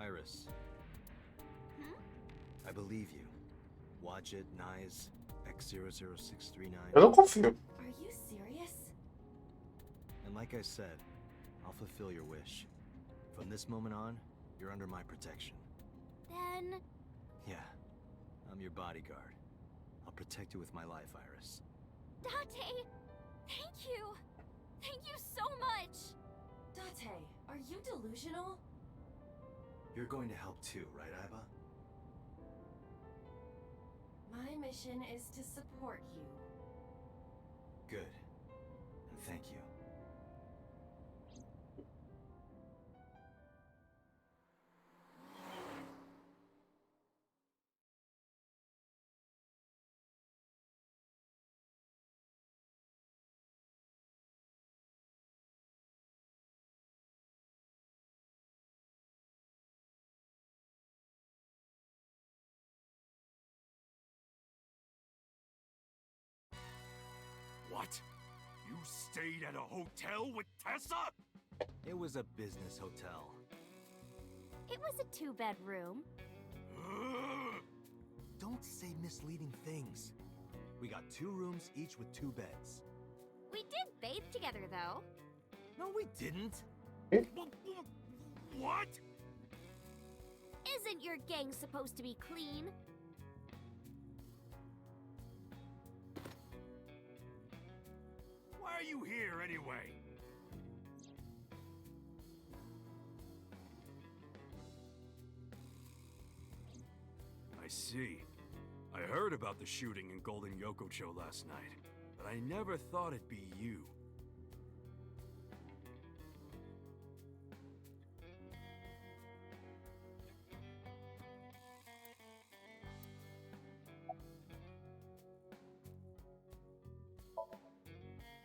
Iris, Hmm? I believe you. Watch it, Nyes, X00639. Eu não confio. Are you serious? And like I said, I'll fulfill your wish. From this moment on, you're under my protection. Then... Yeah, I'm your bodyguard. I'll protect you with my life, Iris. Date! Thank you! Thank you so much! Date, are you delusional? You're going to help too, right, Iba? My mission is to support you. Good. And thank you. What? You stayed at a hotel with Tessa? It was a business hotel. It was a two-bedroom. Don't say misleading things. We got 2 rooms, each with 2 beds. We did bathe together, though. No, we didn't. What? Isn't your gang supposed to be clean? Why are you here anyway? I see. I heard about the shooting in Golden Yokocho last night, but I never thought it'd be you.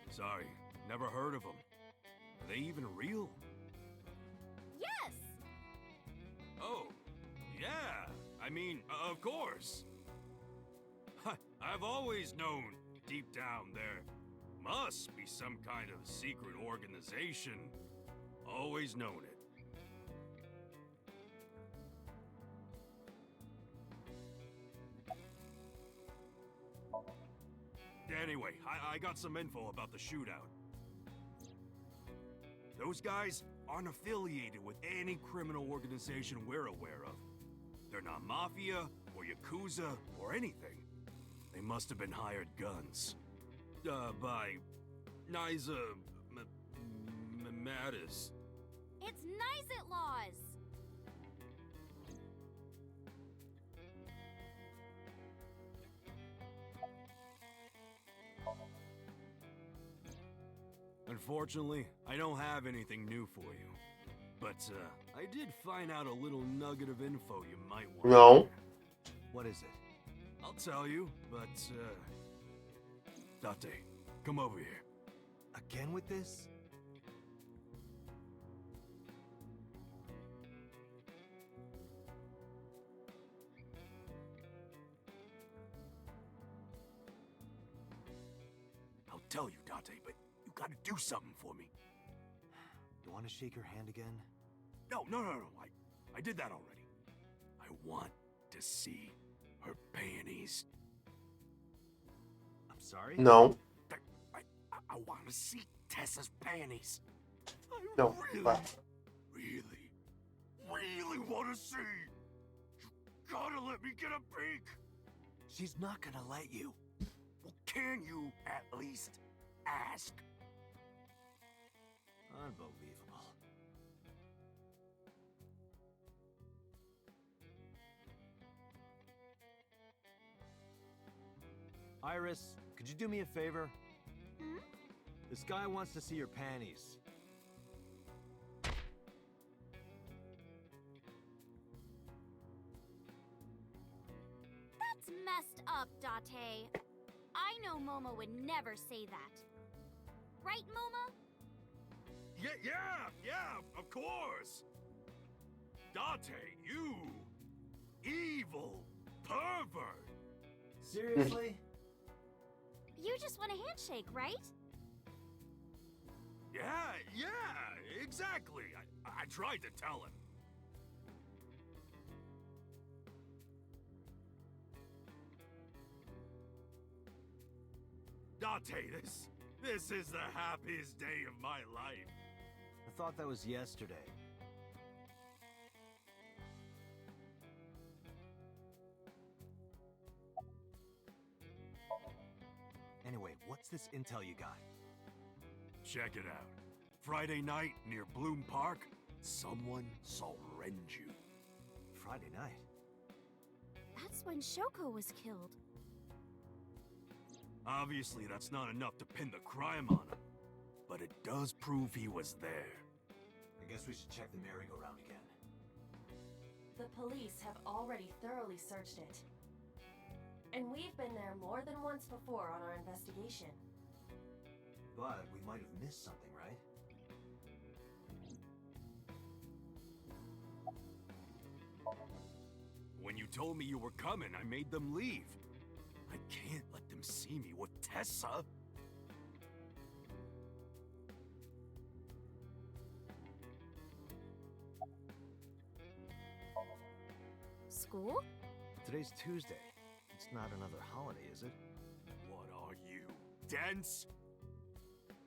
Sorry, never heard of them. Are they even real? Yes! Oh, yeah. I mean, of course. I've always known, deep down, there must be some kind of secret organization. Always known it. Anyway, I got some info about the shootout. Those guys aren't affiliated with any criminal organization we're aware of. They're not mafia or yakuza or anything. They must have been hired guns. By Nyza Mattis. It's Nizet laws! Unfortunately, I don't have anything new for you. But, I did find out a little nugget of info you might want No. to hear. What is it? I'll tell you, but, Date, come over here. Again with this? I'll tell you, Date, but you gotta do something for me. You want to shake her hand again? No. I did that already. I want to see her panties. I'm sorry? Não. I want to see Tessa's panties. I Não. Vai. really want to see. You gotta let me get a peek. She's not gonna let you. Well, can you at least ask? Unbelievable. Iris, could you do me a favor? Hmm? This guy wants to see your panties. That's messed up, Date. I know Momo would never say that. Right, Momo? Yeah, of course. Date, you evil pervert. Seriously? You just want a handshake, right? Yeah, exactly. I tried to tell him. Date, this is the happiest day of my life. I thought that was yesterday. Anyway, what's this intel you got? Check it out. Friday night near Bloom Park, someone saw Renju. Friday night? That's when Shoko was killed. Obviously, that's not enough to pin the crime on him, but it does prove he was there. I guess we should check the merry-go-round again. The police have already thoroughly searched it. And we've been there more than once before on our investigation. But we might have missed something, right? When you told me you were coming, I made them leave. I can't let them see me with Tessa. School? Today's Tuesday. It's not another holiday, is it? What are you, dense?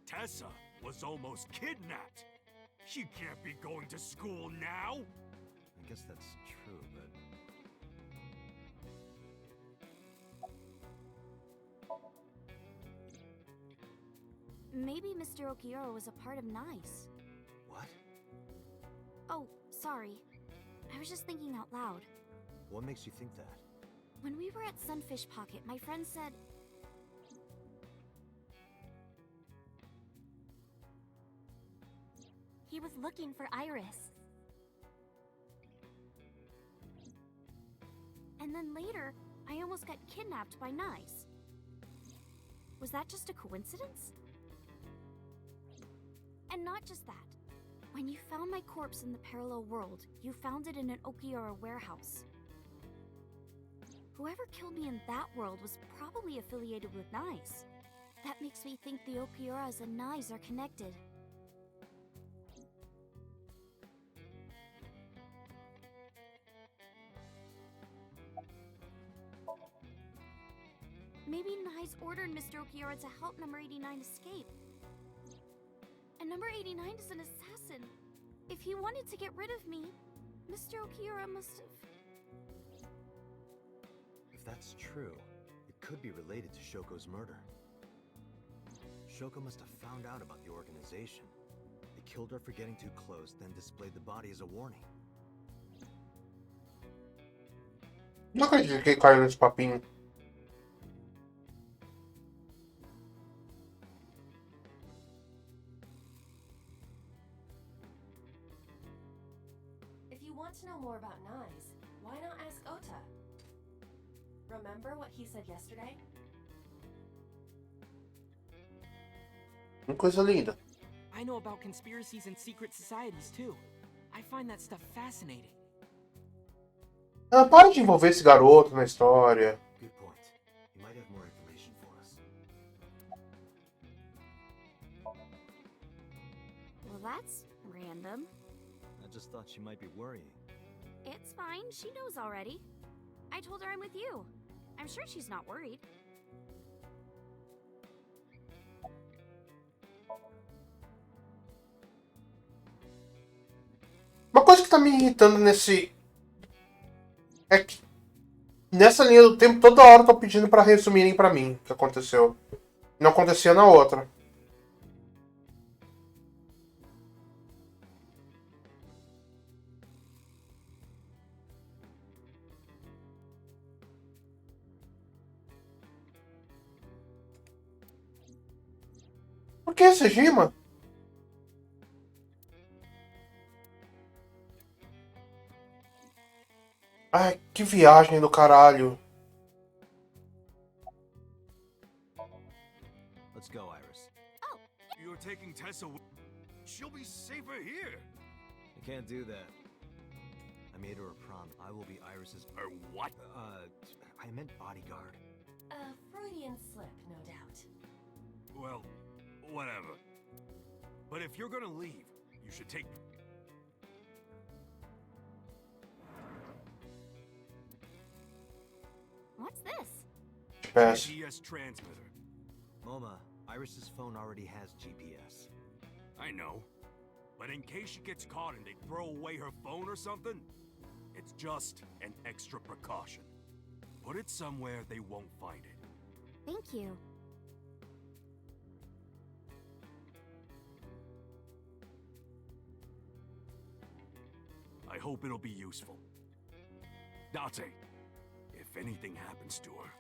Tessa was almost kidnapped. She can't be going to school now. I guess that's true, but... Maybe Mr. Okiura was a part of NICE. What? Oh, sorry. I was just thinking out loud. What makes you think that? When we were at Sunfish Pocket, my friend said... he was looking for Iris. And then later, I almost got kidnapped by NICE. Was that just a coincidence? And not just that. When you found my corpse in the parallel world, you found it in an Okiura warehouse. Whoever killed me in that world was probably affiliated with NICE. That makes me think the Okiuras and NICE are connected. Maybe NICE ordered Mr. Okiura to help Number 89 escape. And Number 89 is an assassin. If he wanted to get rid of me, Mr. Okiura must have... If that's true, it could be related to Shoko's murder. Shoko must have found out about the organization. They killed her for getting too close, then displayed the body as a warning. Não acredito que ele caiu nesse papinho. If you want to know more about NICE, why not ask Ota? Remember what he said yesterday? Coisa linda. I know about conspiracies and secret societies too. I find that stuff fascinating. Ah, para de envolver esse garoto na história. Good point. You might have more information for us. Well, that's random. I just thought she might be worrying. It's fine, she knows already. I told her I'm with you. I'm sure she's not worried. Uma coisa que tá me irritando nesse... é que nessa linha do tempo, toda hora eu tô pedindo pra resumirem pra mim o que aconteceu. Não acontecia na outra. Por que esse Gima? Ai, que viagem do caralho. Let's go, Iris. You're taking Tessa with... She'll be safer here. I can't do that. I made her a promise. I will be Iris's... Or what? I meant bodyguard. A Freudian slip, no doubt. Well, whatever. But if you're gonna leave, you should take... What's this? Peço. GPS transmitter. Oma, Iris's phone already has GPS. I know. But in case she gets caught and they throw away her phone or something, it's just an extra precaution. Put it somewhere they won't find it. Thank you. I hope it'll be useful. Date, if anything happens to her,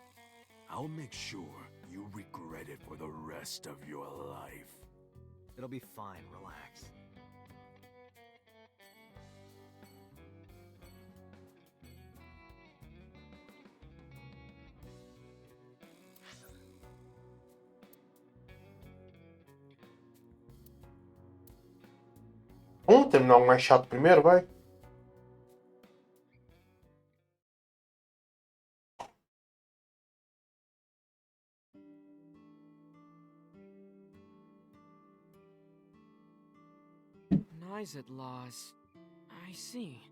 I'll make sure you regret it for the rest of your life. It'll be fine, relax. Vamos terminar o mais chato primeiro, vai? Kniset laws. I see.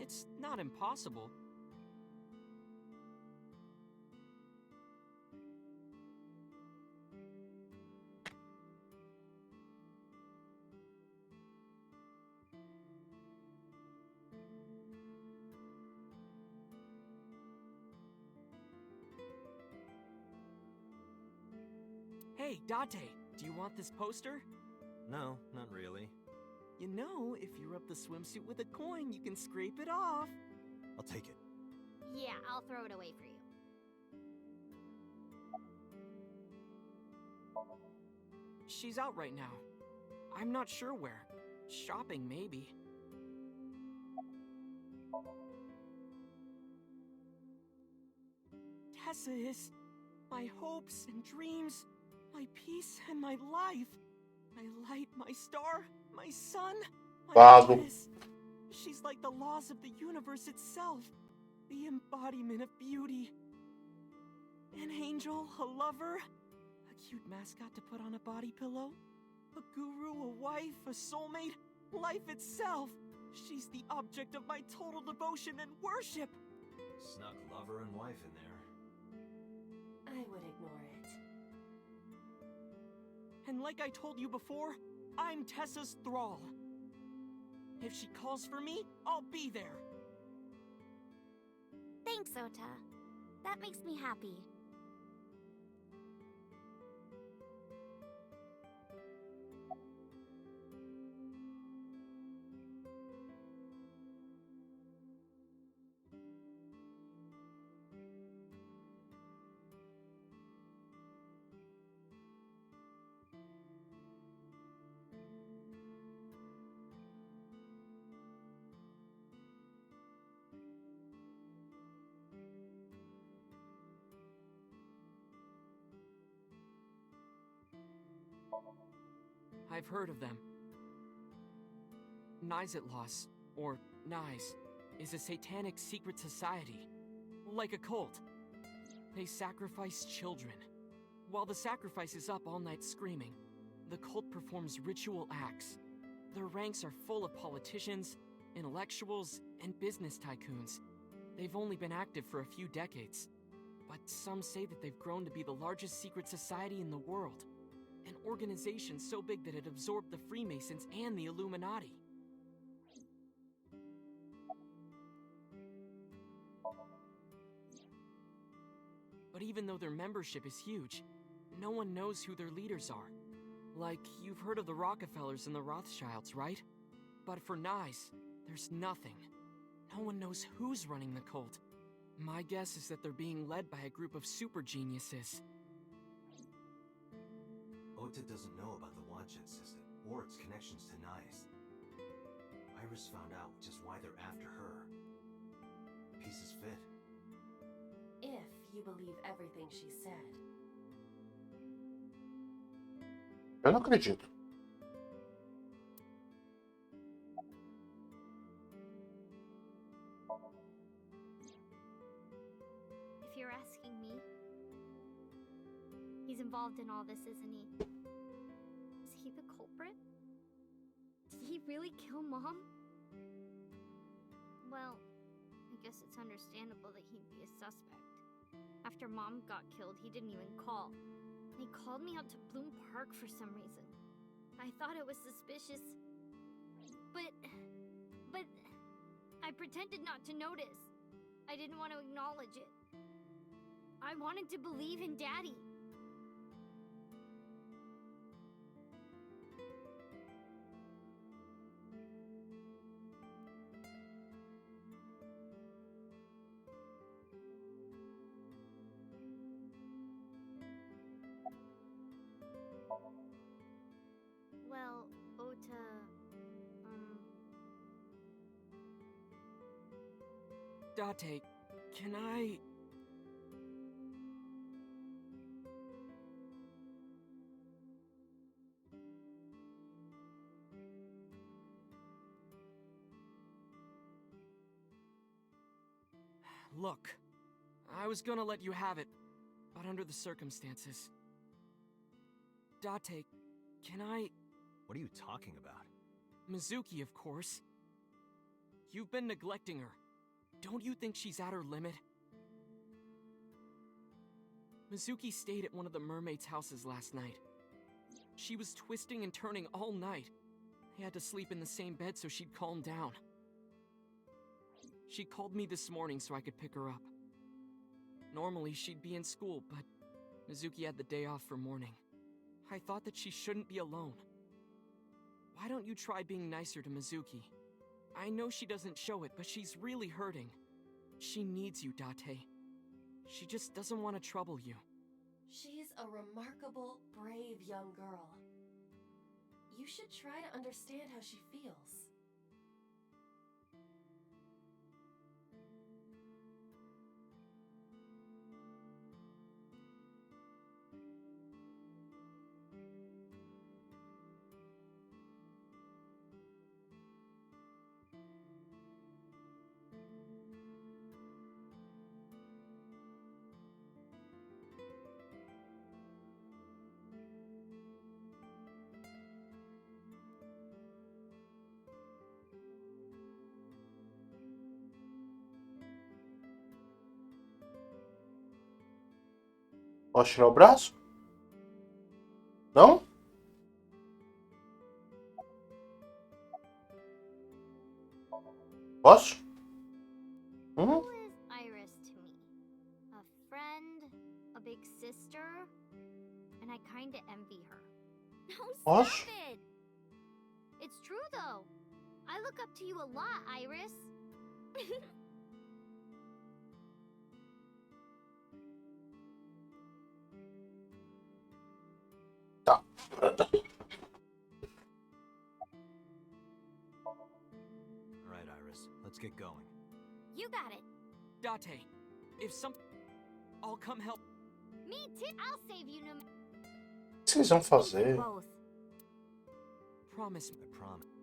It's not impossible. Hey, Date, do you want this poster? No, not really. You know, if you rub the swimsuit with a coin, you can scrape it off. I'll take it. Yeah, I'll throw it away for you. She's out right now. I'm not sure where. Shopping, maybe. Tessa is my hopes and dreams, my peace and my life, my light, my star, my sun, my Vago. goddess. She's like the laws of the universe itself, the embodiment of beauty. An angel, a lover, a cute mascot to put on a body pillow, a guru, a wife, a soulmate, life itself. She's the object of my total devotion and worship. Snuck lover and wife in there. I would ignore it. And like I told you before, I'm Tessa's thrall. If she calls for me, I'll be there. Thanks, Ota. That makes me happy. I've heard of them. Knisetloss, or Nyes, is a satanic secret society. Like a cult. They sacrifice children. While the sacrifice is up all night screaming, the cult performs ritual acts. Their ranks are full of politicians, intellectuals, and business tycoons. They've only been active for a few decades, but some say that they've grown to be the largest secret society in the world. An organization so big that it absorbed the Freemasons and the Illuminati. But even though their membership is huge, no one knows who their leaders are. Like, you've heard of the Rockefellers and the Rothschilds, right? But for Nyes, there's nothing. No one knows who's running the cult. My guess is that they're being led by a group of super geniuses. Ota doesn't know about the Wanchen system or its connections to Nyes. Iris found out just why they're after her. Pieces fit. If you believe everything she said. Eu não acredito. If you're asking me, he's involved in all this, isn't he? Is he the culprit? Did he really kill Mom? Well, I guess it's understandable that he'd be a suspect. After Mom got killed, he didn't even call. They called me out to Bloom Park for some reason. I thought it was suspicious. But I pretended not to notice. I didn't want to acknowledge it. I wanted to believe in Daddy. Well, Ota, Date, can I... Look, I was gonna let you have it, but under the circumstances. Date, can I... What are you talking about? Mizuki, of course. You've been neglecting her. Don't you think she's at her limit? Mizuki stayed at one of the mermaids' houses last night. She was twisting and turning all night. I had to sleep in the same bed so she'd calm down. She called me this morning so I could pick her up. Normally, she'd be in school, but Mizuki had the day off for mourning. I thought that she shouldn't be alone. Why don't you try being nicer to Mizuki? I know she doesn't show it, but she's really hurting. She needs you, Date. She just doesn't want to trouble you. She's a remarkable, brave young girl. You should try to understand how she feels. Posso tirar o braço? Não? Posso? who is Iris to me? A friend? A big sister? And I kinda envy her. No, stop Posso? it! It's true though. I look up to you a lot, Iris. Tá. Alright, Iris, let's get going. You got it. Date, if some... I'll come help. Me too. I'll save you no matter. O que vocês vão fazer? Both. Promise me. I promise.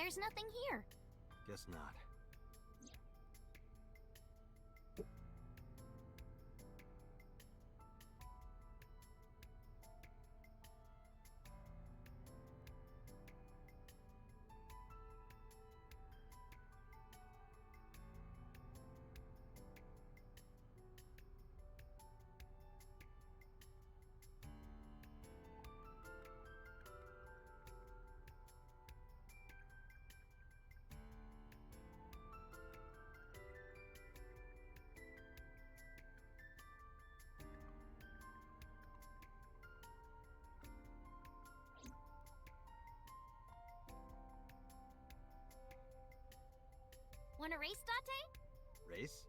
There's nothing here. Guess not. Wanna race, Dante? Race?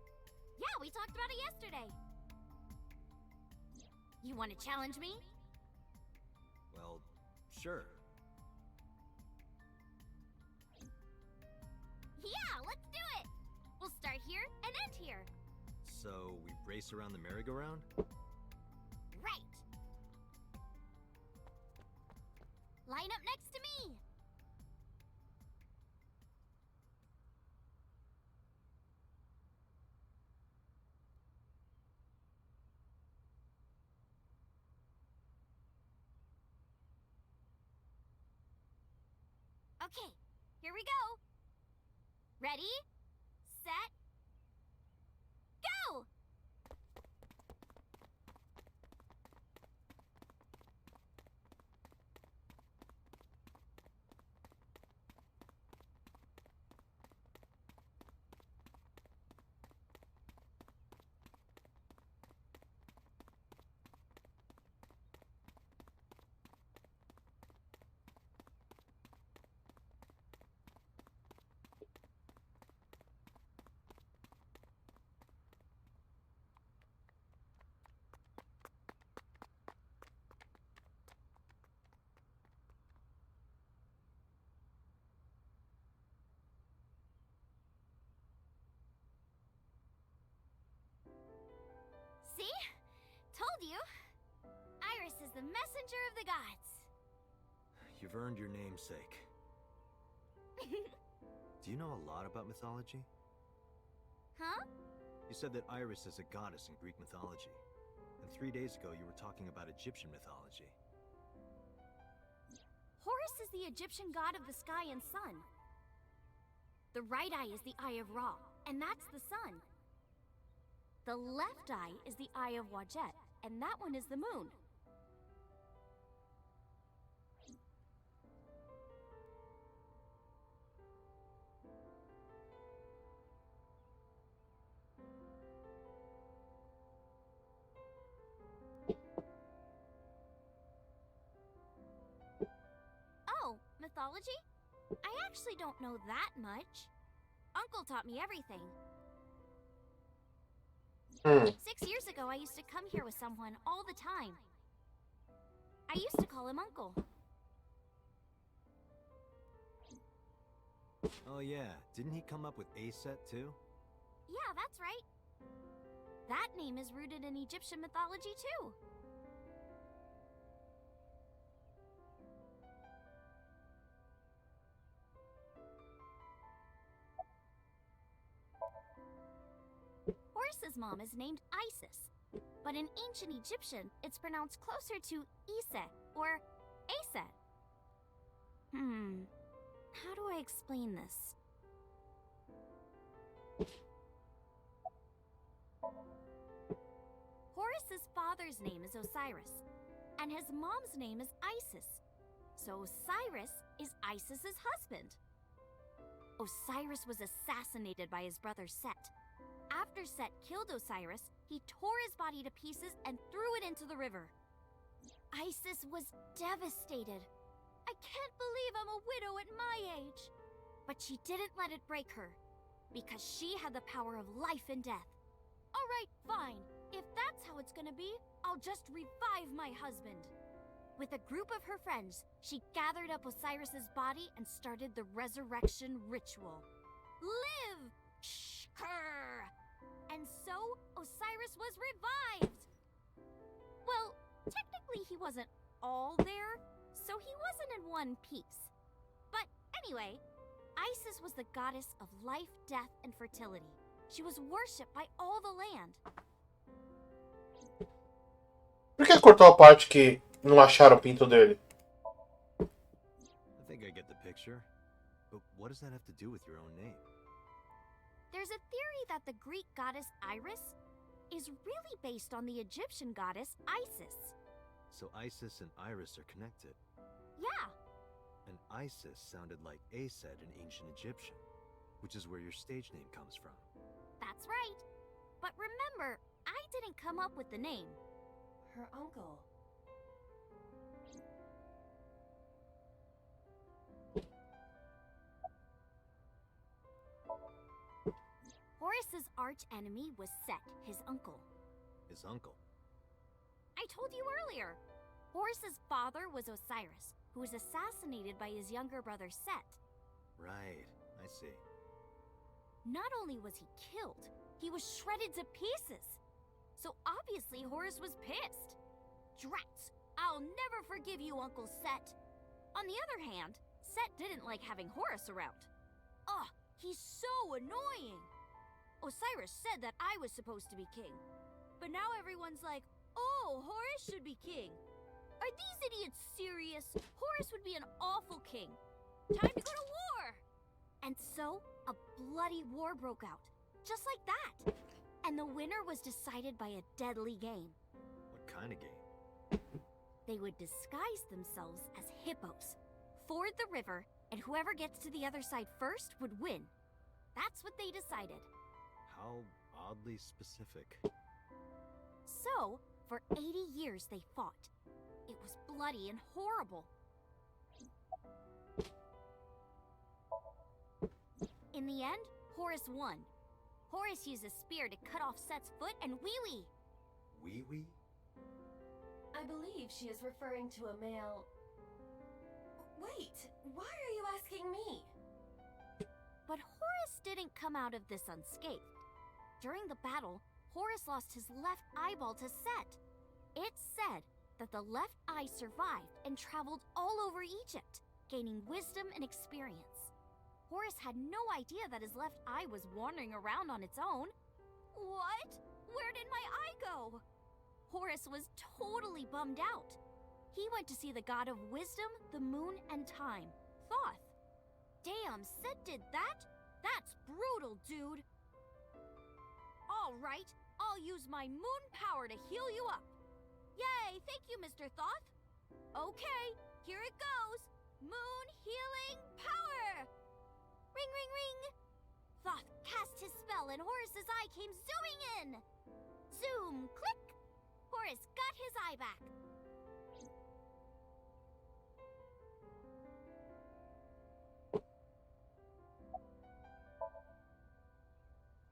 Yeah, we talked about it yesterday. You wanna challenge me? Well, sure. Yeah, let's do it! We'll start here and end here. So, we race around the merry-go-round? Right. Line up next to me. Okay, here we go. Ready, set, go! See? Told you. Iris is the messenger of the gods. You've earned your namesake. Do you know a lot about mythology? Huh? You said that Iris is a goddess in Greek mythology. And 3 days ago, you were talking about Egyptian mythology. Horus is the Egyptian god of the sky and sun. The right eye is the eye of Ra, and that's the sun. The left eye is the eye of Wajet, and that one is the moon. Oh, mythology? I actually don't know that much. Uncle taught me everything. 6 years ago, I used to come here with someone all the time. I used to call him Uncle. Oh yeah, didn't he come up with Aset too? Yeah, that's right. That name is rooted in Egyptian mythology too. Horus's mom is named Isis, but in ancient Egyptian, it's pronounced closer to Iset or Aset. How do I explain this? Horus's father's name is Osiris, and his mom's name is Isis. So Osiris is Isis's husband. Osiris was assassinated by his brother Set. After Set killed Osiris, he tore his body to pieces and threw it into the river. Isis was devastated. I can't believe I'm a widow at my age. But she didn't let it break her, because she had the power of life and death. All right, fine. If that's how it's gonna be, I'll just revive my husband. With a group of her friends, she gathered up Osiris's body and started the resurrection ritual. Live! Shkur! And so, Osiris was revived! Well, technically he wasn't all there, so he wasn't in one piece. But anyway, Isis was the goddess of life, death, and fertility. She was worshipped by all the land. Por que cortou a parte que não acharam o pinto dele? I think I get the picture. But what does that have to do with your own name? There's a theory that the Greek goddess Iris is really based on the Egyptian goddess Isis. So Isis and Iris are connected. Yeah, And Isis sounded like Aset in ancient Egyptian, which is where your stage name comes from. that's right. But remember, I didn't come up with the name. Her uncle. Horace's arch-enemy was Set, his uncle. His uncle. I told you earlier. Horace's father was Osiris, who was assassinated by his younger brother Set. Right, I see. Not only was he killed, he was shredded to pieces. So obviously Horace was pissed. Drats! I'll never forgive you, Uncle Set. On the other hand, Set didn't like having Horace around. Ugh, he's so annoying! Osiris said that I was supposed to be king. But now everyone's like, oh, Horace should be king. Are these idiots serious? Horace would be an awful king. Time to go to war! And so, a bloody war broke out. Just like that. And the winner was decided by a deadly game. What kind of game? They would disguise themselves as hippos, ford the river, and whoever gets to the other side first would win. That's what they decided. How oddly specific. So, for 80 years they fought. It was bloody and horrible. In the end, Horace won. Horace used a spear to cut off Set's foot and wee-wee. Wee-wee? I believe she is referring to a male... Wait, why are you asking me? But Horace didn't come out of this unscathed. During the battle, Horace lost his left eyeball to Set. It's said that the left eye survived and traveled all over Egypt, gaining wisdom and experience. Horace had no idea that his left eye was wandering around on its own. What? Where did my eye go? Horace was totally bummed out. He went to see the god of wisdom, the moon, and time, Thoth. Damn, Set did that? That's brutal, dude. All right, I'll use my moon power to heal you up. Yay, thank you, Mr. Thoth. Okay, here it goes. Moon healing power! Ring, ring, ring! Thoth cast his spell and Horace's eye came zooming in. Zoom, click! Horace got his eye back.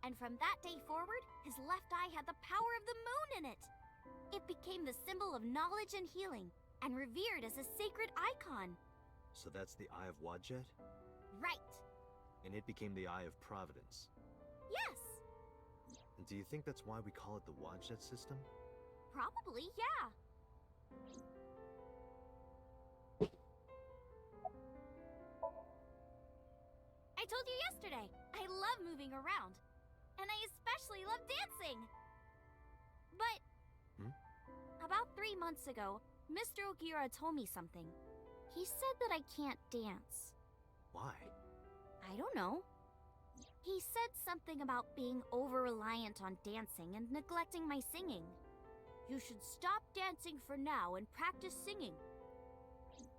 And from that day forward, his left eye had the power of the moon in it. It became the symbol of knowledge and healing, and revered as a sacred icon. So that's the Eye of Wadjet? Right. And it became the Eye of Providence. Yes. And do you think that's why we call it the Wadjet system? Probably, yeah. I told you yesterday, I love moving around. And I especially love dancing. But about 3 months ago, Mr. Ogiura told me something. He said that I can't dance. Why? I don't know. He said something about being over-reliant on dancing and neglecting my singing. You should stop dancing for now and practice singing.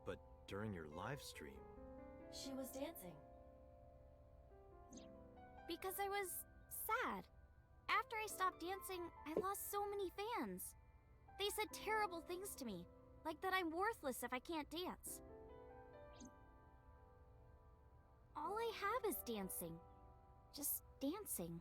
But during your live stream... She was dancing. Because I was sad. After I stopped dancing, I lost so many fans. They said terrible things to me, like that I'm worthless if I can't dance. All I have is dancing. Just dancing.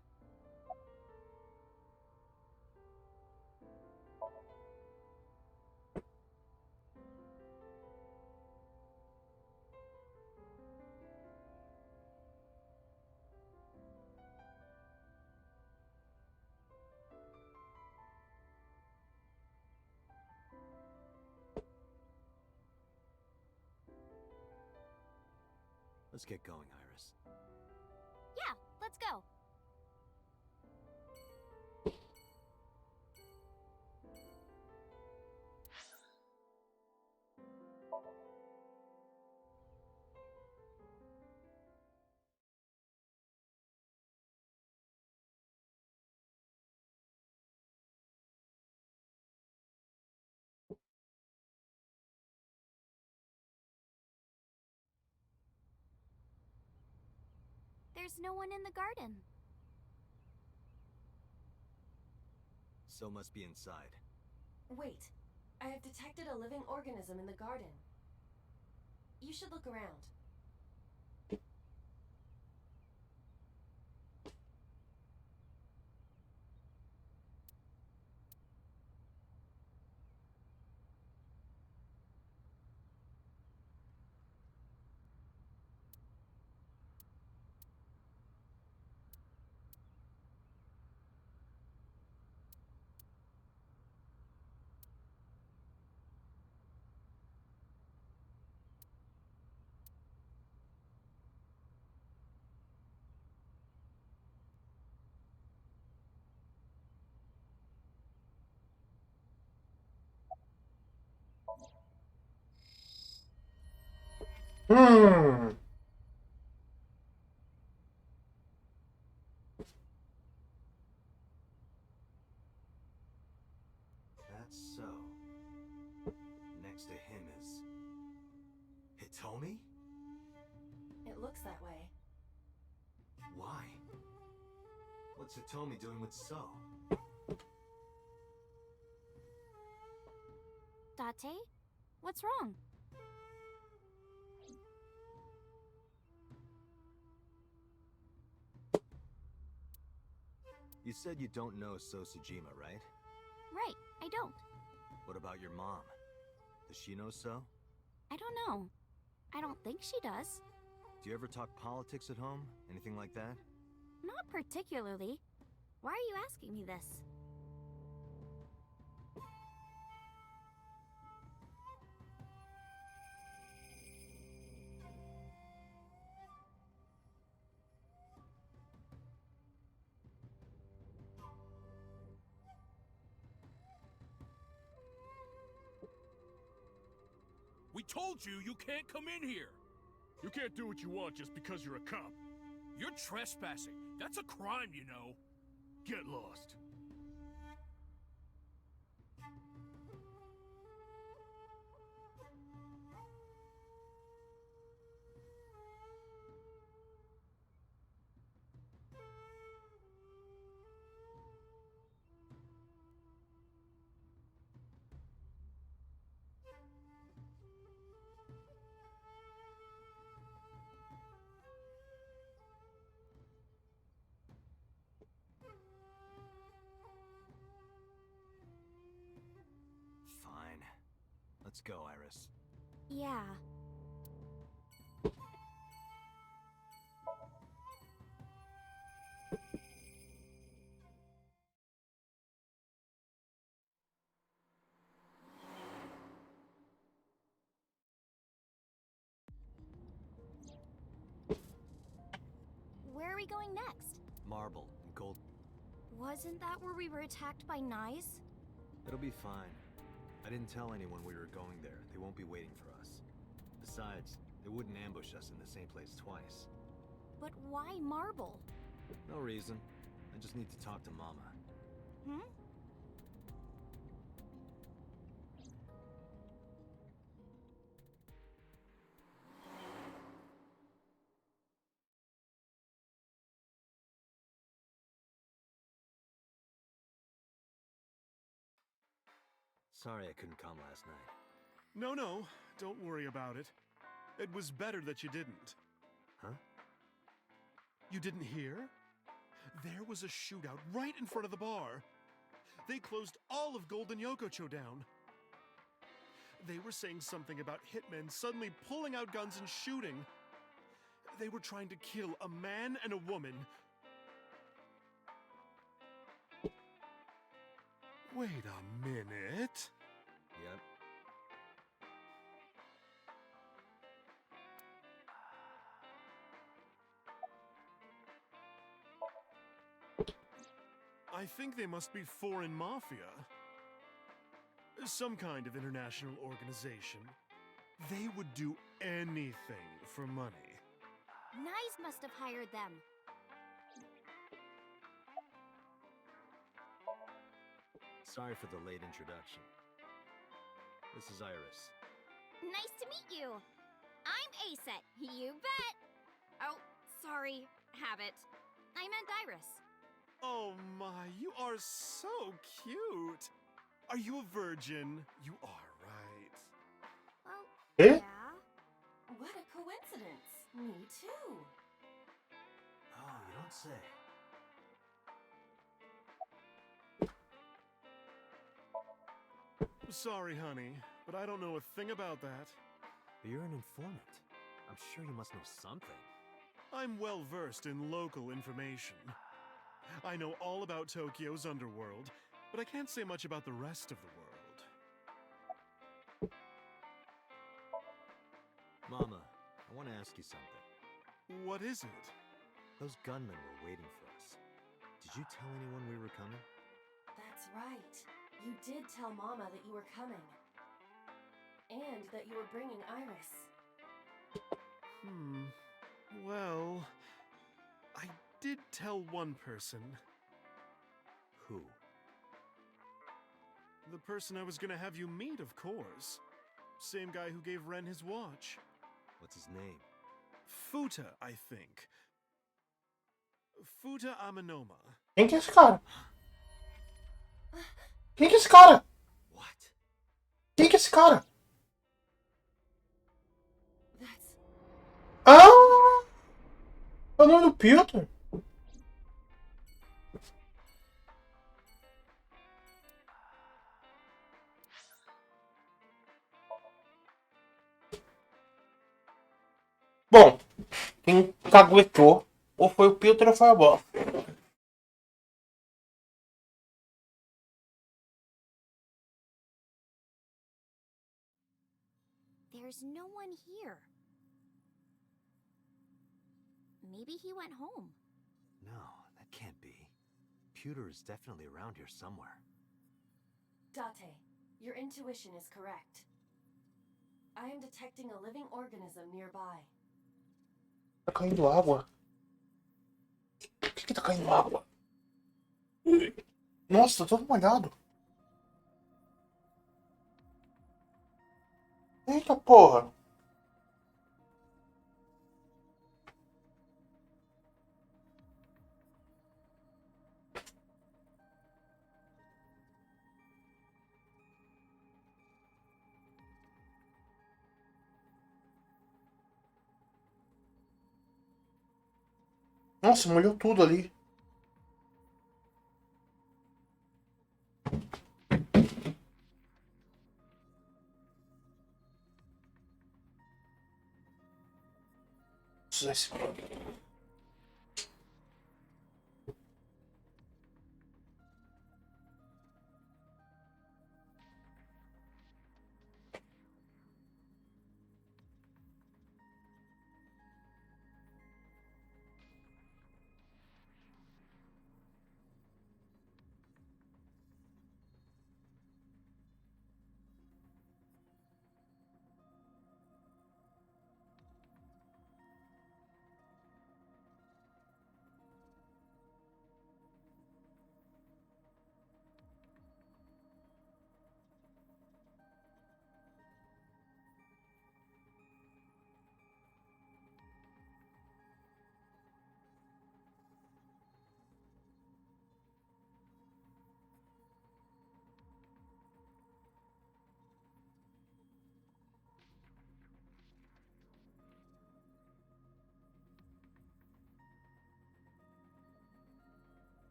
Let's get going, Iris. Yeah, let's go. There's no one in the garden. So must be inside. Wait, I have detected a living organism in the garden. You should look around. Hmm. That's so. Next to him is Hitomi? It looks that way. Why? What's Hitomi doing with So? Date? What's wrong? You said you don't know So Sujima, right? Right, I don't. What about your mom? Does she know So? I don't know. I don't think she does. Do you ever talk politics at home? Anything like that? Not particularly. Why are you asking me this? We told you you can't come in here! You can't do what you want just because you're a cop. You're trespassing. That's a crime, you know. Get lost. Fine. Let's go, Iris. Yeah. Where are we going next? Marble and gold. Wasn't that where we were attacked by Nyes? It'll be fine. I didn't tell anyone we were going there. They won't be waiting for us. Besides, they wouldn't ambush us in the same place twice. But why Marble? No reason. I just need to talk to Mama. Hmm? Sorry I couldn't come last night. No, don't worry about it. It was better that you didn't. Huh? You didn't hear? There was a shootout right in front of the bar. They closed all of Golden Yokocho down. They were saying something about hitmen suddenly pulling out guns and shooting. They were trying to kill a man and a woman. Wait a minute. Yep. I think they must be foreign mafia. Some kind of international organization. They would do anything for money. Nyes must have hired them. Sorry for the late introduction. This is Iris. Nice to meet you. I'm Aset. You bet. Oh, sorry. Habit. I meant Iris. Oh my, you are so cute. Are you a virgin? You are, right? Well, Eh? yeah. What a coincidence. Me too. Oh, you don't say. Sorry, honey, but I don't know a thing about that. But you're an informant. I'm sure you must know something. I'm well versed in local information. I know all about Tokyo's underworld, but I can't say much about the rest of the world. Mama, I want to ask you something. What is it? Those gunmen were waiting for us. Did you tell anyone we were coming? That's right. You did tell Mama that you were coming. And that you were bringing Iris. Well, I did tell one person. Who? The person I was gonna have you meet, of course. Same guy who gave Ren his watch. What's his name? Futa, I think. Futa Amanoma. Quem que é esse cara? Quem que é esse cara? What? Quem que é esse cara? That's. Ah! É o nome do Piotr. Bom, quem caguetou ou foi o Piotr ou foi a bola. There's no one here. Maybe he went home. No, that can't be. Pewter is definitely around here somewhere. Date, your intuition is correct. I am detecting a living organism nearby. Tá caindo água. Por que tá caindo água? Nossa, tá todo molhado. Eita porra. Nossa, molhou tudo ali. Esse...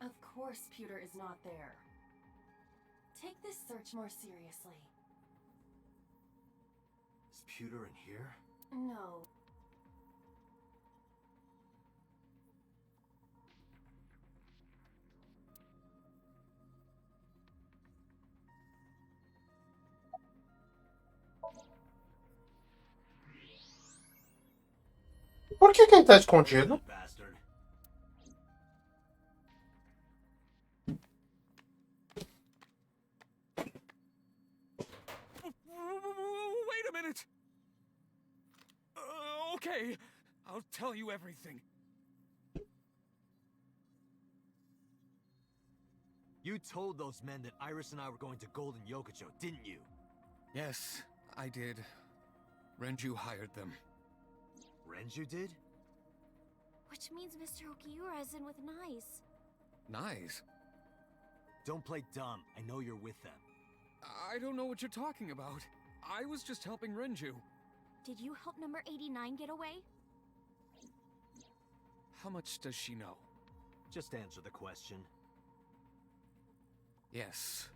Of course, Pewter is not there. Take this search more seriously. Is Pewter in here? No. Por que ele tá escondido? Bastard. Wait a minute! Okay, I'll tell you everything. You told those men that Iris and I were going to Golden Yokocho, didn't you? Yes, I did. Renju hired them. Renju did? Which means Mr. Okiura is in with Nice. Nice. Don't play dumb. I know you're with them. I don't know what you're talking about. I was just helping Renju. Did you help number 89 get away? How much does she know? Just answer the question. Yes,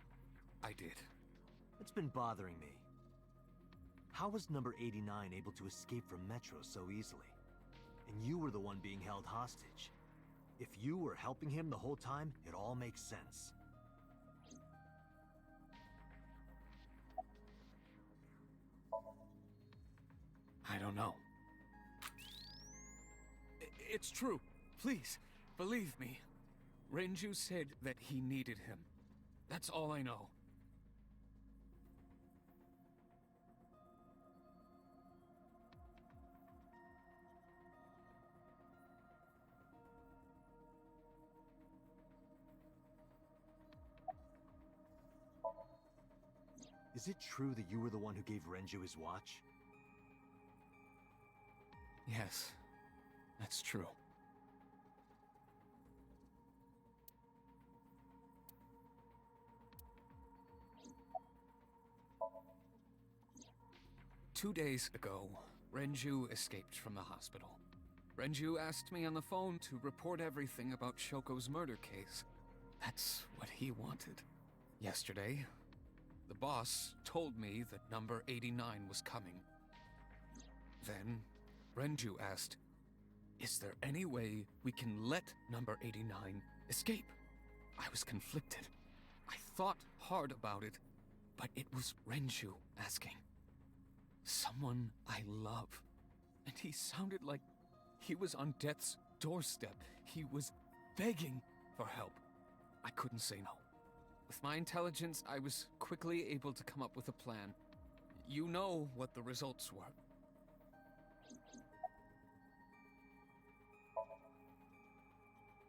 I did. It's been bothering me. How was number 89 able to escape from Metro so easily? And you were the one being held hostage. If you were helping him the whole time, it all makes sense. I don't know. It's true. Please, believe me. Renju said that he needed him. That's all I know. Is it true that you were the one who gave Renju his watch? Yes, that's true. Two days ago, Renju escaped from the hospital. Renju asked me on the phone to report everything about Shoko's murder case. That's what he wanted. Yesterday, the boss told me that number 89 was coming. Then, Renju asked, "Is there any way we can let number 89 escape?" I was conflicted. I thought hard about it, but it was Renju asking. Someone I love. And he sounded like he was on death's doorstep. He was begging for help. I couldn't say no. With my intelligence, I was quickly able to come up with a plan. You know what the results were.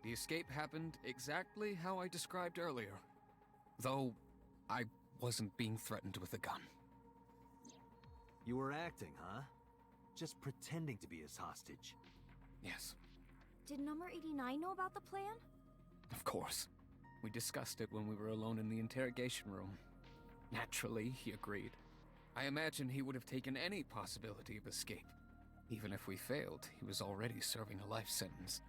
The escape happened exactly how I described earlier. Though, I wasn't being threatened with a gun. You were acting, huh? Just pretending to be his hostage. Yes, Did number 89 know about the plan? of course. We discussed it when we were alone in the interrogation room. Naturally, he agreed. I imagine he would have taken any possibility of escape. Even if we failed, he was already serving a life sentence.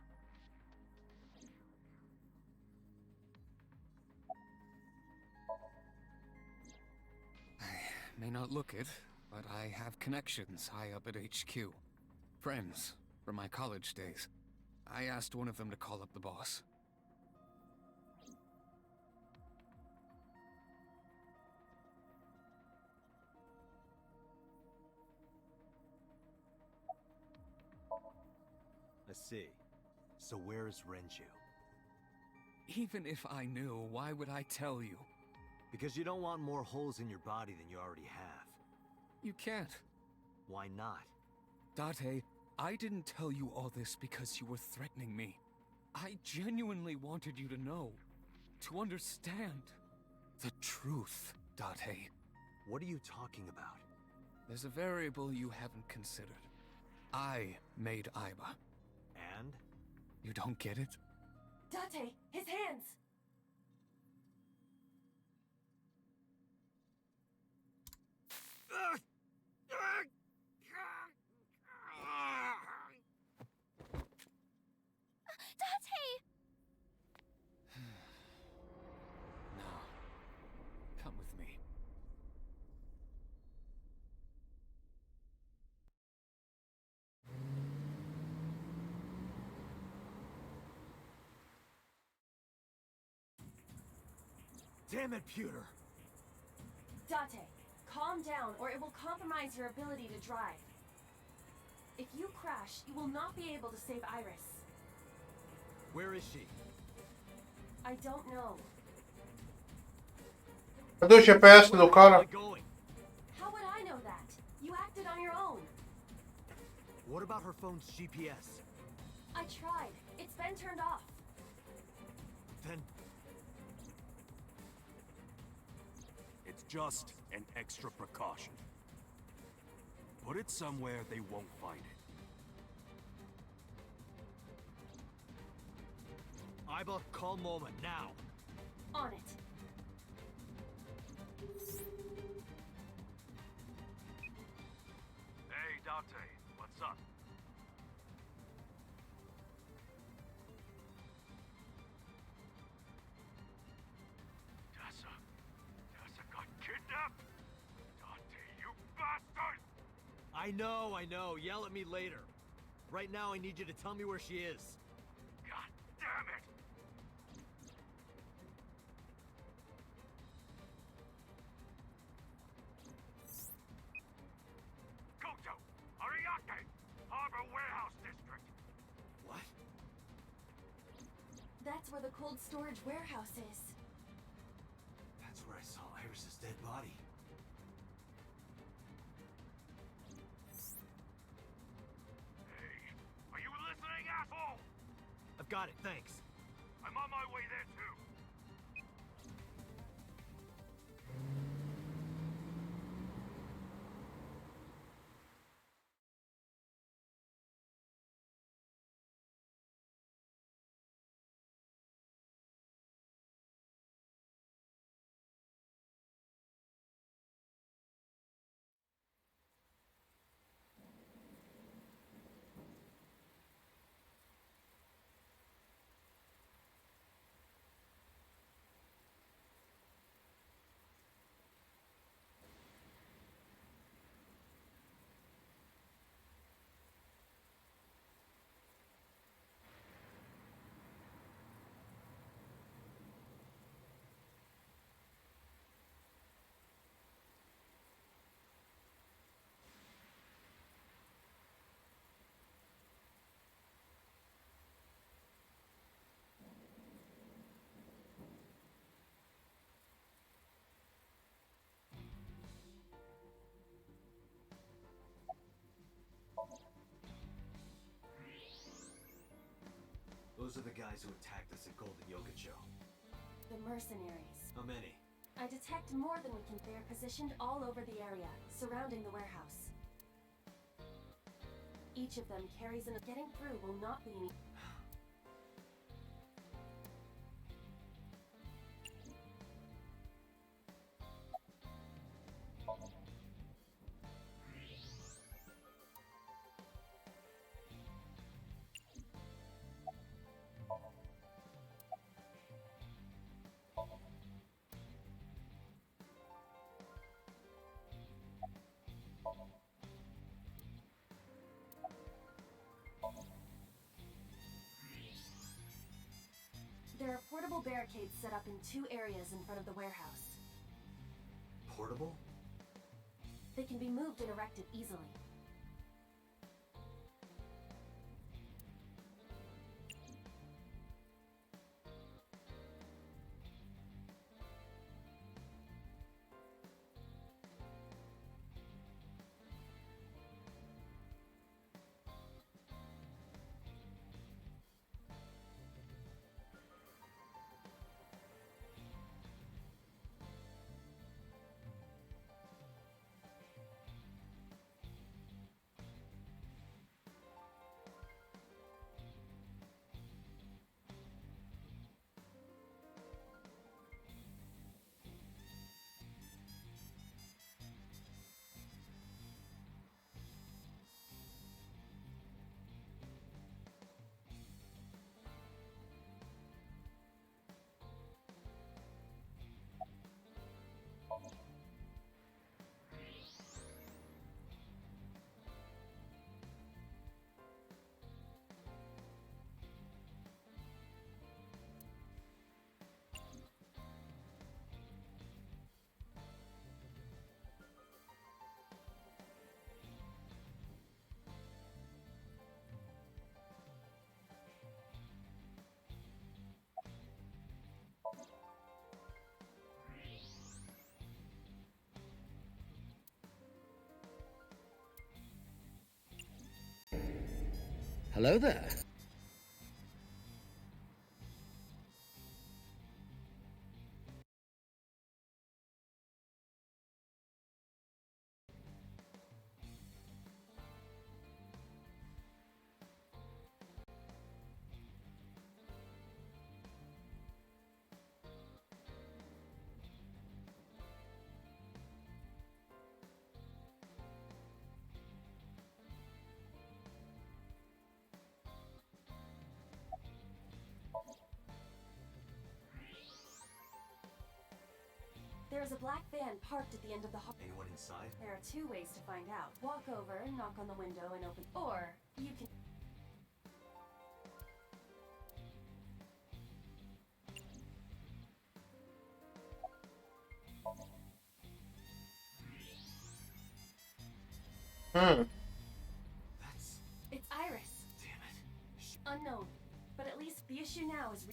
I may not look it, but I have connections high up at HQ. Friends from my college days. I asked one of them to call up the boss. I see. So where is Renju? Even if I knew, why would I tell you? Because you don't want more holes in your body than you already have. You can't. Why not? Date, I didn't tell you all this because you were threatening me. I genuinely wanted you to know. To understand. The truth, Date. What are you talking about? There's a variable you haven't considered. I made Aiba. And? You don't get it? Date, his hands! Date! Now, come with me. Damn it, Pewter! Date, calm down or it will compromise your ability to drive. If you crash, you will not be able to save Iris. Where is she? I don't know. Cadê o GPS do Where am cara? I going? How would I know that? You acted on your own. What about her phone's GPS? I tried. It's been turned off. Then It's just an extra precaution. Put it somewhere they won't find it. Aiba, call Moment now. On it. Hey, Date, what's up? I know. Yell at me later. Right now, I need you to tell me where she is. God damn it! Koto! Ariake! Harbor Warehouse District! What? That's where the cold storage warehouse is. That's where I saw Iris's dead body. Hey, are you listening, asshole? I've got it, thanks. I'm on my way there too. Those are the guys who attacked us at Golden Yokocho. The mercenaries. How many? I detect more than we can. They're positioned all over the area, surrounding the warehouse. Each of them carries an... Getting through will not be any... There are portable barricades set up in 2 areas in front of the warehouse. Portable? They can be moved and erected easily. Hello there. There is a black van parked at the end of the hall. Anyone inside? There are two ways to find out. Walk over, knock on the window, and open. Or you can. That's... It's Iris. Damn it. Unknown. But at least the issue now is.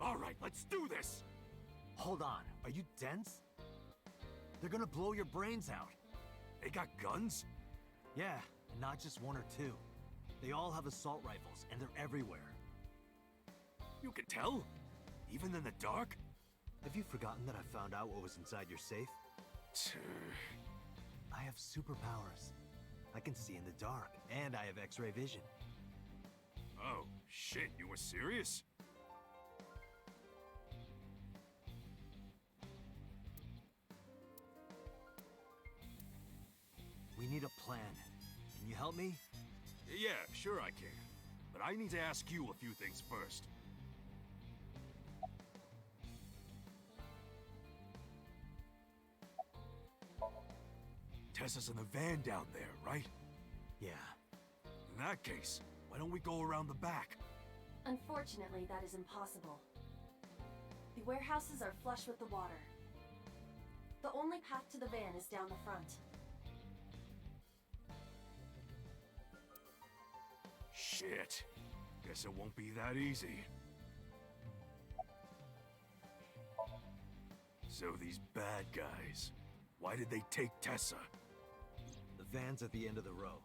Alright, let's do this! Hold on. Are you dense? They're gonna blow your brains out. They got guns? Yeah, and not just one or two. They all have assault rifles, and they're everywhere. You can tell? Even in the dark? Have you forgotten that I found out what was inside your safe? I have superpowers. I can see in the dark, and I have X-ray vision. Oh, shit, you were serious? We need a plan. Can you help me? Yeah, sure I can. But I need to ask you a few things first. Tessa's in the van down there, right? Yeah. In that case, why don't we go around the back? Unfortunately, that is impossible. The warehouses are flush with the water. The only path to the van is down the front. Shit. Guess it won't be that easy. So these bad guys, why did they take Tessa? The van's at the end of the row.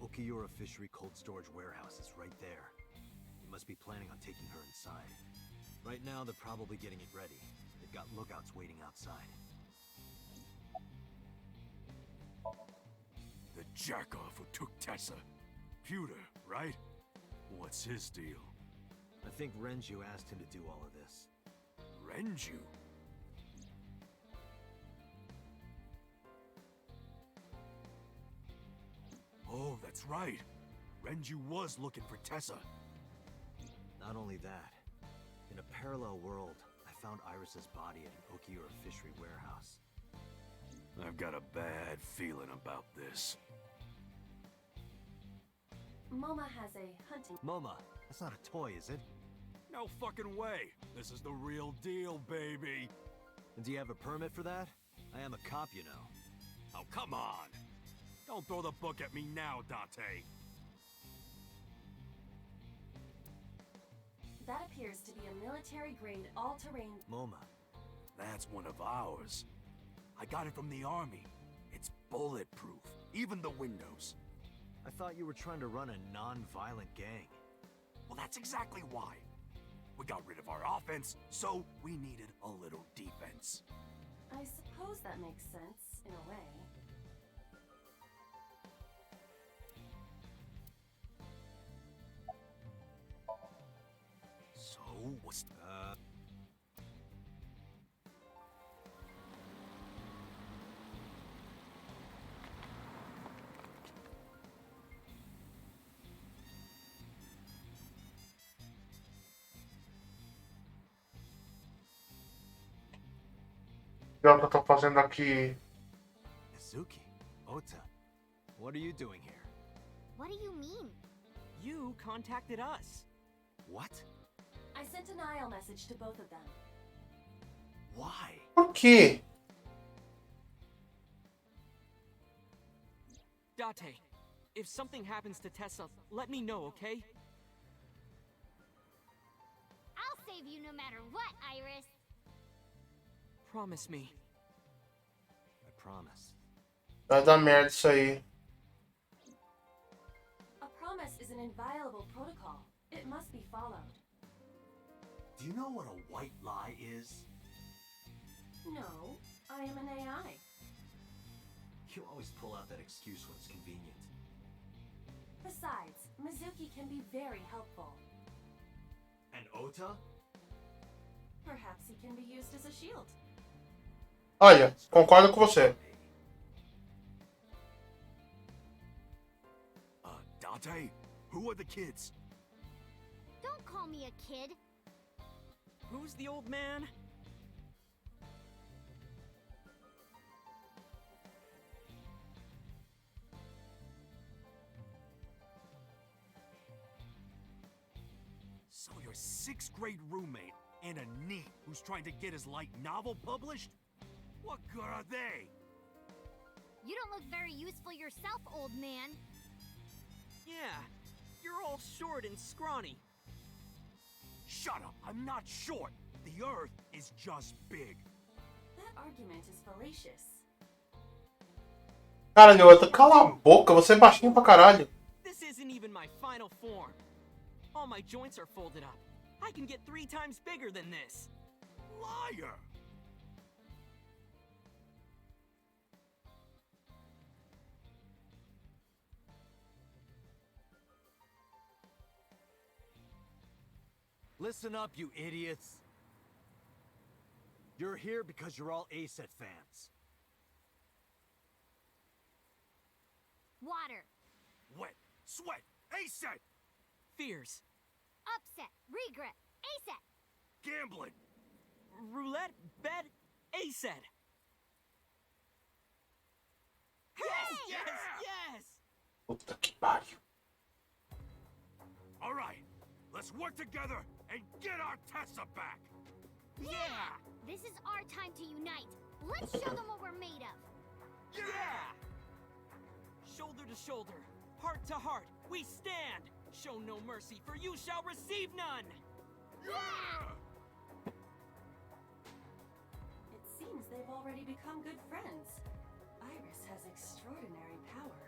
Okiura Fishery Cold Storage Warehouse is right there. They must be planning on taking her inside. Right now, they're probably getting it ready. They've got lookouts waiting outside. The jackoff who took Tessa. Pewter, right? What's his deal? I think Renju asked him to do all of this. Renju? Oh, that's right. Renju was looking for Tessa. Not only that, in a parallel world, I found Iris's body at an Okiura Fishery warehouse. I've got a bad feeling about this. MoMA has a hunting. Moma, that's not a toy, is it? No fucking way. This is the real deal, baby. And do you have a permit for that? I am a cop, you know. Oh, come on. Don't throw the book at me now, Dante. That appears to be a military-grade all-terrain. Moma. That's one of ours. I got it from the army. It's bulletproof, even the windows. I thought you were trying to run a non-violent gang. Well, that's exactly why. We got rid of our offense, so we needed a little defense. I suppose that makes sense, in a way. So, what's... E o que eu tô fazendo aqui? Izuki, Ota, what are you doing here? What do you mean? You contacted us. What? I sent an IL message to both of them. Why? Por quê? Date, if something happens to Tessa, let me know, okay? I'll save you no matter what, Iris. Promise me. I promise. Vai dar merda isso aí. A promise is an inviolable protocol. It must be followed. Do you know what a white lie is? No, I am an AI. You always pull out that excuse when it's convenient. Besides, Mizuki can be very helpful. And Ota? Perhaps he can be used as a shield. Olha, concordo com você. Dante? Who are the kids? Don't call me a kid. Who's the old man? So your 6th grade roommate and a NEET who's trying to get his light novel published? What good are they? You don't look very useful yourself, old man. Yeah, you're all short and scrawny. Shut up! I'm not short! The Earth is just big. That argument is fallacious. Caralho, outra, cala a boca, você é baixinho pra caralho. This isn't even my final form. All my joints are folded up. I can get 3 times bigger than this. Liar! Listen up, you idiots. You're here because you're all ASET fans. Water. Wet, sweat, ASET! Fears. Upset. Regret. ASET. Gambling! Roulette, bed, ASET. Yes, yes, yes! Puta que pariu. Alright, let's work together and get our Tessa back! Yeah! This is our time to unite. Let's show them what we're made of. Yeah! Shoulder to shoulder, heart to heart, we stand! Show no mercy, for you shall receive none! Yeah! It seems they've already become good friends. Iris has extraordinary power.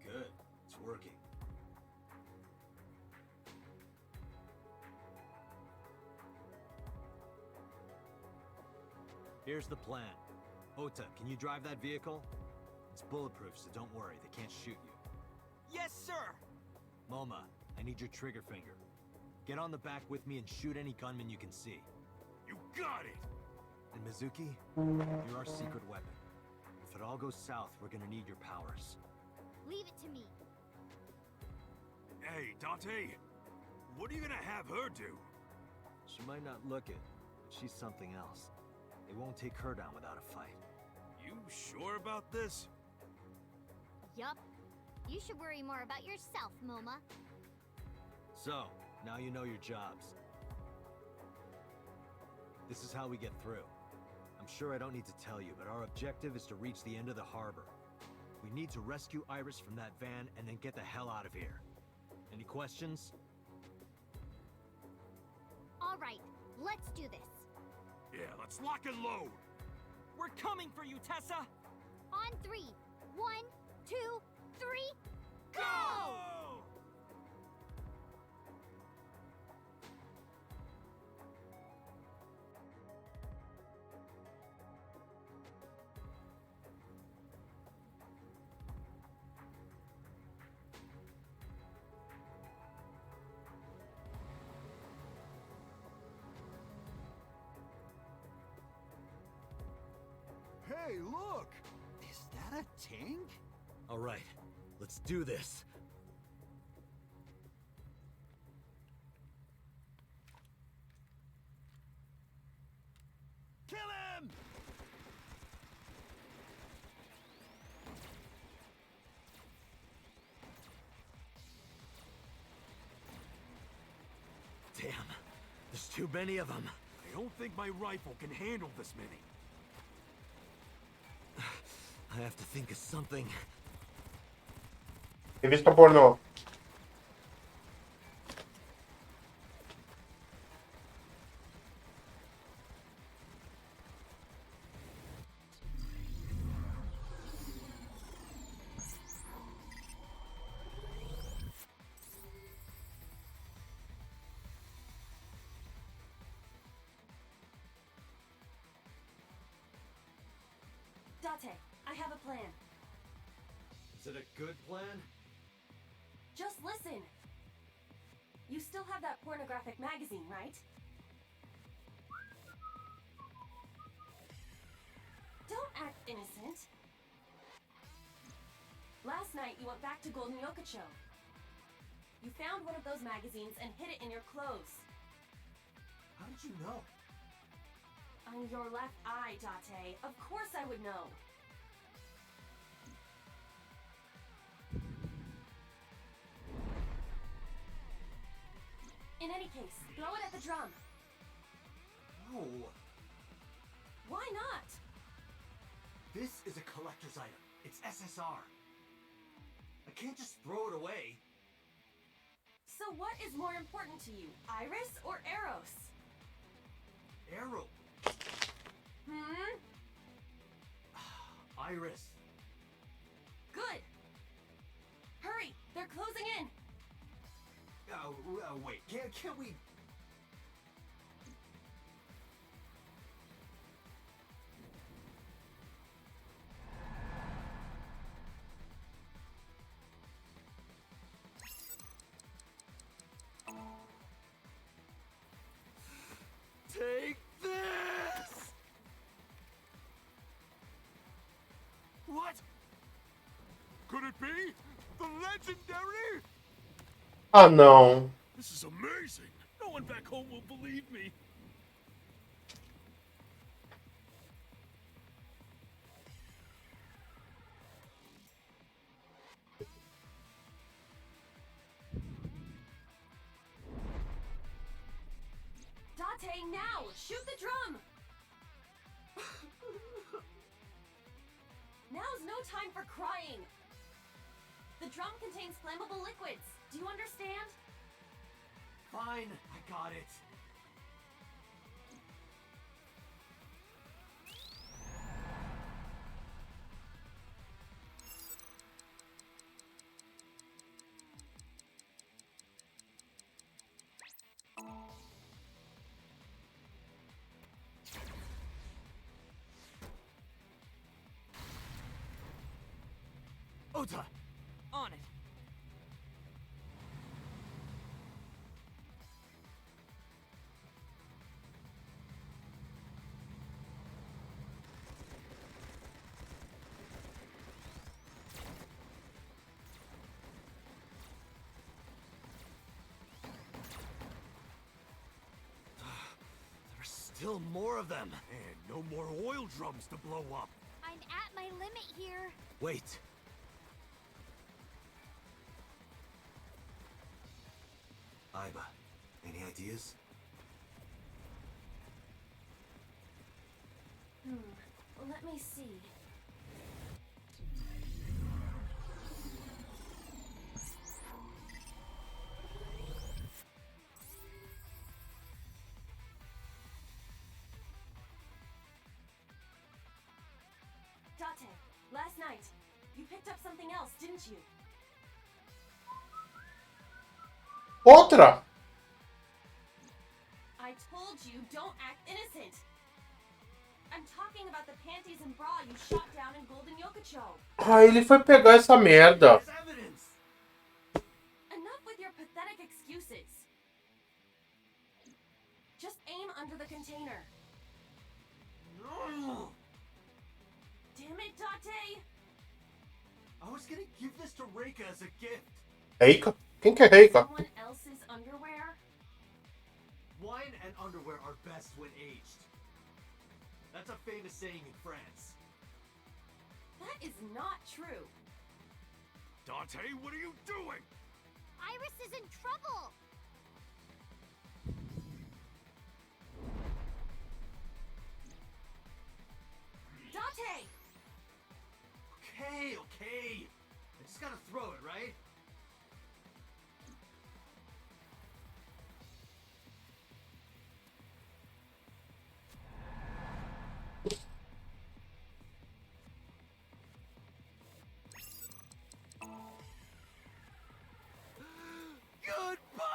Good. It's working. Here's the plan. Ota, can you drive that vehicle? It's bulletproof, so don't worry. They can't shoot you. Yes, sir! Moma, I need your trigger finger. Get on the back with me and shoot any gunman you can see. You got it! And Mizuki, you're our secret weapon. If it all goes south, we're gonna need your powers. Leave it to me. Hey, Dante, what are you gonna have her do? She might not look it, but she's something else. They won't take her down without a fight. You sure about this? Yup. You should worry more about yourself, Moma. So, now you know your jobs. This is how we get through. I'm sure I don't need to tell you, but our objective is to reach the end of the harbor. We need to rescue Iris from that van and then get the hell out of here. Any questions? All right, let's do this. Yeah, let's lock and load! We're coming for you, Tessa! On 3. 1, 2, 3, go! Hey, look! Is that a tank? All right, let's do this. Kill him! Damn, there's too many of them. I don't think my rifle can handle this many. I have to think of something. Revista pornô. Date, I have a plan. Is it a good plan? Just listen. You still have that pornographic magazine, right? Don't act innocent. Last night you went back to Golden Yokocho. You found one of those magazines and hid it in your clothes. did you know? I'm your left eye, Date. Of course I would know. In any case, throw it at the drum. No. Why not? This is a collector's item. It's SSR. I can't just throw it away. So what is more important to you, Iris or Eros? Arrow. Hmm? Iris. Good. Hurry, they're closing in. Wait. Can't we... Take this! What? Could it be? The legendary? Ah, não. This is amazing. No one back home will believe me. Date, now! Shoot the drum! Now's no time for crying. The drum contains flammable liquids. Do you understand? Fine, I got it. Ota! On it. There's still more of them. And no more oil drums to blow up. I'm at my limit here. Wait. Iba, any ideas? Let me see. Date, last night, you picked up something else, didn't you? Outra! I told you, don't act innocent. I'm talking about the panties and bra you shot down in Golden Yokocho. Ah, ele foi pegar essa merda. There's evidence! Enough with your pathetic excuses. Just aim under the container. No! Damn it, Date! I was gonna give this to Reika as a gift. Reika? Quem que é Reika? Someone else's underwear? Wine and underwear are best when aged. That's a famous saying in France. That is not true. Date, what are you doing? Iris is in trouble. Date! Okay. I just gotta throw it, right? Goodbye!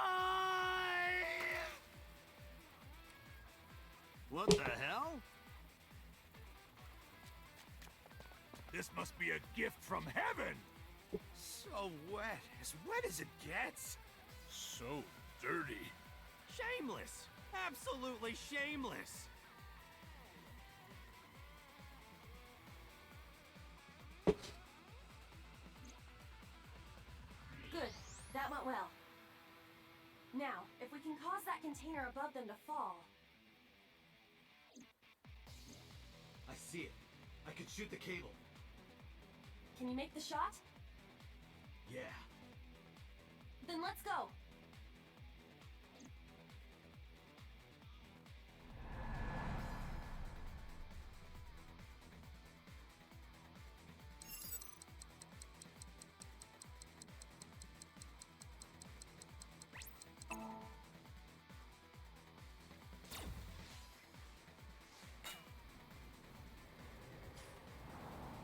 What the hell? This must be a gift from heaven! So wet as it gets. So dirty. Shameless! Absolutely shameless! Good. That went well. Now, if we can cause that container above them to fall, see it. I could shoot the cable. Can you make the shot? Yeah. Then let's go.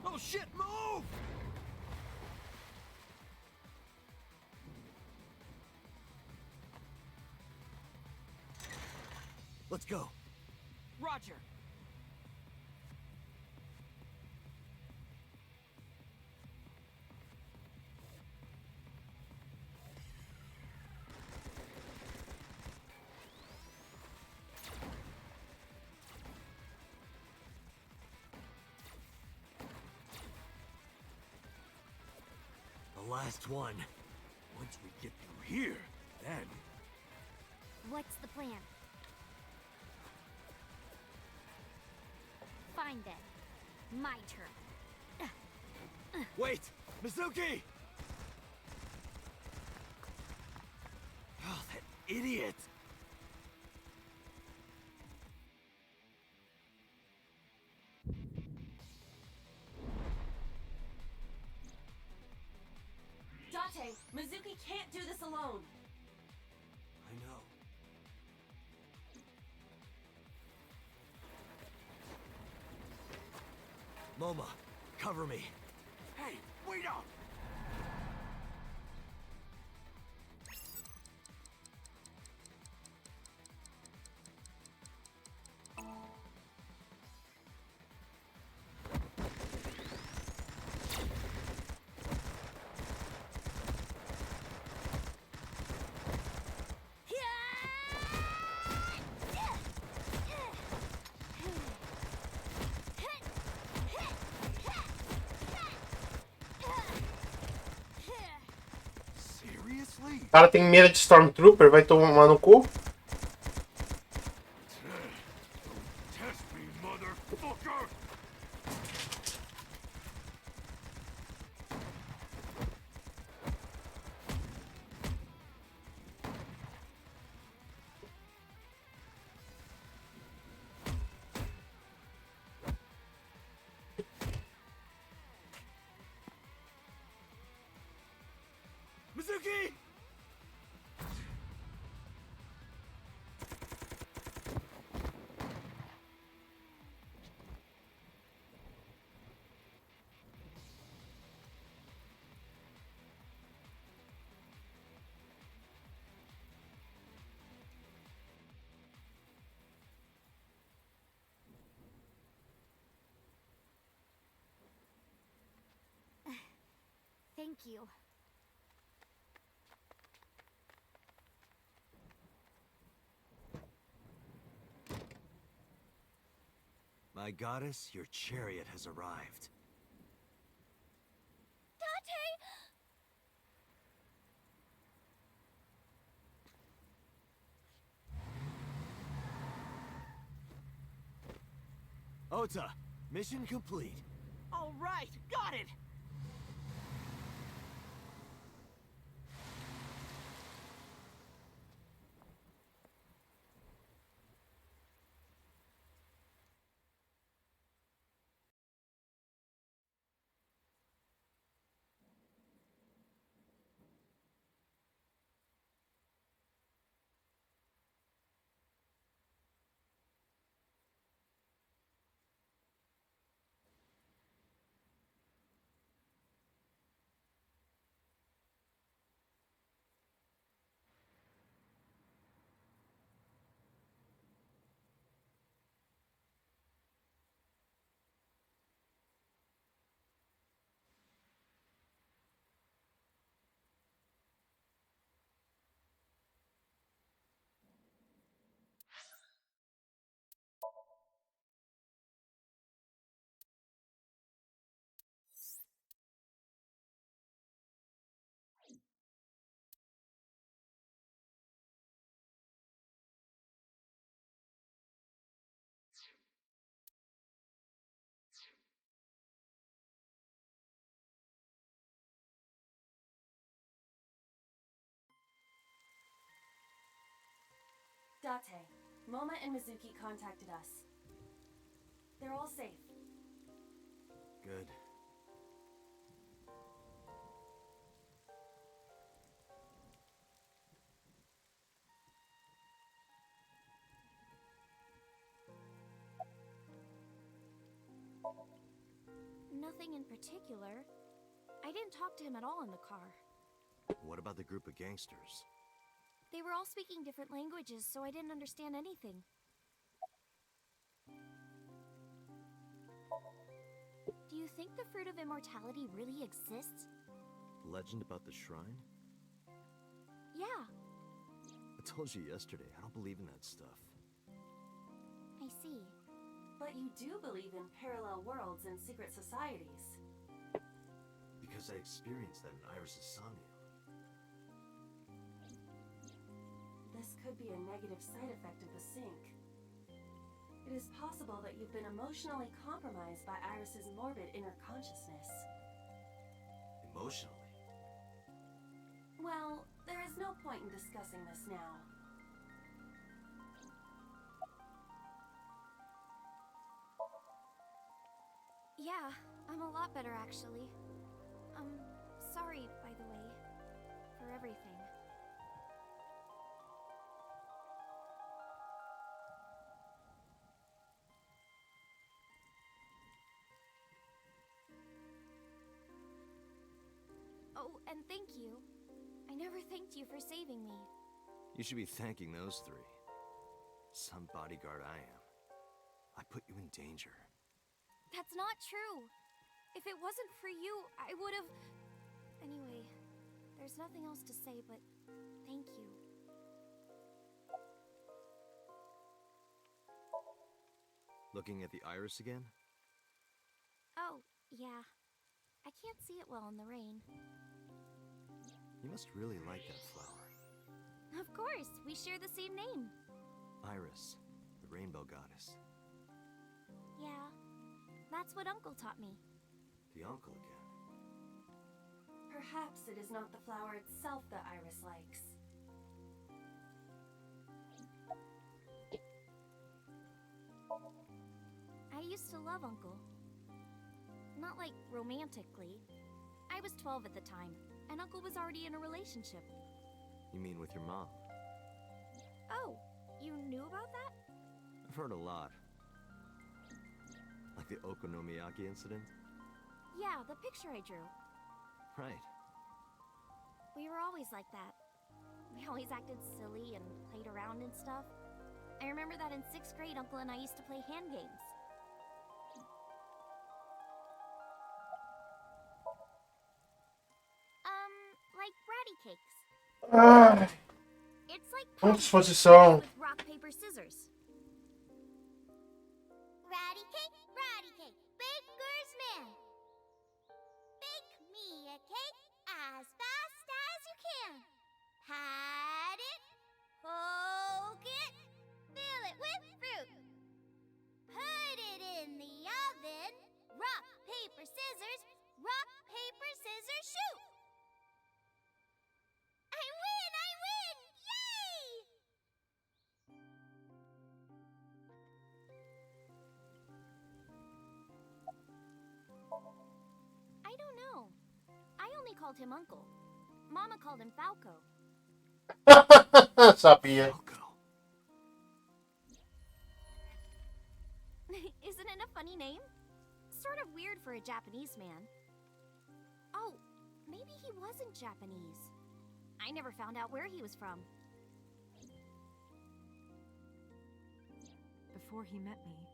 Oh shit, move! Let's go. Roger. The last one. Once we get through here, then... What's the plan? Fine then. My turn. Wait! Mizuki! Oh, that idiot! Date, Mizuki can't do this alone. I know. Moma, cover me. Hey, wait up! Seriously? O cara tem medo de Stormtrooper, vai tomar no cu. Test me, motherfucker! Mizuki! Thank you. My goddess, your chariot has arrived. Ota, mission complete. All right, got it. Latte, Moma and Mizuki contacted us. They're all safe. Good. Nothing in particular. I didn't talk to him at all in the car. What about the group of gangsters? They were all speaking different languages, so I didn't understand anything. Do you think the Fruit of Immortality really exists? Legend about the shrine? Yeah, I told you yesterday, I don't believe in that stuff. I see. But you do believe in parallel worlds and secret societies. Because I experienced that in Iris' sominum. This could be a negative side effect of the sync. It is possible that you've been emotionally compromised by Iris's morbid inner consciousness. Emotionally? Well, there is no point in discussing this now. Yeah, I'm a lot better actually. Sorry, by the way, for everything. Oh, and thank you. I never thanked you for saving me. You should be thanking those three. Some bodyguard I am. I put you in danger. That's not true. If it wasn't for you, I would have... Anyway, there's nothing else to say, but thank you. Looking at the iris again? Oh, yeah. I can't see it well in the rain. You must really like that flower. Of course, we share the same name. Iris, the rainbow goddess. Yeah, that's what Uncle taught me. The uncle again. Perhaps it is not the flower itself that Iris likes. I used to love Uncle. Not like romantically. I was 12 at the time, and Uncle was already in a relationship. You mean with your mom? Oh, you knew about that? I've heard a lot. Like the Okonomiyaki incident? Yeah, the picture I drew. Right. We were always like that. We always acted silly and played around and stuff. I remember that in 6th grade, Uncle and I used to play hand games. Like bratty cakes. Ai, It's like muita patty disposição. cake with rock, paper, scissors. Ratty cake, baker's man. Bake me a cake as fast as you can. Pat it, poke it, fill it with fruit. Put it in the oven. Rock, paper, scissors, shoot. I win! Yay! I don't know. I only called him Uncle. Mama called him Falco. Sabia. Falco. Isn't it a funny name? Sort of weird for a Japanese man. Oh, maybe he wasn't Japanese. I never found out where he was from. Before he met me,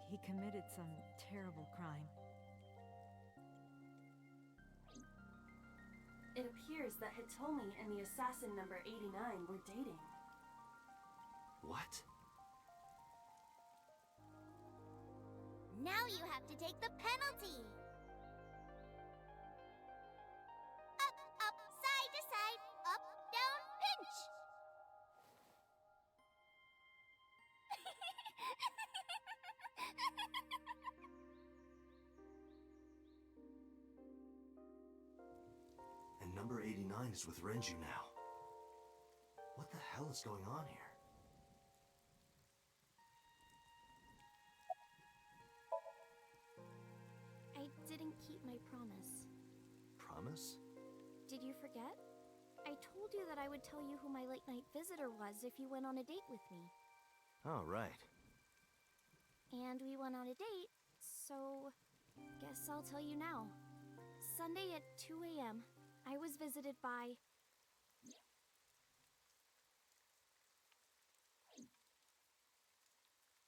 he committed some terrible crime. It appears that Hitomi and the assassin number 89 were dating. What? Now you have to take the penalty. Up, side to side, up, down, pinch. And number 89 is with Renju now. What the hell is going on here? keep my promise. Promise? Did you forget? I told you that I would tell you who my late night visitor was if you went on a date with me. Oh, right. And we went on a date, so guess I'll tell you now. Sunday at 2 a.m., I was visited by...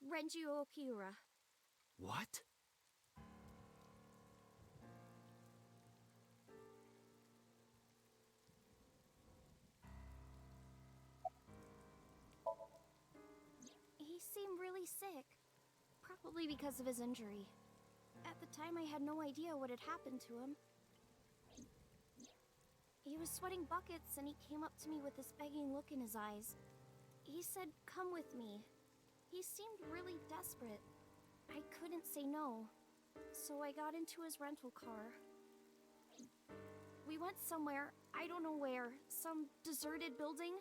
Renju Okiura. What? He seemed really sick. Probably because of his injury. At the time, I had no idea what had happened to him. He was sweating buckets, and he came up to me with this begging look in his eyes. He said, "Come with me." He seemed really desperate. I couldn't say no, so I got into his rental car. We went somewhere, I don't know where, some deserted building.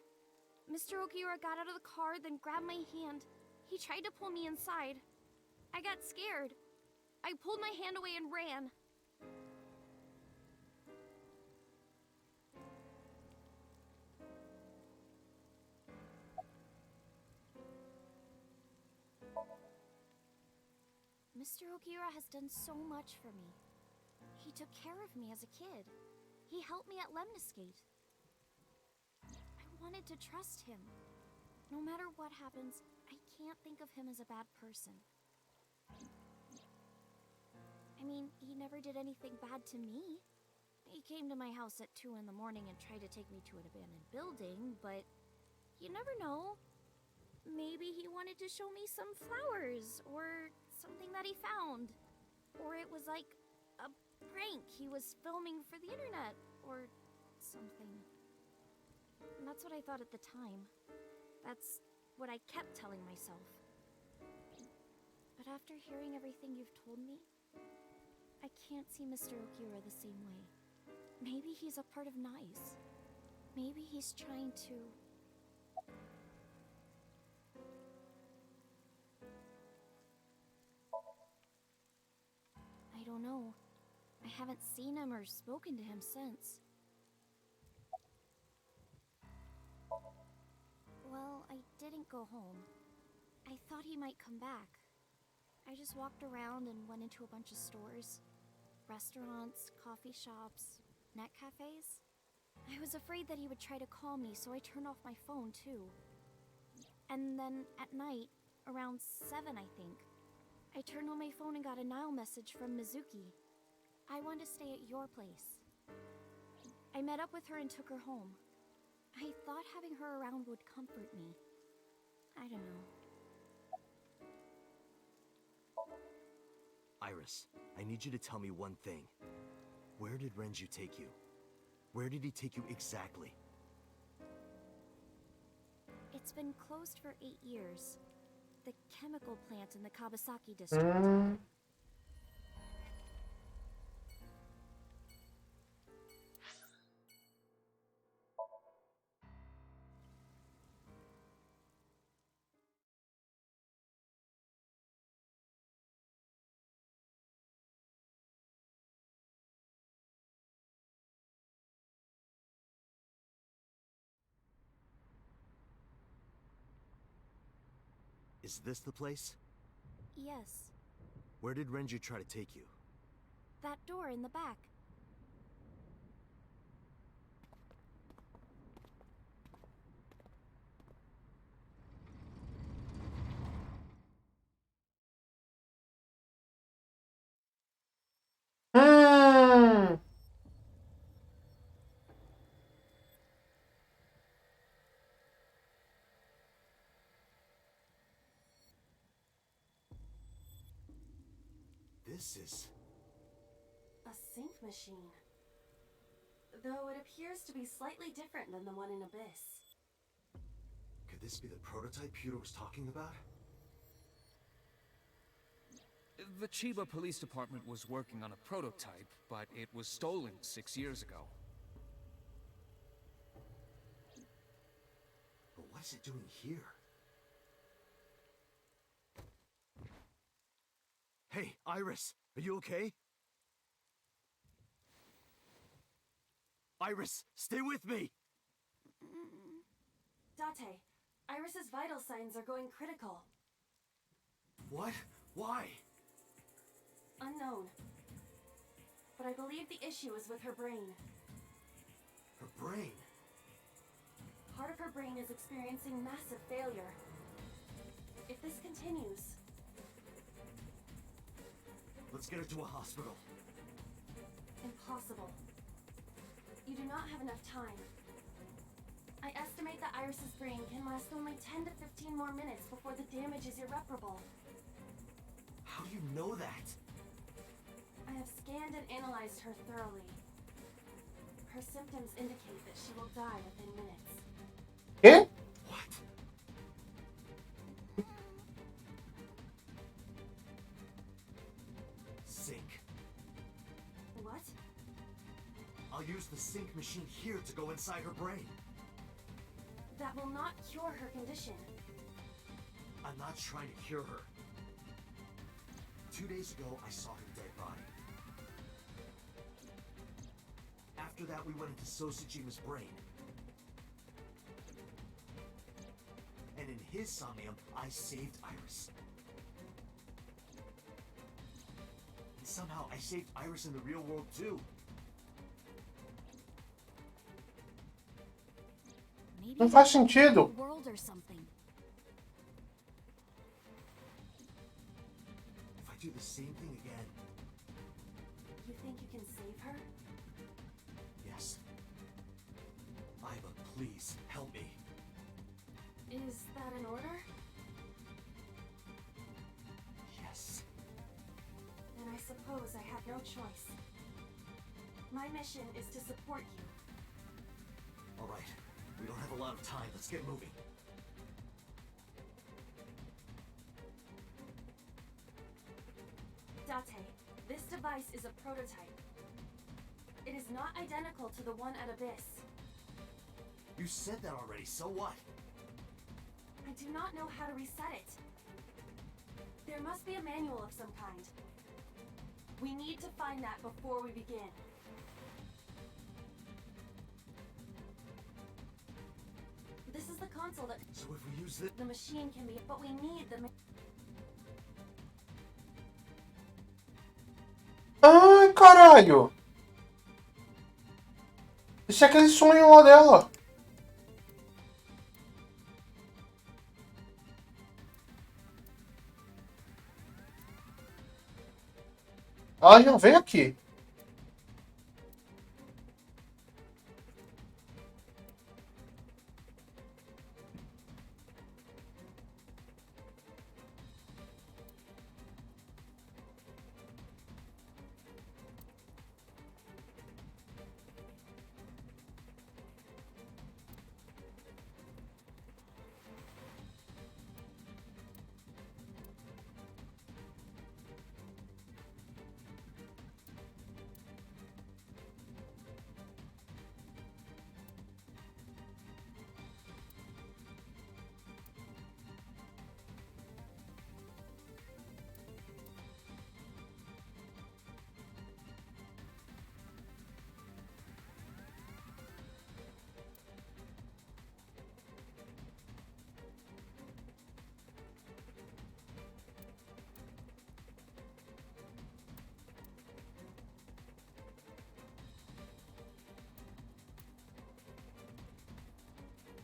Mr. Okiura got out of the car, then grabbed my hand. He tried to pull me inside. I got scared. I pulled my hand away and ran. Mr. Okiura has done so much for me. He took care of me as a kid. He helped me at Lemniscate. I wanted to trust him. No matter what happens, I can't think of him as a bad person. I mean, he never did anything bad to me. He came to my house at 2 in the morning and tried to take me to an abandoned building, but you never know. Maybe he wanted to show me some flowers, or something that he found. Or it was like a prank he was filming for the internet, or something. And that's what I thought at the time. That's what I kept telling myself. But after hearing everything you've told me, I can't see Mr. Okiura the same way. Maybe he's a part of NICE. Maybe he's trying to... I don't know. I haven't seen him or spoken to him since. Well, I didn't go home. I thought he might come back. I just walked around and went into a bunch of stores. Restaurants, coffee shops, net cafes. I was afraid that he would try to call me, so I turned off my phone too. And then at night, around 7 I think, I turned on my phone and got a Nile message from Mizuki. I wanted to stay at your place. I met up with her and took her home. I thought having her around would comfort me. I don't know. Iris, I need you to tell me one thing. Where did Renju take you? Where did he take you exactly? It's been closed for 8 years. The chemical plant in the Kabasaki district. Is this the place? Yes, Where did Renju try to take you? that door in the back. This is... A sync machine. Though it appears to be slightly different than the one in Abyss. Could this be the prototype Peter was talking about? The Chiba Police Department was working on a prototype, but it was stolen 6 years ago. But what is it doing here? Hey, Iris, are you okay? Iris, stay with me! Date, Iris's vital signs are going critical. What? Why? Unknown. But I believe the issue is with her brain. Her brain? Part of her brain is experiencing massive failure. If this continues... Let's get her to a hospital. Impossible. You do not have enough time. I estimate that Iris's brain can last only 10 to 15 more minutes before the damage is irreparable. How do you know that? I have scanned and analyzed her thoroughly. Her symptoms indicate that she will die within minutes. Quê? What? Sync. What? I'll use the sync machine here to go inside her brain. That will not cure her condition. I'm not trying to cure her. 2 days ago, I saw her dead body. After that, we went into Sosujima's brain. And in his somnium, I saved Iris. And somehow, I saved Iris in the real world, too. Maybe Não faz sentido. world or something. If I do the same thing again, You think you can save her? yes. Iva, please, help me. Is that an order? Yes. Then I suppose I have no choice. My mission is to support you. All right. We don't have a lot of time. Let's get moving. Date, this device is a prototype. It is not identical to the one at Abyss. You said that already, so what? I do not know how to reset it. There must be a manual of some kind. We need to find that before we begin. This is the console that So if we use this... the machine can be, but we need the Ai, caralho. Isso é aquele sonho lá dela. Ela já veio aqui.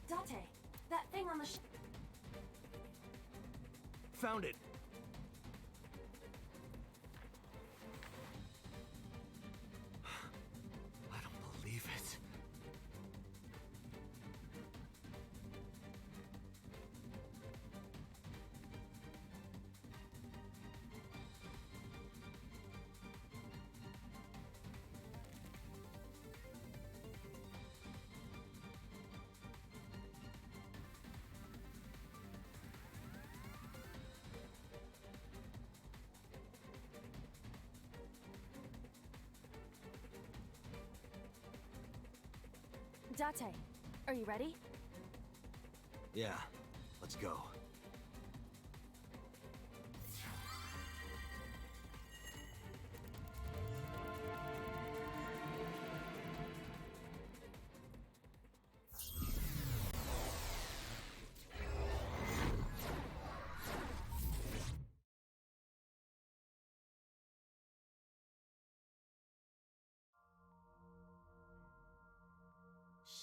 Date, that thing on the Found it. I don't believe it. Date, are you ready? Yeah, let's go.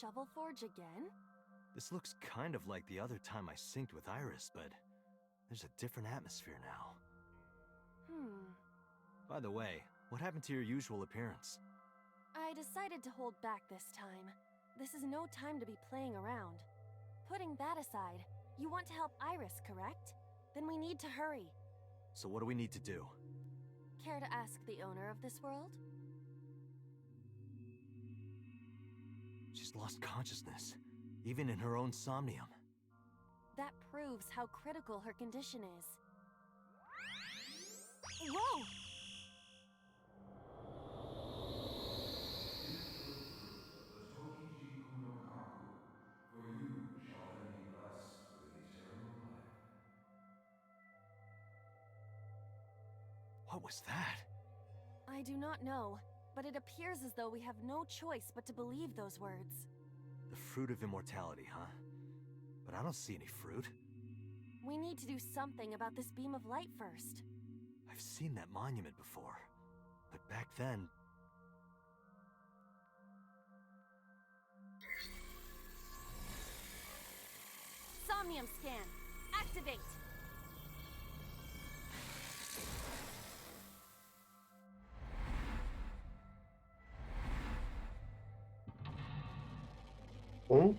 shovel forge again? This looks kind of like the other time I synced with Iris, but there's a different atmosphere now. By the way, what happened to your usual appearance? I decided to hold back this time. This is no time to be playing around. Putting that aside, you want to help Iris, correct? Then we need to hurry. So what do we need to do? Care to ask the owner of this world? She's lost consciousness, even in her own somnium. That proves how critical her condition is. Whoa! What was that? I do not know, but it appears as though we have no choice but to believe those words. The fruit of immortality, huh? But I don't see any fruit. We need to do something about this beam of light first. I've seen that monument before, but back then... Somnium scan! Activate! Um.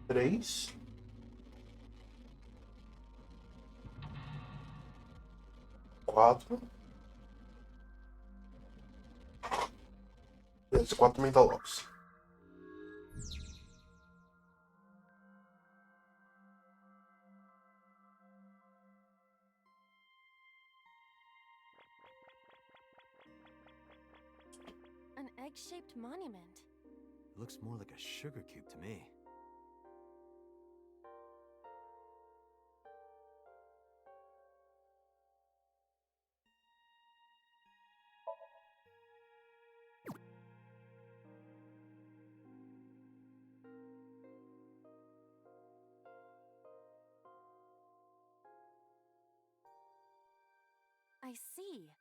Três. Quatro. Esses quatro mentalocos. An egg-shaped monument. It looks more like a sugar cube to me. I see.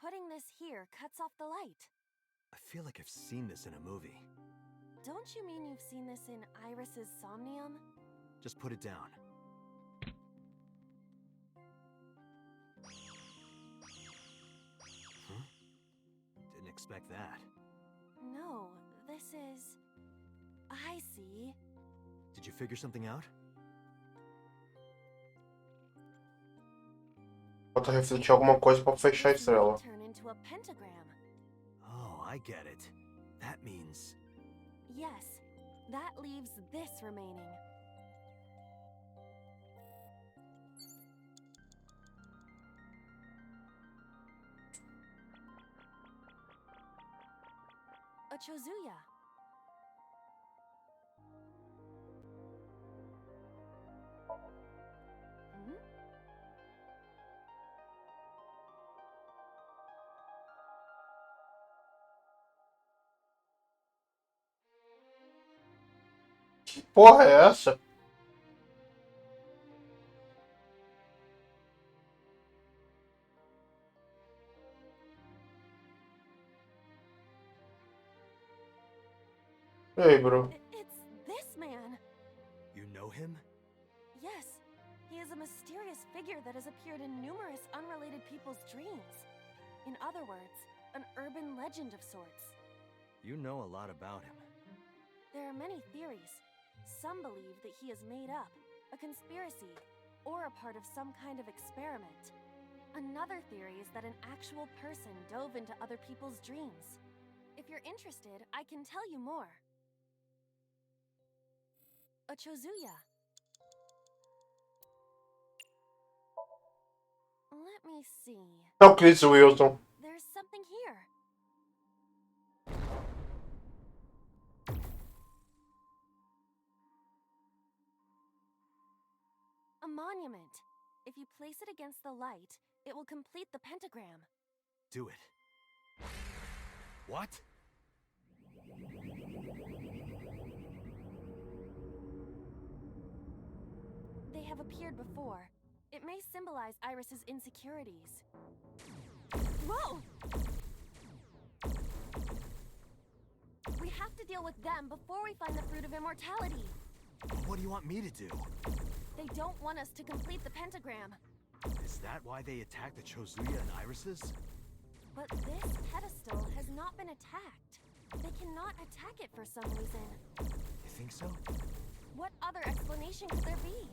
Putting this here cuts off the light. I feel like I've seen this in a movie. Don't you mean you've seen this in Iris's Somnium? Just put it down. Huh? Didn't expect that. No, this is... I see. Did you figure something out? Falta refletir alguma coisa pra fechar a This may estrela. turn into a pentagram. Oh, I get it. That means... Yes, that leaves this remaining. A Chozuya. Hmm? Que porra é essa? Ei, bro. It's this man. You know him? Yes, he is a mysterious figure that has appeared in numerous unrelated people's dreams. In other words, an urban legend of sorts. You know a lot about him. There are many theories. Some believe that he is made up, a conspiracy, or a part of some kind of experiment. Another theory is that an actual person dove into other people's dreams. If you're interested, I can tell you more. A Chozuya. Let me see. É o Chris Wilson. There's something here. A monument. If you place it against the light, it will complete the pentagram. Do it. What? They have appeared before. It may symbolize Iris's insecurities. Whoa! We have to deal with them before we find the Fruit of Immortality. What do you want me to do? They don't want us to complete the pentagram. Is that why they attacked the Chozuya and Irises? But this pedestal has not been attacked. They cannot attack it for some reason. You think so? What other explanation could there be?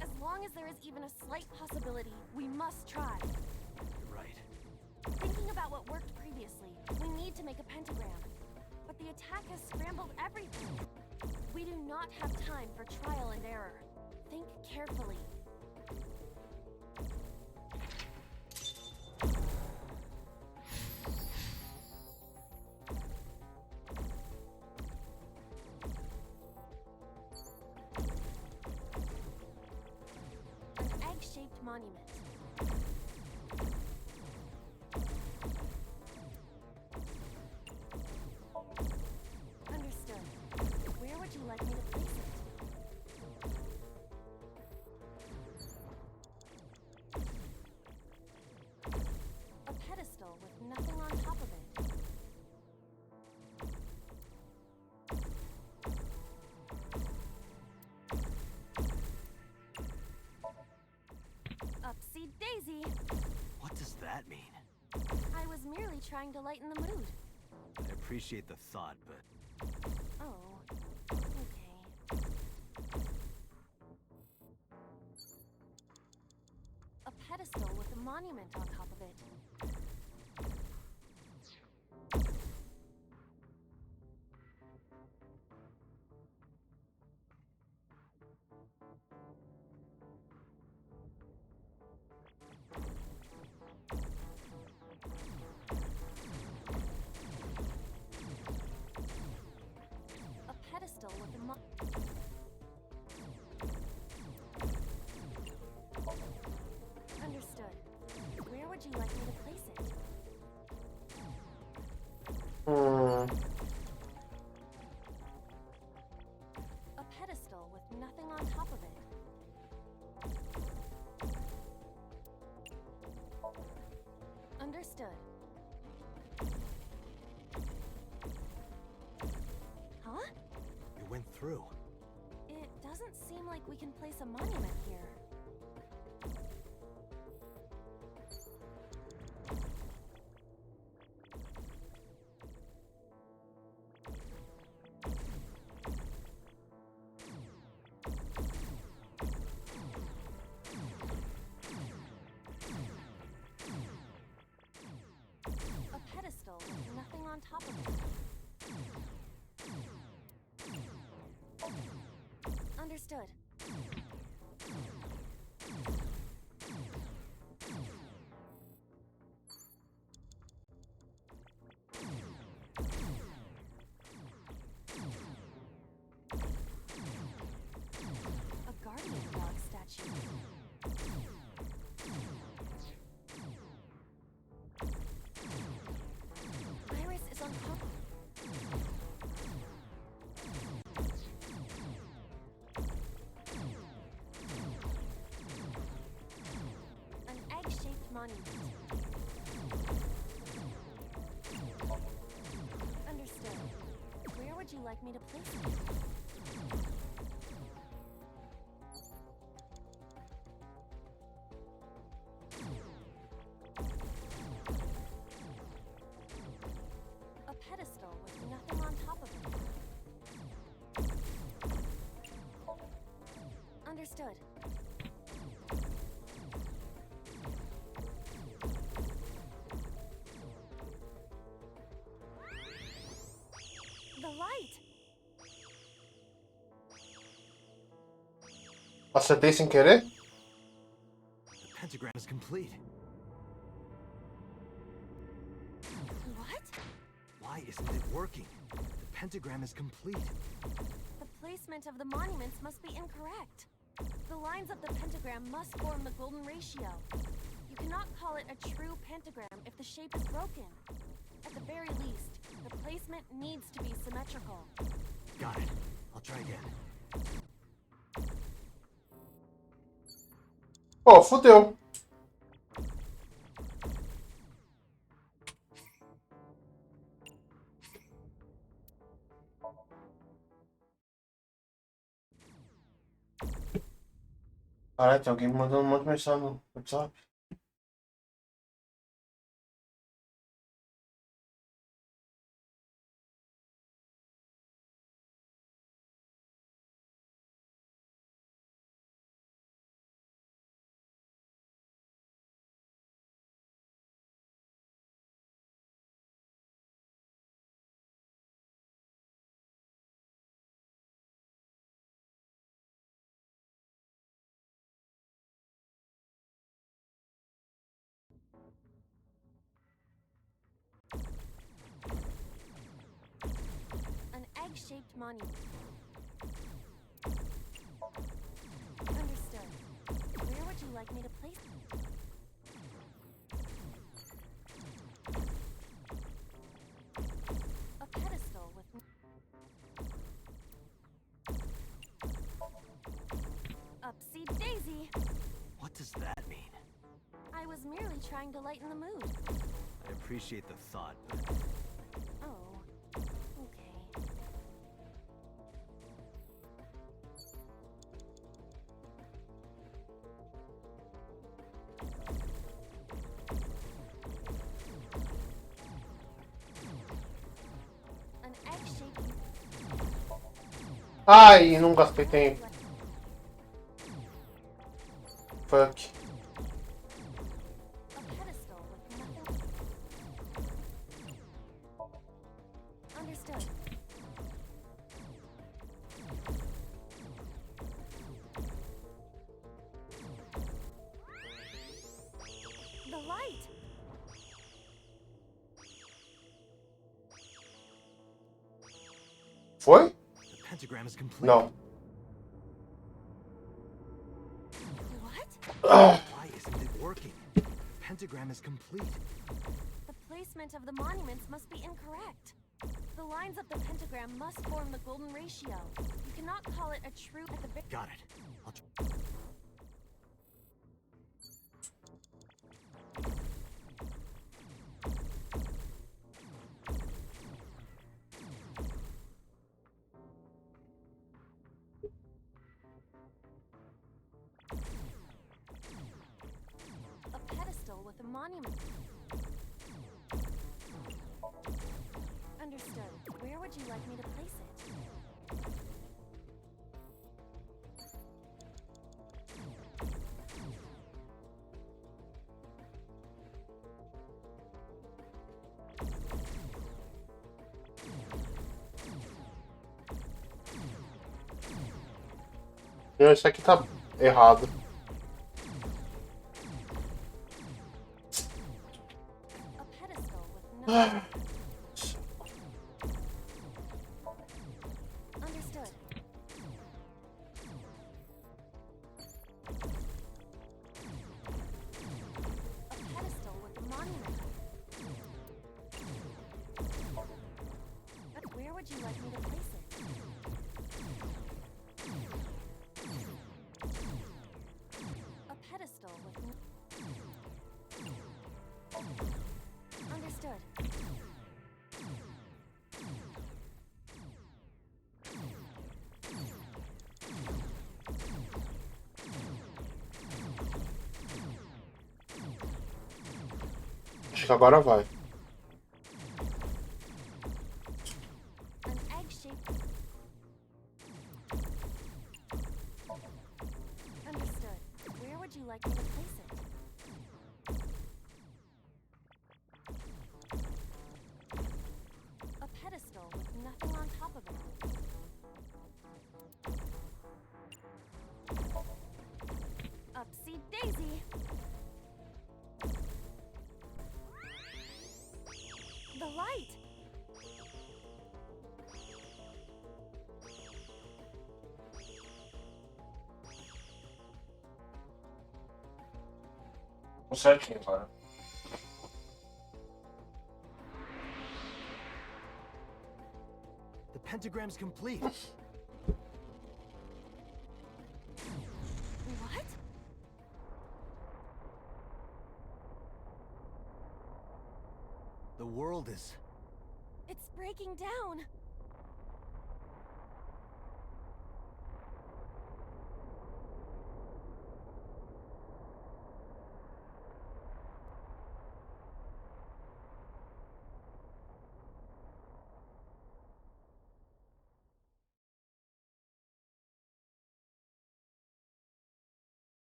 As long as there is even a slight possibility, we must try. You're right. Thinking about what worked previously, we need to make a pentagram. But the attack has scrambled everything. We do not have time for trial and error. Think carefully. An egg-shaped monument. Understood. Where would you like me to place it? A pedestal with nothing on top of it. Upsy daisy! What does that mean? I was merely trying to lighten the mood. I appreciate the thought, but Oh, okay. A pedestal with a monument on top of it. A pedestal with a Understood. Where would you like me to place it? A pedestal with nothing on top of it. Understood. Huh? it went through. It doesn't seem like we can place a monument here. A pedestal with nothing on top of it. Understood. A guardian dog statue. Iris is unconscious. An egg-shaped monument. Understood. Where would you like me to place it? A pedestal with nothing on top of it. Understood. The light! Acertei sem querer? The pentagram is complete. What? Why isn't it working? The pentagram is complete. The placement of the monuments must be incorrect. The lines of the pentagram must form the golden ratio. You cannot call it a true pentagram if the shape is broken. At the very least, the placement needs to be symmetrical. Got it. I'll try again. Pô, fudeu. Caralho, tem alguém me mandando um monte de mensagem no WhatsApp. An egg-shaped monument. Understood. Where would you like me to place it? A pedestal with... Upsy daisy! What does that mean? I was merely trying to lighten the mood. I appreciate the thought, but Oh, okay. An egg-shaped... Ai, não gastei tempo. Fuck. A pedestal with nothing... Understood. The light! Foi? the pentagram is complete. Não. What? Ah, Why isn't it working? The pentagram is complete. The placement of the monuments must be incorrect. The lines of the pentagram must form the golden ratio. You cannot call it a true at the Got it. I'll tr- a pedestal with a monument. Understood. Where would you like me to place it? esse aqui tá errado. A pedestal with nothing. Understood. A pedestal with a monument. Where would you like me to place it? A pedestal with... Understood. Acho que agora vai. An egg-shaped... Understood. Where would you like me to place it? A pedestal with nothing on top of it. Upsy daisy! The light! Certinho agora. The pentagram's complete. What? world is... It's breaking down.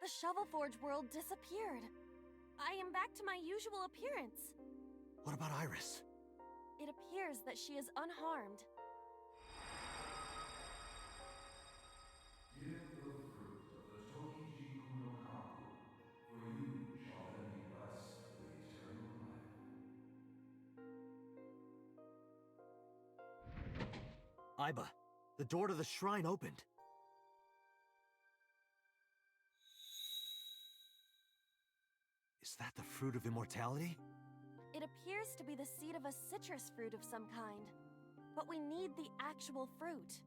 The Shovel Forge world disappeared. I am back to my usual appearance. What about Iris? It appears that she is unharmed. Give the fruit of the Tokiji Kuno Kaku, for you shall then be blessed with eternal life. Aiba, the door to the shrine opened. Is that the fruit of immortality? It appears to be the seed of a citrus fruit of some kind. But we need the actual fruit.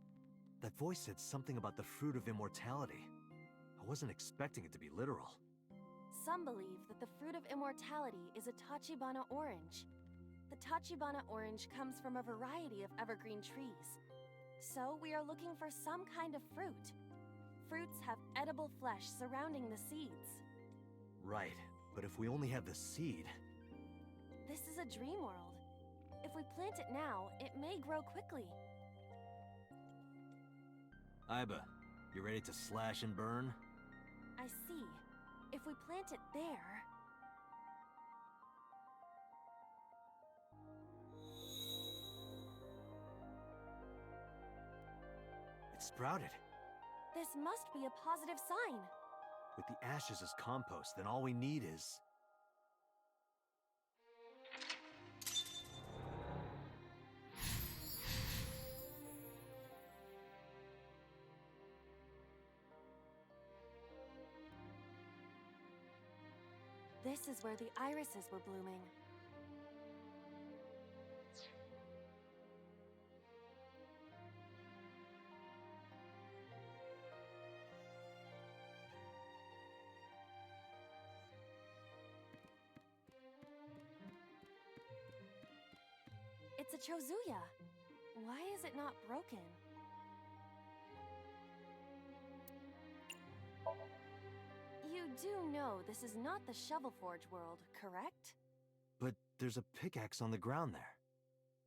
That voice said something about the fruit of immortality. I wasn't expecting it to be literal. Some believe that the fruit of immortality is a Tachibana orange. The Tachibana orange comes from a variety of evergreen trees. So we are looking for some kind of fruit. Fruits have edible flesh surrounding the seeds. Right, but if we only have the seed... This is a dream world. If we plant it now, it may grow quickly. Aiba, you ready to slash and burn? I see. If we plant it there... It sprouted. This must be a positive sign. With the ashes as compost, then all we need is... This is where the irises were blooming. It's a Chozuya. Why is it not broken? You do know this is not the Shovel Forge world, correct? But there's a pickaxe on the ground there.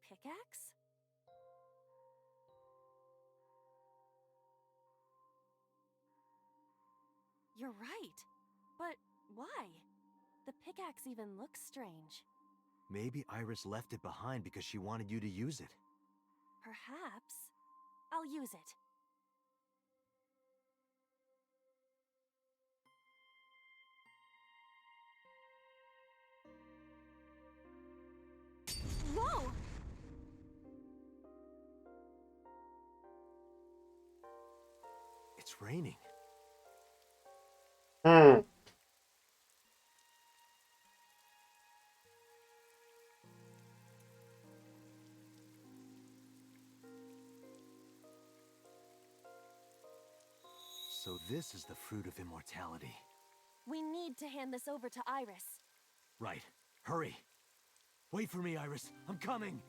Pickaxe? You're right. But why? The pickaxe even looks strange. Maybe Iris left it behind because she wanted you to use it. Perhaps. I'll use it. Whoa! It's raining. So this is the fruit of immortality. We need to hand this over to Iris. Right. Hurry. Wait for me, Iris. I'm coming.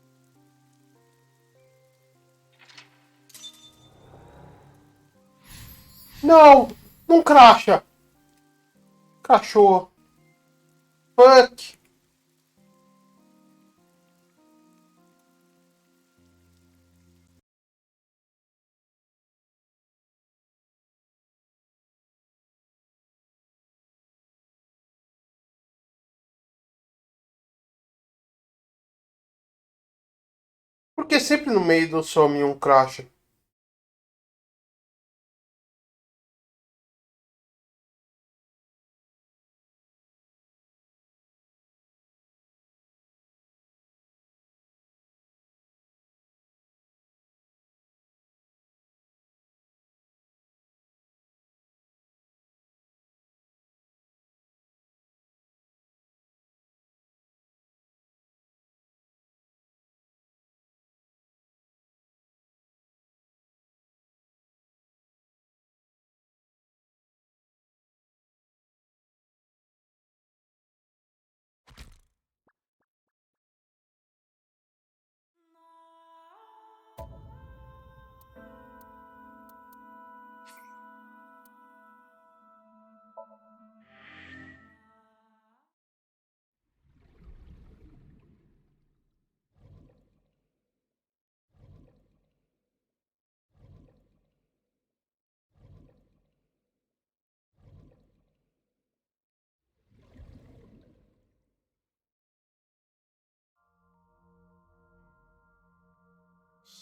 Não! Não cracha! Crashou. Fuck! Por que sempre no meio do sominum cracha?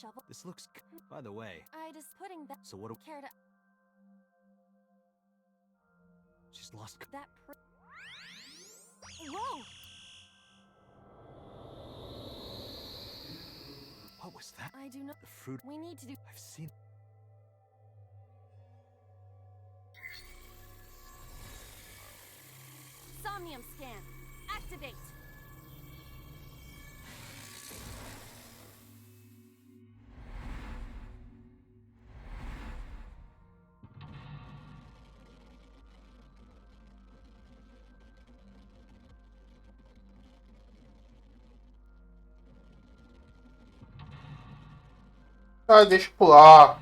shovel. This looks... By the way, I just putting that so what do... care to She's lost... that. Whoa! What was that? I do not. The fruit... We need to do. I've seen... Somnium scan. Activate. Ah, deixa eu pular.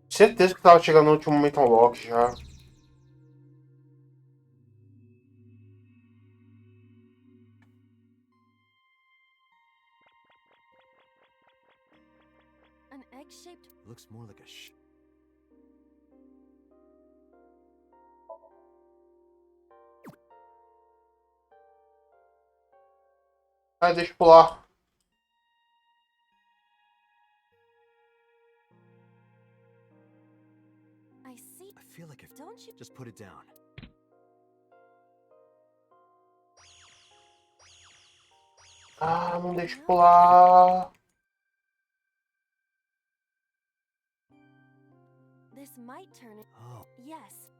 Certeza que tava chegando no último Metal Lock já. An egg-shaped. Looks more like a Ah, deixa eu pular. I see. I feel like if... Don't you? Just put it down. Ah, não deixa eu pular. This might turn it. Oh, Yes.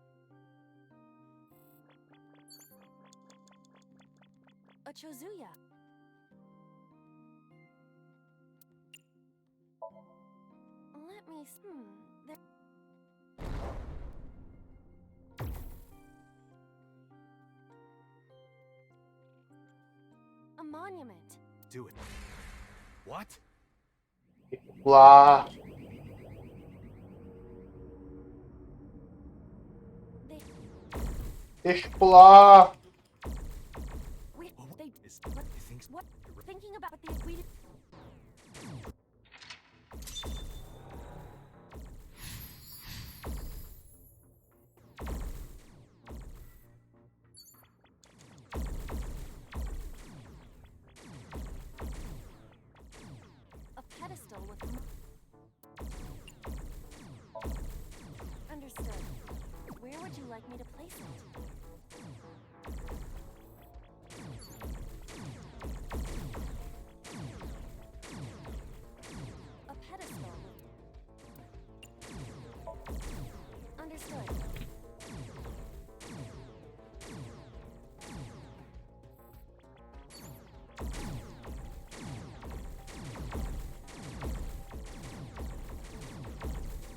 A Chozuya. Let me. There. A monument. do it. What? Pular. They. Deixa eu pular. They. Is... What? You think... What? Thinking about the we. A pedestal with. Understood. Where would you like me to place it? A pedestal. Understood.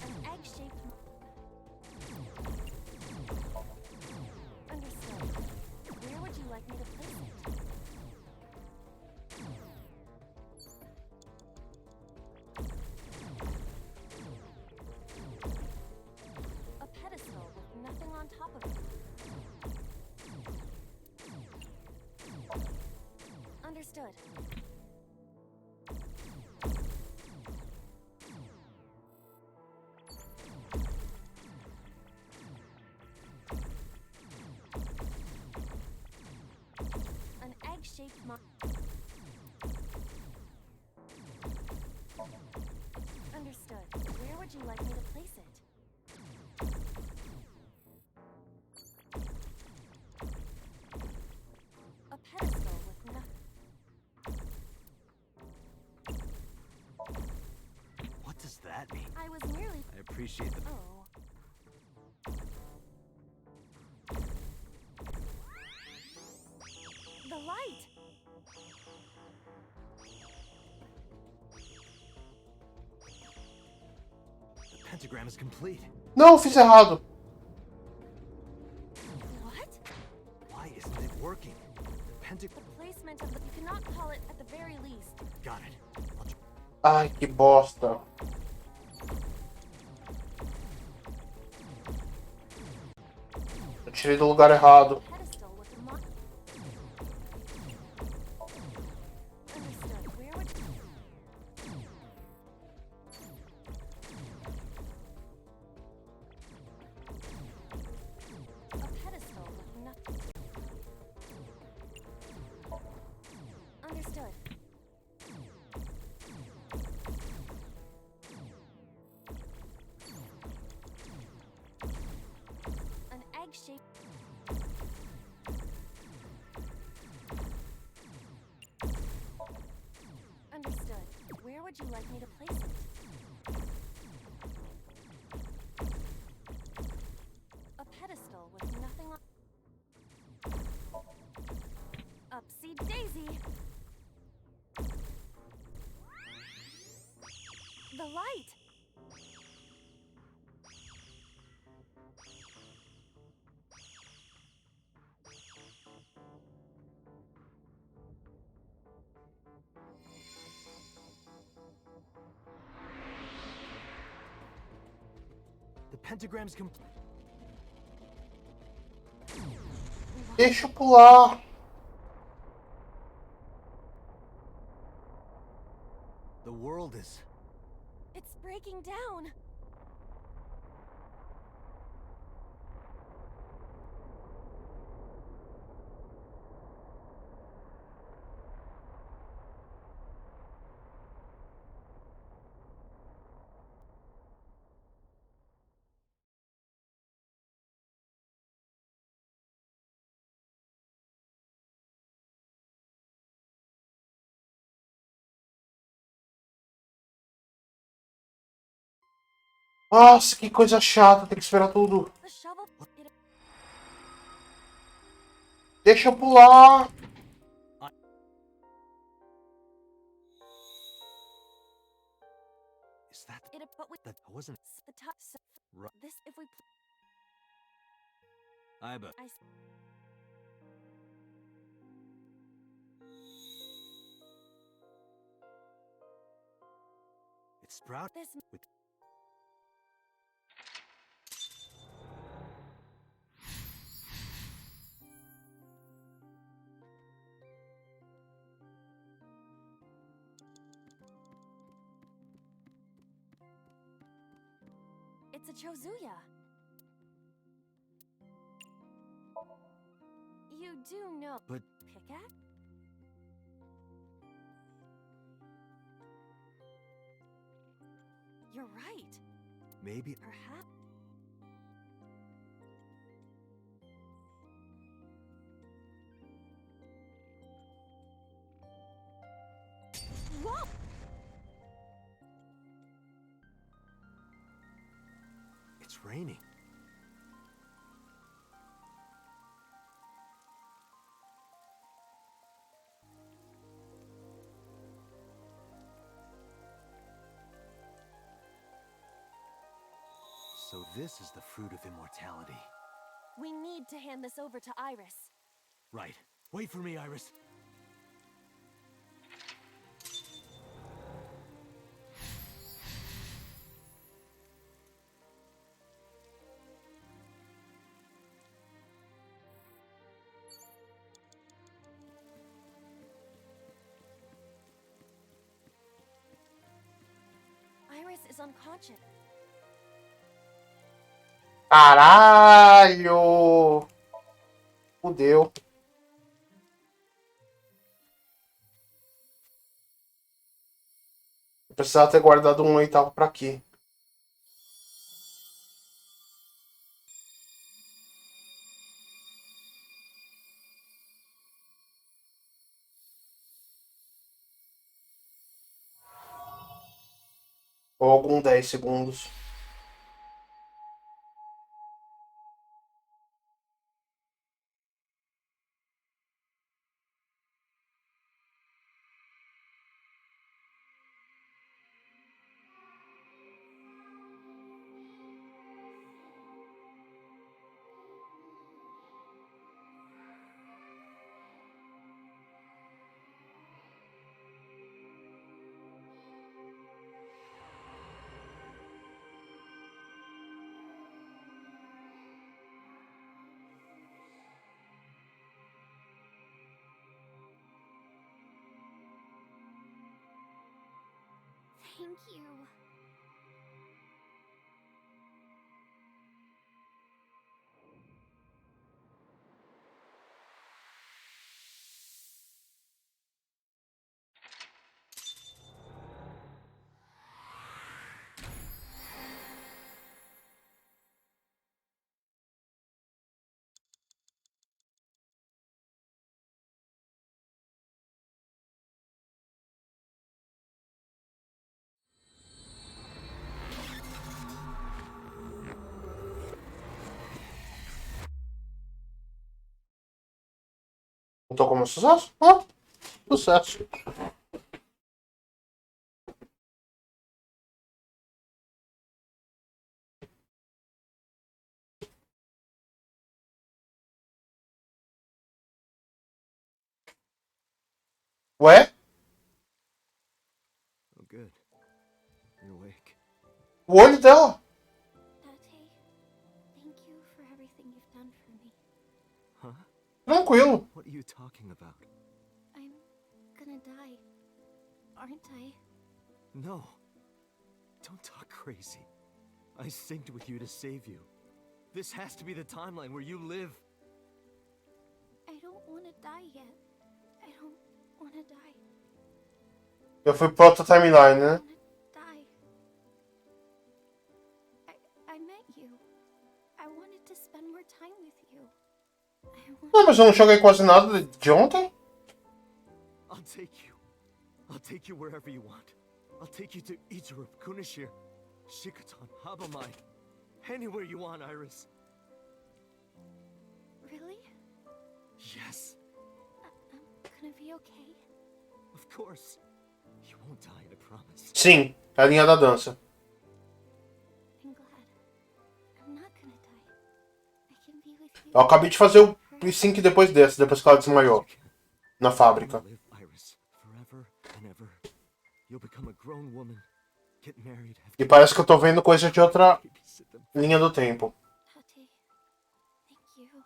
An egg-shaped. Understood. Where would you like me to place it? A pedestal with nothing on top of it. Understood. An egg-shaped Understood. Where would you like me to place it? A pedestal with nothing. What does that mean? I was merely. I appreciate the... Oh. The light! The pentagram is complete. Não, fiz errado. What? Why isn't it working? The pentagram... The placement of the. You cannot call it at the very least. Got it. I'll try... Ai, que bosta. Eu tirei do lugar errado. Pedestal with the Understood. Where would would you like me to place it? A pedestal with nothing on. Upsy daisy! The light! The pentagram's complete. Deixa eu pular. The world is... It's breaking down! Nossa, que coisa chata, tem que esperar tudo. The shovel. Deixa eu pular. Is that... But we. That wasn't... The top. Right. This, if we. Iba. I. It's sprout... This. With... It's a Chozuya. You do know. But... Pickaxe? You're right. Maybe... Perhaps. Whoa! It's raining. So this is the fruit of immortality. We need to hand this over to Iris. Right. Wait for me, Iris. Iris is unconscious. Caralho! Fudeu. Eu precisava ter guardado um oitavo pra aqui. Ou algum 10 segundos. Thank you. Contou como sucesso? Ah, sucesso. Ué? Oh, good. You're awake. O olho dela. Date, thank you for everything you've done for me. Huh? Tranquilo. What are you talking about? I'm gonna die, aren't I? No. Don't talk crazy. I synced with you to save you. This has to be the timeline where you live. I don't want to die yet. I don't want to die. Eu fui pra outra timeline, né? I want to die. I met you. I wanted to spend more time with you. Não, mas eu não joguei quase nada de ontem. I'll take you. I'll take you wherever you want. I'll take you to Ichirup, Kunashir, Shikotan, Habamai. Anywhere you want, Iris. Really? Yes, I'm gonna be okay. of course. You won't die, I promise. Sim, é a linha da dança. I'm glad. I'm not gonna die. I can be with you. Eu acabei de fazer o sync depois desse, depois que ela desmaiou. Na You're fábrica. gonna live, Iris, forever and ever. You'll become a grown woman, get married, have E parece que eu tô vendo coisa de outra babysit them. linha do tempo. Tate, thank you.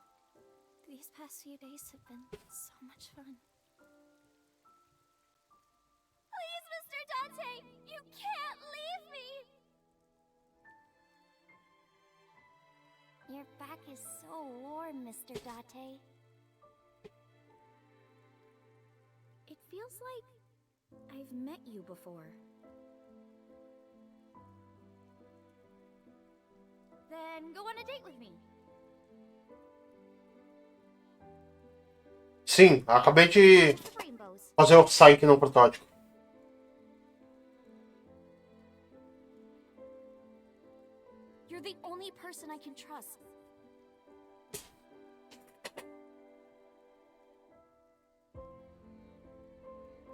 These past few days have been so much fun. Please, Mr. Dante, you can't leave me! Your back is so warm, Mr. Date. It feels like I've met you before. Then go on a date with me. Sim, acabei de Lots of rainbows. fazer o sync no protótipo. You're the only person I can trust.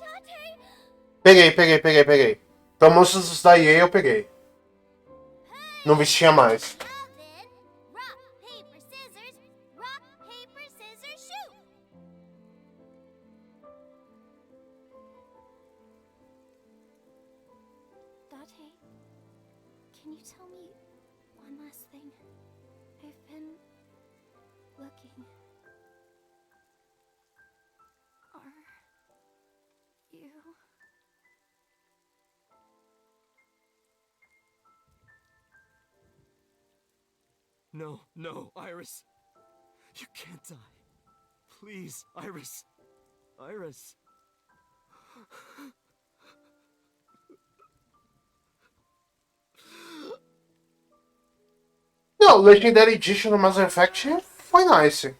Dante! Peguei. Pelo menos os da EA eu peguei. Não vestia mais. Now then, rock, paper, scissors, shoot! Dante, can you tell me one last thing? I've been looking. Are you... No, Iris. You can't die. Please, Iris. Iris. Não, Legendary Edition do Mass Effect foi nice.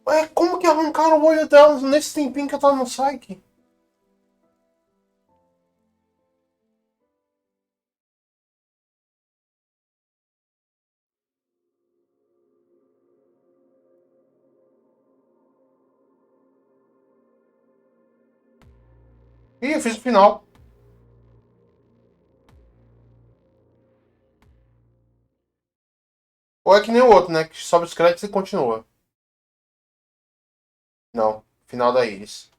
Ué, como que arrancaram o olho dela nesse tempinho que eu tava no Psyche? Ih, eu fiz o final. Ou é que nem o outro, né? Que sobe os créditos e continua. Não, final da Iris.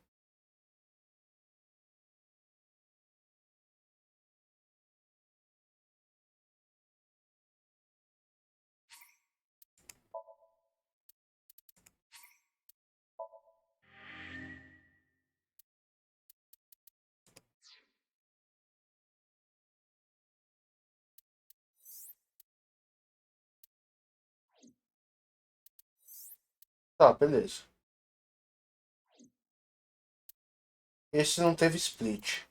Tá, beleza. Esse não teve split.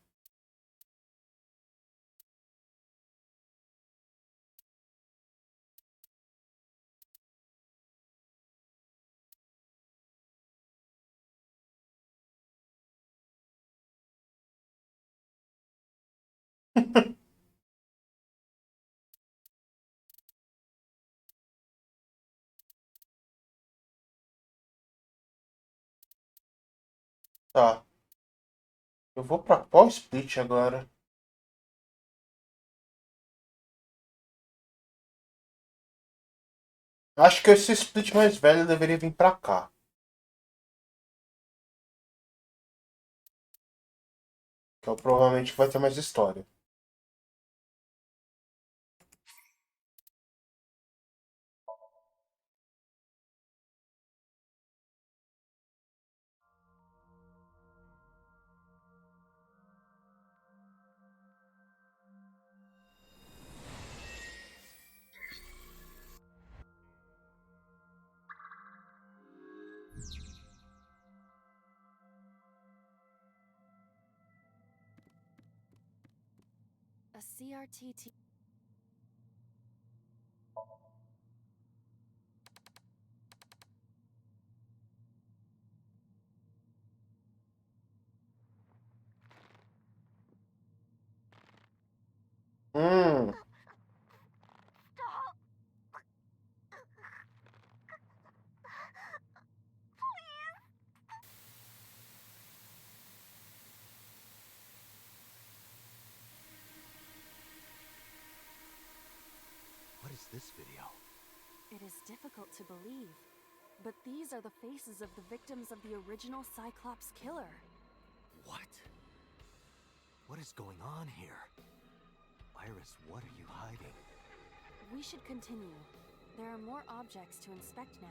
Tá. Eu vou pra qual split agora? Acho que esse split mais velho deveria vir pra cá. Que provavelmente vai ter mais história. A CRTT. Hum. What is this video? It is difficult to believe, but these are the faces of the victims of the original Cyclops killer. What? What is going on here? Iris, what are you hiding? We should continue. There are more objects to inspect now.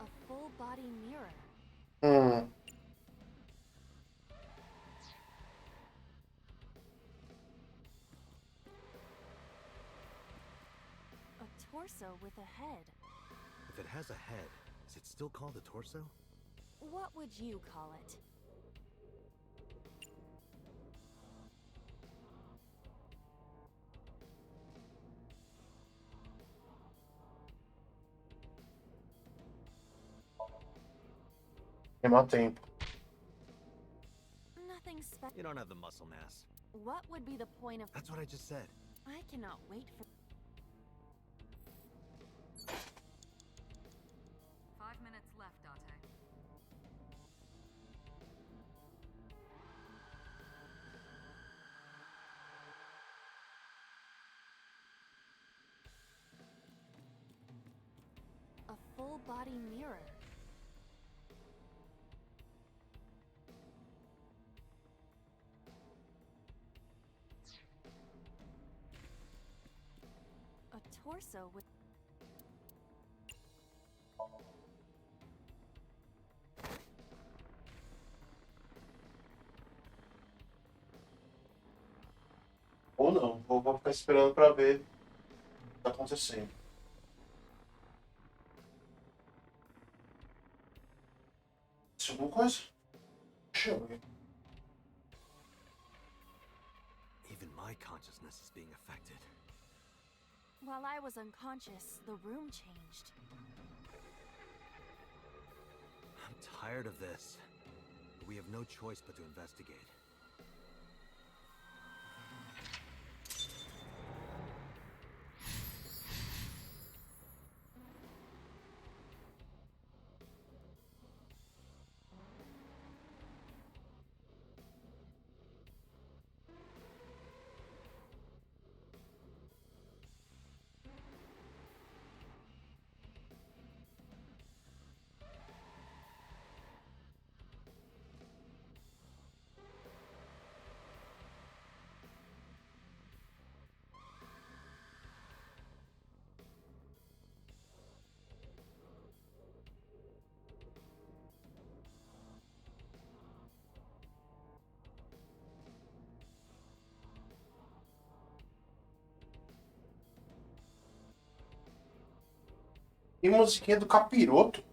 A full body mirror. Hum. A torso with a head. If it has a head, is it still called a torso? What would you call it? Queimar tempo. Nothing special. You don't have the muscle mass. What would be the point of... That's what I just said. I cannot wait for... 5 minutes left, Date. A full body mirror. A torso with... Ou não. Ou vou ficar esperando pra ver o que tá acontecendo. Isso é alguma coisa? Deixa eu ver. Even my consciousness is being affected. While I was unconscious, the room changed. I'm tired of this. But we have no choice but to investigate. E musiquinha do Capiroto.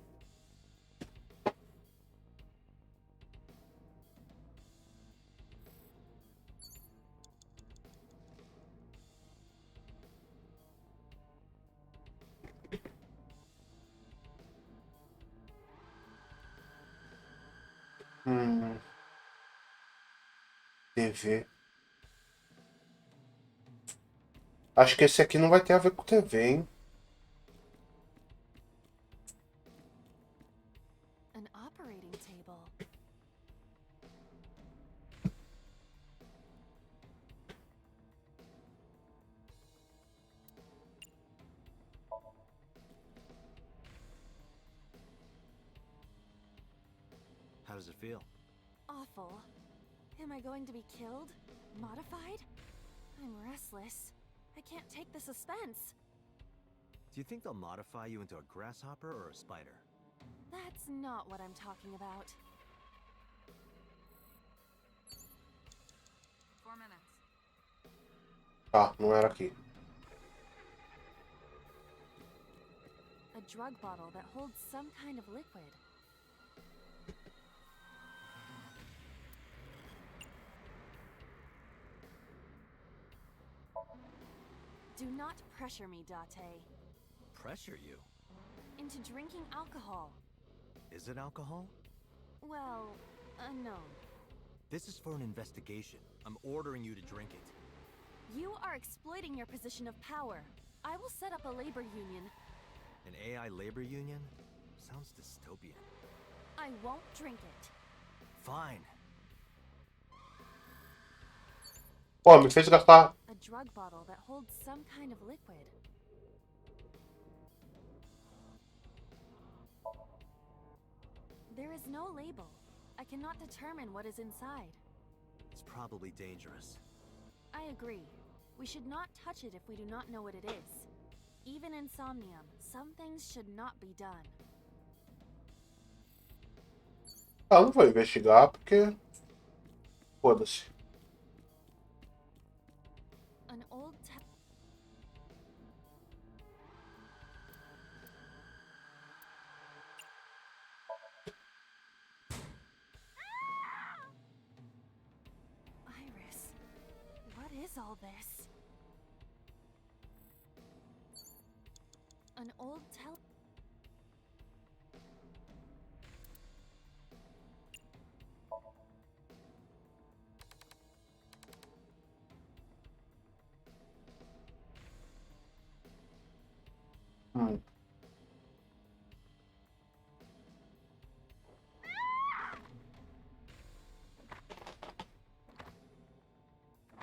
TV. Acho que esse aqui não vai ter a ver com TV, hein? An operating table. How does it feel? Awful. Am I going to be killed? Modified? I'm restless. I can't take the suspense. Do you think they'll modify you into a grasshopper or a spider? That's not what I'm talking about. 4 minutes. Tá, não era aqui. A drug bottle that holds some kind of liquid. Do not pressure me, Date. Pressure you? Into drinking alcohol. Is it alcohol? Well, unknown. This is for an investigation. I'm ordering you to drink it. You are exploiting your position of power. I will set up a labor union. An AI labor union? Sounds dystopian. I won't drink it. Fine. Pô, me fez gastar. A drug bottle that holds some kind of liquid. There is no label. I cannot determine what is inside. It's probably dangerous. I agree. We should not touch it if we do not know what it is. Even in Somnium, some things should not be done. Ah, não vou investigar porque. Foda-se. An old Iris, what is all this? An old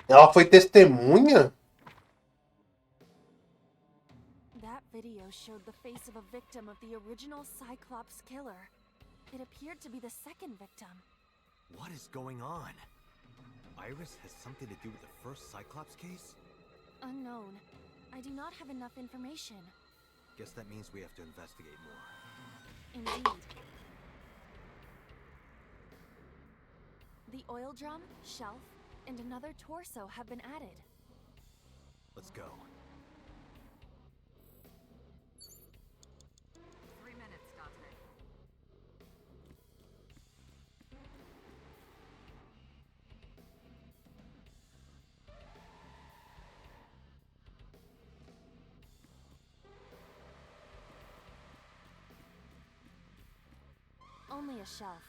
Ela foi testemunha? That video showed the face of a victim of the original Cyclops killer. It appeared to be the second victim. What is going on? Iris has something to do with the first Cyclops case? Unknown. I do not have enough information. Guess that means we have to investigate more. Indeed. The oil drum, shelf, and another torso have been added. Let's go. 3 minutes, Date. Only a shelf.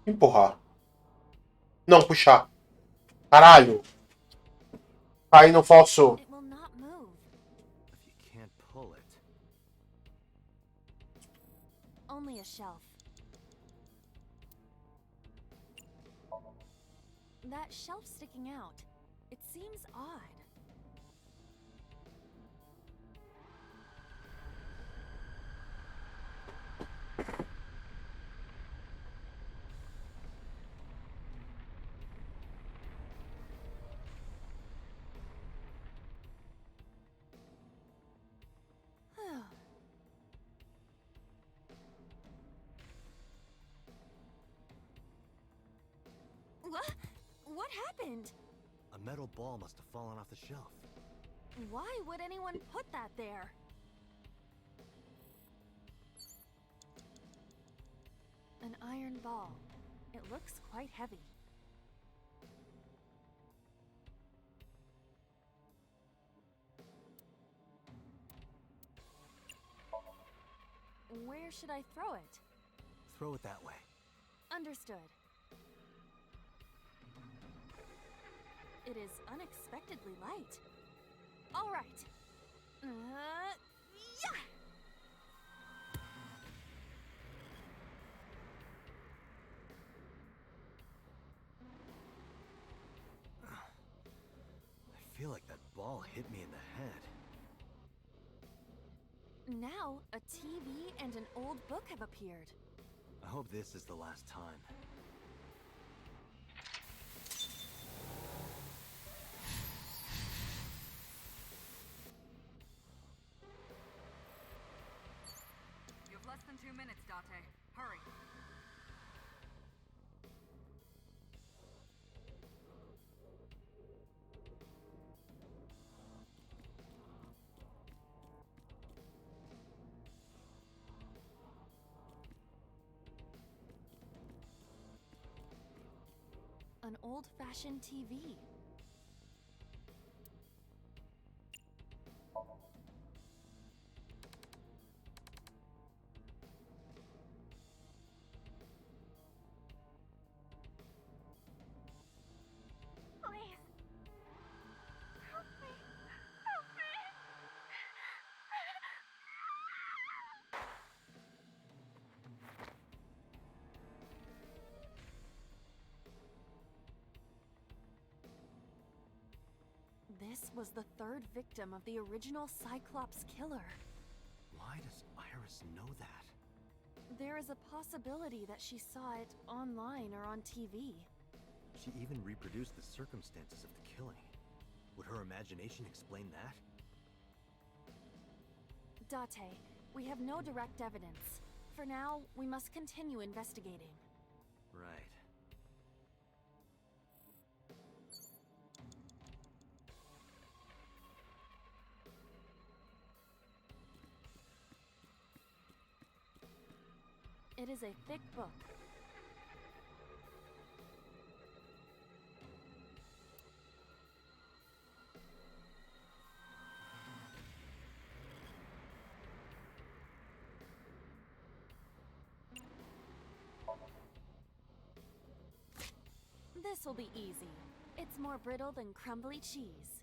Empurrar. Não, puxar. Caralho. Aí não falso. It will not move. If you can't pull it. Only a shelf. That shelf sticking out. It seems odd. What happened? A metal ball must have fallen off the shelf. Why would anyone put that there? An iron ball. It looks quite heavy. Where should I throw it? Throw it that way. Understood. It is unexpectedly light. All right. Yeah! I feel like that ball hit me in the head. Now, a TV and an old book have appeared. I hope this is the last time. You have less than 2 minutes, Date. Hurry. An old-fashioned TV. Please. Help me. Help me. This was the third victim of the original Cyclops killer. Why does Iris know that? There is a possibility that she saw it online or on TV. She even reproduced the circumstances of the killing. Would her imagination explain that? Date, we have no direct evidence. For now, we must continue investigating. Right. It is a thick book. This will be easy. It's more brittle than crumbly cheese.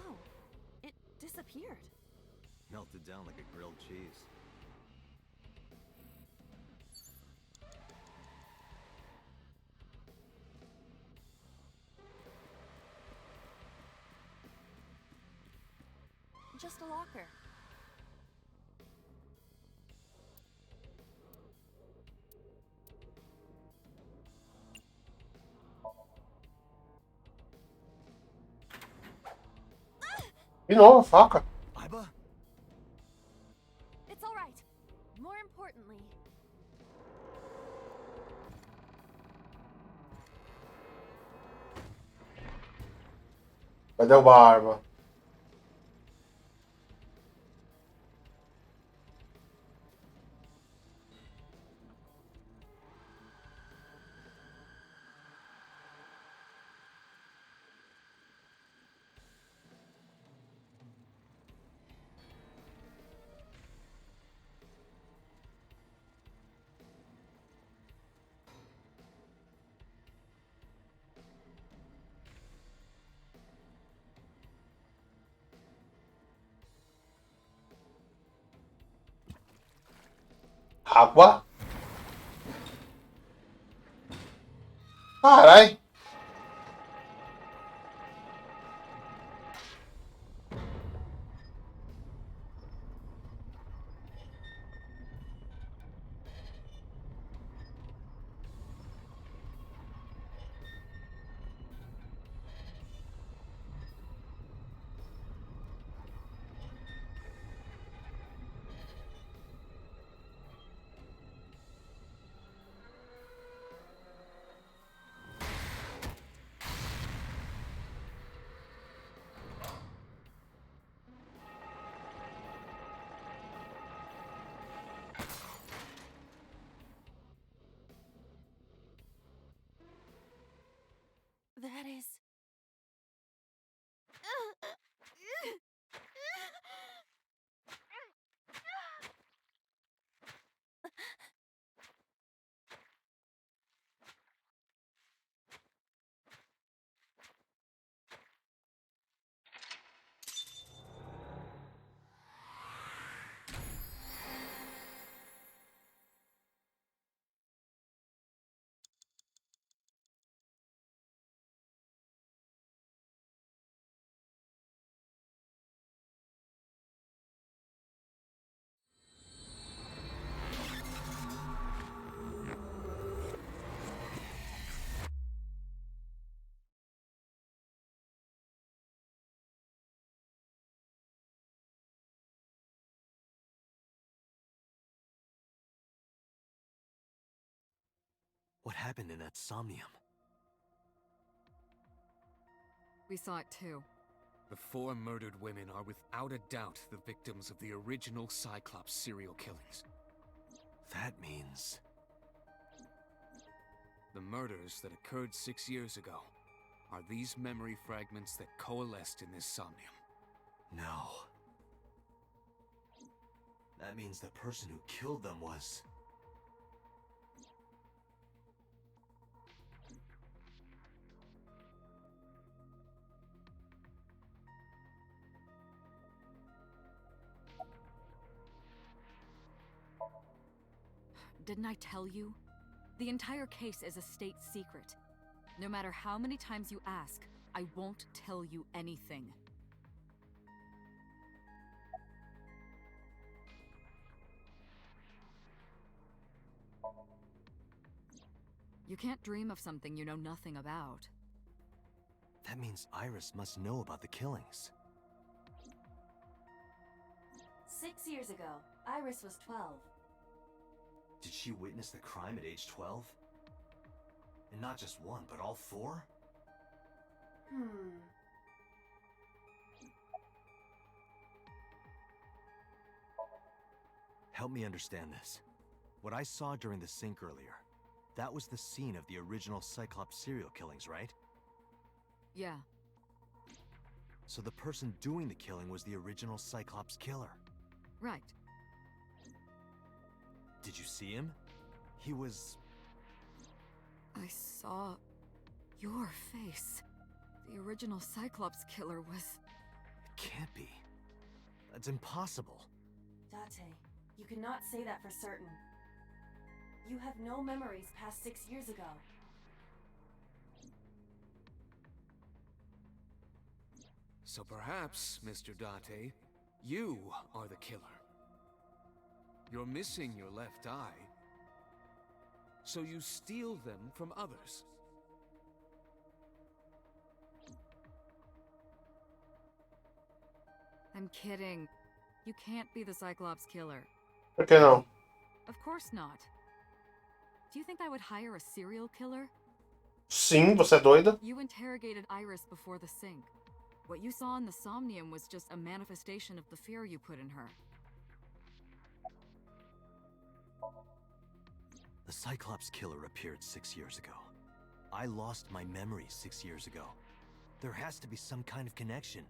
Oh, it disappeared. Melted down like a grilled cheese. Just a locker. De novo, a faca. Iba? It's all right. More importantly, Vai derrubar a arma. Água? Carai. that is... happened in that somnium? We saw it too. The 4 murdered women are without a doubt the victims of the original Cyclops serial killings. That means... The murders that occurred 6 years ago are these memory fragments that coalesced in this somnium. No. That means the person who killed them was... Didn't I tell you? The entire case is a state secret. No matter how many times you ask, I won't tell you anything. You can't dream of something you know nothing about. That means Iris must know about the killings. 6 years ago, Iris was 12. Did she witness the crime at age 12? And not just one, but all 4? Help me understand this. What I saw during the sink earlier, that was the scene of the original Cyclops serial killings, right? Yeah. So the person doing the killing was the original Cyclops killer. Right. Did you see him? He was... I saw your face. The original Cyclops killer was... It can't be. That's impossible. Date, you cannot say that for certain. You have no memories past 6 years ago. So perhaps, Mr. Date, you are the killer. You're missing your left eye, so you steal them from others. I'm kidding. You can't be the Cyclops killer. Por que não? Of course not. Do you think I would hire a serial killer? Sim, você é doida? You interrogated Iris before the sink. What you saw in the somnium was just a manifestation of the fear you put in her. The Cyclops killer appeared 6 years ago. I lost my memory 6 years ago. There has to be some kind of connection.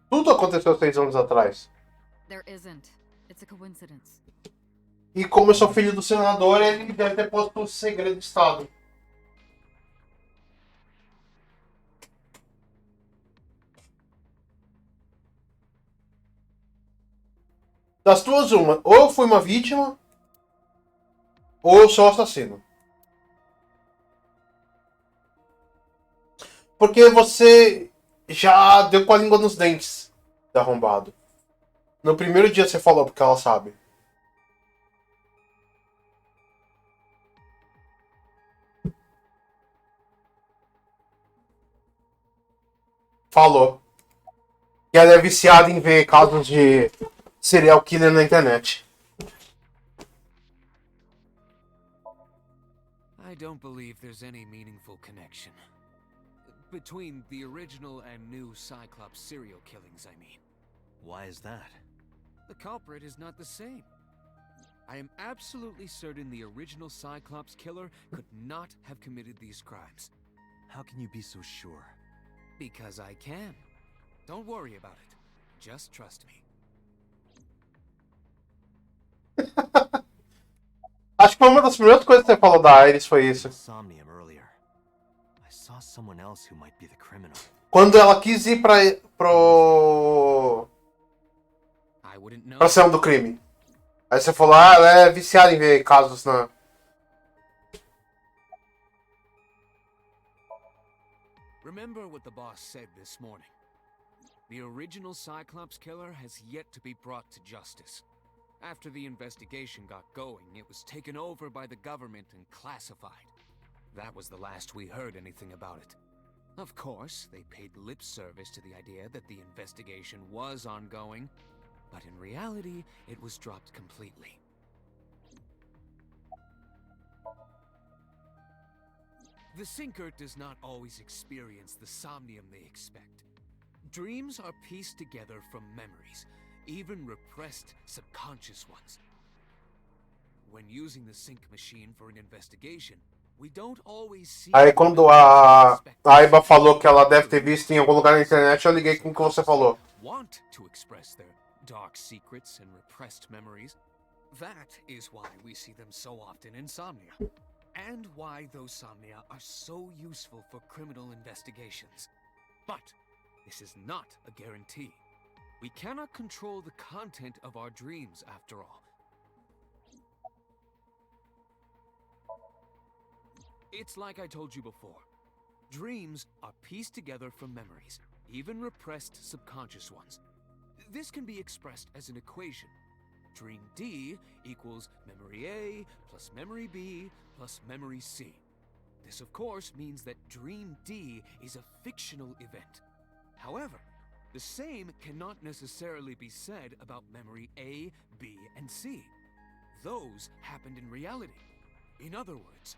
Tudo aconteceu 6 anos atrás. There isn't. It's a coincidence. E como eu sou filho do senador, ele deve ter posto segredo de Estado. Das duas, uma. Ou eu fui uma vítima, ou eu sou o assassino. Porque você já deu com a língua nos dentes, de arrombado. No primeiro dia você falou porque ela sabe. Falou. Que ela é viciada em ver casos de serial killer na internet. I don't believe there's any meaningful connection. Between the original and new Cyclops serial killings, I mean. Why is that? The culprit is not the same. I am absolutely certain the original Cyclops killer could not have committed these crimes. How can you be so sure? Because I can. Don't worry about it. Just trust me. Acho que uma das primeiras coisas que você falou da Iris foi isso. Somnium earlier. I saw someone else who might be the criminal. Quando ela quis ir pra cena do crime. Aí você falou, ah, ela é viciada em ver casos na... Remember what the boss said this morning. The original Cyclops killer has yet to be brought to justice. After the investigation got going, it was taken over by the government and classified. That was the last we heard anything about it. Of course, they paid lip service to the idea that the investigation was ongoing, but in reality, it was dropped completely. The sinker does not always experience the somnium they expect. Dreams are pieced together from memories, even repressed subconscious ones. When using the sync machine for an investigation, we don't always see. Aí quando a Aiba falou que ela deve ter visto em algum lugar na internet, eu liguei com o que você falou. Want to express their dark secrets and repressed memories. That is why we see them so often in Somnia, and why those Somnia are so useful for criminal investigations. But this is not a guarantee. We cannot control the content of our dreams, after all. It's like I told you before. Dreams are pieced together from memories, even repressed subconscious ones. This can be expressed as an equation. Dream D equals memory A plus memory B plus memory C. This, of course, means that Dream D is a fictional event. However, the same cannot necessarily be said about memory A, B, and C. Those happened in reality. In other words,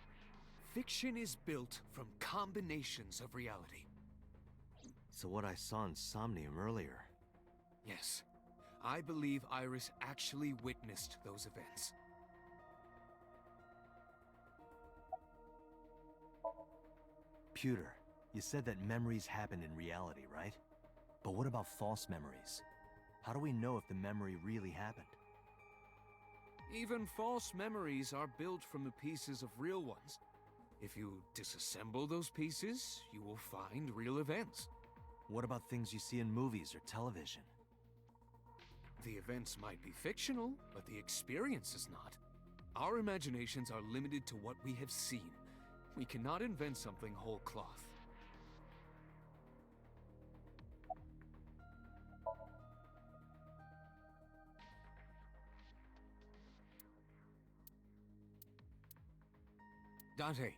fiction is built from combinations of reality. So what I saw in Somnium earlier... Yes. I believe Iris actually witnessed those events. Pewter, you said that memories happen in reality, right? But what about false memories? How do we know if the memory really happened? Even false memories are built from the pieces of real ones. If you disassemble those pieces, you will find real events. What about things you see in movies or television? The events might be fictional, but the experience is not. Our imaginations are limited to what we have seen. We cannot invent something whole cloth. Dante,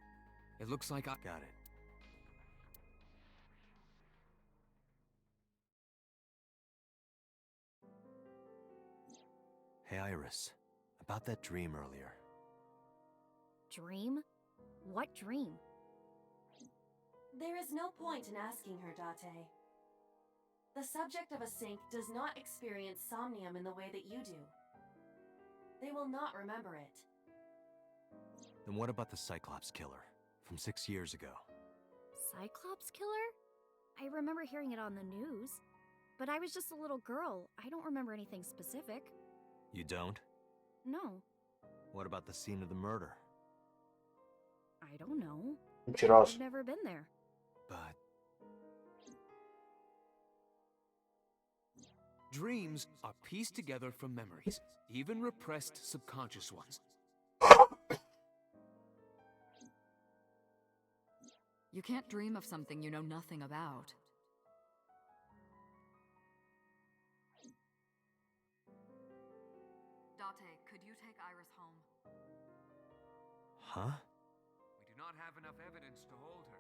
it looks like I got it. Hey, Iris. About that dream earlier. Dream? What dream? There is no point in asking her, Date. The subject of a sync does not experience somnium in the way that you do. They will not remember it. Then what about the Cyclops killer from 6 years ago? Cyclops killer? I remember hearing it on the news. But I was just a little girl. I don't remember anything specific. You don't? No. What about the scene of the murder? I don't know. Mentiroso. I've never been there. But... Dreams are pieced together from memories, even repressed subconscious ones. You can't dream of something you know nothing about. Date, could you take Iris home? Huh? We do not have enough evidence to hold her.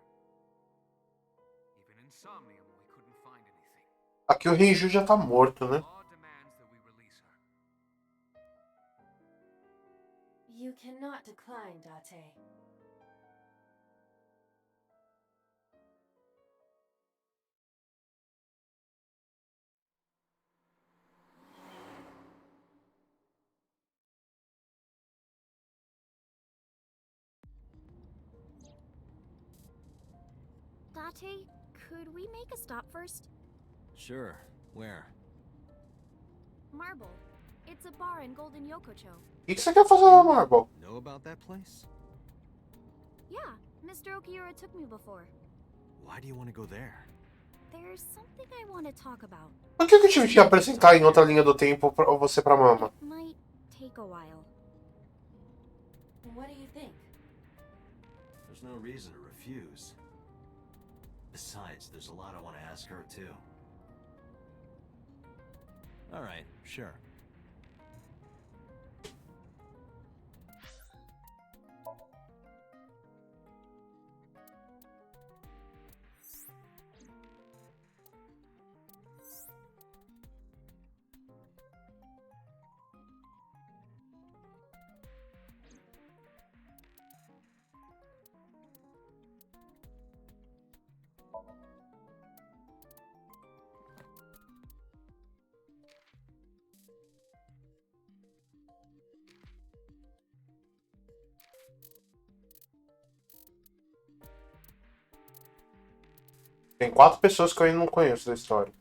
Even in Somnium, we couldn't find anything. Aqui o Renju já tá morto, né? Law demands that we release her. You cannot decline, Date. Date, could we make a stop first? Sure. Where? Marble. It's a bar in Golden Yokocho. O que você quer fazer lá, Marble? Know about that place? Yeah, Mr. Okiura took me before. Why do you want to go there? There's something I want to talk about. Por que eu tive que apresentar em outra linha do tempo pra você pra mama? It might take a while. What do you think? There's no reason to refuse. Besides, there's a lot I want to ask her, too. Alright, sure. Tem 4 pessoas que eu ainda não conheço da história.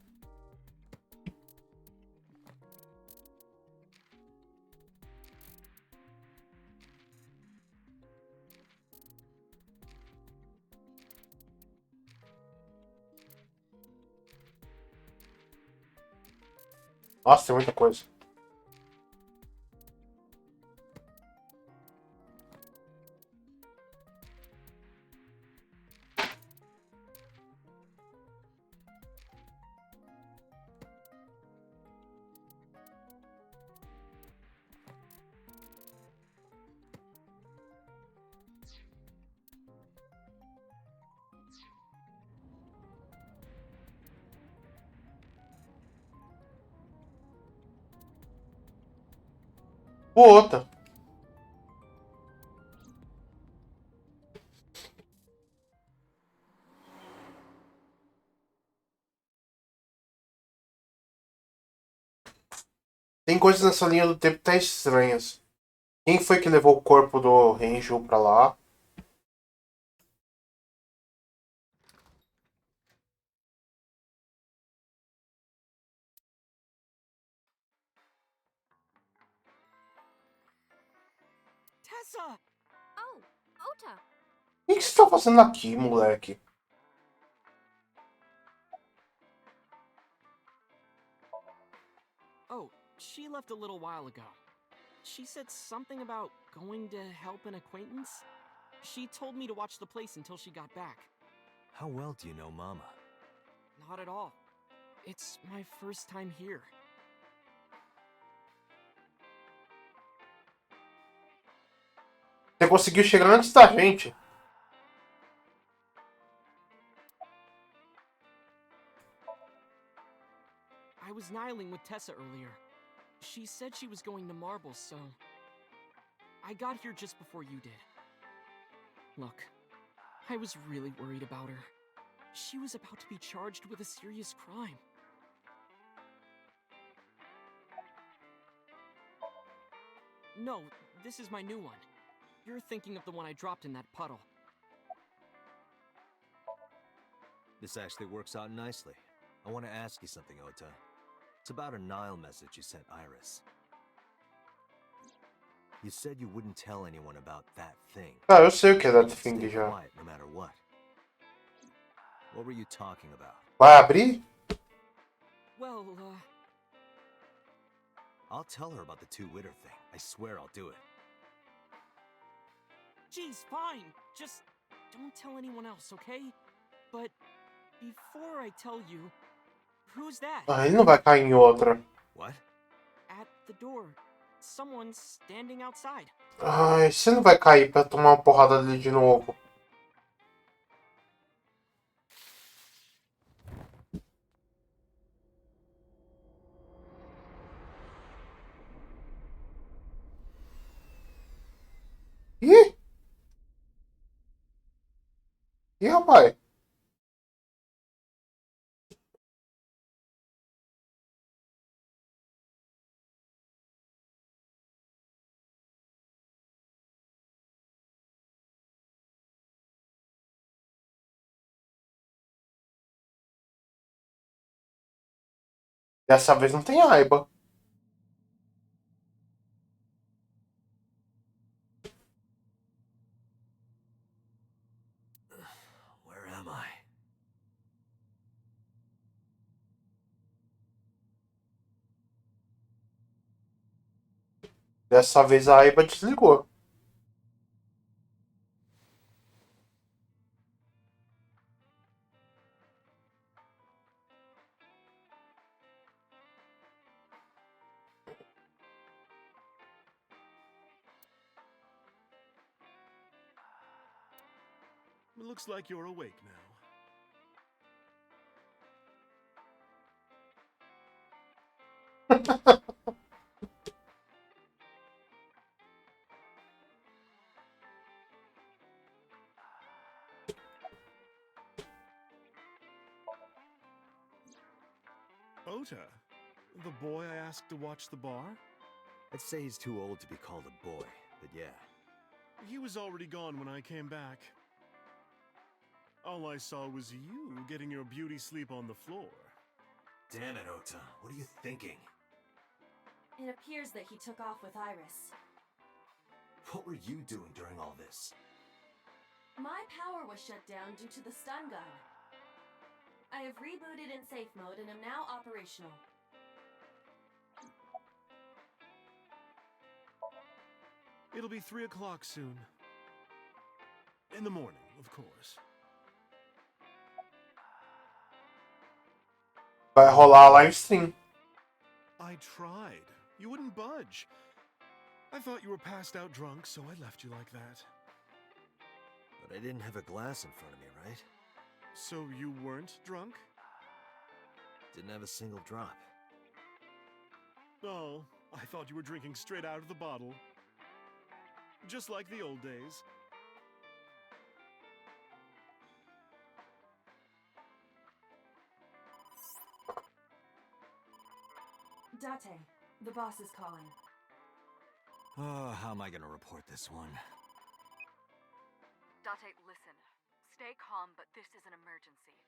Nossa, tem muita coisa. Outra. Tem coisas nessa linha do tempo tá estranhas. Quem foi que levou o corpo do Renju pra lá? Tessa! Oh, Ota. O que você tá fazendo aqui, moleque? Oh, she left a little while ago. She said something about going to help an acquaintance. She told me to watch the place until she got back. How well do you know Mama? Not at all. It's my first time here. Você conseguiu chegar antes da gente. I was nihiling with Tessa earlier. She said she was going to Marble, so I got here just before you did. Look, I was really worried about her. She was about to be charged with a serious crime. No, this is my new one. You're thinking of the one I dropped in that puddle. This actually works out nicely. I want to ask you something, Ota. It's about a Nile message you sent Iris. You said you wouldn't tell anyone about that thing. Ah, eu sei o que é that You'd thing stay já. quiet no matter what. What were you talking about? Vai abrir? Well, I'll tell her about the two-witter thing. I swear I'll do it. geez, fine. Just don't tell anyone else, okay? But before I tell you, who's that? Ah, ele não vai cair em outra. What? At the door. Someone's standing outside. Ai, você não vai cair pra tomar uma porrada ali de novo. Ih! Ih, rapaz. Dessa vez não tem Aiba. Where am I? Dessa vez a Aiba desligou. It looks like you're awake now. Ota, the boy I asked to watch the bar? I'd say he's too old to be called a boy, but yeah. He was already gone when I came back. All I saw was you getting your beauty sleep on the floor. Damn it, Ota. What are you thinking? It appears that he took off with Iris. What were you doing during all this? My power was shut down due to the stun gun. I have rebooted in safe mode and am now operational. It'll be 3 o'clock soon. In the morning, of course. Vai rolar a live stream. I tried. You wouldn't budge. I thought you were passed out drunk, so I left you like that. But I didn't have a glass in front of me, right? So you weren't drunk? Didn't have a single drop. Oh, I thought you were drinking straight out of the bottle. Just like the old days. Date, the boss is calling. Oh, how am I gonna report this one? Date, listen. Stay calm, but this is an emergency.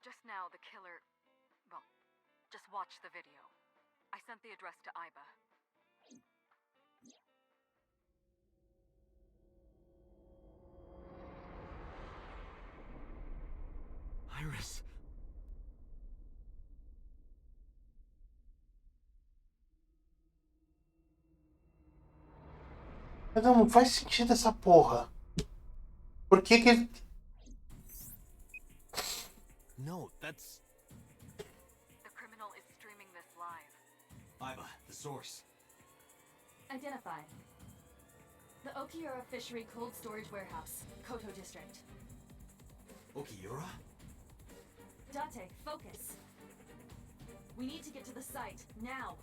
Just now, the killer... Well, just watch the video. I sent the address to Iba. Iris. Não faz sentido essa porra. Por que que... No, that's... The criminal is streaming this live. Iba, the source. Identified. The Okiura Fishery Cold Storage Warehouse, Koto District. Okiura? Date, focus. We need to get to the site, now.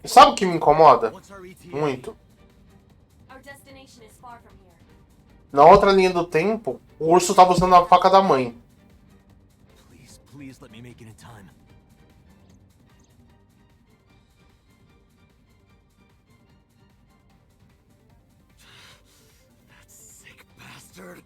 Sabe o que me incomoda? What's our ETA? Muito. Our destination is far from here. Na outra linha do tempo, o urso tava usando a faca da mãe. Please, please let me make it in time. That sick bastard.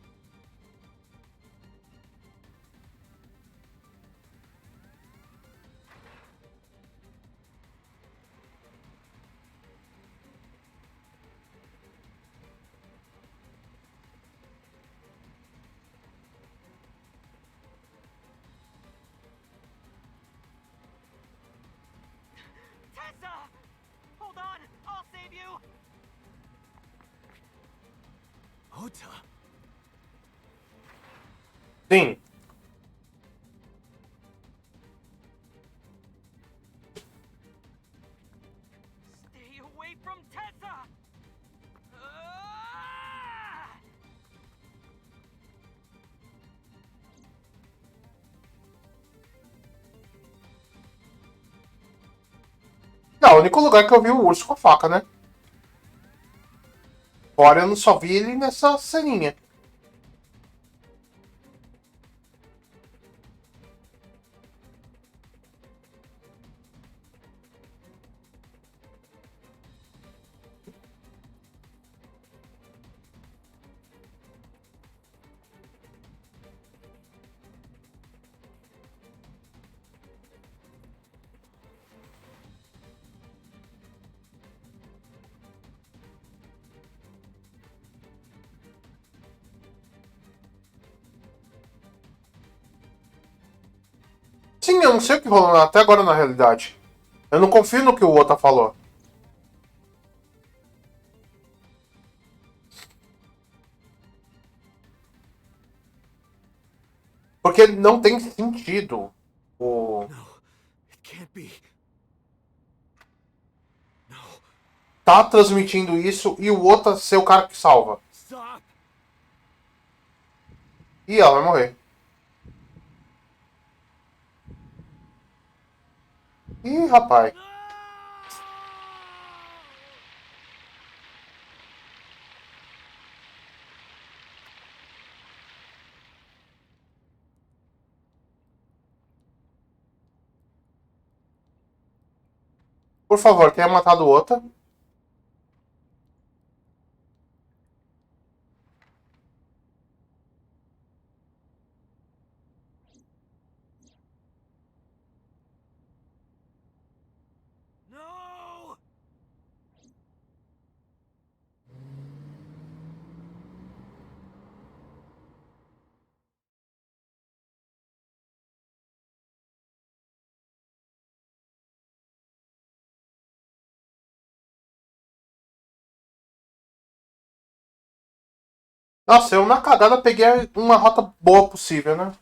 Tessa! Hold on! I'll save you! Ota. Sim. Stay away from Tessa! Ah! Não, o único lugar que eu vi o urso com a faca, né? Fora eu não só vi ele nessa ceninha. Sim, eu não sei o que rolou até agora na realidade. Eu não confio no que o Ota falou. Porque não tem sentido o... No, it can't be. No, tá transmitindo isso e o Ota ser o cara que salva. stop. E ela vai morrer. Ih, rapaz. Por favor, tenha matado outra. No! Nossa, eu na cagada peguei uma rota boa possível, né?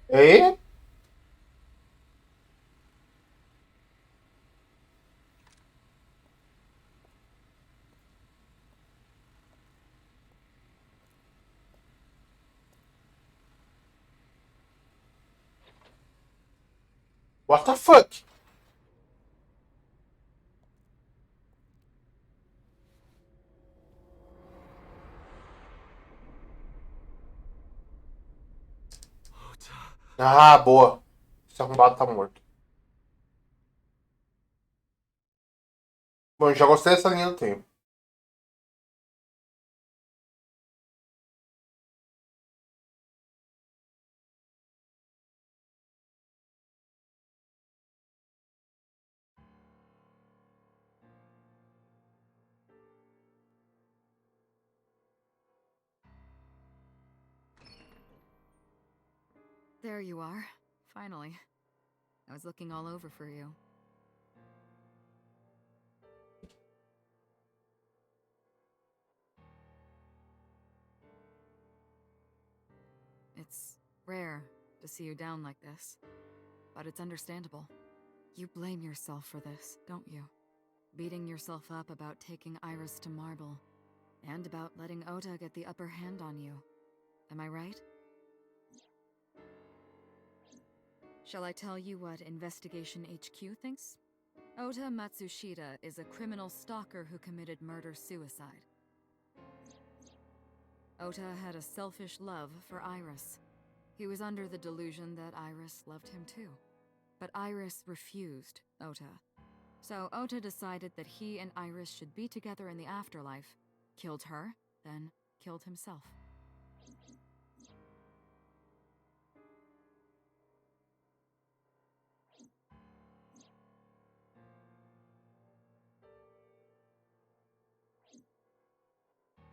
E? What the fuck? Ah, boa. Esse arrombado tá morto. Bom, já gostei dessa linha do tempo. There you are. Finally. I was looking all over for you. It's rare to see you down like this, but it's understandable. You blame yourself for this, don't you? Beating yourself up about taking Iris to Marble, and about letting Ota get the upper hand on you. Am I right? Shall I tell you what Investigation HQ thinks? Ota Matsushita is a criminal stalker who committed murder-suicide. Ota had a selfish love for Iris. He was under the delusion that Iris loved him too. But Iris refused Ota. So Ota decided that he and Iris should be together in the afterlife, killed her, then killed himself.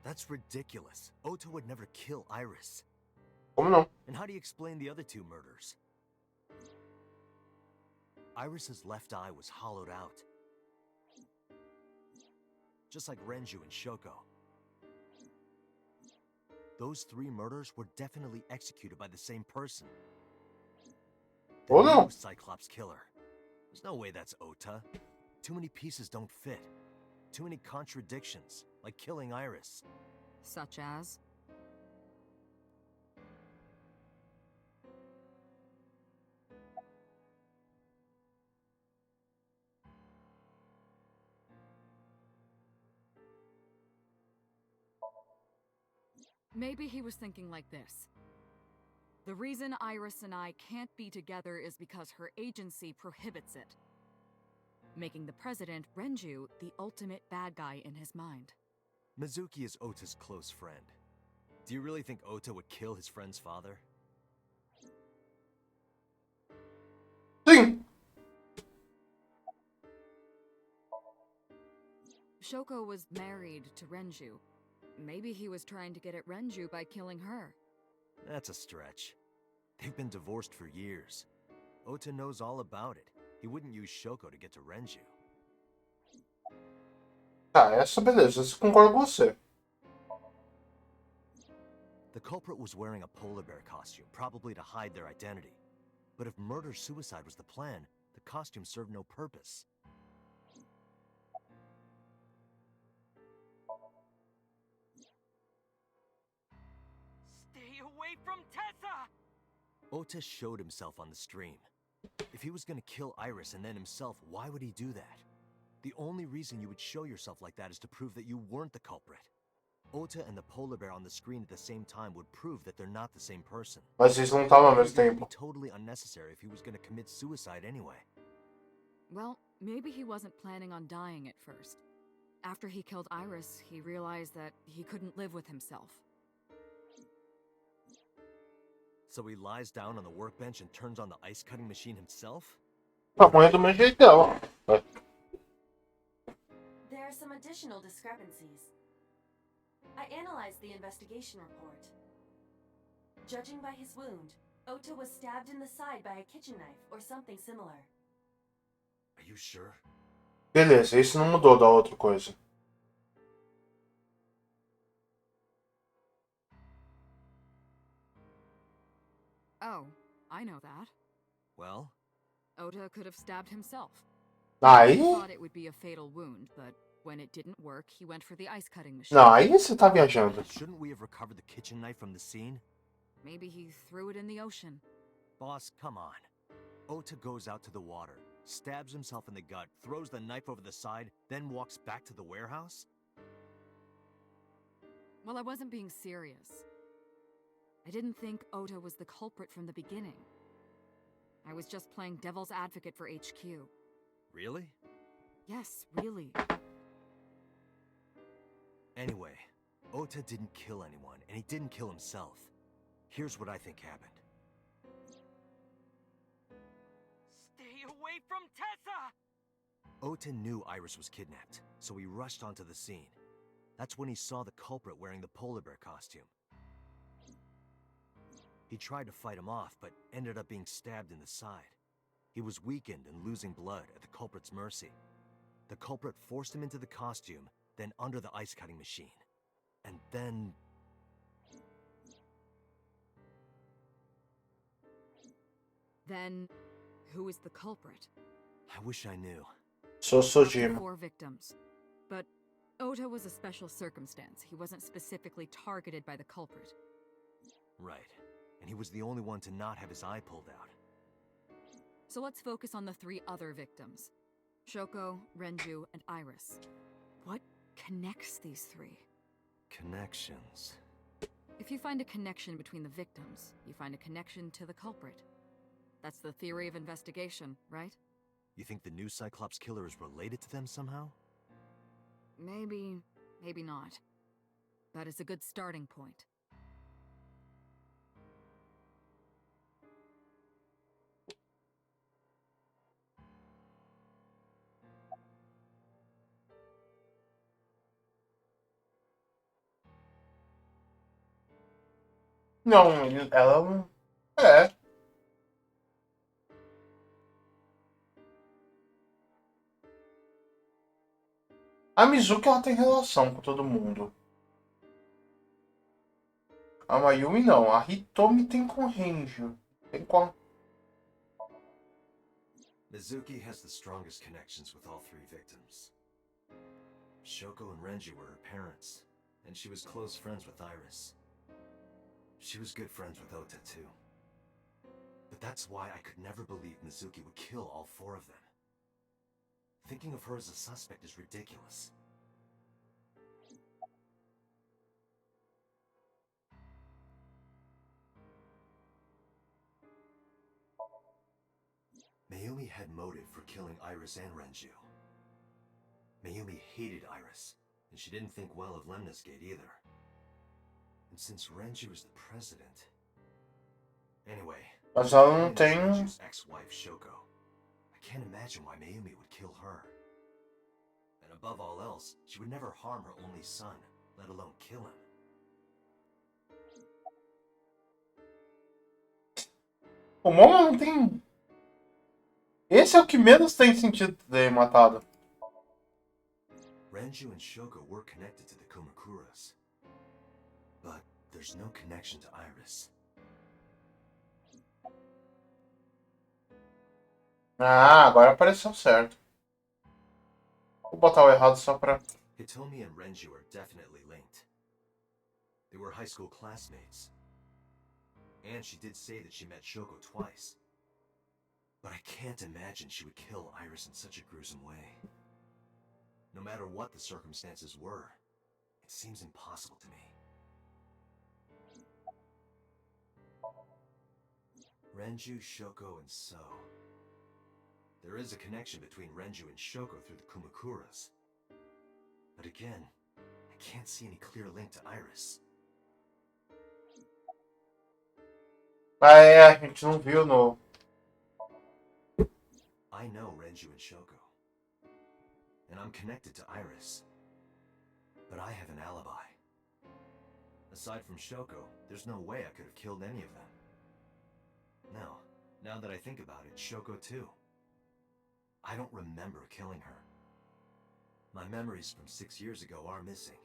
That's ridiculous. Ota would never kill Iris. Como não? And how do you explain the other two murders? Iris's left eye was hollowed out. Just like Renju and Shoko. Those three murders were definitely executed by the same person. The Oh no! new Cyclops killer. There's no way that's Ota. Too many pieces don't fit. Too many contradictions, like killing Iris. Such as? Maybe he was thinking like this. The reason Iris and I can't be together is because her agency prohibits it, making the president, Renju, the ultimate bad guy in his mind. Mizuki is Ota's close friend. Do you really think Ota would kill his friend's father? Sim! Shoko was married to Renju. Maybe he was trying to get at Renju by killing her. That's a stretch. They've been divorced for years. Ota knows all about it. He wouldn't use Shoko to get to Renju. Tá, essa beleza. Eu concordo com você. The culprit was wearing a polar bear costume, probably to hide their identity. But if murder-suicide was the plan, the costume served no purpose. away from Tessa! Ota showed himself on the stream. If he was gonna kill Iris and then himself, why would he do that? The only reason you would show yourself like that is to prove that you weren't the culprit. Ota and the polar bear on the screen at the same time would prove that they're not the same person. Mas eles não estavam ao mesmo It would tempo. be totally unnecessary if he was gonna commit suicide anyway. Well, maybe he wasn't planning on dying at first. After he killed Iris, he realized that he couldn't live with himself. So he lies down on the workbench and turns on the ice cutting machine himself? Tamanho do meu jeitão. There are some additional discrepancies. I analyzed the investigation report. Judging by his wound, Ota was stabbed in the side by a kitchen knife or something similar. Are you sure? Beleza, isso não mudou da outra coisa. Oh, I know that. Well? Ota could have stabbed himself. Aí? He thought it would be a fatal wound, but when it didn't work, he went for the ice cutting machine. Não, aí você tá viajando. Shouldn't we have recovered the kitchen knife from the scene? Maybe he threw it in the ocean. Boss, come on. Ota goes out to the water, stabs himself in the gut, throws the knife over the side, then walks back to the warehouse? Well, I wasn't being serious. I didn't think Ota was the culprit from the beginning. I was just playing devil's advocate for HQ. Really? Yes, really. Anyway, Ota didn't kill anyone, and he didn't kill himself. Here's what I think happened. Stay away from Tessa! Ota knew Iris was kidnapped, so he rushed onto the scene. That's when he saw the culprit wearing the polar bear costume. He tried to fight him off, but ended up being stabbed in the side. He was weakened and losing blood at the culprit's mercy. The culprit forced him into the costume, then under the ice cutting machine. And then... Then, who is the culprit? I wish I knew. Sou Up to Jim. 4 victims. But Ota was a special circumstance. He wasn't specifically targeted by the culprit. Right. And he was the only one to not have his eye pulled out. So let's focus on the 3 other victims. Shoko, Renju, and Iris. What connects these 3? Connections. If you find a connection between the victims, you find a connection to the culprit. That's the theory of investigation, right? You think the new Cyclops killer is related to them somehow? Maybe, maybe not. But it's a good starting point. Não, ela... É. A Mizuki, ela tem relação com todo mundo. A Mayumi não. A Hitomi tem com Renju. Tem com a... Mizuki has the strongest connections with all 3 victims. Shoko and Renji were her parents, and she was close friends with Iris. She was good friends with Ota, too. But that's why I could never believe Mizuki would kill all 4 of them. Thinking of her as a suspect is ridiculous. Mayumi had motive for killing Iris and Renju. Mayumi hated Iris, and she didn't think well of Lemnis Gate either. And since Renju is the president... Anyway, Mas ela não tem... Renju's ex-wife, Shoko. I can't imagine why Mayumi would kill her. And above all else, she would never harm her only son, let alone kill him. O Momo não tem... Esse é o que menos tem sentido ter matado. Renju and Shoko were connected to the Kumakuras. But there's no connection to Iris. Ah, agora apareceu certo. Vou botar o errado só pra... Hitomi and Renju are definitely linked. They were high school classmates. And she did say that she met Shoko twice. But I can't imagine she would kill Iris in such a gruesome way. No matter what the circumstances were, it seems impossible to me. Renju, Shoko, and So. There is a connection between Renju and Shoko through the Kumakuras. But again, I can't see any clear link to Iris. Ah, é, a gente não viu no... I know Renju and Shoko. And I'm connected to Iris. But I have an alibi. Aside from Shoko, there's no way I could have killed any of them. No, now that I think about it, Shoko too. I don't remember killing her. My memories from 6 years ago are missing,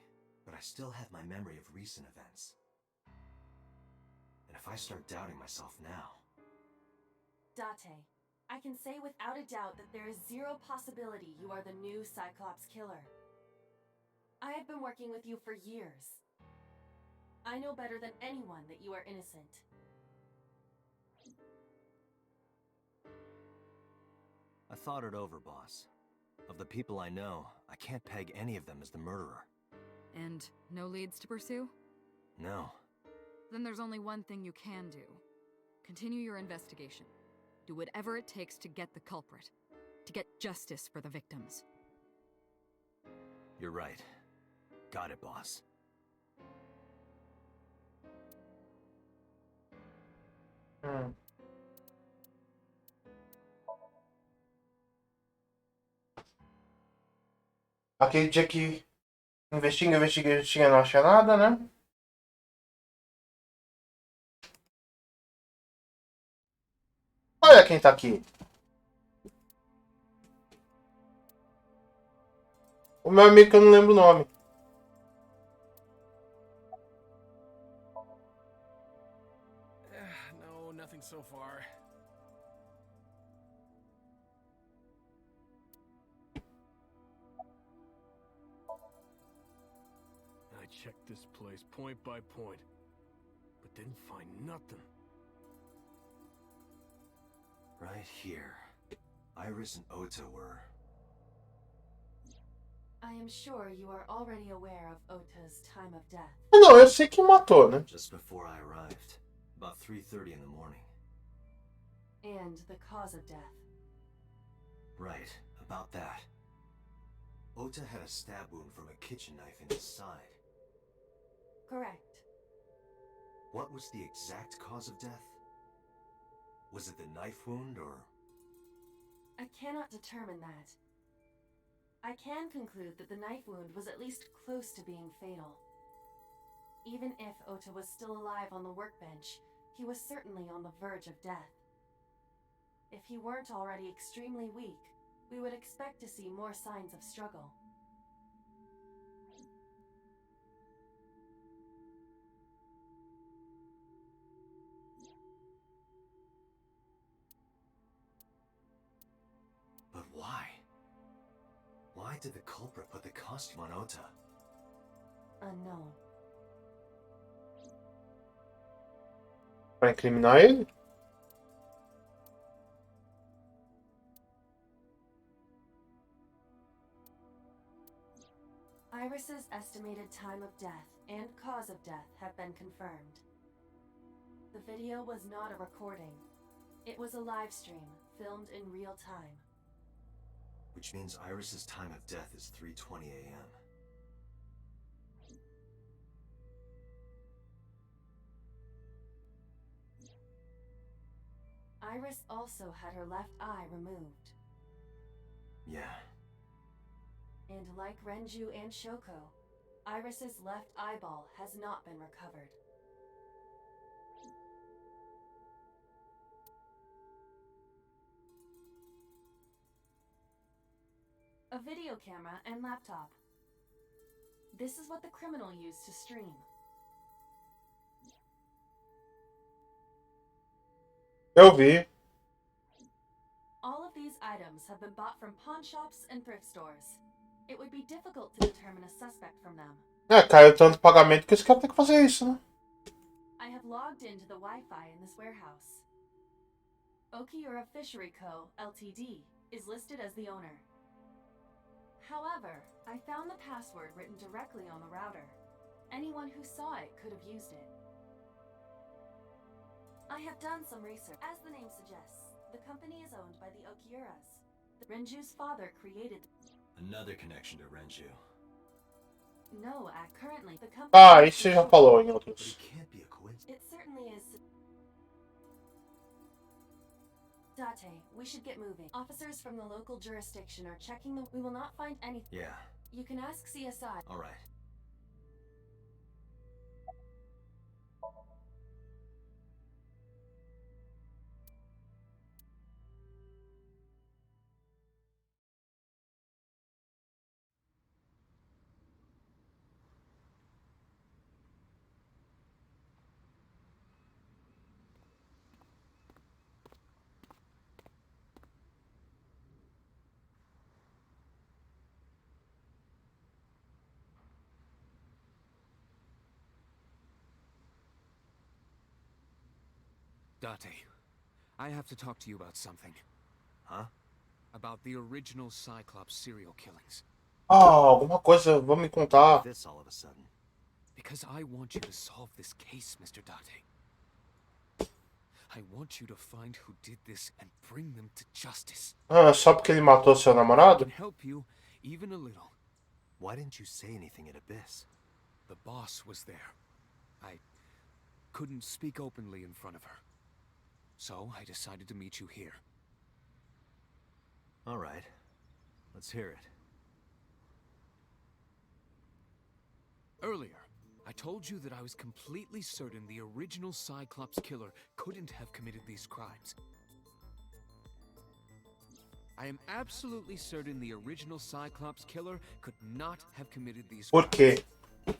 but I still have my memory of recent events. And if I start doubting myself now... Date, I can say without a doubt that there is zero possibility you are the new Cyclops killer. I have been working with you for years. I know better than anyone that you are innocent. I thought it over, boss. Of the people I know, I can't peg any of them as the murderer. And no leads to pursue? No. Then there's only one thing you can do. Continue your investigation. Do whatever it takes to get the culprit. To get justice for the victims. You're right. Got it, boss. Aquele dia que investiga, não acha nada, né? Olha quem tá aqui. O meu amigo que eu não lembro o nome. No, nothing so far. I checked this place point by point, but didn't find nothing. Right here. Iris and Ota were... I am sure you are already aware of Ota's time of death. Não, eu sei quem matou, né? Just before I arrived. About 3:30 in the morning. And the cause of death. Right, about that. Ota had a stab wound from a kitchen knife in his side. Correct. What was the exact cause of death? Was it the knife wound, or...? I cannot determine that. I can conclude that the knife wound was at least close to being fatal. Even if Ota was still alive on the workbench, he was certainly on the verge of death. If he weren't already extremely weak, we would expect to see more signs of struggle. But why? Why did the culprit put the costume on Ota? Unknown. Pra incriminar ele? Iris's estimated time of death and cause of death have been confirmed. The video was not a recording. It was a live stream, filmed in real time. Which means Iris's time of death is 3:20 a.m. Iris also had her left eye removed. Yeah. And like Renju and Shoko, Iris's left eyeball has not been recovered. A video camera and laptop. This is what the criminal used to stream. Eu vi. All of these items have been bought from pawn shops and thrift stores. It would be difficult to determine a suspect from them. É, caiu tanto pagamento que esse cara tem que fazer isso, né? I have logged into the Wi-Fi in this warehouse. Okiura Fishery Co., Ltd. is listed as the owner. However, I found the password written directly on the router. Anyone who saw it could have used it. I have done some research. As the name suggests, the company is owned by the Okiuras. Renju's father created... Another connection to Renju. No, currently, the company... Ah, isso você já falou em outros. It can't be a coincidence. It certainly is... Date, we should get moving. Officers from the local jurisdiction are checking the... We will not find anything. Yeah, You can ask CSI. alright. Date, I have to talk to you about something. Huh? About the original Cyclops serial killings. Ah, alguma coisa, vamos me contar. This all of a sudden. Because I want you to solve this case, Mr. Date. I want you to find who did this and bring them to justice. Ah, só porque ele matou seu I namorado? can help you, even a little. Why didn't you say anything at Abyss? The boss was there. I couldn't speak openly in front of her. So I decided to meet you here. Alright. Let's hear it. Earlier, I told you that I was completely certain the original Cyclops killer couldn't have committed these crimes. I am absolutely certain the original Cyclops killer could not have committed these Por crimes. quê?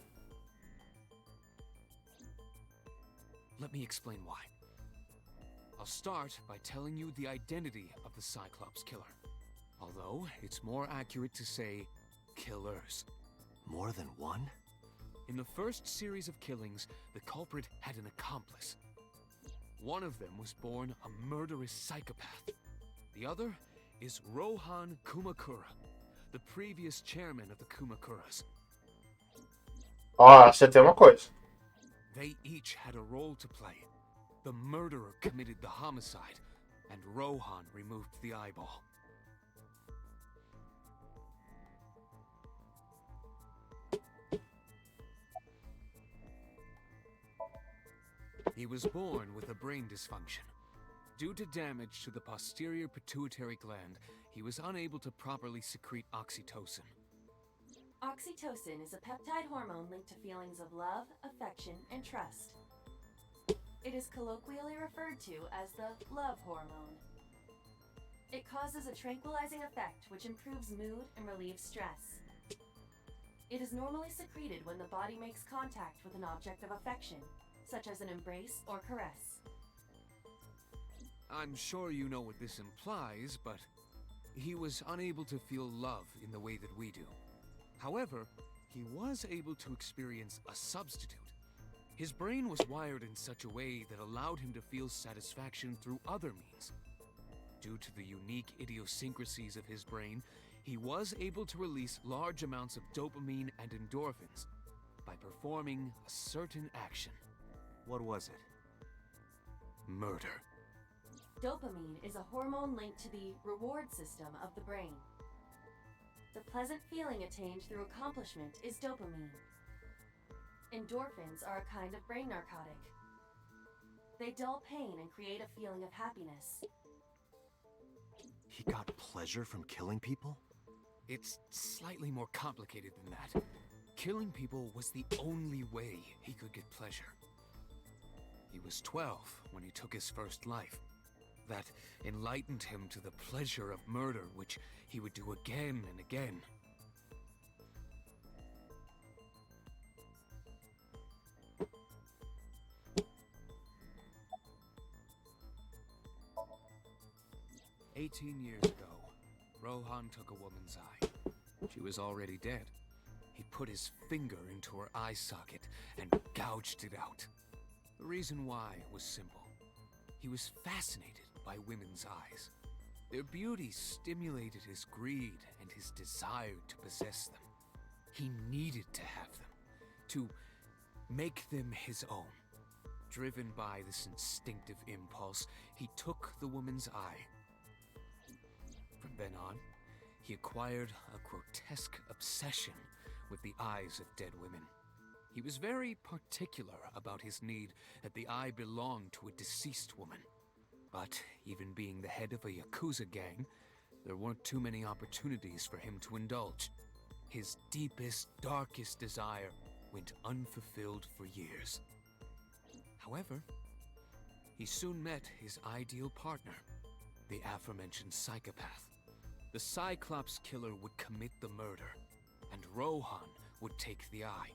Let me explain why. I'll start by telling you the identity of the Cyclops killer. Although, it's more accurate to say, killers. More than one? In the first series of killings, the culprit had an accomplice. One of them was born a murderous psychopath. The other is Rohan Kumakura, the previous chairman of the Kumakuras. Ah, você tem uma coisa. They each had a role to play. The murderer committed the homicide, and Rohan removed the eyeball. He was born with a brain dysfunction. Due to damage to the posterior pituitary gland, he was unable to properly secrete oxytocin. Oxytocin is a peptide hormone linked to feelings of love, affection, and trust. It is colloquially referred to as the love hormone. It causes a tranquilizing effect which improves mood and relieves stress. It is normally secreted when the body makes contact with an object of affection, such as an embrace or caress. I'm sure you know what this implies, but he was unable to feel love in the way that we do. However, he was able to experience a substitute. His brain was wired in such a way that allowed him to feel satisfaction through other means. Due to the unique idiosyncrasies of his brain, he was able to release large amounts of dopamine and endorphins by performing a certain action. What was it? Murder. Dopamine is a hormone linked to the reward system of the brain. The pleasant feeling attained through accomplishment is dopamine. Endorphins are a kind of brain narcotic. They dull pain and create a feeling of happiness. He got pleasure from killing people? It's slightly more complicated than that. Killing people was the only way he could get pleasure. He was 12 when he took his first life. That enlightened him to the pleasure of murder, which he would do again and again. "18 years ago, Rohan took a woman's eye. She was already dead. He put his finger into her eye socket and gouged it out. The reason why was simple. He was fascinated by women's eyes. Their beauty stimulated his greed and his desire to possess them. He needed to have them, to make them his own. Driven by this instinctive impulse, he took the woman's eye. From then on, he acquired a grotesque obsession with the eyes of dead women. He was very particular about his need that the eye belonged to a deceased woman. But even being the head of a Yakuza gang, there weren't too many opportunities for him to indulge. His deepest, darkest desire went unfulfilled for years. However, he soon met his ideal partner, the aforementioned psychopath. The Cyclops killer would commit the murder, and Rohan would take the eye.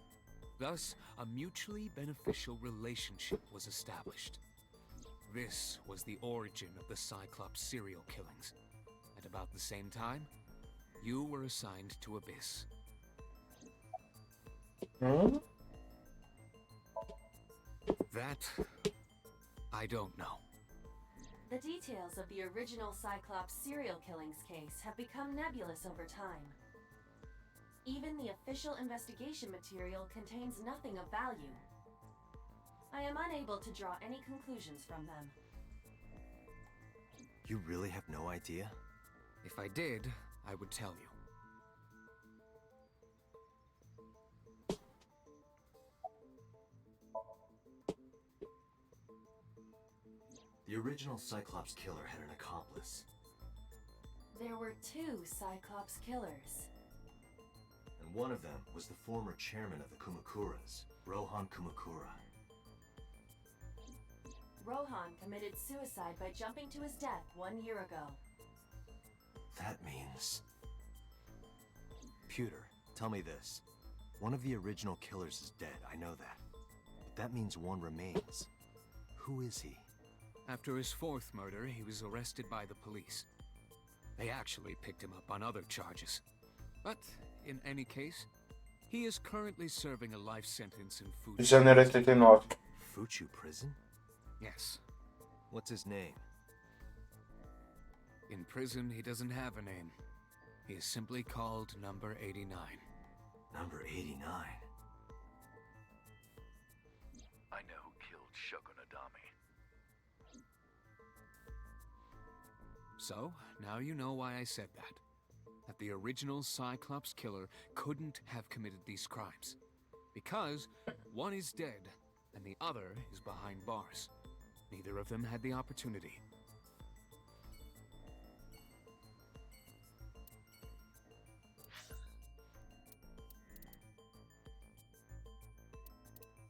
Thus, a mutually beneficial relationship was established. This was the origin of the Cyclops serial killings. At about the same time, you were assigned to Abyss. That, I don't know. The details of the original Cyclops serial killings case have become nebulous over time. Even the official investigation material contains nothing of value. I am unable to draw any conclusions from them. You really have no idea? If I did, I would tell you. The original Cyclops killer had an accomplice. There were 2 Cyclops killers. And one of them was the former chairman of the Kumakuras, Rohan Kumakura. Rohan committed suicide by jumping to his death 1 year ago. That means... Pewter, tell me this. One of the original killers is dead, I know that. But that means one remains. Who is he? After his 4th murder, he was arrested by the police. They actually picked him up on other charges. But, in any case, he is currently serving a life sentence in Fuchu. Janeiro 89. Fuchu prison? Yes. What's his name? In prison, he doesn't have a name. He is simply called Number 89. Number 89? I know who killed Shogunadami. So, now you know why I said that. That the original Cyclops killer couldn't have committed these crimes. Because one is dead, and the other is behind bars. Neither of them had the opportunity.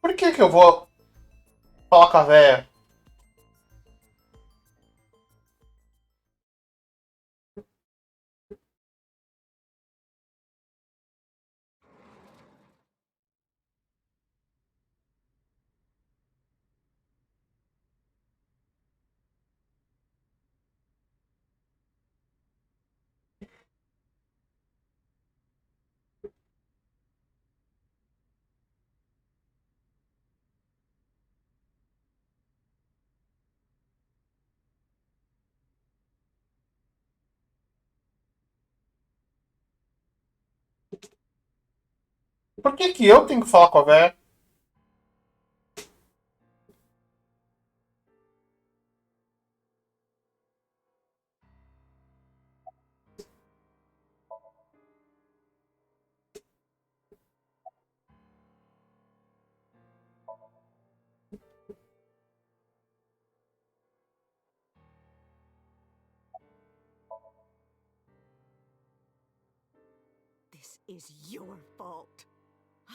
Por que eu vou falar com a véia? Por que eu tenho que falar com a véia? This is your fault.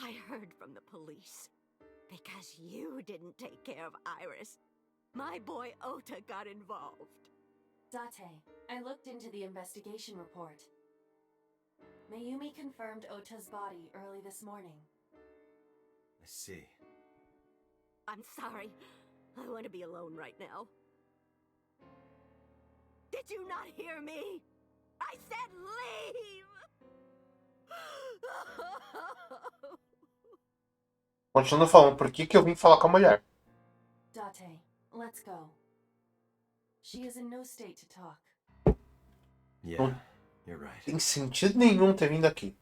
I heard from the police. Because you didn't take care of Iris, my boy Ota got involved. Date, I looked into the investigation report. Mayumi confirmed Ota's body early this morning. I see. I'm sorry. I want to be alone right now. Did you not hear me? I said leave! Continuando falando, por que eu vim falar com a mulher? Date, let's go. She is in no state to talk. Yeah, you're right. Tem sentido nenhum ter vindo aqui.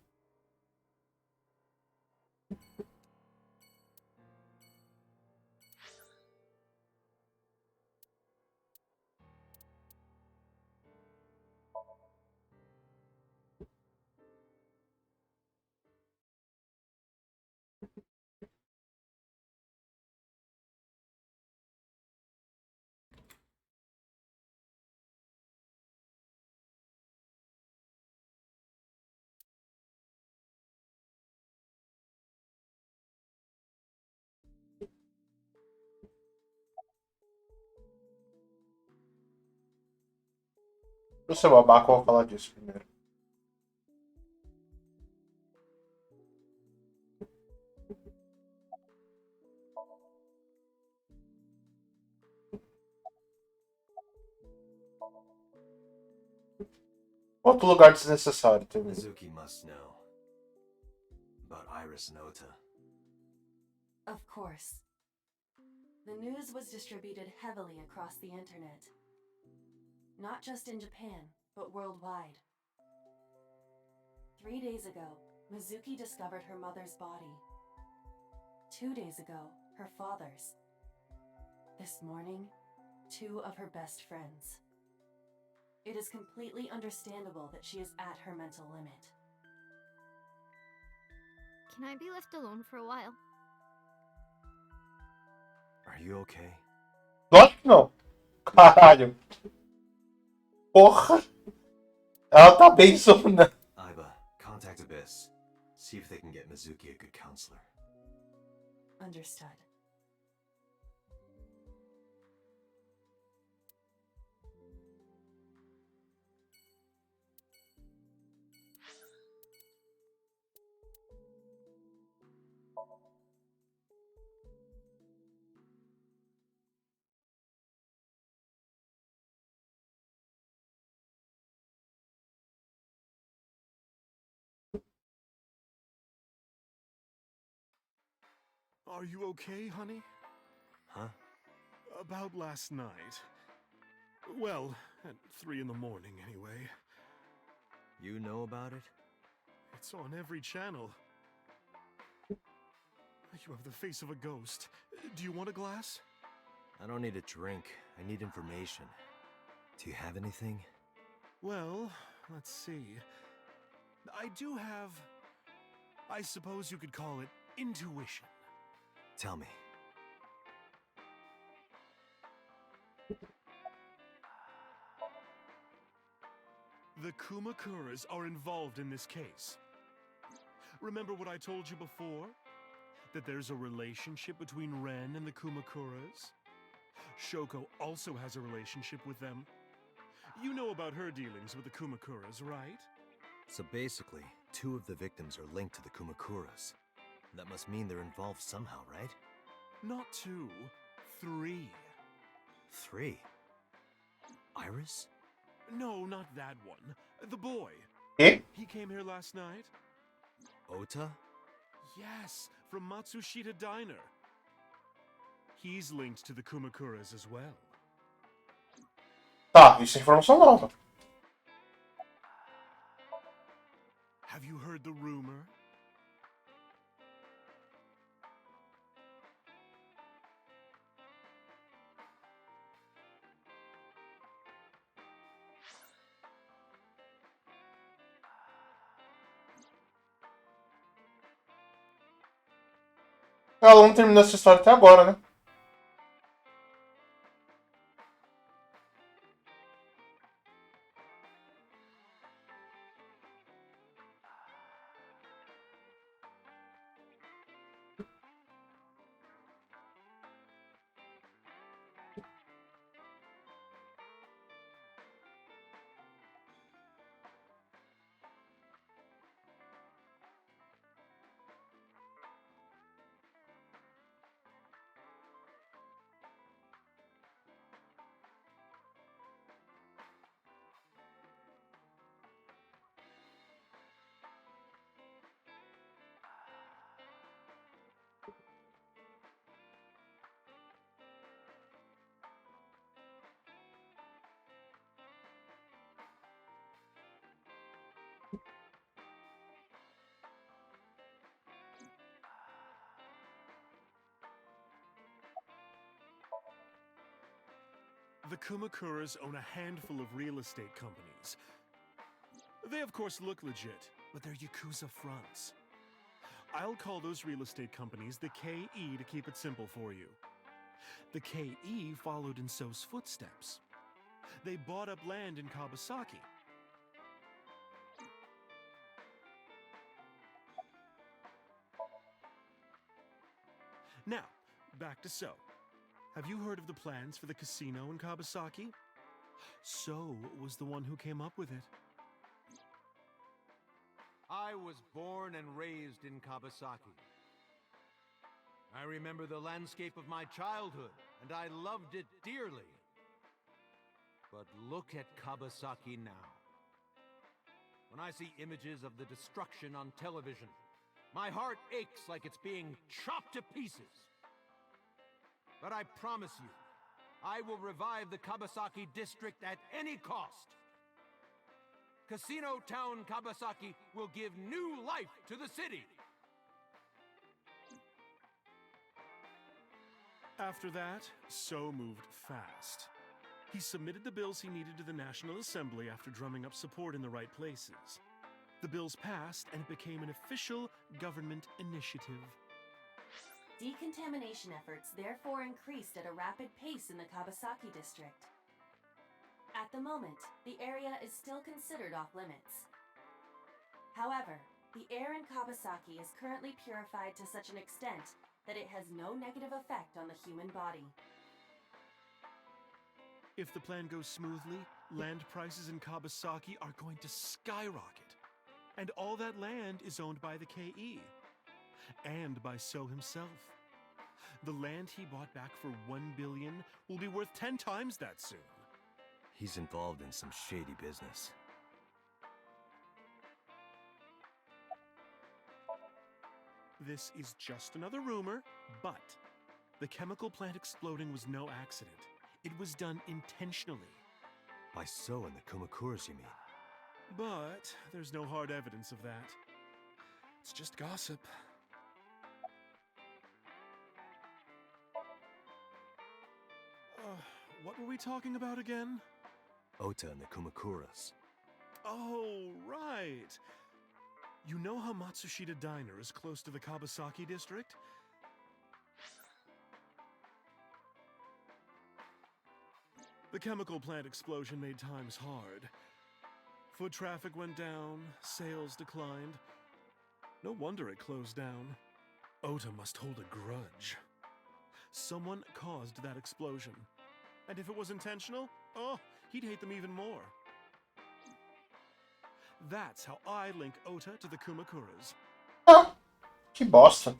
O seu babaca, eu vou falar disso primeiro. Outro lugar desnecessário também. Mizuki must know about Iris and Ota. Of course. The news was distributed heavily across the internet. Not just in Japan, but worldwide. 3 days ago, Mizuki discovered her mother's body. 2 days ago, her father's. This morning, 2 of her best friends. It is completely understandable that she is at her mental limit. Can I be left alone for a while? Are you okay? Lógico que não. Caralho. Porra. Ela tá bem zona. Aiba, contact Abyss. See if they can get Mizuki a good counselor. Understood. Are you okay, honey? Huh? About last night. Well, at 3 in the morning, anyway. You know about it? It's on every channel. You have the face of a ghost. Do you want a glass? I don't need a drink. I need information. Do you have anything? Well, let's see. I do have... I suppose you could call it intuition. Tell me. The Kumakuras are involved in this case. Remember what I told you before? That there's a relationship between Ren and the Kumakuras? Shoko also has a relationship with them. You know about her dealings with the Kumakuras, right? So basically, 2 of the victims are linked to the Kumakuras. That must mean they're involved somehow, right? Not 2, 3. 3? Iris? No, not that one. The boy. Eh? He came here last night? Ota? Yes, from Matsushita Diner. He's linked to the Kumakuras as well. Tá, isso é informação nova. Have you heard the rumor? Ela não terminou essa história até agora, né? The Kumakuras own a handful of real estate companies. They of course look legit, but they're Yakuza fronts. I'll call those real estate companies the KE to keep it simple for you. The KE followed in So's footsteps. They bought up land in Kawasaki. Now, back to So. Have you heard of the plans for the casino in Kawasaki? So was the one who came up with it. I was born and raised in Kawasaki. I remember the landscape of my childhood, and I loved it dearly. But look at Kawasaki now. When I see images of the destruction on television, my heart aches like it's being chopped to pieces. But I promise you, I will revive the Kawasaki district at any cost. Casino Town Kawasaki will give new life to the city. After that, So moved fast. He submitted the bills he needed to the National Assembly after drumming up support in the right places. The bills passed and it became an official government initiative. Decontamination efforts therefore increased at a rapid pace in the Kawasaki district. At the moment, the area is still considered off-limits. However, the air in Kawasaki is currently purified to such an extent that it has no negative effect on the human body. If the plan goes smoothly, land prices in Kawasaki are going to skyrocket. And all that land is owned by the KE. And by So himself. The land he bought back for $1 billion will be worth 10 times that soon. He's involved in some shady business. This is just another rumor, but the chemical plant exploding was no accident. It was done intentionally. By So and the Kumakuras, you mean? But there's no hard evidence of that. It's just gossip. What were we talking about again? Ota and the Kumakuras. Oh, right. You know how Matsushita Diner is close to the Kawasaki district? The chemical plant explosion made times hard. Foot traffic went down, sales declined. No wonder it closed down. Ota must hold a grudge. Someone caused that explosion. And if it was intentional, oh, he'd hate them even more. That's how I link Ota to the Kumakuras. Ah, que bosta.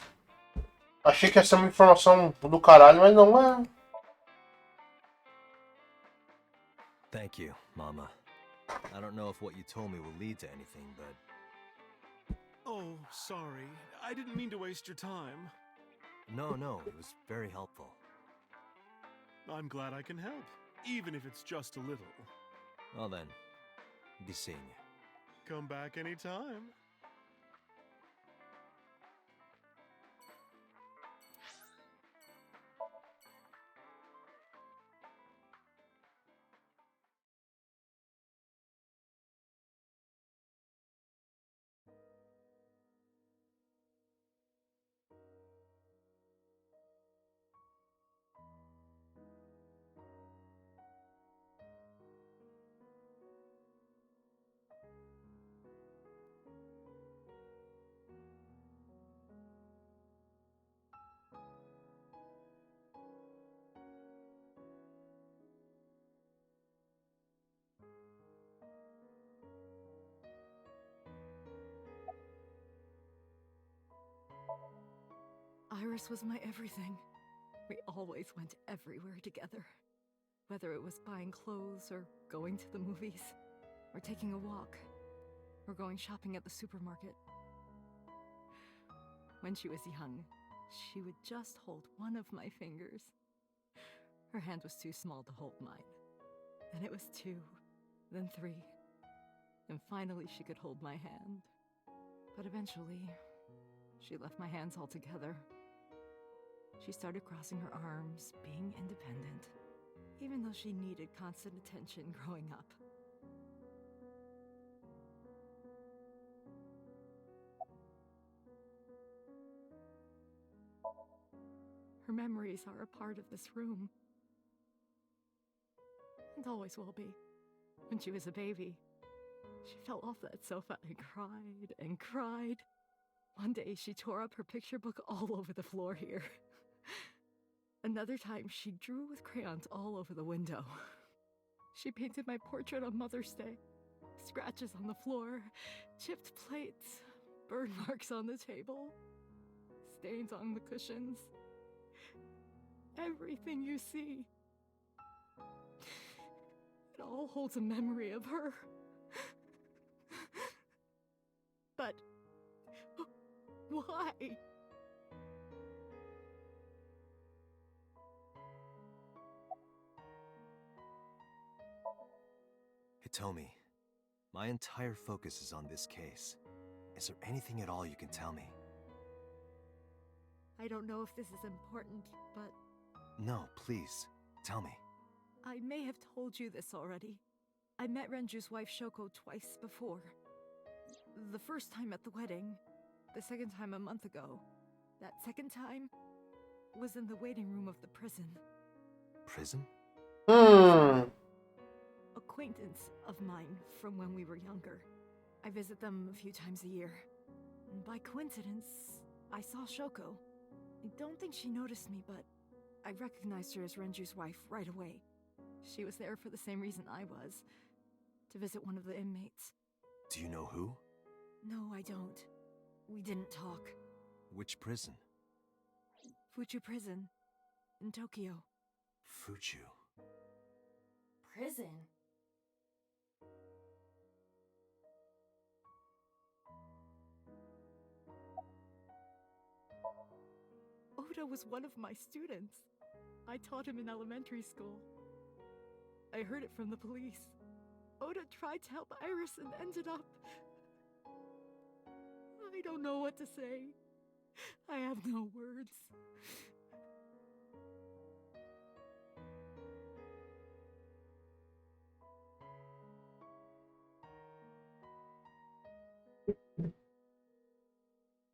Achei que ia ser uma informação do caralho, mas não é. Thank you, Mama. I don't know if what you told me will lead to anything, but... Oh, sorry. I didn't mean to waste your time. No, it was very helpful. I'm glad I can help, even if it's just a little. Well then, be seeing you. Come back anytime. Iris was my everything. We always went everywhere together. Whether it was buying clothes, or going to the movies, or taking a walk, or going shopping at the supermarket. When she was young, she would just hold one of my fingers. Her hand was too small to hold mine. Then it was 2, then 3, and finally she could hold my hand. But eventually, she left my hands altogether. She started crossing her arms, being independent. even though she needed constant attention growing up. Her memories are a part of this room. And always will be. When she was a baby, she fell off that sofa and cried and cried. One day she tore up her picture book all over the floor here. Another time she drew with crayons all over the window. She painted my portrait on Mother's Day. Scratches on the floor, chipped plates, burn marks on the table, stains on the cushions. Everything you see. It all holds a memory of her. But why? Hitomi, my entire focus is on this case. Is there anything at all you can tell me? I don't know if this is important, but No, please, tell me. I may have told you this already. I met Renju's wife Shoko twice before. The first time at the wedding, the second time a month ago. That second time was in the waiting room of the prison. Prison? Acquaintance of mine from when we were younger. I visit them a few times a year. And by coincidence, I saw Shoko. I don't think she noticed me, but I recognized her as Renju's wife right away. She was there for the same reason I was, to visit one of the inmates. Do you know who? No, I don't. We didn't talk. Which prison? Fuchu Prison, in Tokyo. Fuchu. Prison? Oda was one of my students. I taught him in elementary school. I heard it from the police. Oda tried to help Iris and ended up... I don't know what to say. I have no words.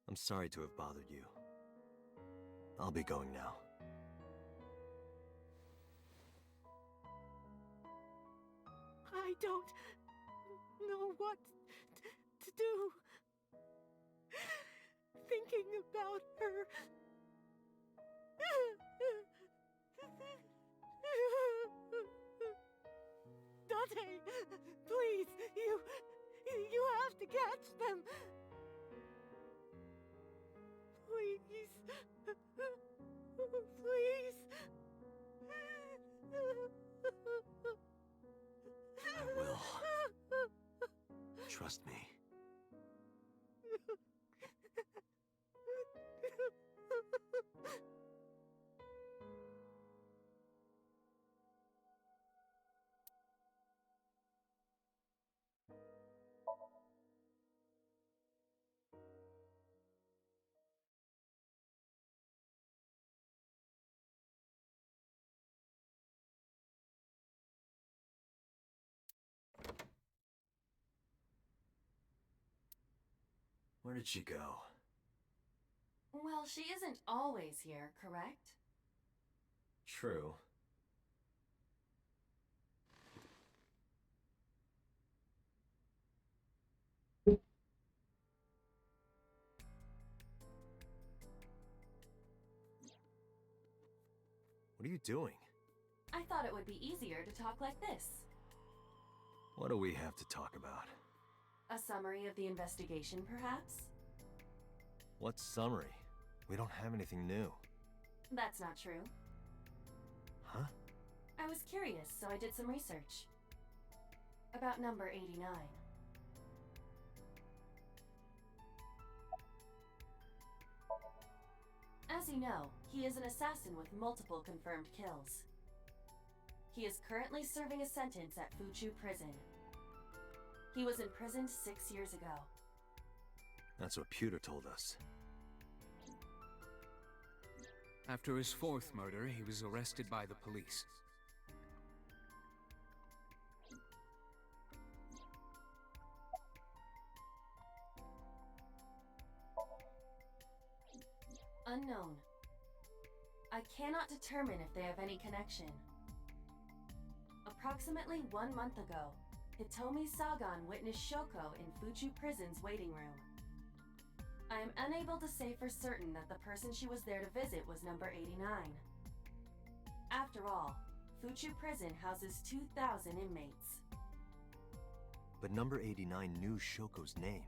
I'm sorry to have bothered you. I'll be going now. I don't know what to do. Thinking about her. Dante, please, you have to catch them. Please. Please. I will. Trust me. Where did she go? Well, she isn't always here, correct? True. What are you doing? I thought it would be easier to talk like this. What do we have to talk about? A summary of the investigation, perhaps? What summary? We don't have anything new. That's not true. Huh? I was curious, so I did some research. About number 89. As you know, he is an assassin with multiple confirmed kills. He is currently serving a sentence at Fuchu Prison. He was imprisoned 6 years ago. That's what Pewter told us. After his fourth murder, he was arrested by the police. Unknown. I cannot determine if they have any connection. Approximately 1 month ago, Hitomi Sagan witnessed Shoko in Fuchu Prison's waiting room. I am unable to say for certain that the person she was there to visit was number 89. After all, Fuchu Prison houses 2,000 inmates. But number 89 knew Shoko's name.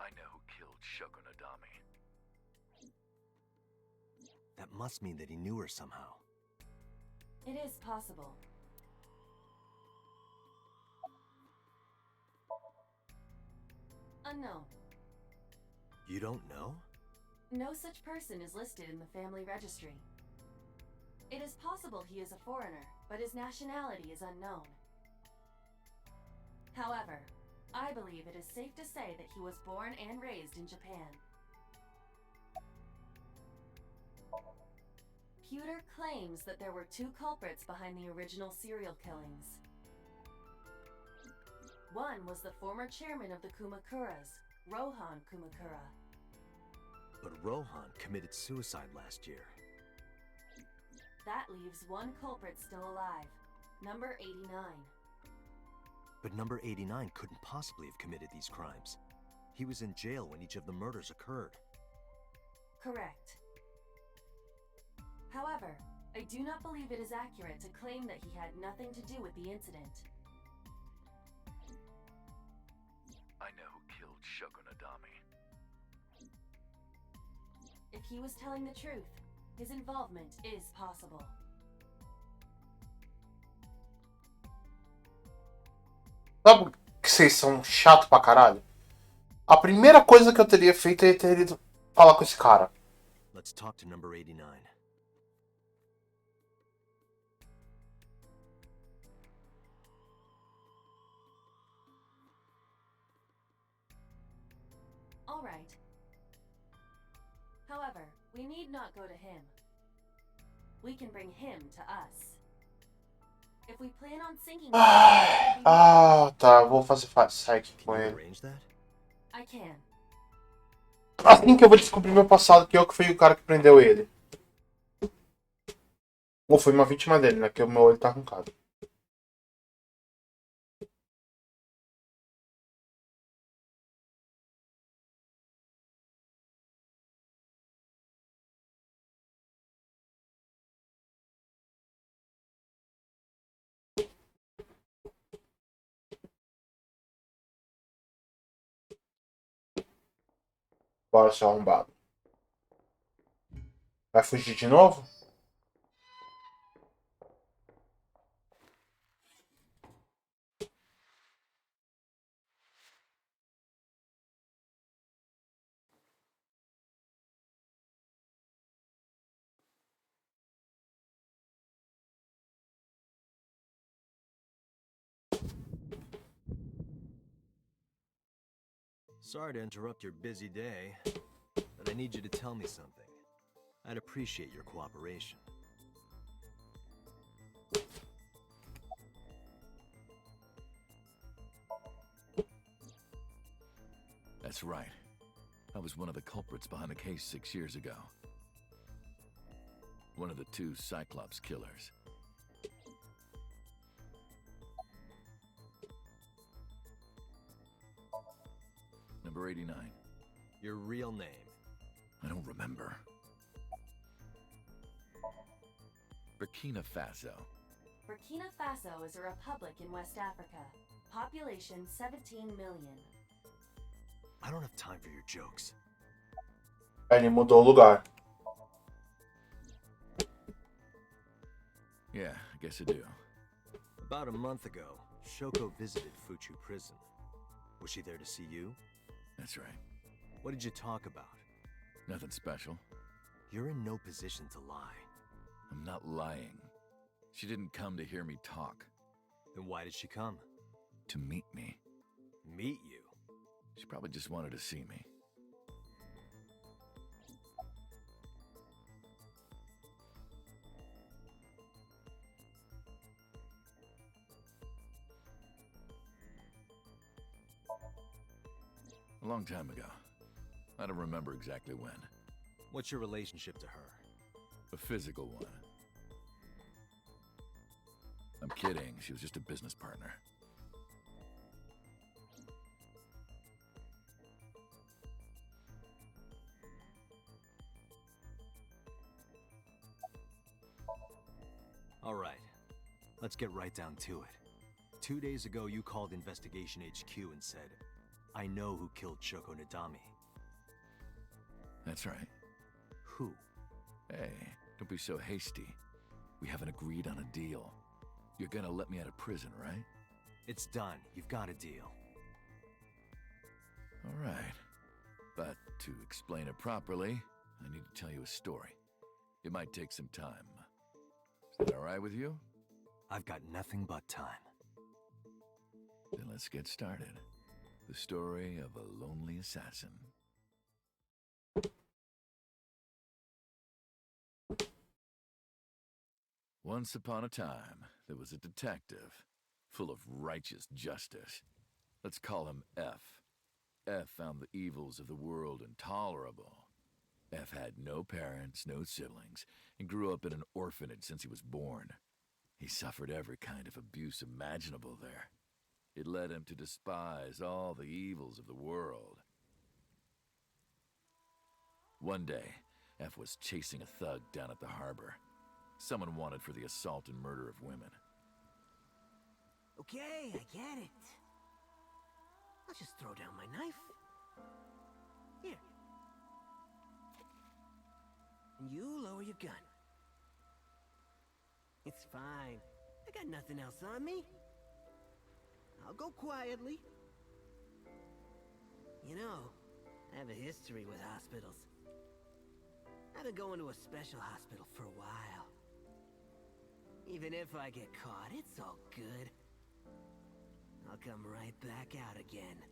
I know who killed Shoko Nadami. That must mean that he knew her somehow. It is possible. Unknown. You don't know? No such person is listed in the family registry. It is possible he is a foreigner, but his nationality is unknown. However, I believe it is safe to say that he was born and raised in Japan. Pewter claims that there were 2 culprits behind the original serial killings. One was the former chairman of the Kumakuras, Rohan Kumakura. But Rohan committed suicide last year. That leaves 1 culprit still alive, number 89. But number 89 couldn't possibly have committed these crimes. He was in jail when each of the murders occurred. Correct. However, I do not believe it is accurate to claim that he had nothing to do with the incident. I know who killed Shoko Nadami. If he was telling the truth, his involvement is possible. Sabe que vocês são chato pra caralho? A primeira coisa que eu teria feito é ter ido falar com esse cara. Let's talk to number 89. All right. However, we need not go to him. We can bring him to us. If we plan on sinking... Tá. Vou fazer psyche com ele. Arrange that? I can. Assim que eu vou descobrir meu passado, que eu que fui o cara que prendeu ele. Ou foi uma vítima dele, né? Que o meu olho tá arrancado. Bora, seu arrombado. Vai fugir de novo? Sorry to interrupt your busy day, but I need you to tell me something. I'd appreciate your cooperation. That's right. I was one of the culprits behind the case 6 years ago. One of the 2 Cyclops killers. Number 89. Your real name? I don't remember. Burkina Faso. Burkina Faso is a republic in West Africa. Population 17 million. I don't have time for your jokes. Ele mudou o lugar. Yeah, I guess I do. About a month ago, Shoko visited Fuchu Prison. Was she there to see you? That's right. What did you talk about? Nothing special. You're in no position to lie. I'm not lying. She didn't come to hear me talk. Then why did she come? To meet me. Meet you? She probably just wanted to see me. A long time ago, I don't remember exactly when. What's your relationship to her? A physical one. I'm kidding. She was just a business partner. All right. Let's get right down to it. 2 days ago, you called Investigation HQ and said, I know who killed Shoko Nadami. That's right. Who? Hey, don't be so hasty. We haven't agreed on a deal. You're gonna let me out of prison, right? It's done. You've got a deal. All right. But to explain it properly, I need to tell you a story. It might take some time. Is that all right with you? I've got nothing but time. Then let's get started. The story of a lonely assassin. Once upon a time, there was a detective, full of righteous justice. Let's call him F. F found the evils of the world intolerable. F had no parents, no siblings, and grew up in an orphanage since he was born. He suffered every kind of abuse imaginable there. It led him to despise all the evils of the world. One day, F was chasing a thug down at the harbor. Someone wanted for the assault and murder of women. Okay, I get it. I'll just throw down my knife. Here. And you lower your gun. It's fine. I got nothing else on me. I'll go quietly. You know, I have a history with hospitals. I've been going to a special hospital for a while. Even if I get caught, it's all good. I'll come right back out again.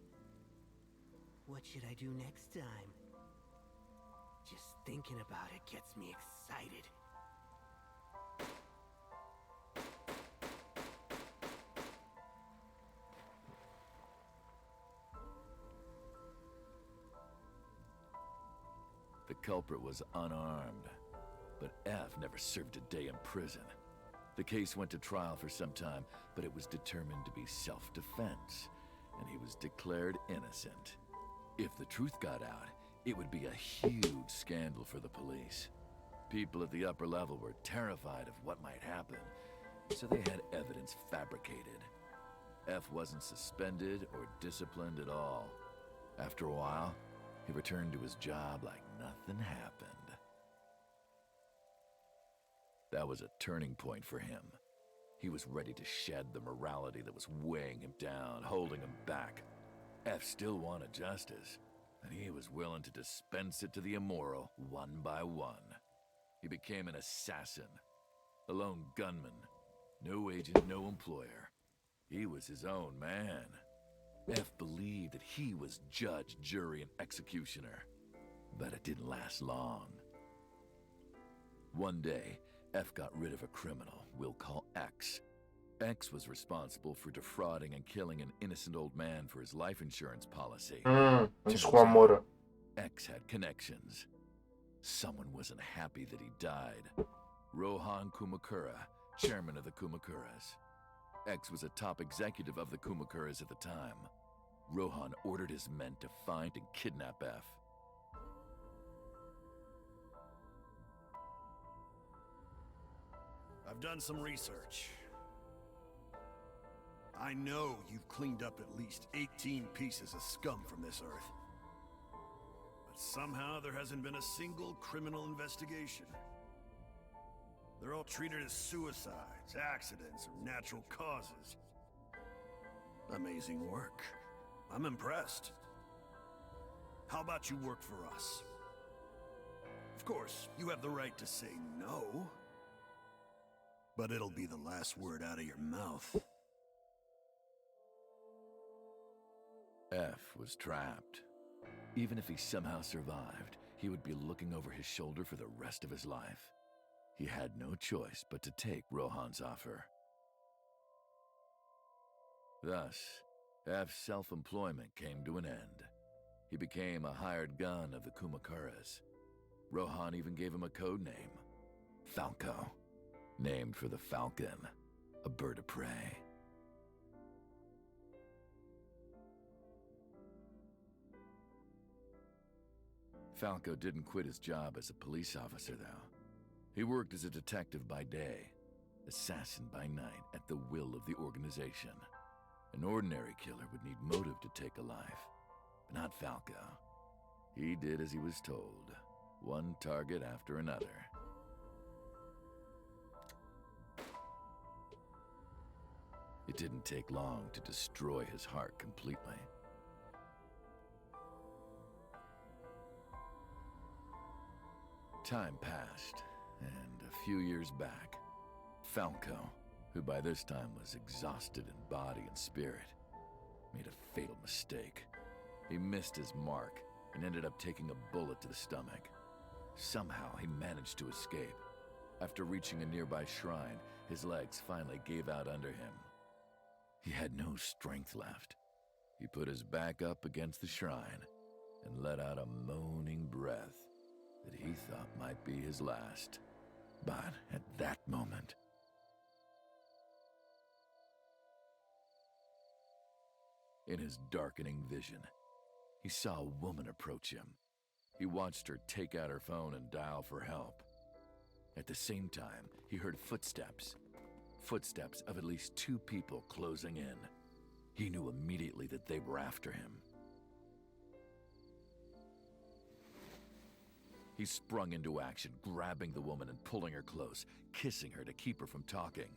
What should I do next time? Just thinking about it gets me excited. The culprit was unarmed, but F never served a day in prison. The case went to trial for some time, but it was determined to be self-defense, and he was declared innocent. If the truth got out, it would be a huge scandal for the police. People at the upper level were terrified of what might happen, so they had evidence fabricated. F wasn't suspended or disciplined at all. After a while, he returned to his job like nothing happened. That was a turning point for him. He was ready to shed the morality that was weighing him down, holding him back. F still wanted justice, and he was willing to dispense it to the immoral one by one. He became an assassin, a lone gunman, no agent, no employer. He was his own man. F believed that he was judge, jury, and executioner. But it didn't last long. One day, F got rid of a criminal we'll call X. X was responsible for defrauding and killing an innocent old man for his life insurance policy. Isso com amor. X had connections. Someone wasn't happy that he died. Rohan Kumakura, chairman of the Kumakuras. X was a top executive of the Kumakuras at the time. Rohan ordered his men to find and kidnap F. I've done some research. I know you've cleaned up at least 18 pieces of scum from this earth. But somehow there hasn't been a single criminal investigation. They're all treated as suicides, accidents, or natural causes. Amazing work. I'm impressed. How about you work for us? Of course, you have the right to say no. But it'll be the last word out of your mouth. F was trapped. Even if he somehow survived, he would be looking over his shoulder for the rest of his life. He had no choice but to take Rohan's offer. Thus, F's self-employment came to an end. He became a hired gun of the Kumakaras. Rohan even gave him a code name, Falco, named for the falcon, a bird of prey. Falco didn't quit his job as a police officer, though. He worked as a detective by day, assassin by night, at the will of the organization. An ordinary killer would need motive to take a life, but not Falco. He did as he was told, one target after another. It didn't take long to destroy his heart completely. Time passed, and a few years back, Falco, who by this time was exhausted in body and spirit, made a fatal mistake. He missed his mark and ended up taking a bullet to the stomach. Somehow he managed to escape. After reaching a nearby shrine, his legs finally gave out under him. He had no strength left. He put his back up against the shrine and let out a moaning breath that he thought might be his last. But at that moment, in his darkening vision, he saw a woman approach him. He watched her take out her phone and dial for help. At the same time, he heard footsteps. Footsteps of at least 2 people closing in. He knew immediately that they were after him. He sprung into action, grabbing the woman and pulling her close, kissing her to keep her from talking.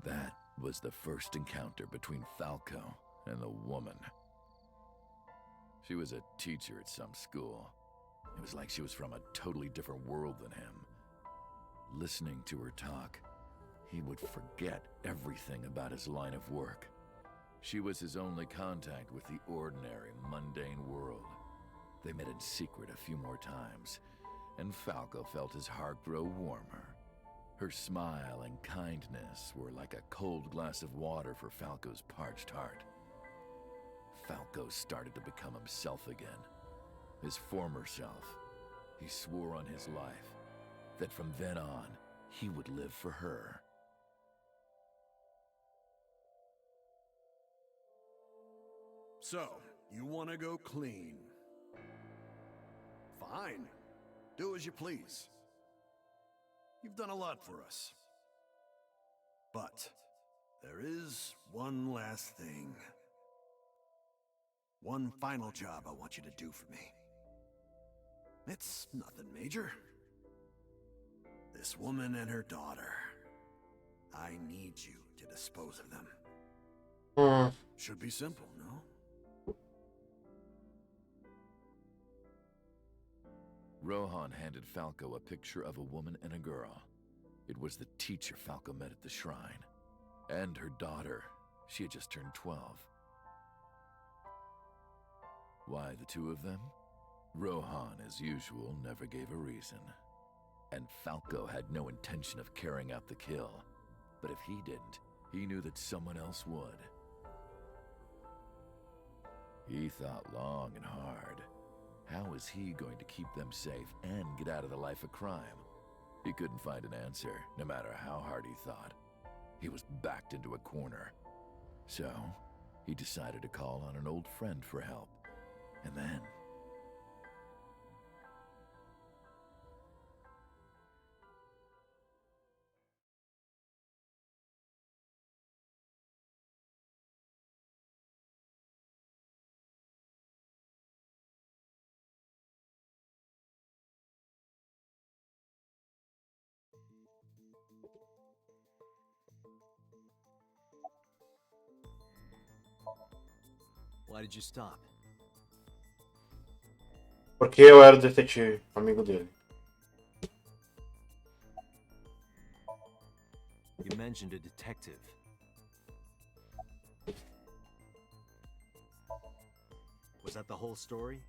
That was the first encounter between Falco and the woman. She was a teacher at some school. It was like she was from a totally different world than him. Listening to her talk, he would forget everything about his line of work. She was his only contact with the ordinary, mundane world. They met in secret a few more times, and Falco felt his heart grow warmer. Her smile and kindness were like a cold glass of water for Falco's parched heart. Falco started to become himself again, his former self. He swore on his life that from then on, he would live for her. So, you want to go clean? Fine. Do as you please. You've done a lot for us. But there is one last thing. One final job I want you to do for me. It's nothing major. This woman and her daughter. I need you to dispose of them. Should be simple, no? Rohan handed Falco a picture of a woman and a girl. It was the teacher Falco met at the shrine. And her daughter. She had just turned 12. Why the 2 of them? Rohan, as usual, never gave a reason. And Falco had no intention of carrying out the kill. But if he didn't, he knew that someone else would. He thought long and hard. How was he going to keep them safe and get out of the life of crime? He couldn't find an answer, no matter how hard he thought. He was backed into a corner. So, he decided to call on an old friend for help. And then... Why did you stop? Porque eu era o detetive, amigo dele. You mentioned a detective. Was that the whole story?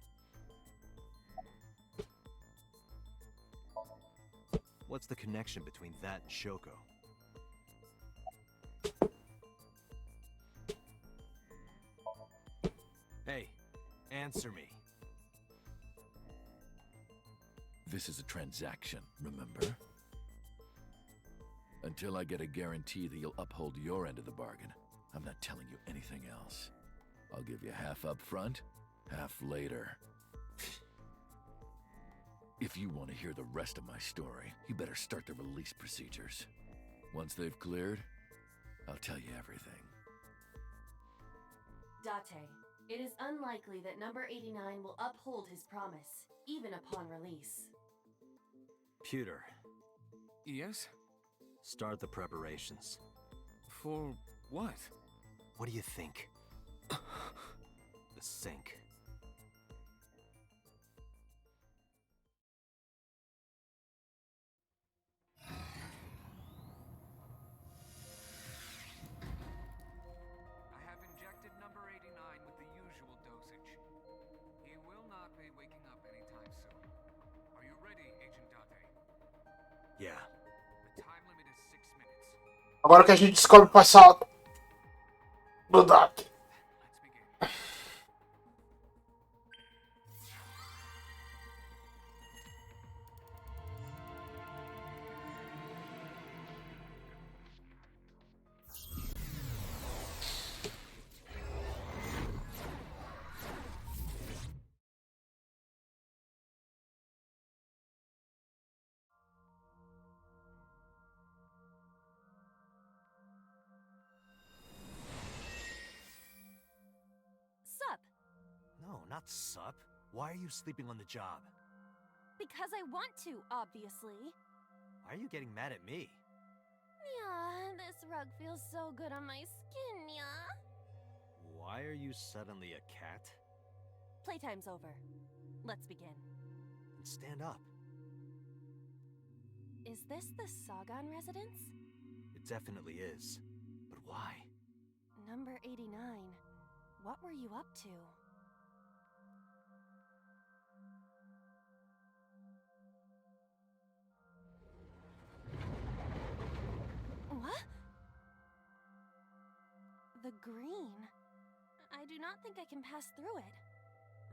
What's the connection between that and Shoko? Answer me. This is a transaction, remember? Until I get a guarantee that you'll uphold your end of the bargain, I'm not telling you anything else. I'll give you half up front, half later. If you want to hear the rest of my story, you better start the release procedures. Once they've cleared, I'll tell you everything. Date, it is unlikely that number 89 will uphold his promise, even upon release. Pewter, Yes? start the preparations. For what? What do you think? The sink. I have injected number 89 with the usual dosage. He will not be waking up anytime soon. Are you ready, Agent Date? Yeah. The time limit is 6 minutes. Agora que a gente descobre o passado do Date. Sup? No, not sup. Why are you sleeping on the job? Because I want to, obviously. Why are you getting mad at me? Yeah, this rug feels so good on my skin, yeah. Why are you suddenly a cat? Playtime's over. Let's begin. Stand up. Is this the Sagan residence? It definitely is. But why? Number 89. What were you up to? What? The green. I do not think I can pass through it.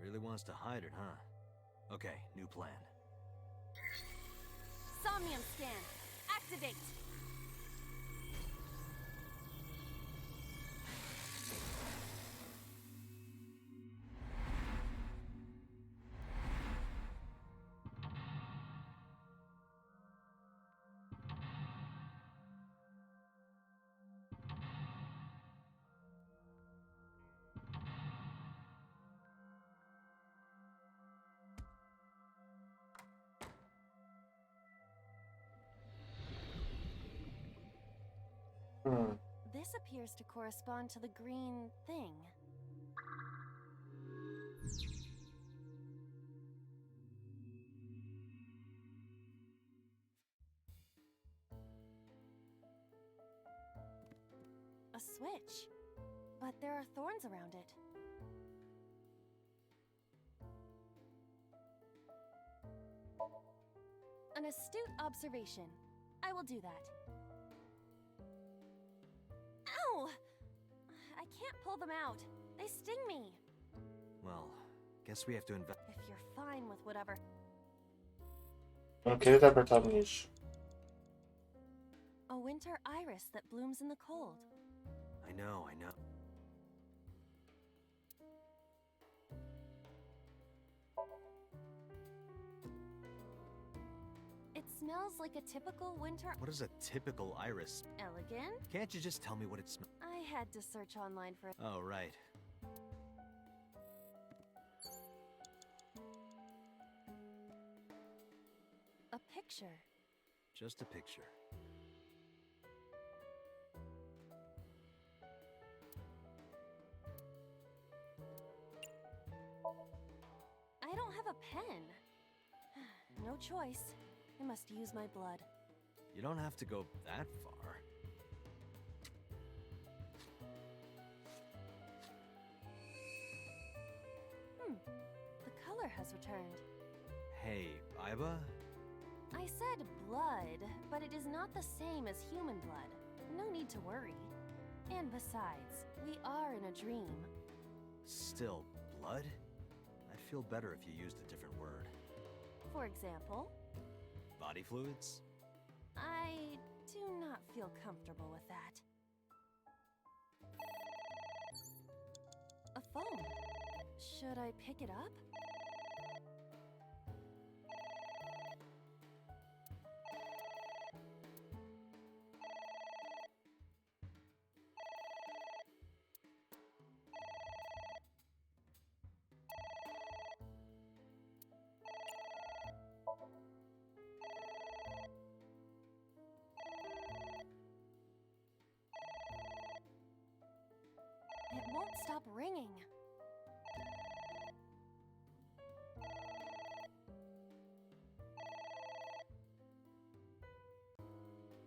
Really wants to hide it, huh? Okay, new plan. Somnium scan. Activate. This appears to correspond to the green thing. A switch. But there are thorns around it. An astute observation. I will do that. Ow! I can't pull them out. They sting me. Well, guess we have to invest. If you're fine with whatever. Eu não queria ter apertado nisso. A winter iris that blooms in the cold. I know, I know. It smells like a typical winter. What is a typical iris? Elegant? Can't you just tell me what it smells? I had to search online for it. Oh, right. A picture. Just a picture. I don't have a pen. No choice. I must use my blood. You don't have to go that far. The color has returned. Hey, Iba? I said blood, but it is not the same as human blood. No need to worry. And besides, we are in a dream. Still blood? feel better if you used a different word. For example, Body fluids? I do not feel comfortable with that. A phone. Should I pick it up? It won't stop ringing.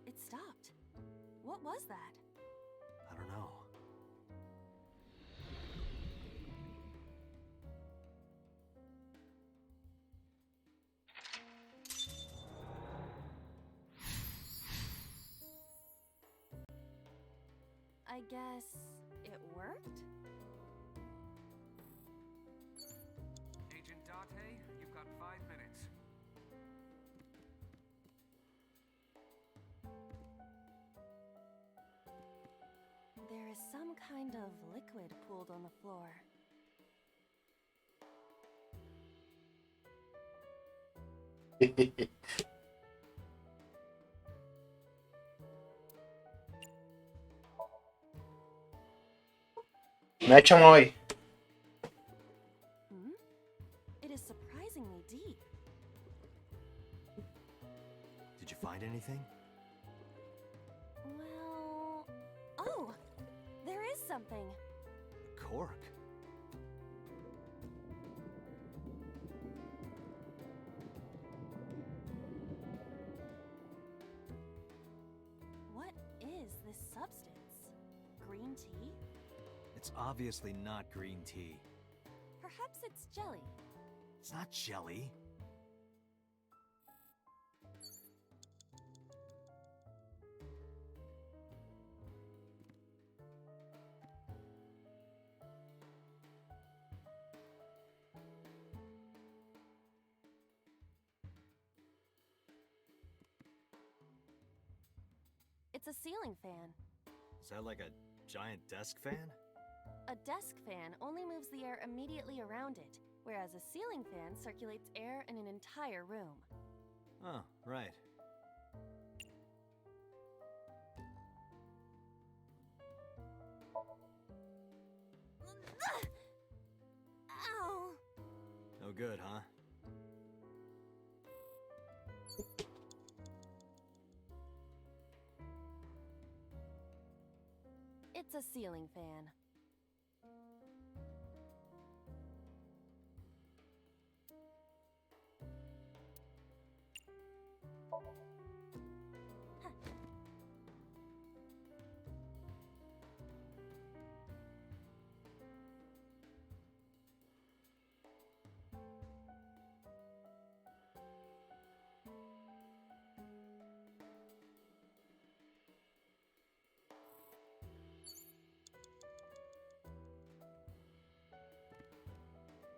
It stopped. What was that? I don't know. I guess it worked? Agent Date, you've got 5 minutes. There is some kind of liquid pooled on the floor. Mete a mão aí. It is surprisingly deep. Did you find anything? Well... Oh! There is something. A cork. What is this substance? Green tea? It's obviously not green tea. Perhaps it's jelly. It's not jelly. It's a ceiling fan. Is that like a giant desk fan? A desk fan only moves the air immediately around it, whereas a ceiling fan circulates air in an entire room. Oh, right. Ow! No good, huh? It's a ceiling fan.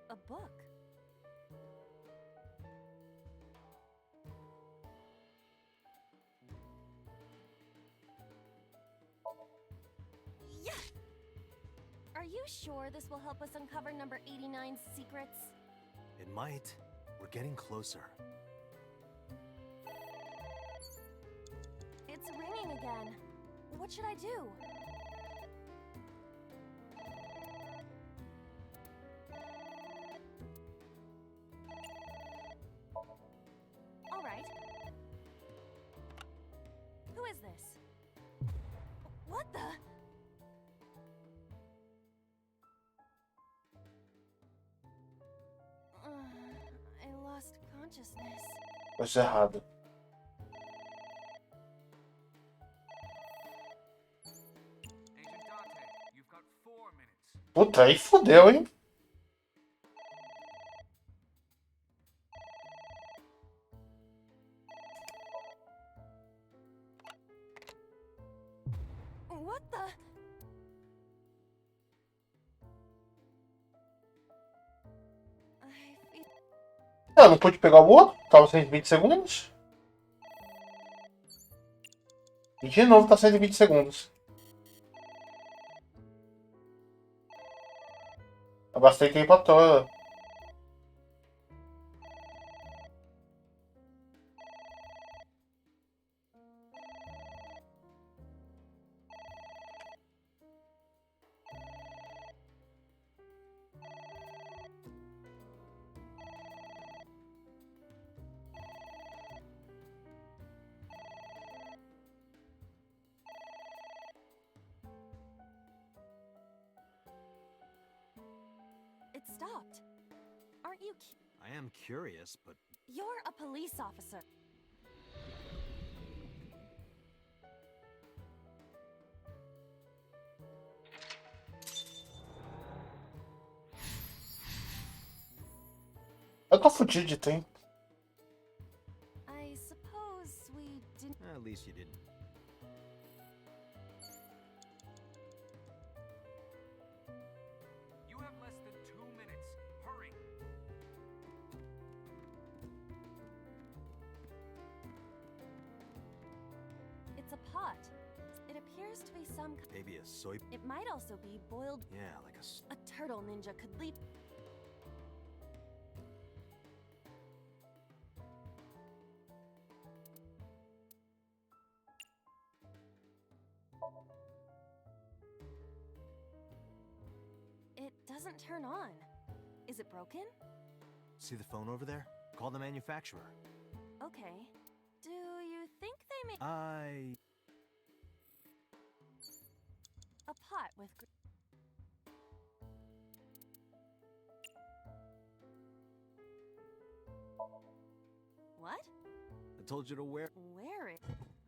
A book. Yeah! Are you sure this will help us uncover number 89's secrets? It might. We're getting closer. It's ringing again. What should I do? All right. Who is this? What the? I lost consciousness. Coisa errada. Agent Date, you've got 4 minutes. Puta, aí fodeu, hein? What the? I Ué, não pude pegar o outro? Tava 120 segundos. E de novo tá 120 segundos. Eu gastei tempo à toa. It stopped. Aren't you I am curious, but You're a police officer. Eu tô fudido de tempo. I suppose we didn't. at least you didn't. You have less than 2 minutes. Hurry. It's a pot. It appears to be some. Maybe a soy. It might also be boiled. Yeah, like a. A turtle ninja could leap. It doesn't turn on. Is it broken? See the phone over there? Call the manufacturer. Okay. Do you think they may a pot with What? I told you to wear. Wear it.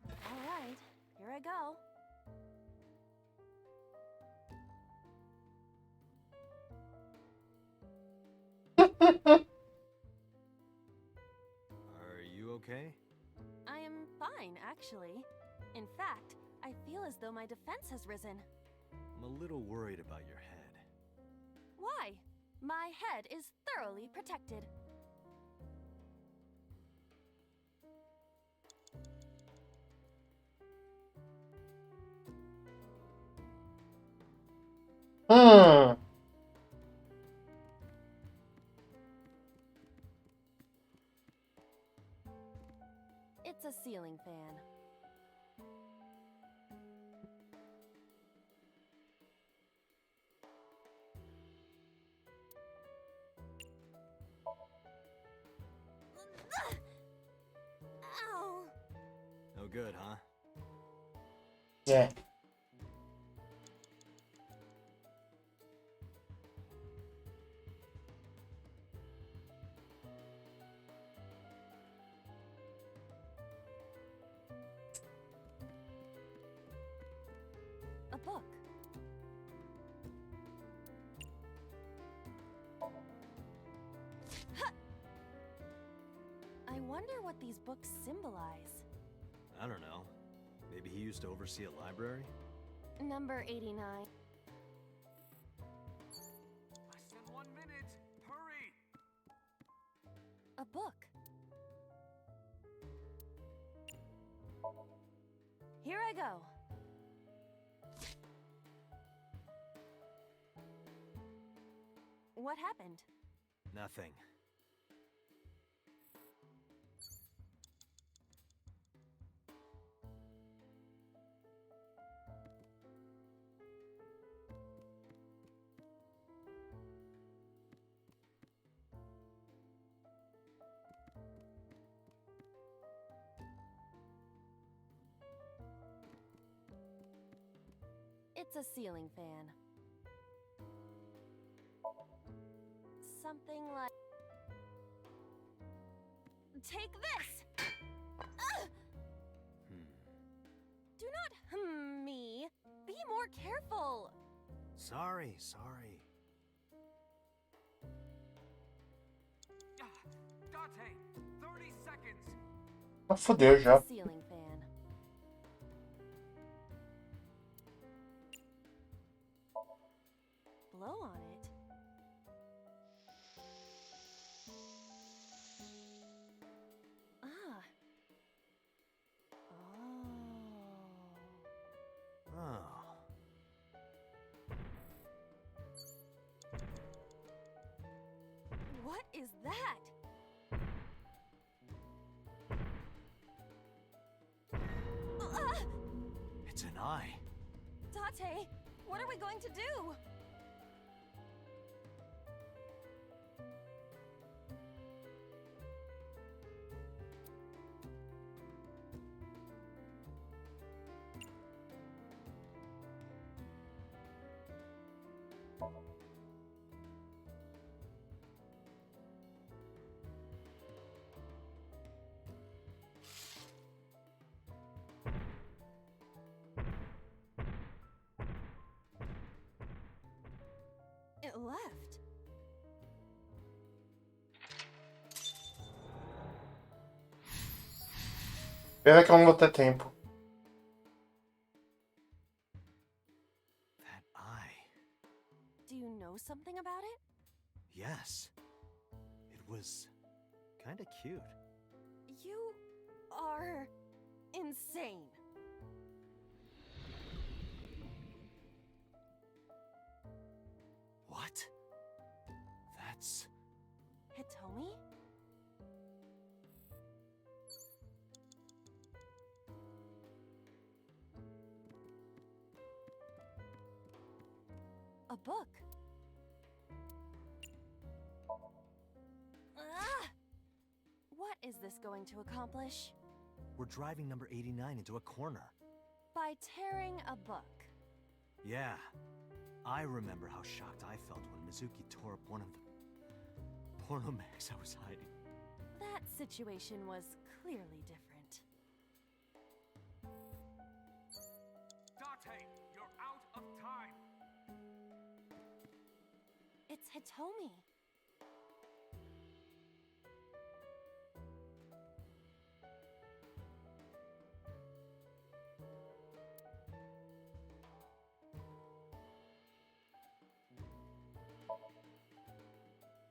All right. Here I go. Are you okay? I am fine, actually. In fact, I feel as though my defense has risen. I'm a little worried about your head. Why? My head is thoroughly protected. It's a ceiling fan. Ow! No good, huh? Yeah. A book. Ha! I wonder what these books symbolize. I don't know. Maybe he used to oversee a library? Number 89. Less than 1 minute. Hurry. A book. Here I go. What happened? Nothing. It's a ceiling fan. Something like... Take this! Ugh! Do not me. Be more careful. Sorry. Dante, 30 seconds. Ah, fodeu já. Ceiling fan. Blow on it. is that? It's an eye. Date, what are we going to do? It left. Pena que eu não vou ter tempo. That eye. Do you know something about it? Yes. It was kinda cute. You are insane. What? That's... Hitomi? A book. Ah! What is this going to accomplish? We're driving number 89 into a corner. By tearing a book. Yeah. I remember how shocked I felt when Mizuki tore up one of the porno mags I was hiding. That situation was clearly different. Date, you're out of time. It's Hitomi.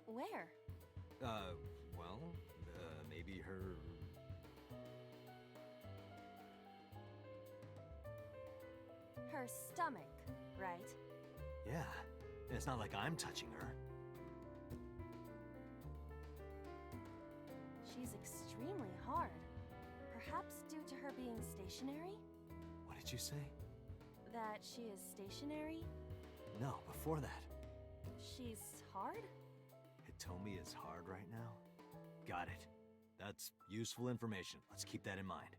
Where? Well, maybe her... Her stomach, right? Yeah. It's not like I'm touching her. She's extremely hard. Perhaps due to her being stationary? What did you say? That she is stationary? No, before that. She's hard? Hitomi is hard right now? Got it. That's useful information. Let's keep that in mind.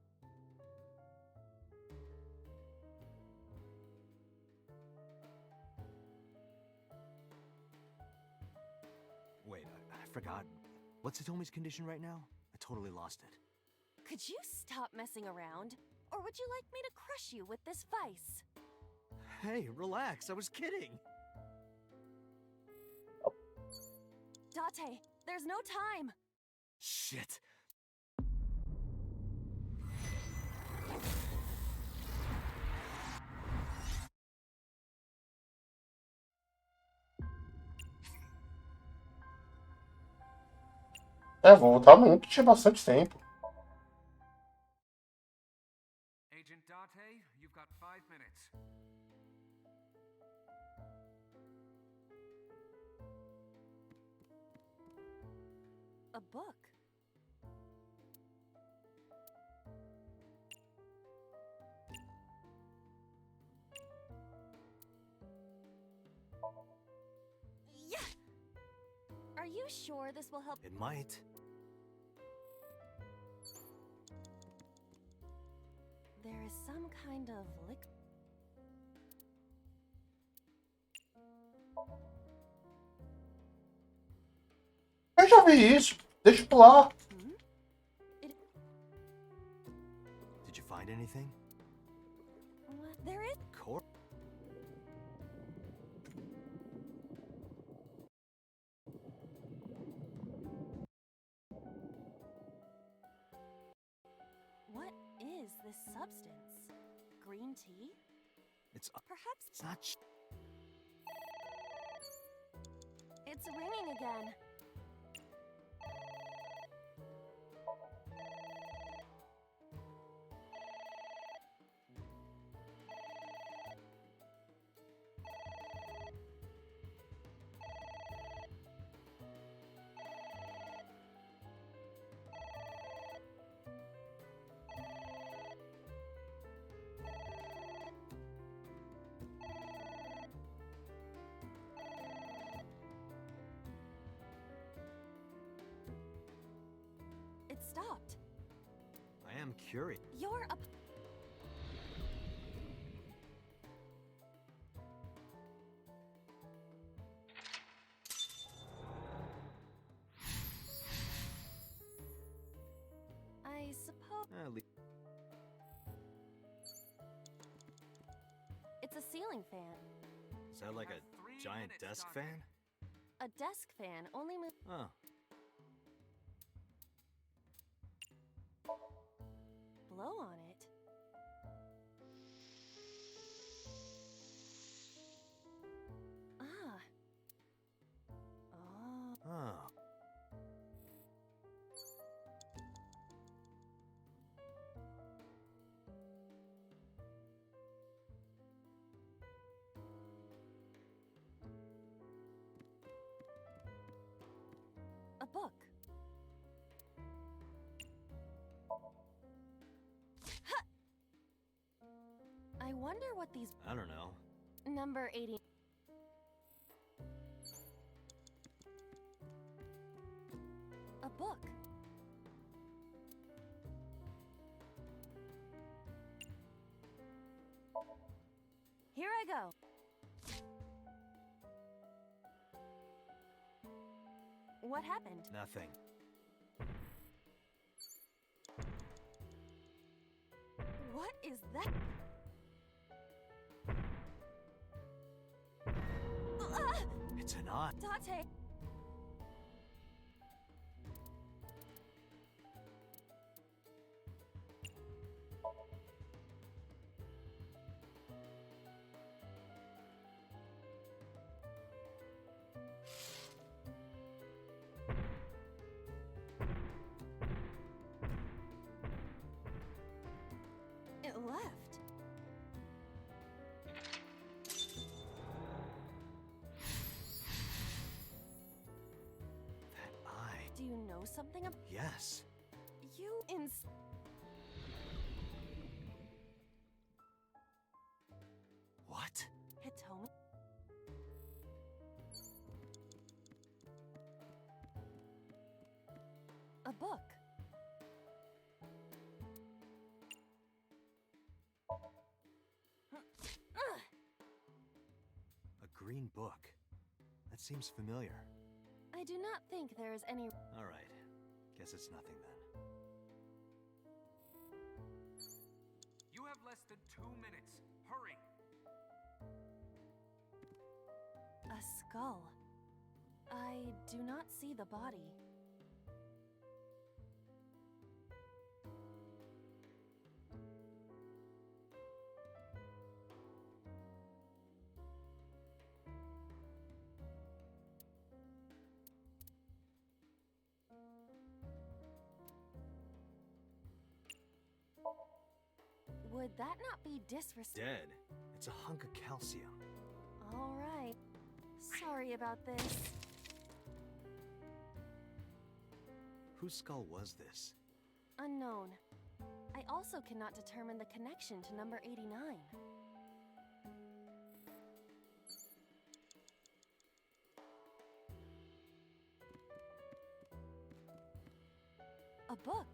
Wait, I forgot. What's Hitomi's condition right now? I totally lost it. Could you stop messing around? Or would you like me to crush you with this vice? Hey, relax. I was kidding. Date, there's no time. Shit. É, vou voltar num que tinha bastante tempo. Agent Date, you've got 5 minutes. A book. Yeah! Are you sure this will help? It might. There is some kind of liquid. Eu já vi isso. Deixa eu pular. Did you find anything? There is. What is this substance? Green tea? It's perhaps it's not. It's ringing again. curious. You're a. I suppose. It's a ceiling fan. Is that like a giant desk fan? A desk fan only moves. Oh. Blow on it. Ah. Oh. Oh. A book. Ha! I wonder what these. I don't know. Number 80. A book. Here I go. What happened? Nothing. What is that? It's an eye. Date. It left. That eye. Do you know something about Yes. you What? Hitomi? A book. A green book. That seems familiar. I do not think there is any. All right. Guess it's nothing then. You have less than 2 minutes. Hurry! A skull. I do not see the body. Would that not be disrespectful? Dead. It's a hunk of calcium. All right. Sorry about this. Whose skull was this? Unknown. I also cannot determine the connection to number 89. A book.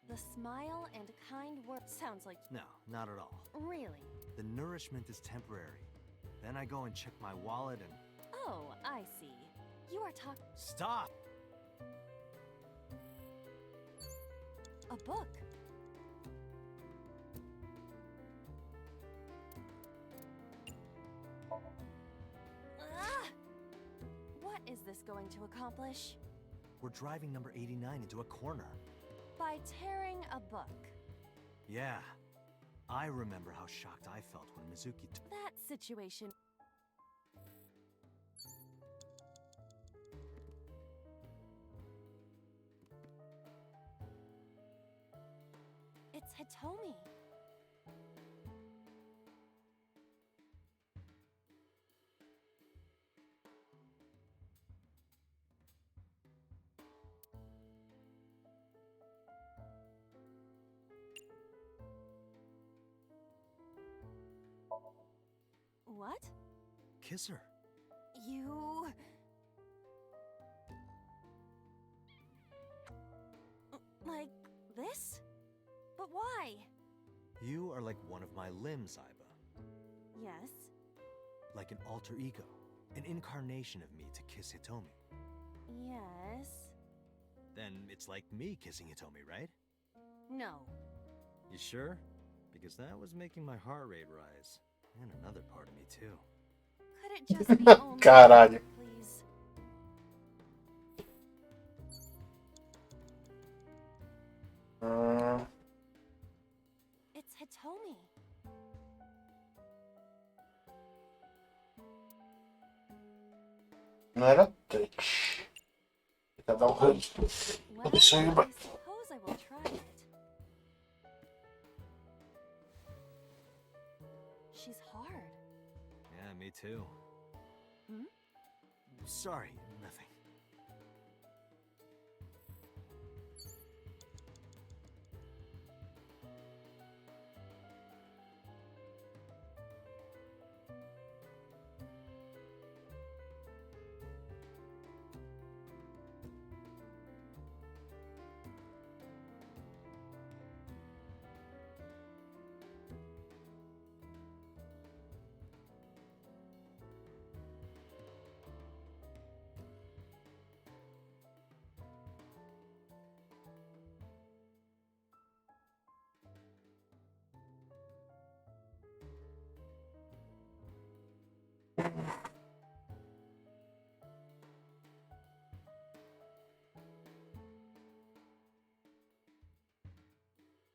The smile and kind words sounds like. No, not at all. Really? The nourishment is temporary. Then I go and check my wallet and... Oh, I see. You are talking. Stop! A book. Ah! What is this going to accomplish? We're driving number 89 into a corner. By tearing a book. Yeah. I remember how shocked I felt when Mizuki That situation. It's Hitomi. What? Kiss her. You... kiss? But why? You are like one of my limbs, Iba. Yes. Like an alter ego. An incarnation of me to kiss Hitomi. Yes. Then it's like me kissing Hitomi, right? No. You sure? Because that was making my heart rate rise. And another part of me, too. Could it just be only Caralho. please? It's Hitomi. Não era três. Cada um. Well, Deixa eu ir. I suppose I will try it. She's hard. Yeah, me too. Hmm? Sorry, nothing.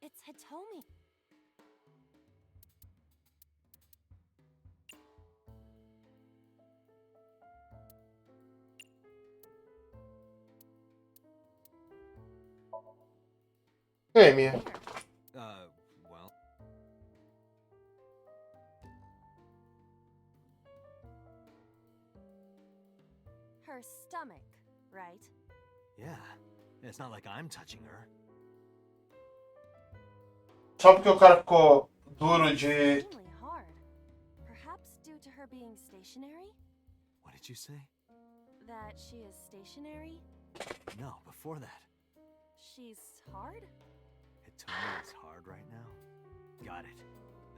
It's Hitomi. Hey, Mia. Well. Her stomach, right? Yeah. It's not like I'm touching her. Só porque o cara ficou duro de. Extremely hard. Perhaps due to her being stationary? What did you say? That she is stationary? No, before that. She's hard? Hitomi is hard right now? Got it.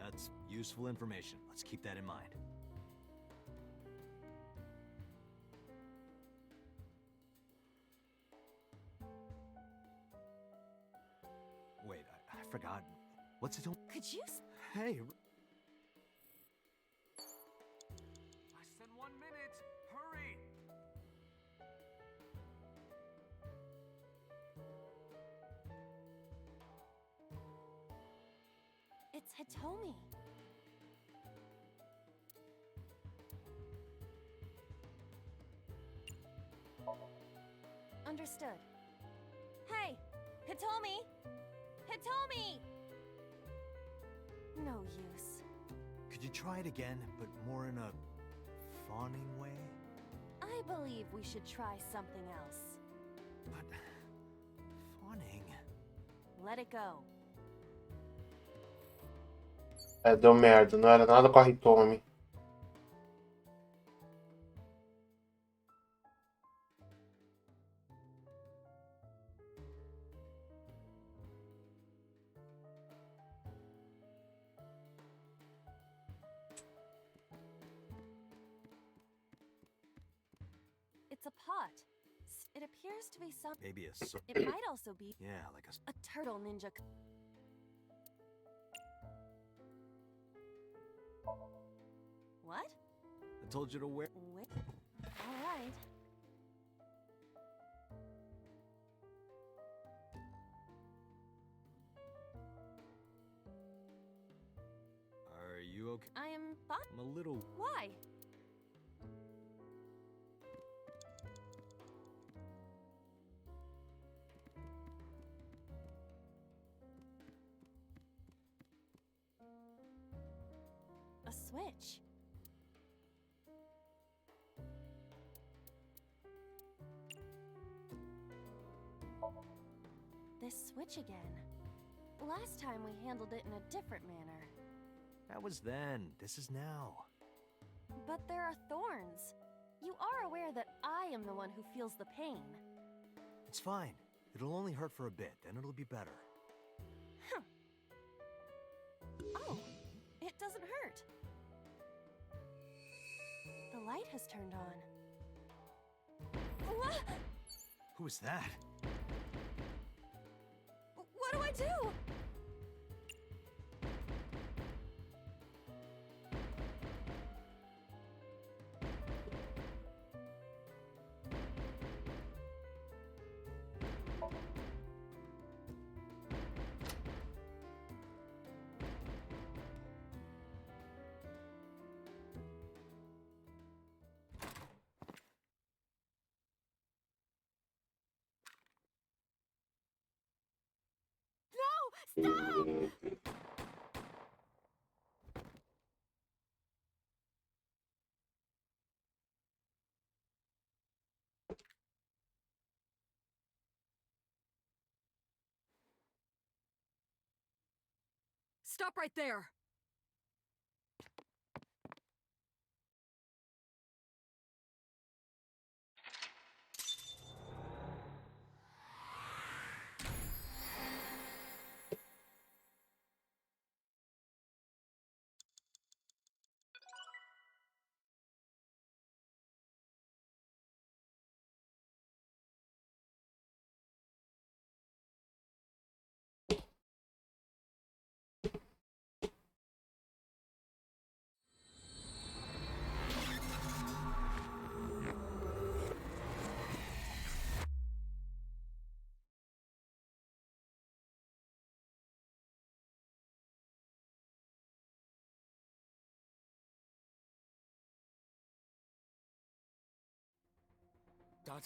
That's useful information. Let's keep that in mind. Wait, I forgot. What's it? Could you? Hey. Less than 1 minute. Hurry. It's Hitomi. Understood. Hey! Hitomi! Hitomi! No use. Could you try it again, but more in a fawning way? I believe we should try something else. But fawning. Let it go. É, deu merda. Não era nada com a Hitomi. It's a pot. It appears to be some. Maybe a It might also be. Yeah, like a turtle ninja. What? I told you to wear. Wait. All right. Are you okay? I am fine. I'm a little. Why? A switch. This switch again. Last time we handled it in a different manner. That was then. This is now. But there are thorns. You are aware that I am the one who feels the pain. It's fine. It'll only hurt for a bit, then it'll be better. Oh, it doesn't hurt. The light has turned on. What? Who is that? What do I do? Stop! Stop right there!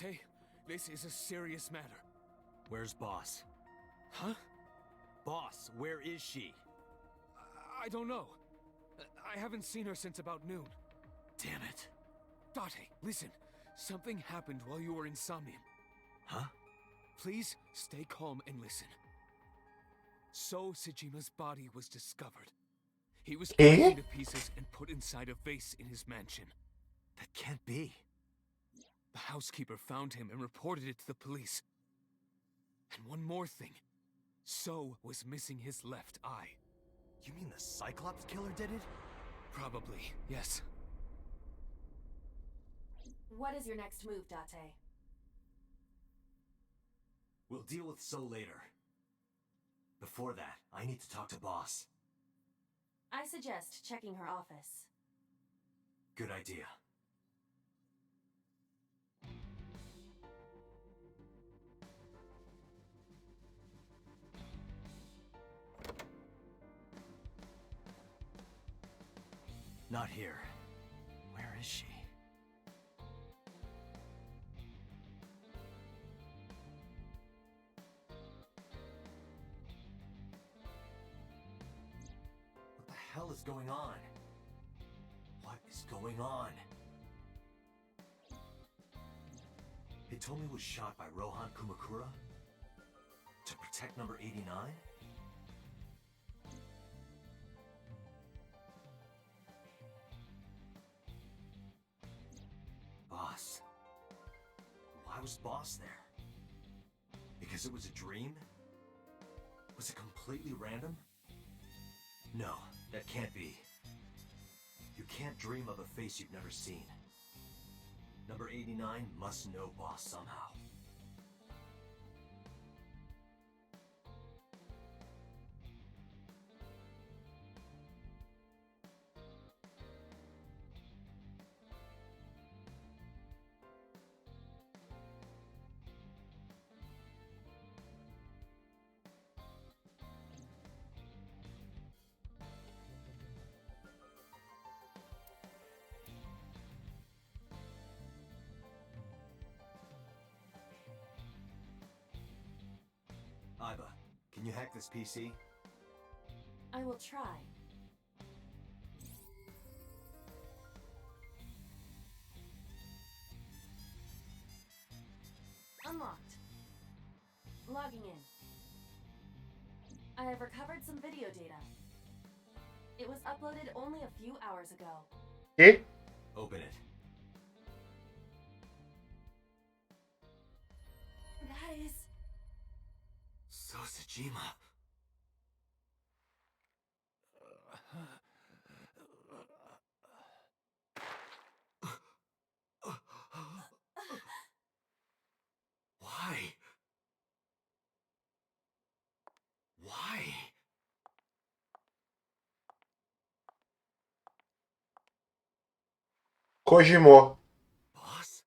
Date, this is a serious matter. Where's Boss? Huh? Boss, where is she? I don't know. I haven't seen her since about noon. Damn it. Date, listen. Something happened while you were in Somnium. Huh? Please stay calm and listen. So Sejima's body was discovered. He was cut into pieces and put inside a vase in his mansion. That can't be. The housekeeper found him and reported it to the police. And one more thing. So was missing his left eye. You mean the Cyclops killer did it? Probably, yes. What is your next move, Date? We'll deal with So later. Before that, I need to talk to Boss. I suggest checking her office. Good idea. Not here. Where is she? What the hell is going on? What is going on? Hitomi was shot by Rohan Kumakura? To protect number 89? Boss. Why was Boss there? Because it was a dream? Was it completely random? No, that can't be. You can't dream of a face you've never seen. Number 89 must know Boss somehow. Iba, can you hack this PC? I will try. Unlocked. Logging in. I have recovered some video data. It was uploaded only a few hours ago. Okay. Open it. That is... So Sejima. Kojimo. Boss?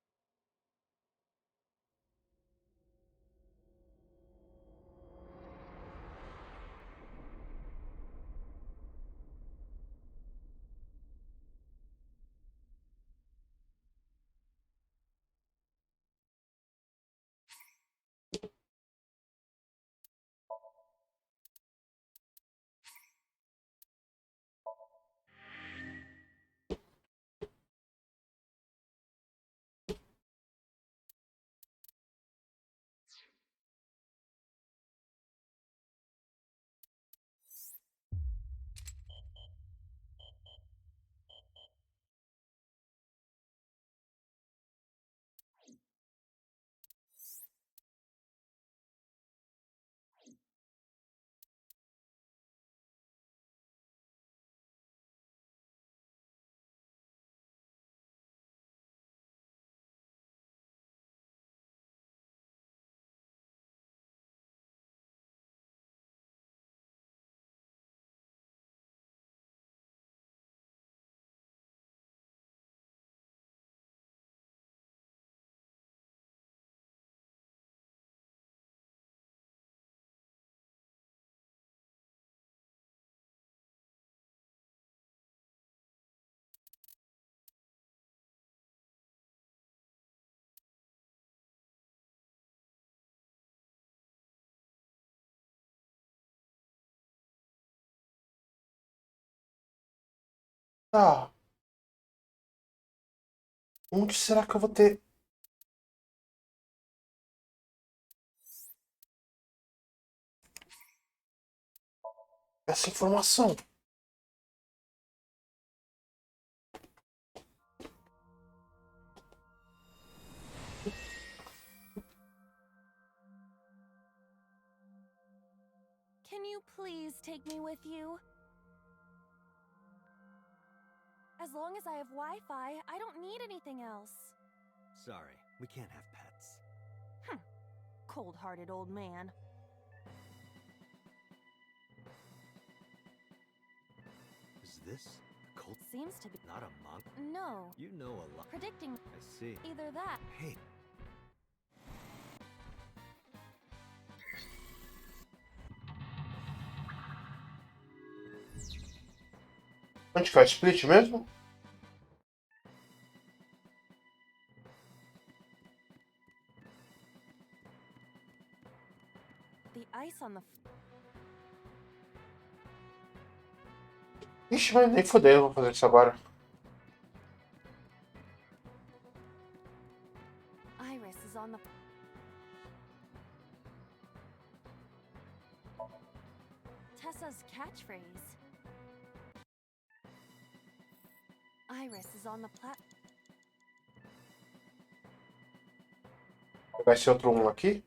Tá. Onde será que eu vou ter essa informação? Can you please take me with you? As long as I have Wi-Fi, I don't need anything else. Sorry, we can't have pets. Cold-hearted old man. Is this the cult? Seems to be. Not a monk? No. You know a lot. Predicting. I see. Either that. Hey. Onde que é o split mesmo? The ice on the. Ixi, mas nem fodendo, eu vou fazer isso agora. Iris is on the. Tessa's catchphrase. Iris is on the plat. Vou pegar esse outro aqui.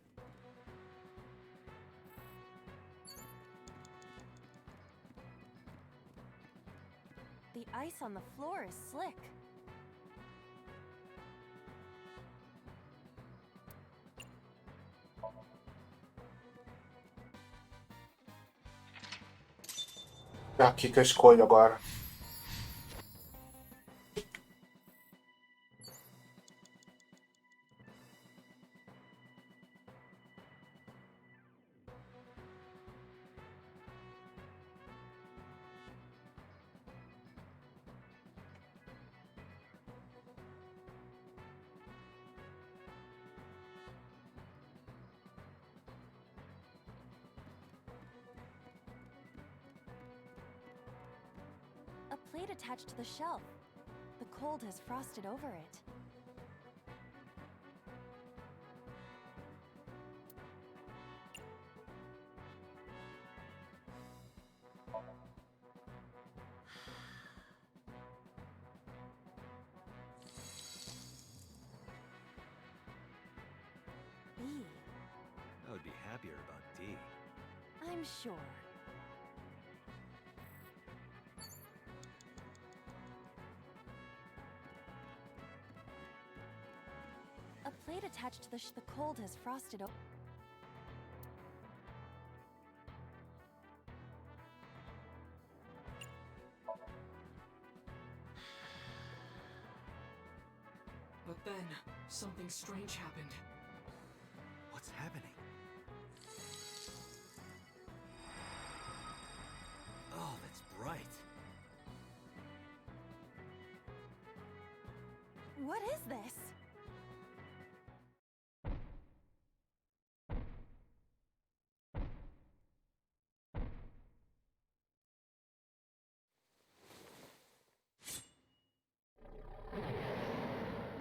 The ice on the floor is slick. É aqui que eu escolho agora. A plate attached to the shelf. The cold has frosted over it. B. I would be happier about D. I'm sure. A plate attached to the cold has frosted over. Then, something strange happened. What's happening? Oh, that's bright. What is this?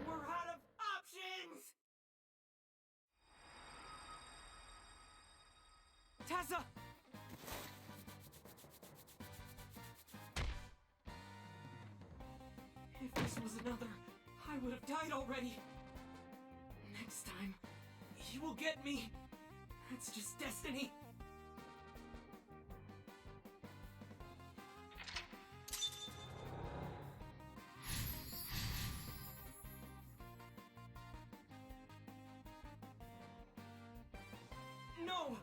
We're out of options! Tessa! If this was another, I would have died already. Next time, he will get me. That's just destiny. No!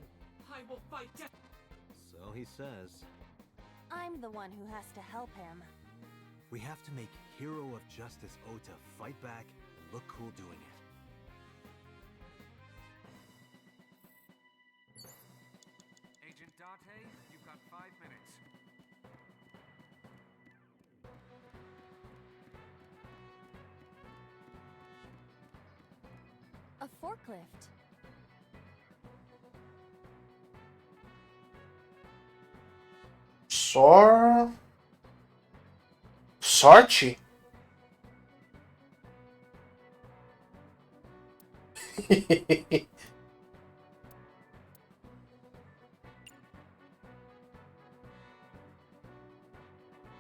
I will fight death. So he says. I'm the one who has to help him. We have to make Hero of Justice Ota fight back and look cool doing it. Agent Date, you've got 5 minutes. A forklift. Sorte?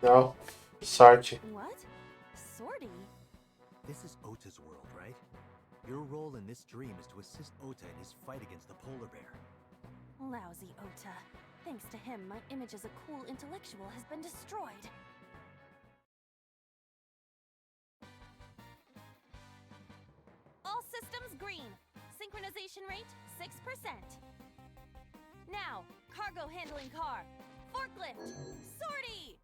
No. Sorte. What? Sortie? This is Ota's world, right? Your role in this dream is to assist Ota in his fight against the polar bear. Lousy Ota. Thanks to him, my image as a cool intellectual has been destroyed. All systems green. Synchronization rate 6%. Now, cargo handling car. Forklift. Sortie!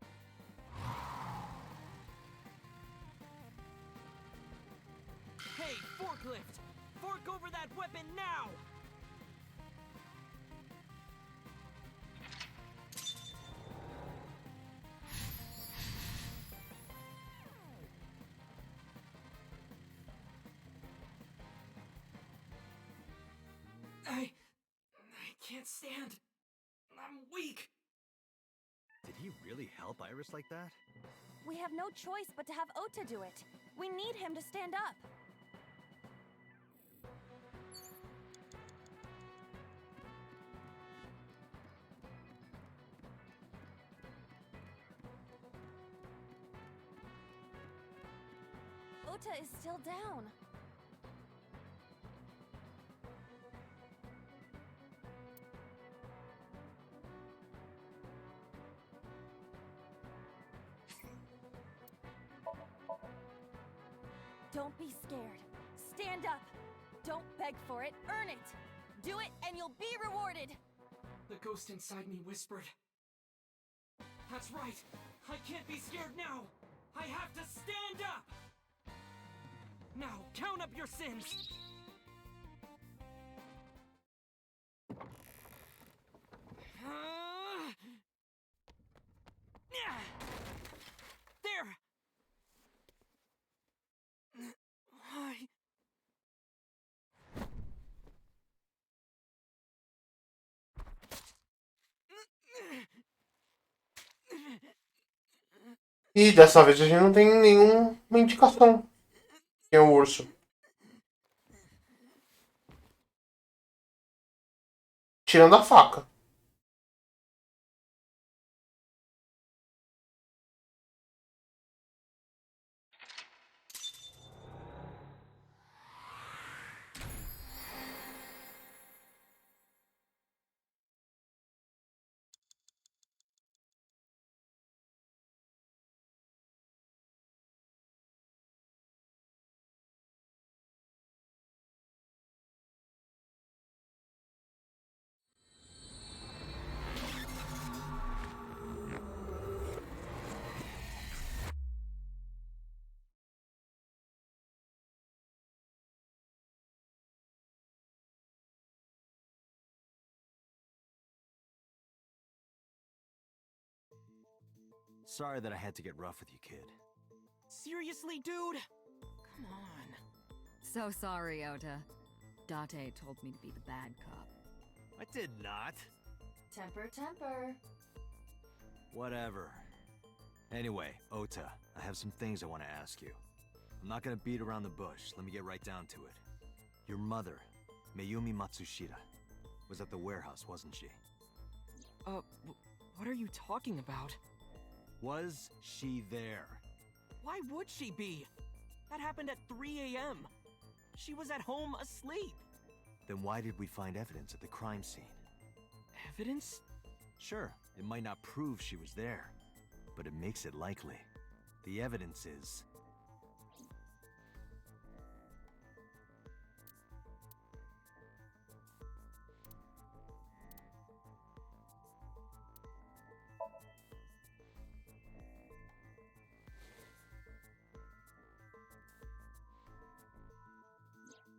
Hey, forklift! Fork over that weapon now! I can't stand. I'm weak. Did he really help Iris like that? We have no choice but to have Ota do it. We need him to stand up. Ota is still down. Don't be scared. Stand up. Don't beg for it, earn it. Do it and you'll be rewarded. The ghost inside me whispered. That's right. I can't be scared now. I have to stand up. Now, count up your sins. There. Why? E dessa vez a gente não tem nenhuma indicação. Quem é o urso? Tirando a faca. Sorry that I had to get rough with you, kid. Seriously, dude? Come on. So sorry, Ota. Date told me to be the bad cop. I did not. Temper, temper. Whatever. Anyway, Ota, I have some things I want to ask you. I'm not gonna beat around the bush. Let me get right down to it. Your mother, Mayumi Matsushita, was at the warehouse, wasn't she? What are you talking about? Was she there? Why would she be? That happened at 3 a.m. She was at home asleep. Then why did we find evidence at the crime scene? Evidence? Sure, it might not prove she was there, but it makes it likely. The evidence is...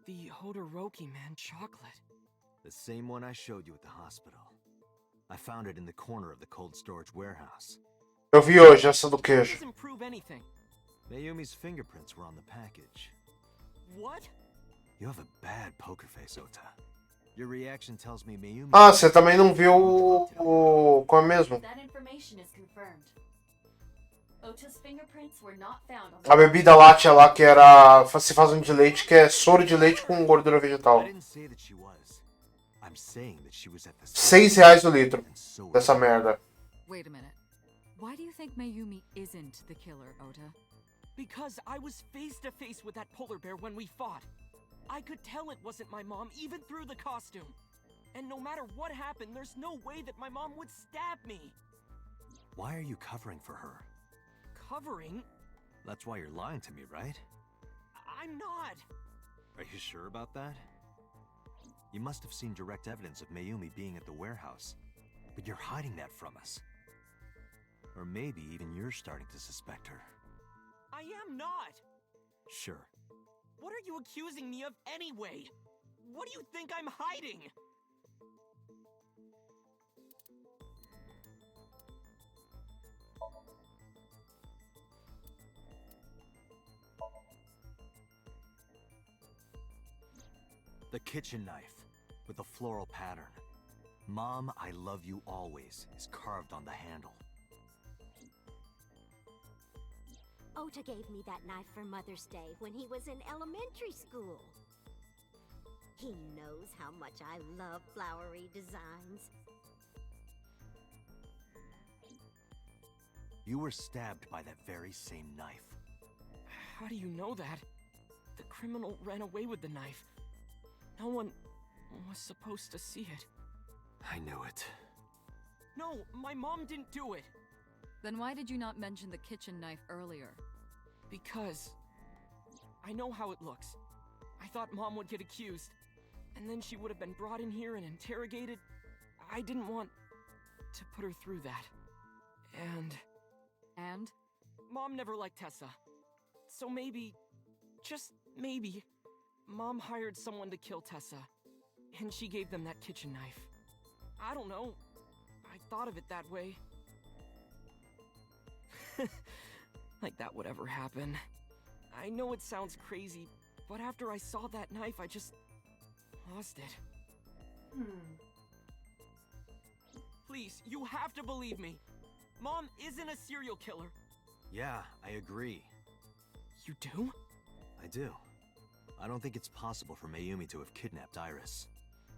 The Hodoroki Man chocolate. the same one I showed you at the hospital. I found it in the corner of the cold storage warehouse. Eu vi hoje essa do queijo. Doesn't prove anything. Mayumi's fingerprints were on the package. What? You have a bad poker face, Ota. Your reaction tells me Mayumi... Ah, você também não viu o... Qual é mesmo? That information is confirmed. Ota's fingerprints were not found on A bebida láctea lá que era... se faz um de leite, que é soro de leite com gordura vegetal. I didn't say that she was. I'm saying that she was at the... R$6 o litro dessa merda. Wait a minute. Why do you think Mayumi isn't the killer, Ota? Because I was face to face with that polar bear when we fought. I could tell it wasn't my mom even through the costume. And no matter what happened, there's no way that my mom would stab me. Why are you covering for her? Covering? That's why you're lying to me, right? I'm not. Are you sure about that? You must have seen direct evidence of Mayumi being at the warehouse, but you're hiding that from us. Or maybe even you're starting to suspect her. I am not. Sure. What are you accusing me of anyway? What do you think I'm hiding? The kitchen knife with a floral pattern. Mom, I love you always is carved on the handle. Ota gave me that knife for Mother's Day when he was in elementary school. He knows how much I love flowery designs. You were stabbed by that very same knife. How do you know that? The criminal ran away with the knife. No one was supposed to see it. I knew it. No, my mom didn't do it. Then why did you not mention the kitchen knife earlier? Because I know how it looks. I thought Mom would get accused, and then she would have been brought in here and interrogated. I didn't want to put her through that. And? Mom never liked Tessa. So maybe, just maybe, Mom hired someone to kill Tessa, and she gave them that kitchen knife. I don't know. I thought of it that way. Like that would ever happen. I know it sounds crazy, but after I saw that knife, I just lost it. Please, you have to believe me. Mom isn't a serial killer. Yeah, I agree. You do? I do. I don't think it's possible for Mayumi to have kidnapped Iris.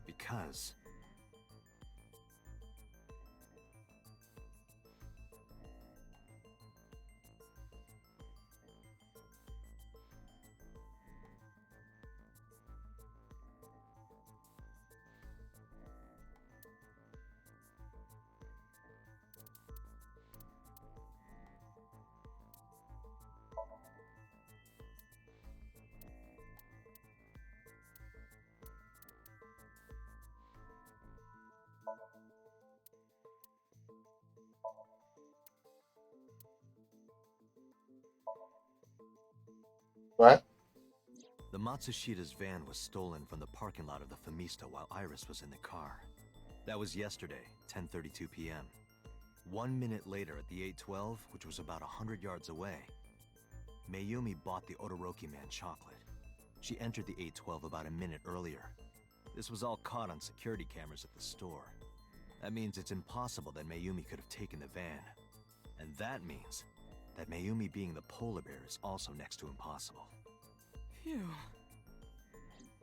Because... What? The Matsushita's van was stolen from the parking lot of the Famista while Iris was in the car. That was yesterday, 10:32 p.m. 1 minute later at the 812, which was about 100 yards away, Mayumi bought the Odoroki Man chocolate. She entered the 812 about a minute earlier. This was all caught on security cameras at the store. That means it's impossible that Mayumi could have taken the van. And that means that Mayumi being the polar bear is also next to impossible. Phew.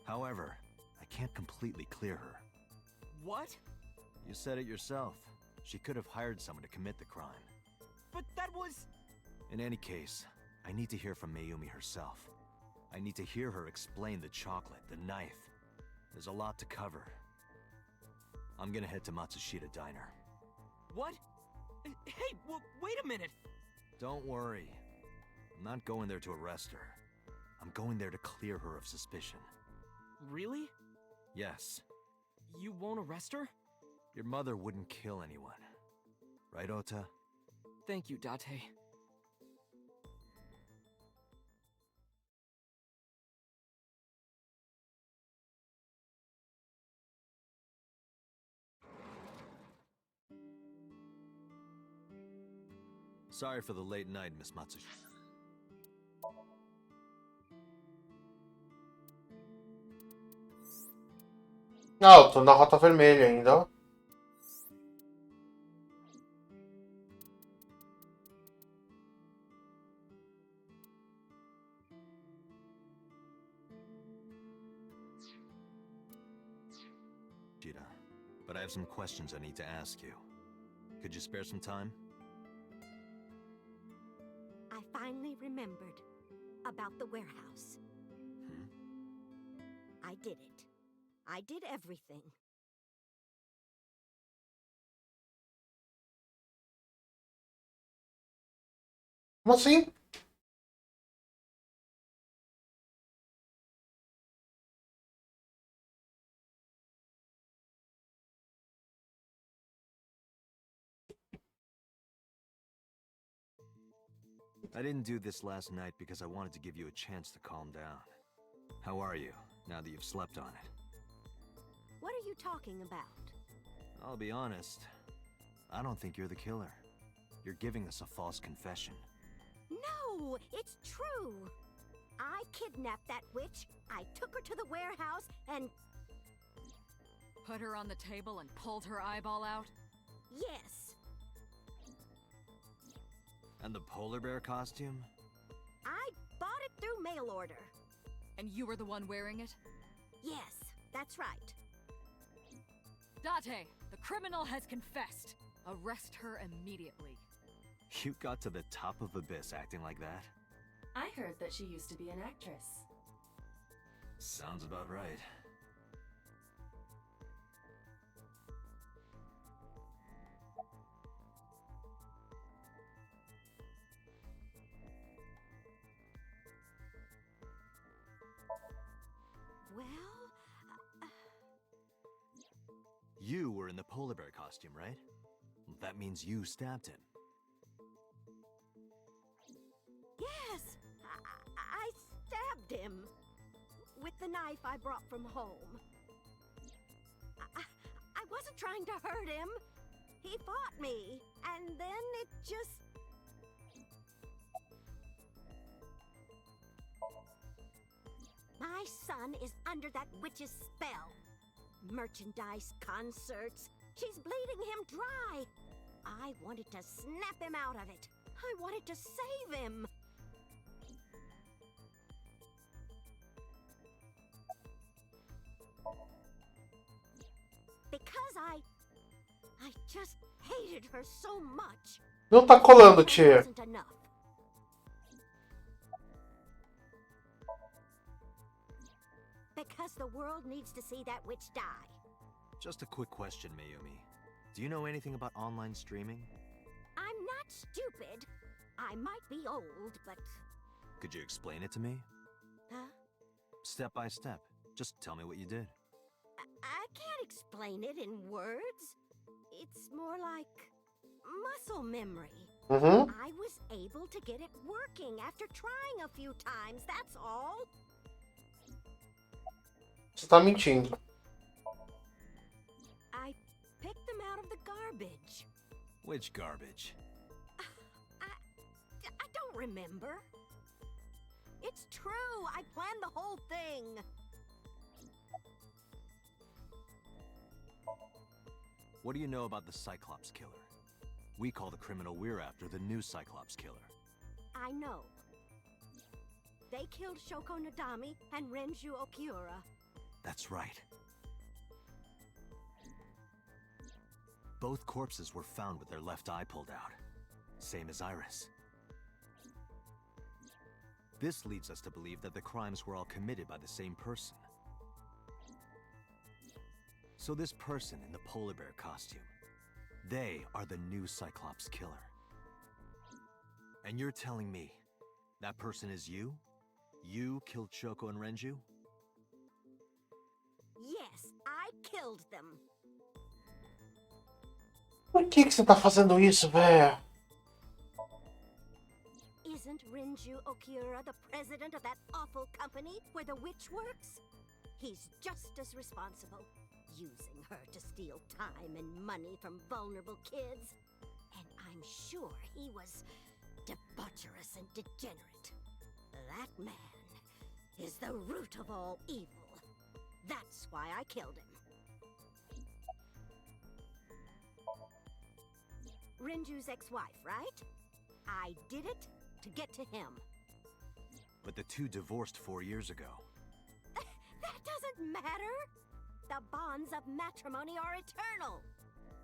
However, I can't completely clear her. What? You said it yourself. She could have hired someone to commit the crime. But that was... In any case, I need to hear from Mayumi herself. I need to hear her explain the chocolate, the knife. There's a lot to cover. I'm gonna head to Matsushita Diner. What? Hey, wait a minute! Don't worry. I'm not going there to arrest her. I'm going there to clear her of suspicion. Really? Yes. You won't arrest her? Your mother wouldn't kill anyone. Right, Ota? Thank you, Date. Sorry for the late night, Miss Matsushita. Ah, eu tô na rota vermelha ainda, ó. But I have some questions I need to ask you. Could you spare some time? I finally remembered about the warehouse. I did it. I did everything. Como assim? I didn't do this last night because I wanted to give you a chance to calm down. How are you, now that you've slept on it? What are you talking about? I'll be honest. I don't think you're the killer. You're giving us a false confession. No, it's true. I kidnapped that witch, I took her to the warehouse, and... Put her on the table and pulled her eyeball out? Yes. And the polar bear costume? I bought it through mail order. And you were the one wearing it? Yes, that's right. Date, the criminal has confessed. Arrest her immediately. You got to the top of Abyss acting like that? I heard that she used to be an actress. Sounds about right. Well... You were in the polar bear costume, right? That means you stabbed him. Yes! I stabbed him. With the knife I brought from home. I wasn't trying to hurt him. He fought me. And then it just... My son is under that witch's spell. Merchandise, concerts. She's bleeding him dry. I wanted to snap him out of it. I wanted to save him. Because I just hated her so much. Não tá colando, tia. Wasn't enough. Because the world needs to see that witch die. Just a quick question, Mayumi. Do you know anything about online streaming? I'm not stupid. I might be old, but... Could you explain it to me? Huh? Step by step. Just tell me what you did. I can't explain it in words. It's more like muscle memory. I was able to get it working after trying a few times, that's all. Você tá mentindo. I picked them out of the garbage. Which garbage? I don't remember. It's true. I planned the whole thing. What do you know about the Cyclops killer? We call the criminal we're after the new Cyclops killer. I know. They killed Shoko Nadami and Renju Okiura. That's right. Both corpses were found with their left eye pulled out. Same as Iris. This leads us to believe that the crimes were all committed by the same person. So this person in the polar bear costume, they are the new Cyclops killer. And you're telling me that person is you? You killed Shoko and Renju? Yes, I killed them. Por que você tá fazendo isso, velho? Isn't Renju Okiura the president of that awful company where the witch works? He's just as responsible, using her to steal time and money from vulnerable kids. And I'm sure he was debaucherous and degenerate. That man is the root of all evil. That's why I killed him. Renju's ex-wife, right? I did it to get to him. But the two divorced 4 years ago. That doesn't matter! The bonds of matrimony are eternal!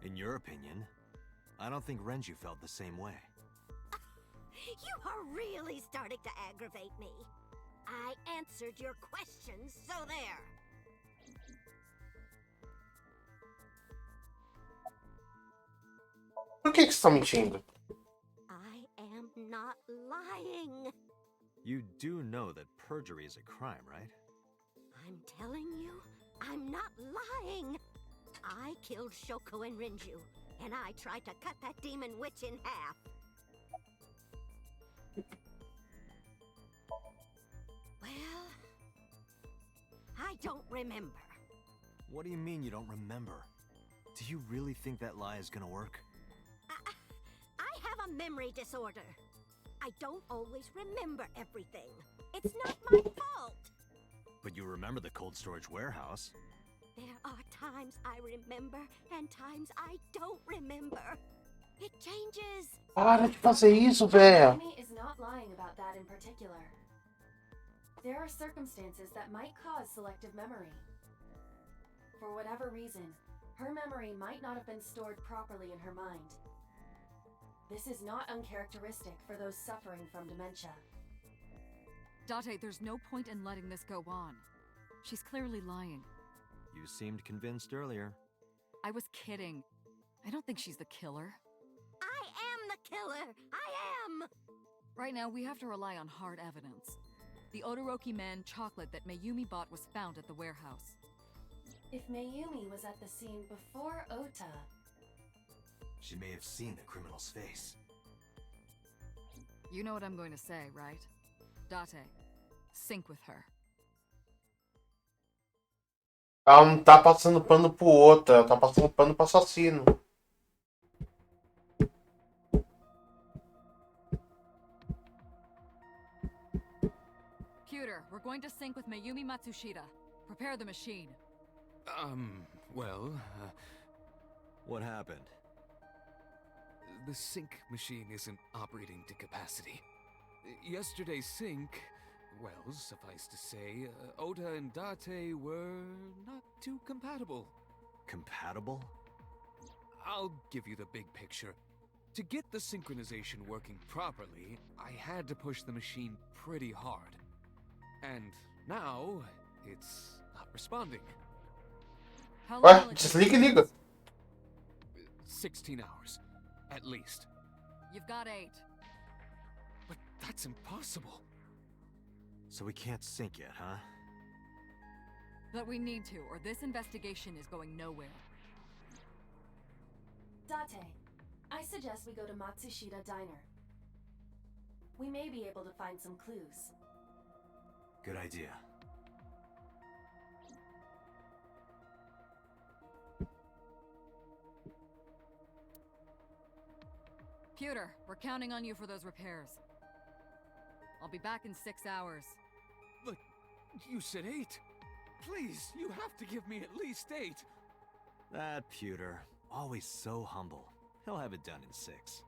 In your opinion, I don't think Renju felt the same way. You are really starting to aggravate me. I answered your questions, so there. Por que você tá mentindo? I am not lying. You do know that perjury is a crime, right? I'm telling you, I'm not lying. I killed Shoko and Renju, and I tried to cut that demon witch in half. Well, I don't remember. What do you mean you don't remember? Do you really think that lie is gonna work? I have a memory disorder. I don't always remember everything. It's not my fault. But you remember the cold storage warehouse. There are times I remember and times I don't remember. It changes. Para de fazer isso, velho. Amy is not lying about that in particular. There are circumstances that might cause selective memory. For whatever reason, her memory might not have been stored properly in her mind. This is not uncharacteristic for those suffering from dementia. Date, there's no point in letting this go on. She's clearly lying. You seemed convinced earlier. I was kidding. I don't think she's the killer. I am the killer! I am! Right now, we have to rely on hard evidence. The Odoroki Man chocolate that Mayumi bought was found at the warehouse. If Mayumi was at the scene before Ota... She may have seen the criminal's face. You know what I'm going to say, right? Date, sync with her. Ela não tá passando pano pro outro, ela tá passando pano pro assassino. Cuter, we're going to sync with Mayumi Matsushita. Prepare the machine. Well, What happened? the sync machine isn't operating to capacity. Yesterday's sync, well, suffice to say, Ota and Date were not too compatible. Compatible? I'll give you the big picture. To get the synchronization working properly, I had to push the machine pretty hard. And now, it's not responding. How Ué, long will it take? desliga e liga. 16 hours, at least. You've got 8. But that's impossible. So we can't sync yet, huh? But we need to, or this investigation is going nowhere. Date, I suggest we go to Matsushita Diner. We may be able to find some clues. Good idea. Computer, we're counting on you for those repairs. I'll be back in 6 hours. But you said 8. Please, you have to give me at least 8. That Pewter, always so humble. He'll have it done in 6.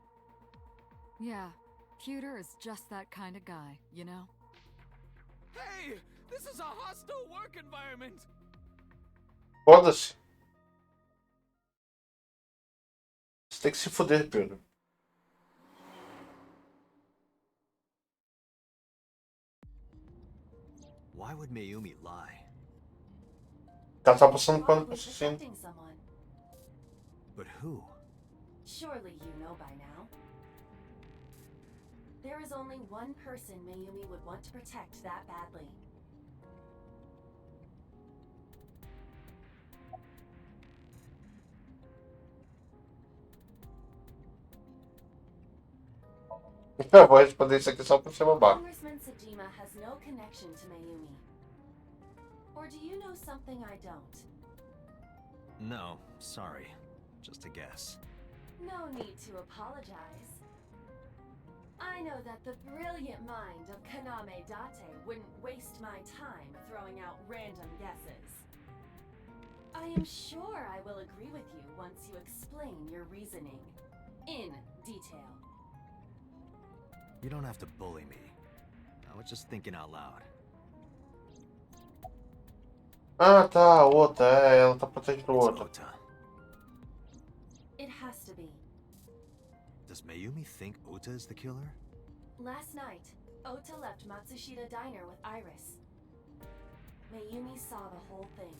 Yeah, Pewter is just that kind of guy, you know? Hey! This is a hostile work environment! Foda-se. Você tem que se fuder, Pedro. Why would Mayumi lie? Ela tá passando pano pro assassino. Protecting someone. But who? Surely you know by now. There is only one person Mayumi would want to protect that badly. Eu vou responder isso aqui só por ser babaca. Congressman Sajima has no connection to Mayumi. Or do you know something I don't? No, sorry. Just a guess. No need to apologize. I know that the brilliant mind of Kaname Date wouldn't waste my time throwing out random guesses. I am sure I will agree with you once you explain your reasoning. In detail. You don't have to bully me. I was just thinking out loud. Ah, tá, outra. É, ela tá protegendo o outro. It has to be. Does Mayumi think Ota is the killer? Last night, Ota left Matsushita Diner with Iris. Mayumi saw the whole thing.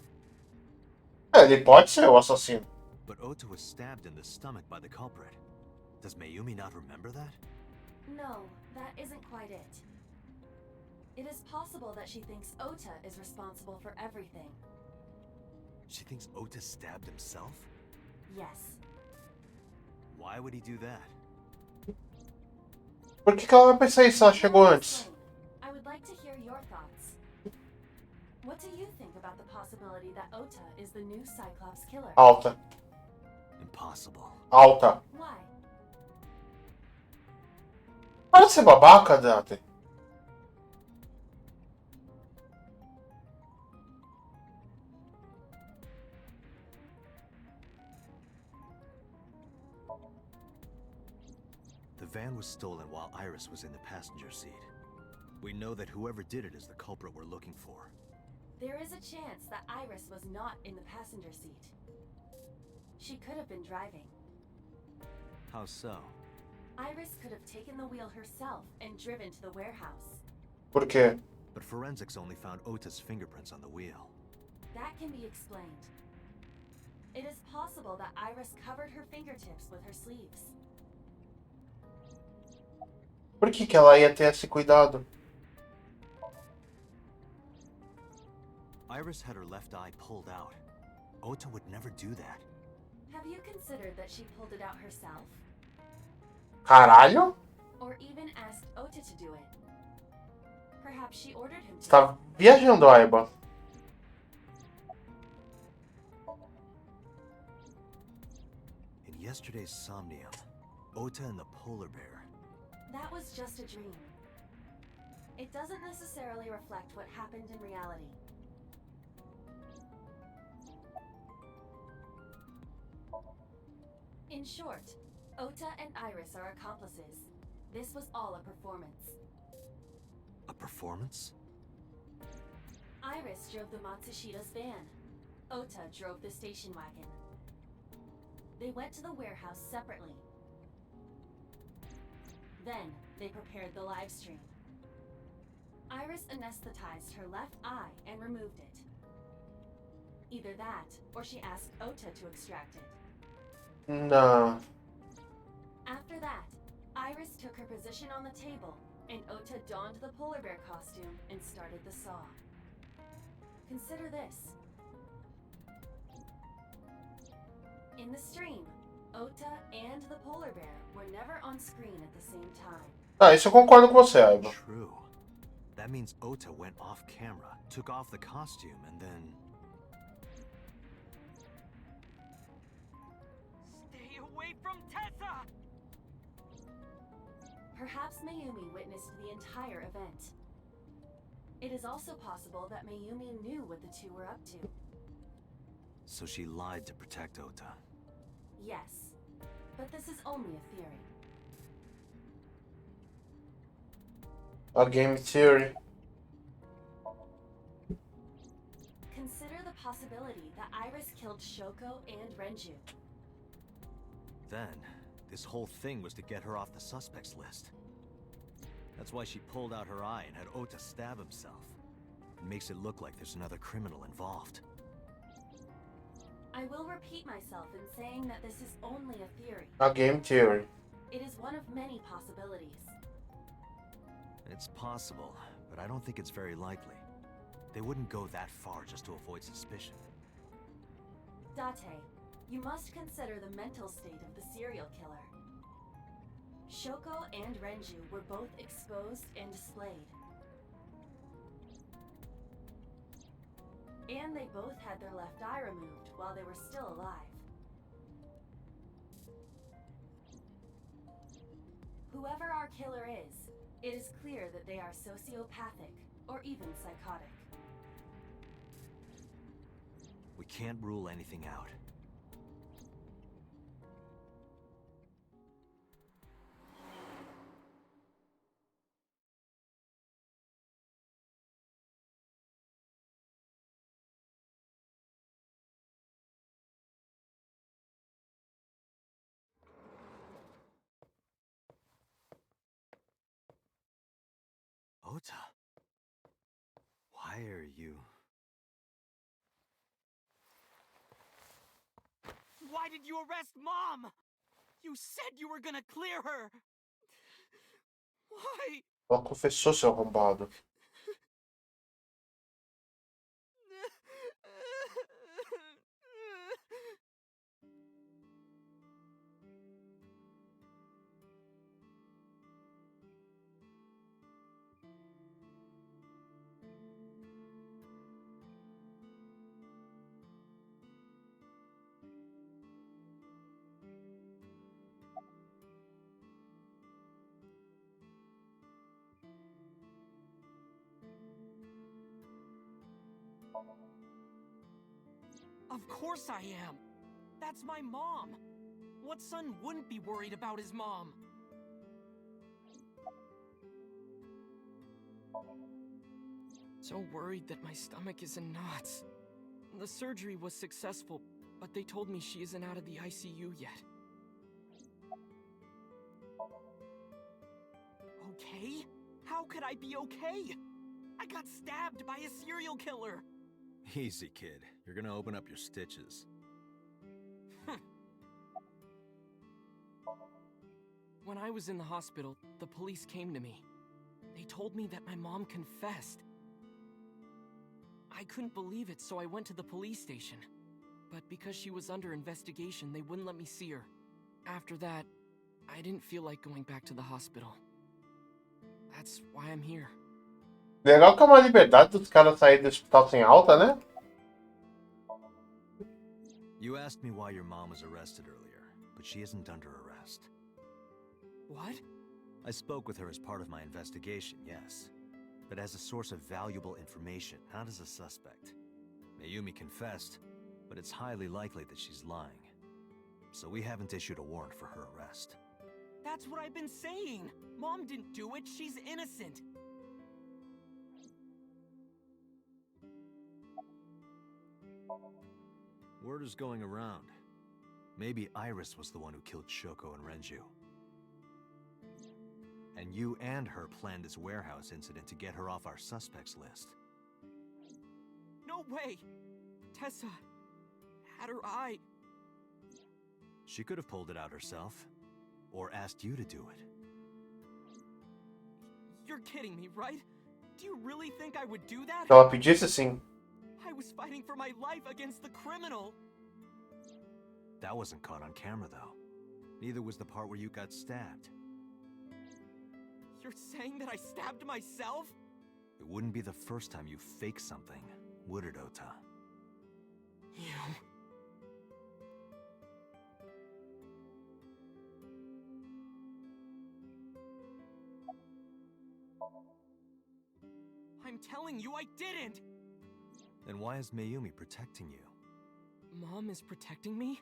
É, ele pode ser o assassino. But Ota was stabbed in the stomach by the culprit. Does Mayumi not remember that? No, that isn't quite it. It is possible that she thinks Ota is responsible for everything. She thinks Ota stabbed himself? Yes. Why would he do that? Por que ela vai pensar isso se ela chegou antes? I would like to hear your thoughts. What do you think about the possibility that Ota is the new Cyclops killer? Alta. Impossible. Alta. Why? Para de ser babaca, Dante. The van was stolen while Iris was in the passenger seat. We know that whoever did it is the culprit we're looking for. There is a chance that Iris was not in the passenger seat. She could have been driving. How so? Iris could have taken the wheel herself and driven to the warehouse. Por quê? But forensics only found Ota's fingerprints on the wheel. That can be explained. It is possible that Iris covered her fingertips with her sleeves. Por que ela ia ter esse cuidado? Iris had her left eye pulled out. Ota would never do that. Have you considered that she pulled it out herself? Caralho? Or even asked Ota to do it? Perhaps she ordered him to. Você tá viajando, Aiba. In yesterday's Somnium, Ota and the polar bear. That was just a dream. It doesn't necessarily reflect what happened in reality. In short, Ota and Iris are accomplices. This was all a performance. A performance? Iris drove the Matsushita's van. Ota drove the station wagon. They went to the warehouse separately. Then, they prepared the live stream. Iris anesthetized her left eye and removed it. Either that, or she asked Ota to extract it. No. After that, Iris took her position on the table, and Ota donned the polar bear costume and started the saw. Consider this. In the stream, Ota and the polar bear were never on screen at the same time. Ah, isso eu concordo com você, Aiba. True. That means Ota went off camera, took off the costume, and then... Stay away from Tessa! Perhaps Mayumi witnessed the entire event. It is also possible that Mayumi knew what the two were up to. So she lied to protect Ota. Yes, but this is only a theory. A game theory. Consider the possibility that Iris killed Shoko and Renju. Then, this whole thing was to get her off the suspects list. That's why she pulled out her eye and had Ota stab himself. It makes it look like there's another criminal involved. I will repeat myself in saying that this is only a theory. A game theory. It is one of many possibilities. It's possible, but I don't think it's very likely. They wouldn't go that far just to avoid suspicion. Date, you must consider the mental state of the serial killer. Shoko and Renju were both exposed and displayed. And they both had their left eye removed while they were still alive. Whoever our killer is, it is clear that they are sociopathic or even psychotic. We can't rule anything out. Ota, why are you... Why did you arrest Mom? You said you were gonna clear her. Why? Ela confessou, seu arrombado. Of course I am. That's my mom. What son wouldn't be worried about his mom? So worried that my stomach is in knots. The surgery was successful, but they told me she isn't out of the ICU yet. Okay? How could I be okay? I got stabbed by a serial killer. Easy, kid. You're gonna open up your stitches. When I was in the hospital, the police came to me. They told me that my mom confessed. I couldn't believe it, so I went to the police station. But because she was under investigation, they wouldn't let me see her. After that, I didn't feel like going back to the hospital. That's why I'm here. Legal que é uma liberdade dos caras saírem do hospital sem alta, né? You asked me why your mom was arrested earlier, but she isn't under arrest. What? I spoke with her as part of my investigation, yes. But as a source of valuable information, not as a suspect. Mayumi confessed, but it's highly likely that she's lying. So we haven't issued a warrant for her arrest. That's what I've been saying! Mom didn't do it, she's innocent! Word is going around. Maybe Iris was the one who killed Shoko and Renju. And you and her planned this warehouse incident to get her off our suspects list. No way! Tessa had her eye. She could have pulled it out herself, or asked you to do it. You're kidding me, right? Do you really think I would do that? Ela pedisse sim. I was fighting for my life against the criminal. That wasn't caught on camera, though. Neither was the part where you got stabbed. You're saying that I stabbed myself? It wouldn't be the first time you faked something, would it, Ota? You... I'm telling you, I didn't! Then why is Mayumi protecting you? Mom is protecting me?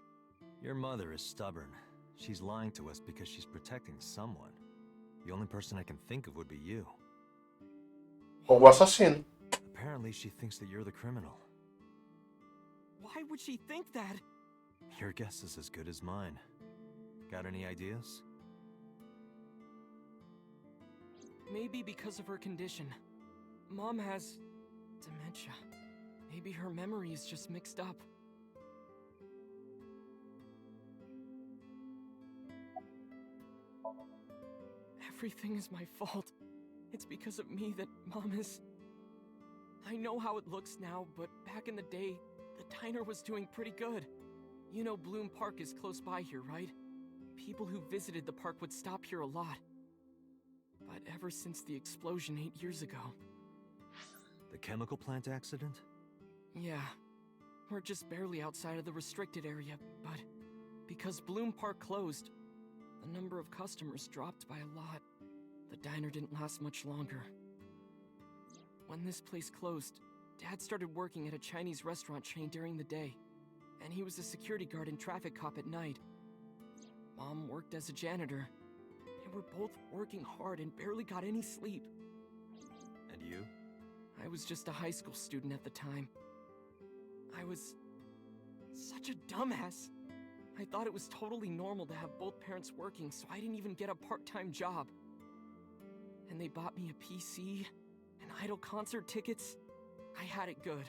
Your mother is stubborn. She's lying to us because she's protecting someone. The only person I can think of would be you. O assassino. Apparently, she thinks that you're the criminal. Why would she think that? Your guess is as good as mine. Got any ideas? Maybe because of her condition. Mom has dementia. Maybe her memory is just mixed up. Everything is my fault. It's because of me that Mom is... I know how it looks now, but back in the day, the diner was doing pretty good. You know Bloom Park is close by here, right? People who visited the park would stop here a lot. But ever since the explosion 8 years ago... The chemical plant accident? Yeah. We're just barely outside of the restricted area, but because Bloom Park closed, the number of customers dropped by a lot. The diner didn't last much longer. When this place closed, Dad started working at a Chinese restaurant chain during the day, and he was a security guard and traffic cop at night. Mom worked as a janitor. They were both working hard and barely got any sleep. And you? I was just a high school student at the time. I was such a dumbass. I thought it was totally normal to have both parents working, so I didn't even get a part-time job. And they bought me a PC and Idol concert tickets. I had it good,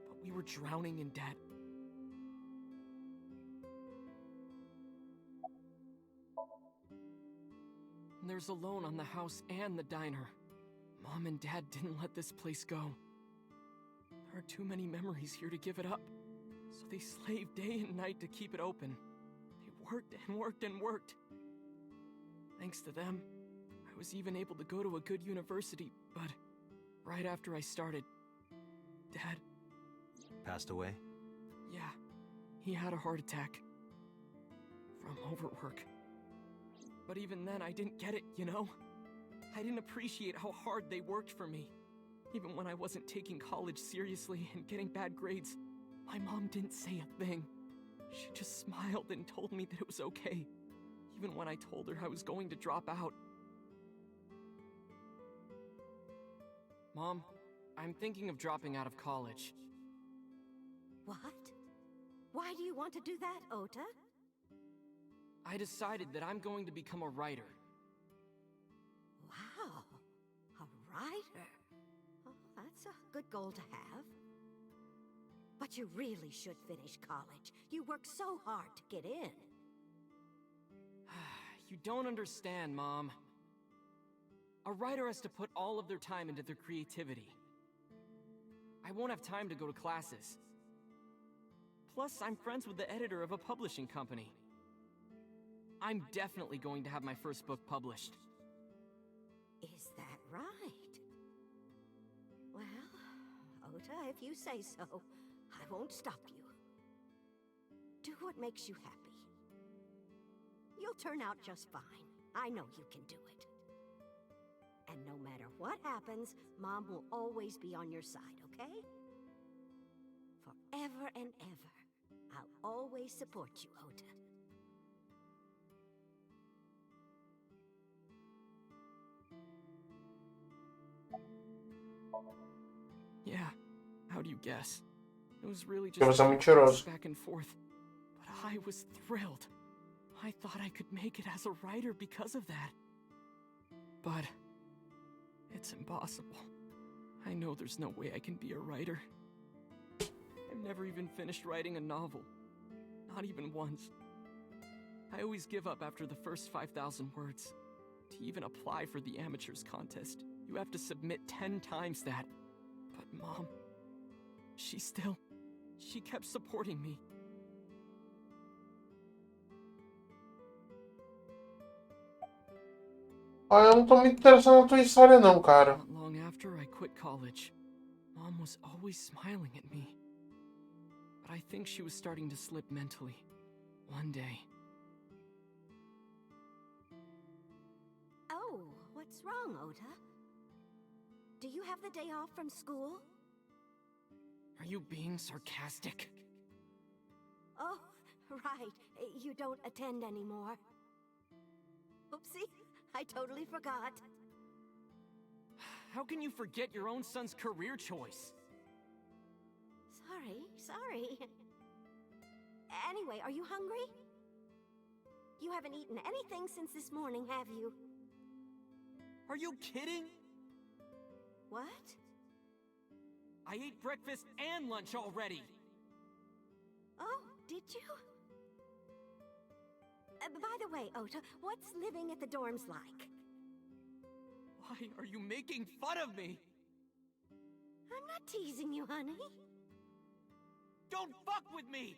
but we were drowning in debt. There's a loan on the house and the diner. Mom and Dad didn't let this place go. There are too many memories here to give it up, so they slaved day and night to keep it open. They worked and worked and worked. Thanks to them, I was even able to go to a good university, but right after I started, Dad... Passed away? Yeah, he had a heart attack. From overwork. But even then, I didn't get it, you know? I didn't appreciate how hard they worked for me. Even when I wasn't taking college seriously and getting bad grades, my mom didn't say a thing. She just smiled and told me that it was okay, even when I told her I was going to drop out. Mom, I'm thinking of dropping out of college. What? Why do you want to do that, Ota? I decided that I'm going to become a writer. Wow, a writer. Oh, that's a good goal to have. But you really should finish college. You worked so hard to get in. You don't understand, Mom. A writer has to put all of their time into their creativity. I won't have time to go to classes. Plus, I'm friends with the editor of a publishing company. I'm definitely going to have my first book published. Is that right? Well, Ota, if you say so, I won't stop you. Do what makes you happy. You'll turn out just fine. I know you can do it. And no matter what happens, Mom will always be on your side, okay? Forever and ever, I'll always support you, Ota. Yeah, how do you guess? It was really It was just a mentiroso. back and forth. But I was thrilled. I thought I could make it as a writer because of that. But it's impossible. I know there's no way I can be a writer. I've never even finished writing a novel. Not even once. I always give up after the first 5,000 words. To even apply for the amateurs contest, you have to submit 10 times that. But Mom, she kept supporting me. Ah, eu não tô muito interessado na tua história não, cara. Not long after I quit college, Mom was always smiling at me. But I think she was starting to slip mentally. One day. Oh, what's wrong, Ota? do you have the day off from school? Are you being sarcastic? Oh, right. You don't attend anymore. Oopsie, I totally forgot. How can you forget your own son's career choice? Sorry. Anyway, are you hungry? You haven't eaten anything since this morning, have you? Are you kidding? What? I ate breakfast and lunch already. Oh, did you? By the way, Ota, what's living at the dorms like? Why are you making fun of me? I'm not teasing you, honey. Don't fuck with me!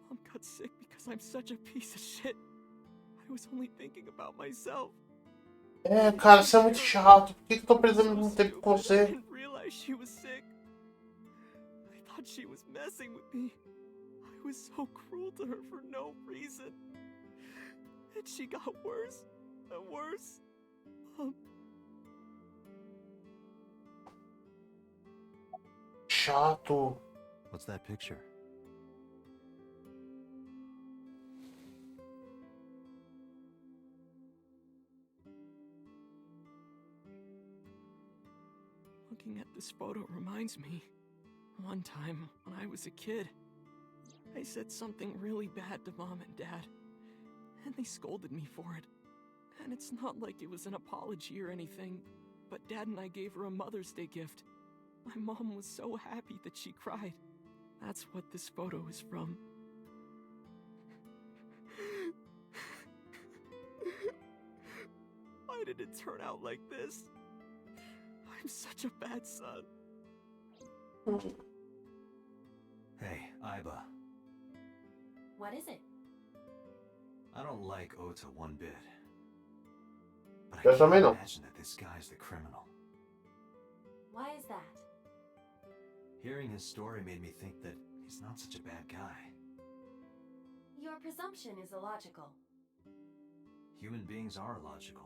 Mom got sick because I'm such a piece of shit. I was only thinking about myself. É, cara, você é muito chato. Por que eu tô perdendo um tempo com I você? didn't realize she was sick. I thought she was messing with me. I was so cruel to her for no reason. And she got worse and worse. Chato. What's that picture? Looking at this photo reminds me, one time when I was a kid, I said something really bad to Mom and Dad, and they scolded me for it. And it's not like it was an apology or anything, but Dad and I gave her a Mother's Day gift. My mom was so happy that she cried. That's what this photo is from. Why did it turn out like this? I'm such a bad son. Hey, Iba. What is it? I don't like Ota one bit. But I Yes, can't I know. imagine that this guy's the criminal. Why is that? Hearing his story made me think that he's not such a bad guy. Your presumption is illogical. Human beings are illogical.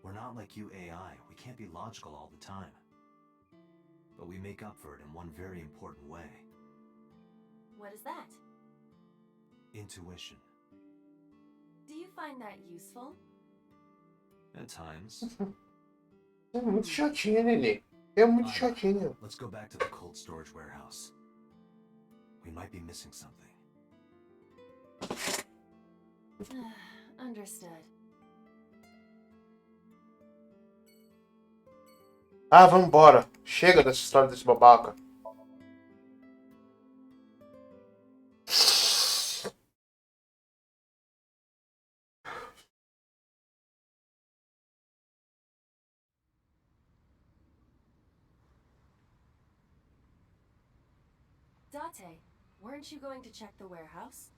We're not like you AI. We can't be logical all the time. But we make up for it in one very important way. What is that? Intuition. Do you find that useful? At times. É muito chatinho, Nenê. É muito Iba, chatinho. let's go back to the cold storage warehouse. We might be missing something. Understood. Ah, vambora. Chega dessa história desse babaca. Date, weren't you going to check the warehouse?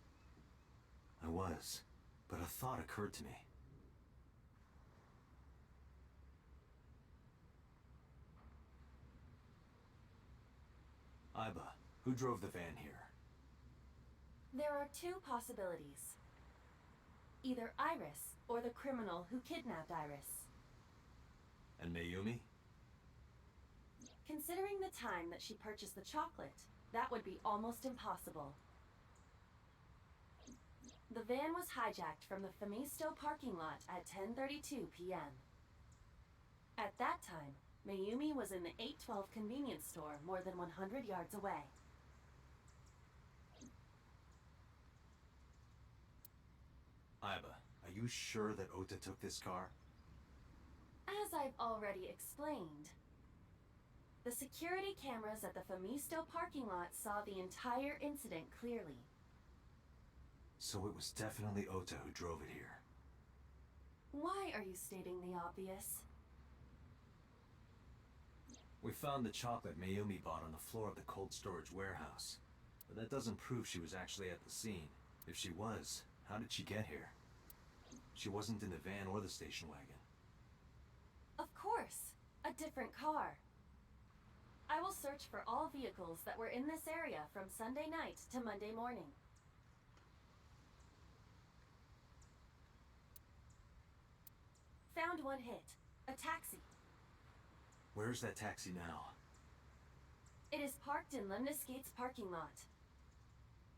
I was, but a thought occurred to me. Iba, who drove the van here? There are two possibilities. Either Iris or the criminal who kidnapped Iris. And Mayumi? Considering the time that she purchased the chocolate, that would be almost impossible. The van was hijacked from the Famisto parking lot at 10:32 p.m. At that time, Mayumi was in the 812 convenience store more than 100 yards away. Iba, are you sure that Ota took this car? As I've already explained, the security cameras at the Famisto parking lot saw the entire incident clearly. So it was definitely Ota who drove it here. Why are you stating the obvious? We found the chocolate Mayumi bought on the floor of the cold storage warehouse. But that doesn't prove she was actually at the scene. If she was, how did she get here? She wasn't in the van or the station wagon. Of course, a different car. I will search for all vehicles that were in this area from Sunday night to Monday morning. Found one hit. A taxi. Where's that taxi now? It is parked in Lemniscate's parking lot.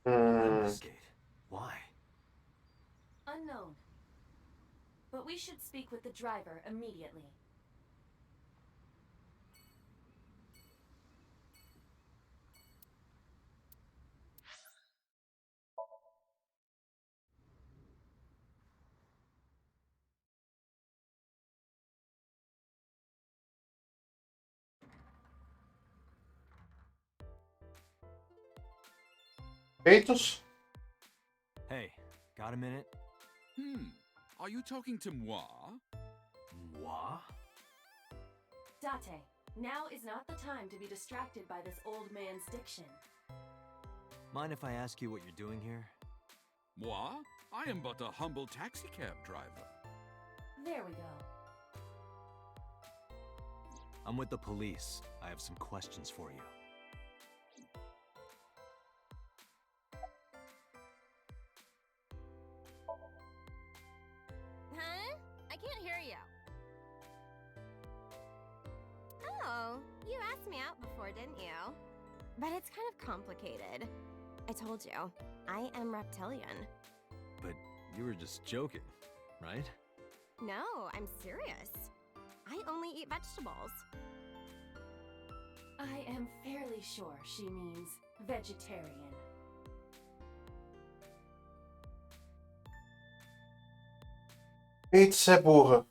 Lemniscate? Why? Unknown. But we should speak with the driver immediately. Feitos? Hey, got a minute? Are you talking to moi? Moi? Date, now is not the time to be distracted by this old man's diction. Mind if I ask you what you're doing here? Moi? I am but a humble taxicab driver. There we go. I'm with the police. I have some questions for you. Huh? I can't hear you. Oh, you asked me out before, didn't you? But it's kind of complicated. I told you, I am reptilian. But you were just joking, right? No, I'm serious. I only eat vegetables. I am fairly sure she means vegetarian. Eita, você é burra.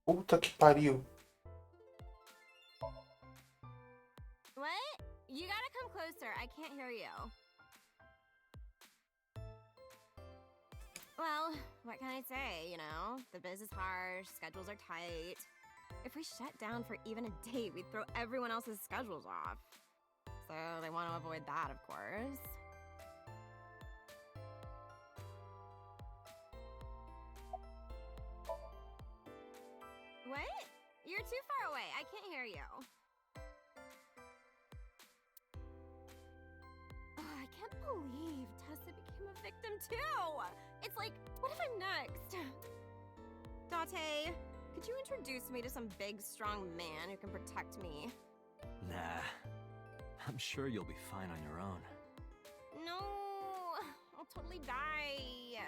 Puta que pariu. What? You gotta come closer. I can't hear you. Well, what can I say, you know? The biz is harsh, schedules are tight. If we shut down for even a day, we'd throw everyone else's schedules off. So they want to avoid that, of course. What? You're too far away. I can't hear you. Oh, I can't believe Tessa became a victim too. It's like, what if I'm next? Date, could you introduce me to some big, strong man who can protect me? Nah. I'm sure you'll be fine on your own. No, I'll totally die.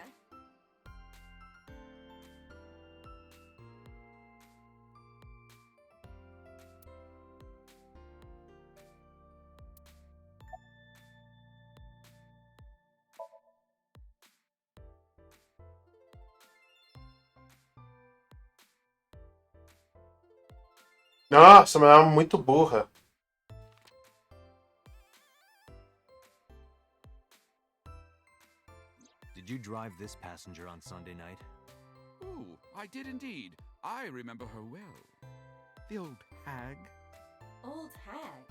Nossa, mas ela é muito burra. Did you drive this passenger on Sunday night? Oh, I did indeed. I remember her well. The old hag. Old hag?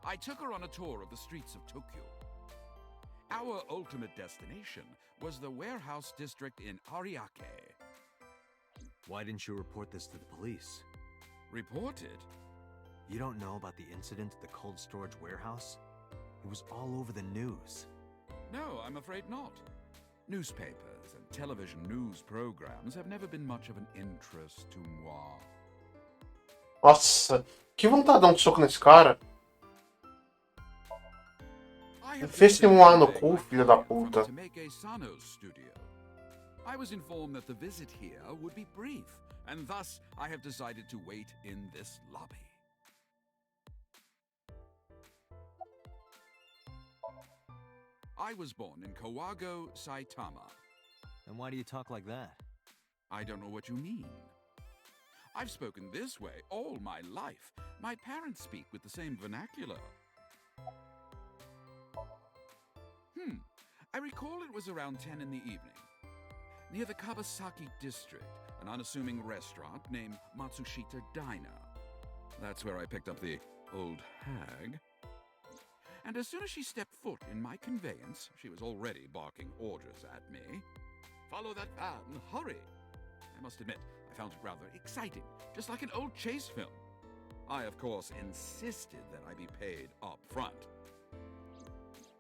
I took her on a tour of the streets of Tokyo. Our ultimate destination was the warehouse district in Ariake. Why didn't you report this to the police? Reported? You don't know about the incident at the cold storage warehouse? It was all over the news. No, I'm afraid not. Newspapers and television news programs have never been much of an interest to moi. Nossa, que vontade de dar um soco nesse cara. Fez-se um ano no cu, filho da puta. I was informed that the visit here would be brief, and thus I have decided to wait in this lobby. I was born in Kawago, Saitama. And why do you talk like that? I don't know what you mean. I've spoken this way all my life. My parents speak with the same vernacular. I recall it was around 10 in the evening. Near the Kabasaki district, an unassuming restaurant named Matsushita Diner. That's where I picked up the old hag. And as soon as she stepped foot in my conveyance, she was already barking orders at me. Follow that van, hurry! I must admit, I found it rather exciting, just like an old chase film. I, of course, insisted that I be paid up front.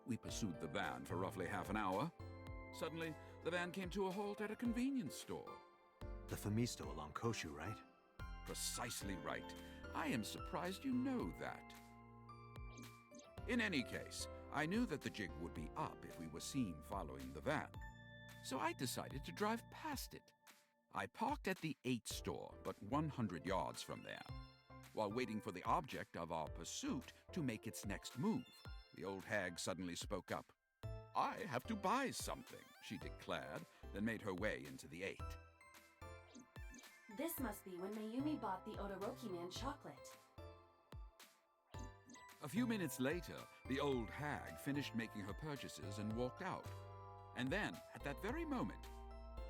We pursued the van for roughly half an hour. Suddenly, the van came to a halt at a convenience store. The Famisto along Koshu, right? Precisely right. I am surprised you know that. In any case, I knew that the jig would be up if we were seen following the van. So I decided to drive past it. I parked at the 8 store, but 100 yards from there. While waiting for the object of our pursuit to make its next move, the old hag suddenly spoke up. I have to buy something, she declared, then made her way into the 8. This must be when Mayumi bought the Odoroki Man chocolate. A few minutes later, the old hag finished making her purchases and walked out. And then, at that very moment,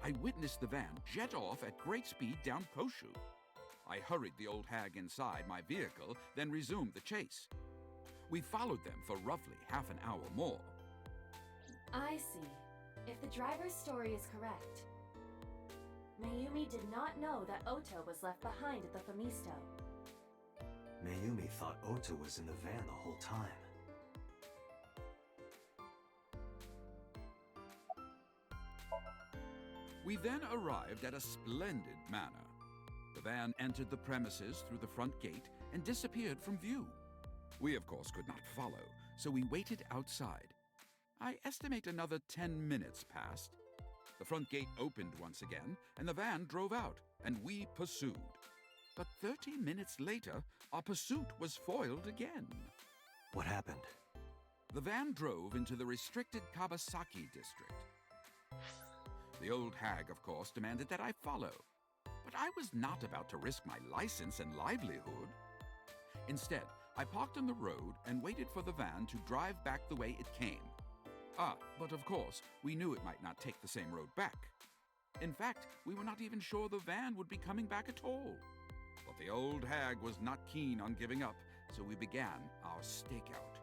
I witnessed the van jet off at great speed down Koshu. I hurried the old hag inside my vehicle, then resumed the chase. We followed them for roughly half an hour more. I see. If the driver's story is correct, Mayumi did not know that Oto was left behind at the Famisto. Mayumi thought Ota was in the van the whole time. We then arrived at a splendid manor. The van entered the premises through the front gate and disappeared from view. We, of course, could not follow, so we waited outside. I estimate another 10 minutes passed. The front gate opened once again, and the van drove out, and we pursued. But 30 minutes later, our pursuit was foiled again. What happened? The van drove into the restricted Kabasaki district. The old hag, of course, demanded that I follow. But I was not about to risk my license and livelihood. Instead, I parked on the road and waited for the van to drive back the way it came. But of course, we knew it might not take the same road back. In fact, we were not even sure the van would be coming back at all. But the old hag was not keen on giving up, so we began our stakeout.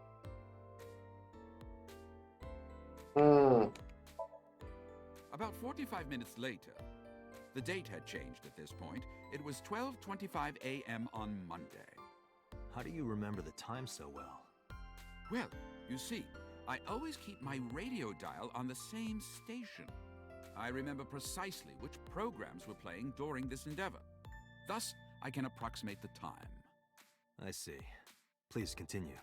About 45 minutes later, the date had changed at this point. It was 12:25 a.m. on Monday. How do you remember the time so well? Well, you see, I always keep my radio dial on the same station. I remember precisely which programs were playing during this endeavor. Thus, I can approximate the time. I see. Please continue.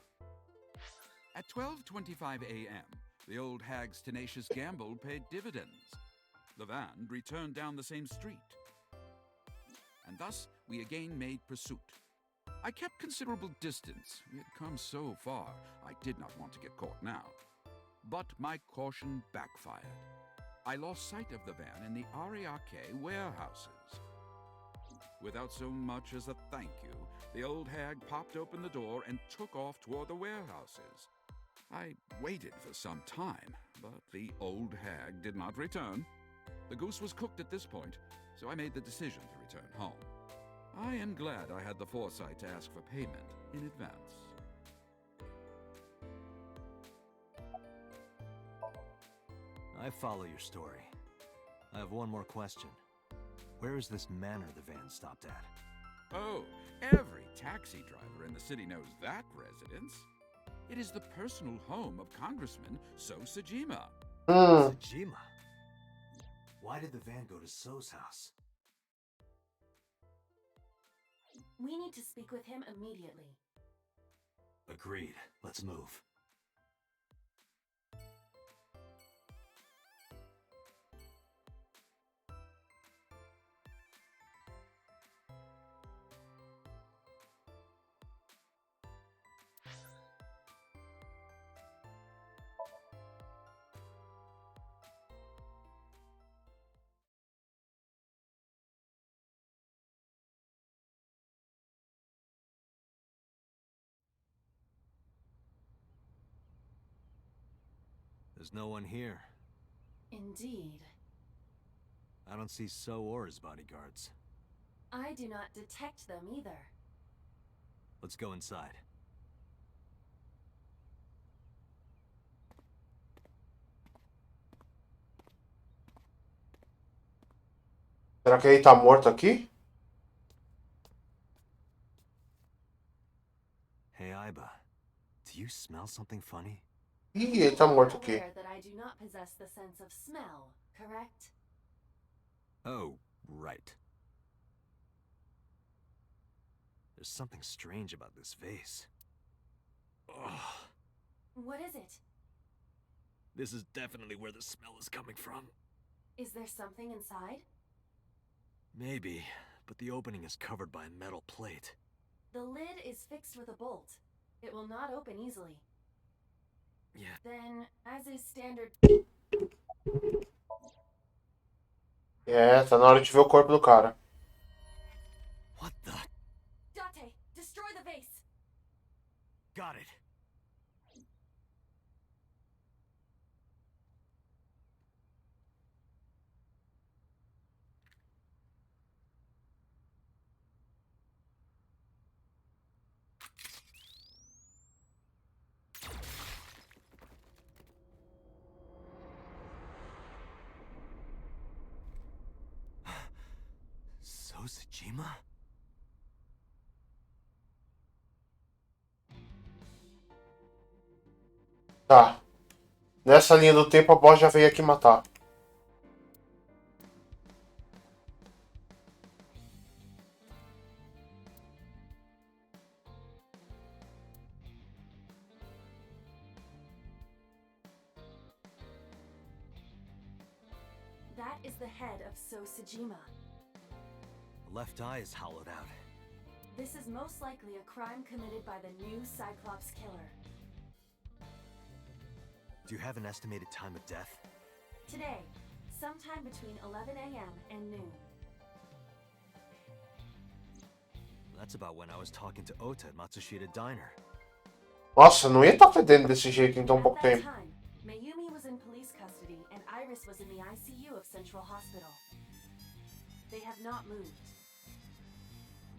At 12:25 a.m., the old hag's tenacious gamble paid dividends. The van returned down the same street. And thus, we again made pursuit. I kept considerable distance. We had come so far, I did not want to get caught now. But my caution backfired. I lost sight of the van in the Ariake warehouses. Without so much as a thank you, the old hag popped open the door and took off toward the warehouses. I waited for some time, but the old hag did not return. The goose was cooked at this point, so I made the decision to return home. I am glad I had the foresight to ask for payment in advance. I follow your story. I have one more question. Where is this manor the van stopped at? Oh, every taxi driver in the city knows that residence. It is the personal home of Congressman So Sajima. Sajima? Why did the van go to So's house? We need to speak with him immediately. Agreed. Let's move. There's no one here. Indeed. I don't see So or his bodyguards. I do not detect them either. Let's go inside. Será que ele tá morto aqui? smell something funny? Ih, ele tá morto aqui. Aware that I do not possess the sense of smell, correct? Oh, right. There's something strange about this vase. Ugh. What is it? This is definitely where the smell is coming from. Is there something inside? Maybe, but the opening is covered by a metal plate. The lid is fixed with a bolt. It will not open easily. Yeah. Then, as is standard... É, tá na hora de ver o corpo do cara. What the? Date, destroy the vase! Got it. Sojima? Tá. Nessa linha do tempo, a boss já veio aqui matar. That is the head of Sojima. The left eye is hollowed out. This is most likely a crime committed by the new Cyclops killer. Do you have an estimated time of death? Today, sometime between 11 a.m. and noon. That's about when I was talking to Ota at Matsushita Diner. Nossa, não ia estar fedendo desse jeito em tão pouco At that tempo. time, Mayumi was in police custody and Iris was in the ICU of Central Hospital. They have not moved.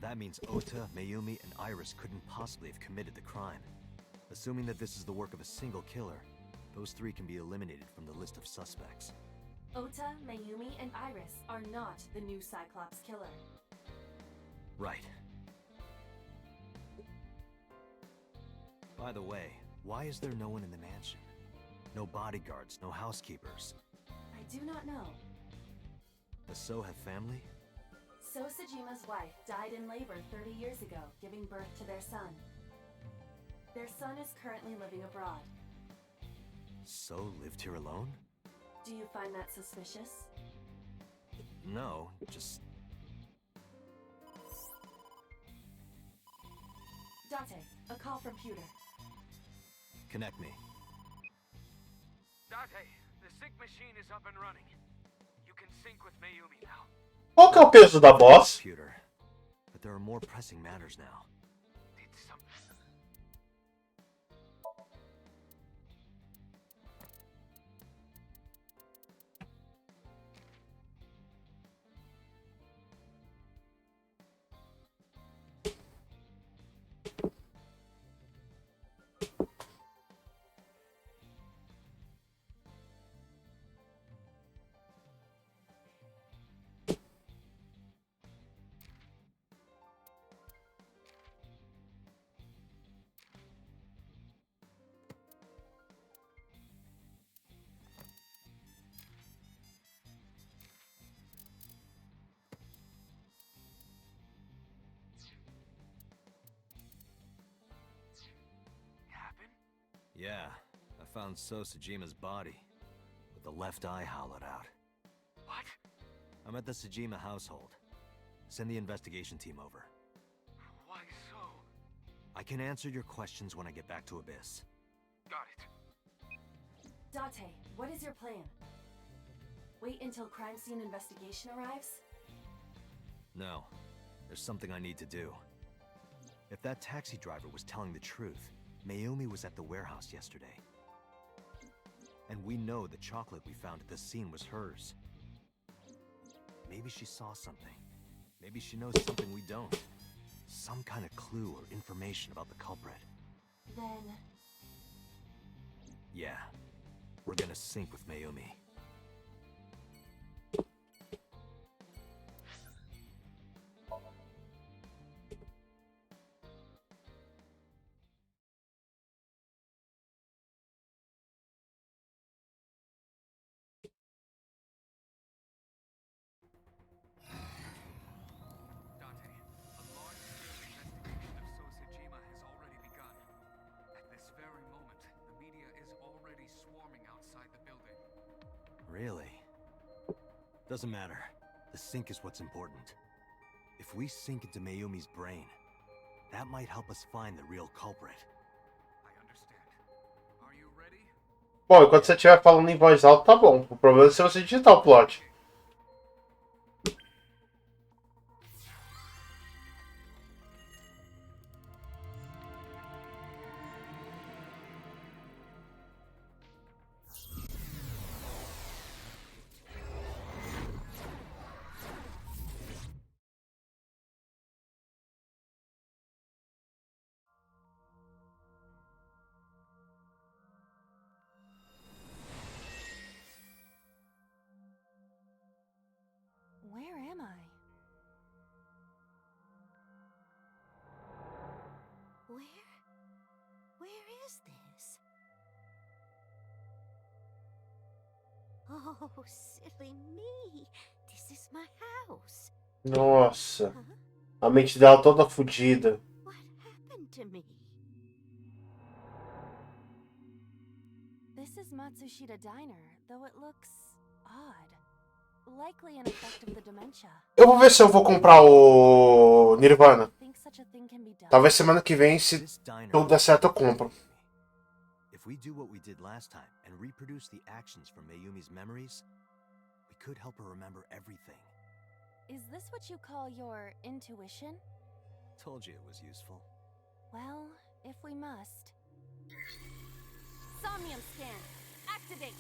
That means Ota, Mayumi, and Iris couldn't possibly have committed the crime. Assuming that this is the work of a single killer, those three can be eliminated from the list of suspects. Ota, Mayumi, and Iris are not the new Cyclops killer. Right. By the way, why is there no one in the mansion? No bodyguards, no housekeepers. I do not know. Does So have family? Sojima's wife died in labor 30 years ago, giving birth to their son. Their son is currently living abroad. So lived here alone? Do you find that suspicious? No, just... Date, a call from Pewter. Connect me. Date, the sync machine is up and running. You can sync with Mayumi now. Qual que é o peso da boss? Computer. But there are more pressing matters now. Yeah, I found Sojima's body, with the left eye hollowed out. What? I'm at the Sojima household. Send the investigation team over. Why so? I can answer your questions when I get back to Abyss. Got it. Date, what is your plan? Wait until crime scene investigation arrives? No, there's something I need to do. If that taxi driver was telling the truth, Mayumi was at the warehouse yesterday. And we know the chocolate we found at the scene was hers. Maybe she saw something. Maybe she knows something we don't. Some kind of clue or information about the culprit. Then... Yeah, we're gonna sync with Mayumi. Really? Doesn't matter. The sync is what's important. If we sink into Mayumi's brain, that might help us find the real culprit. Bom, enquanto você estiver falando em voz alta, tá bom. O problema é se você digitar o plot. Where am I? Where is this? Oh, silly me. This is my house. Nossa. A mente dela toda fodida. What happened to me? This is Matsushita Diner, though it looks odd. Likely an effect of the dementia. Eu vou ver se eu vou comprar o Nirvana. Talvez semana que vem, se tudo der certo, eu compro. If we do what we did last time and reproduce the actions from Mayumi's memories, we could help her remember everything. Is this what you call your intuition? Told you it was useful. Well, if we must. Somnium scan. Activate!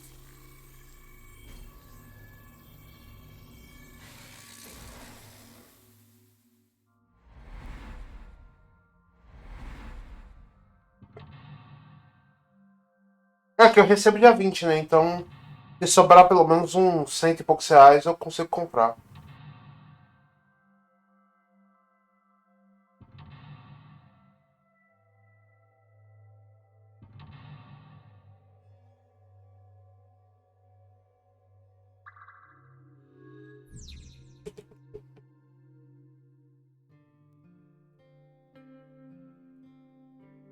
É que eu recebo dia 20, né? Então, se sobrar pelo menos uns 100 e poucos reais, eu consigo comprar.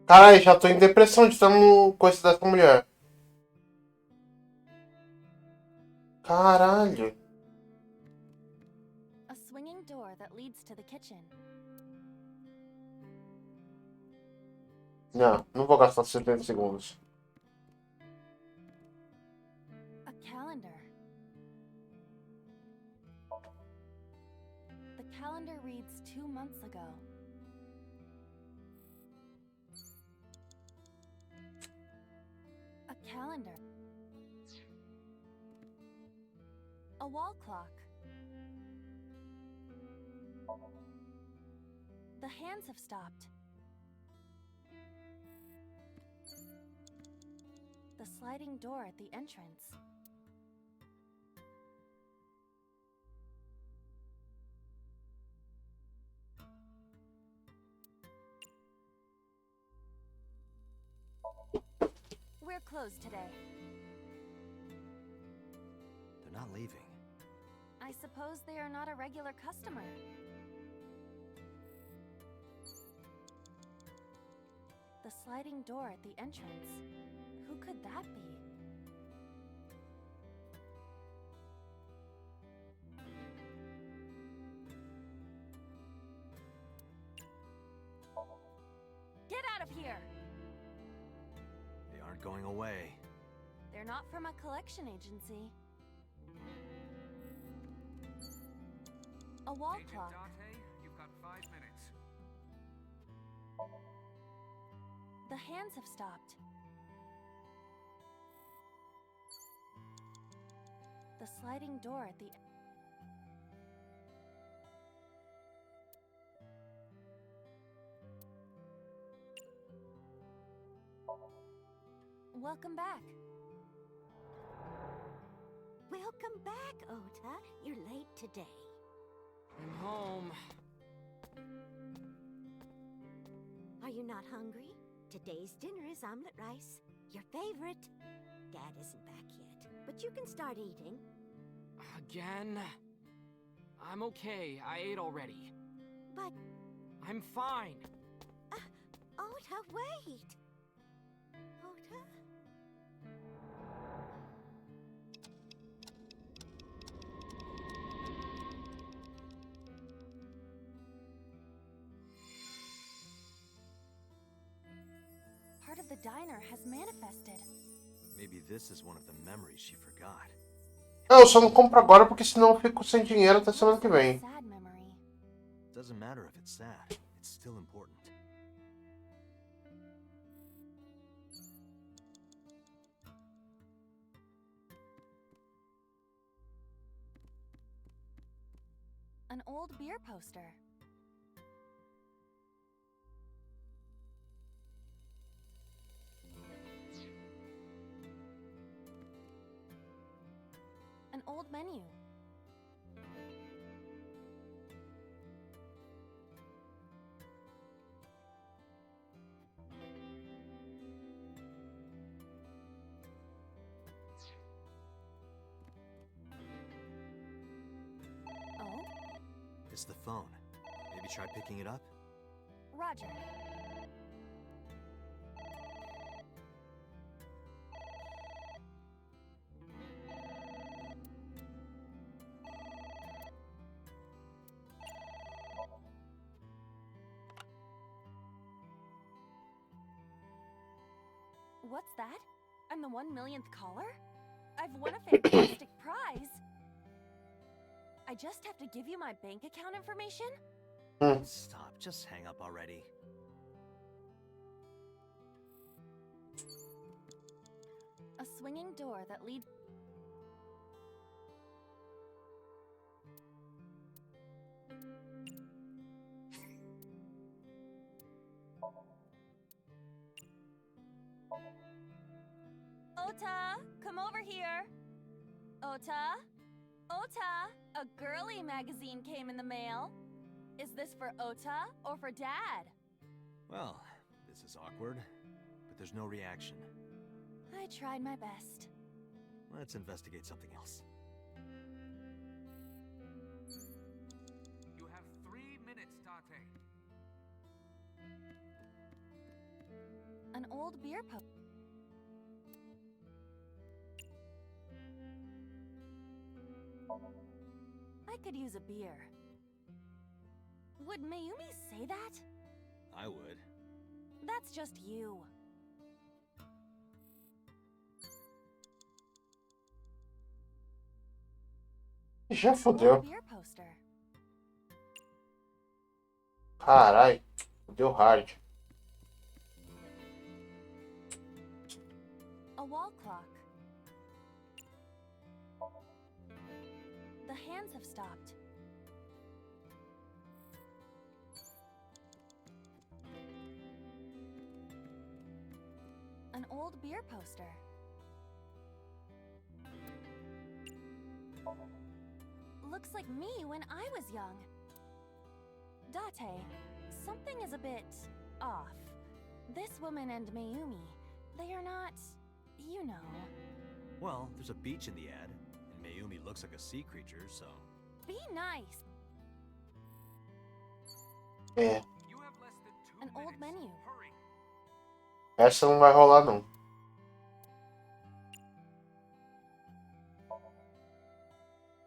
Caralho, já tô em depressão de estar no coisa dessa mulher. Caralho. A swinging door that leads to the kitchen. Não vou gastar 70 segundos. A calendar. The calendar reads 2 months ago. A calendar. A wall clock. The hands have stopped. The sliding door at the entrance. We're closed today. They're not leaving. I suppose they are not a regular customer. The sliding door at the entrance. Who could that be? Get out of here! They aren't going away. They're not from a collection agency. A wall clock. You've got 5 minutes. The hands have stopped. The sliding door at the... Welcome back. Welcome back, Ota. You're late today. I'm home. Are you not hungry? Today's dinner is omelet rice. Your favorite. Dad isn't back yet, but you can start eating. Again? I'm okay. I ate already. But... I'm fine. Ota, wait! Ota? diner has manifested. Maybe this is one of the memories she forgot. Eu só não compro agora porque senão eu fico sem dinheiro até semana que vem. Sad memory. Doesn't matter if it's sad. It's still important. An old beer poster. An old menu. Oh, It's the phone. Maybe try picking it up? Roger. What's that? I'm the 1 millionth caller? I've won a fantastic prize! I just have to give you my bank account information? Stop. Just hang up already. A swinging door that leads... Ota, come over here. Ota? Ota, a girly magazine came in the mail. Is this for Ota or for Dad? Well, this is awkward, but there's no reaction. I tried my best. Let's investigate something else. You have 3 minutes, Date. An old beer pub. I could use a beer. Would Mayumi say that? I would. That's just you. Já Old fodeu. beer poster. Carai, deu hard. A wall clock. The hands have stopped. An old beer poster. Looks like me when I was young. Date, something is a bit off. This woman and Mayumi, they are not, you know. Well, there's a beach in the ad, and Mayumi looks like a sea creature, so... Be nice. É, An old menu. essa não vai rolar não.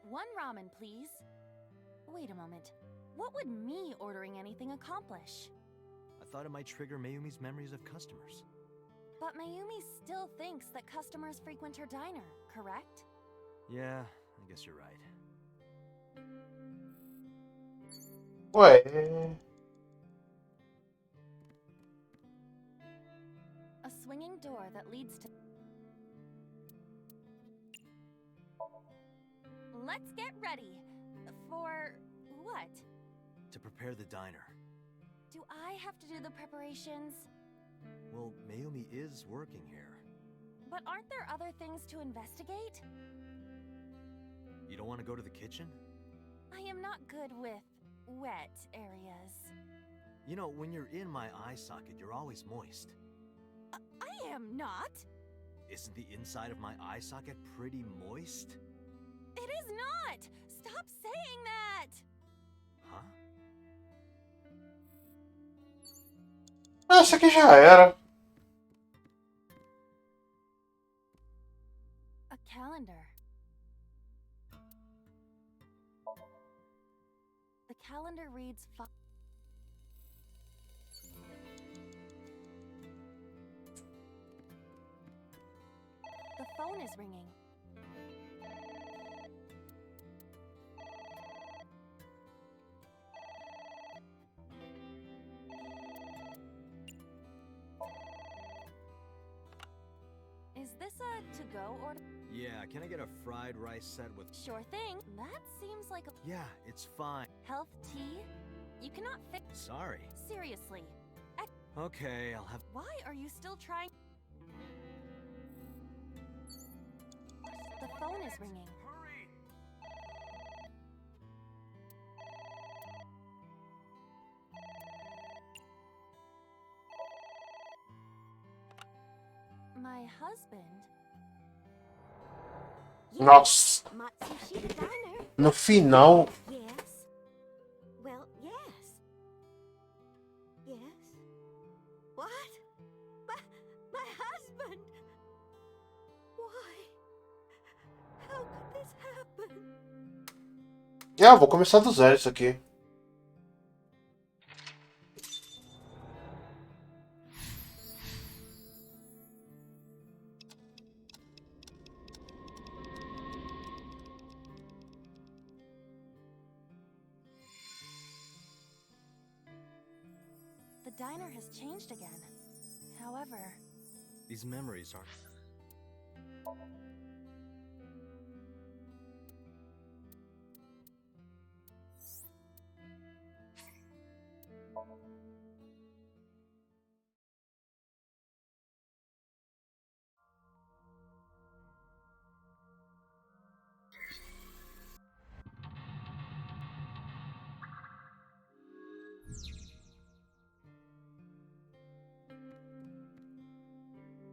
One ramen, please. Wait a moment. What would me ordering anything accomplish? I thought it might trigger Mayumi's memories of customers. But Mayumi still thinks that customers frequent her diner, correct? Yeah, I guess you're right. Ué, A swinging door that leads to... Let's get ready. For what? To prepare the diner. Do I have to do the preparations? Well, Mayumi is working here. But aren't there other things to investigate? You don't want to go to the kitchen? I am not good with wet areas. You know, when you're in my eye socket, you're always moist. I am not. Isn't the inside of my eye socket pretty moist? It is not! Stop saying that! Huh? essa aqui já era. A calendar. The calendar reads... phone is ringing. Is this a to-go order? Yeah, can I get a fried rice set with... Sure thing. That seems like a Yeah, it's fine. health tea. You cannot fix. Sorry. Seriously. Okay, I'll have... Why are you still trying? The phone is ringing. Hurry! My husband. Nossa. Matsushita Diner. No final. Yes. Well, yes. Yes. What? My husband. Why? How could this happen? Ah, vou começar do zero isso aqui. The diner has changed again. However, These memories are...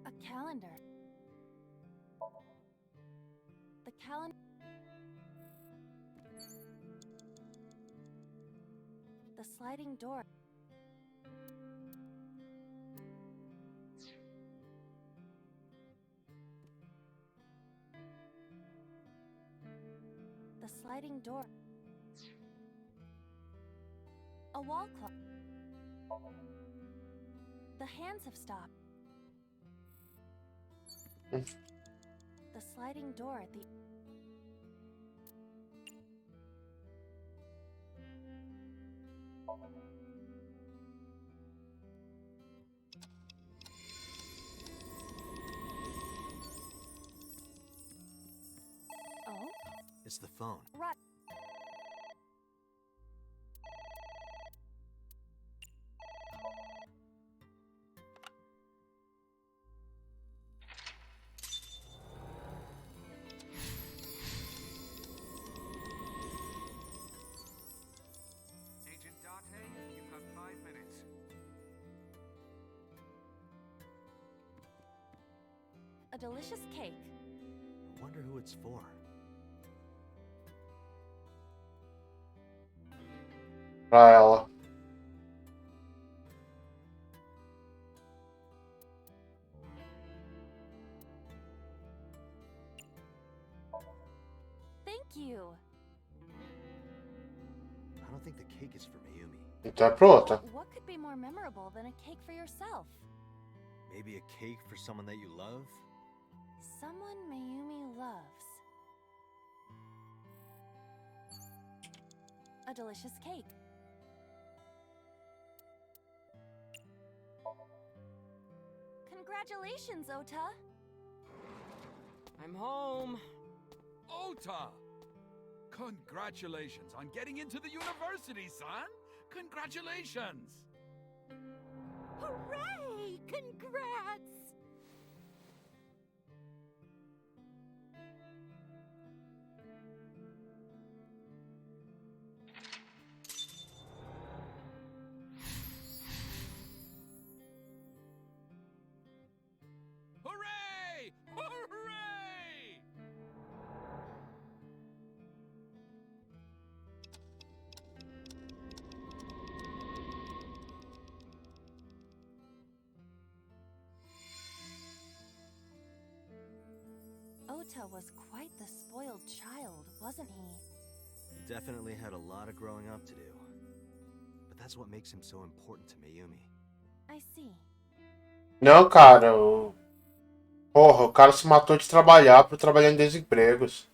a calendar. The calendar. The sliding door. The sliding door. A wall clock. The hands have stopped. The sliding door at the... Oh? It's the phone. Right. Agent Date, you've got 5 minutes. A delicious cake. I wonder who it's for. Pra ela. Thank you. I don't think the cake is for Mayumi. Então é pra outra. What could be more memorable than a cake for yourself? Maybe a cake for someone that you love? Someone Mayumi loves. A delicious cake. Congratulations, Ota! I'm home. Ota! Congratulations on getting into the university, son! Congratulations! Hooray! Congrats! Hooray! Hooray! Ota was quite the spoiled child, wasn't he? He definitely had a lot of growing up to do. But that's what makes him so important to Mayumi. I see. Não, cara. Porra, o cara se matou de trabalhar por trabalhar em desempregos.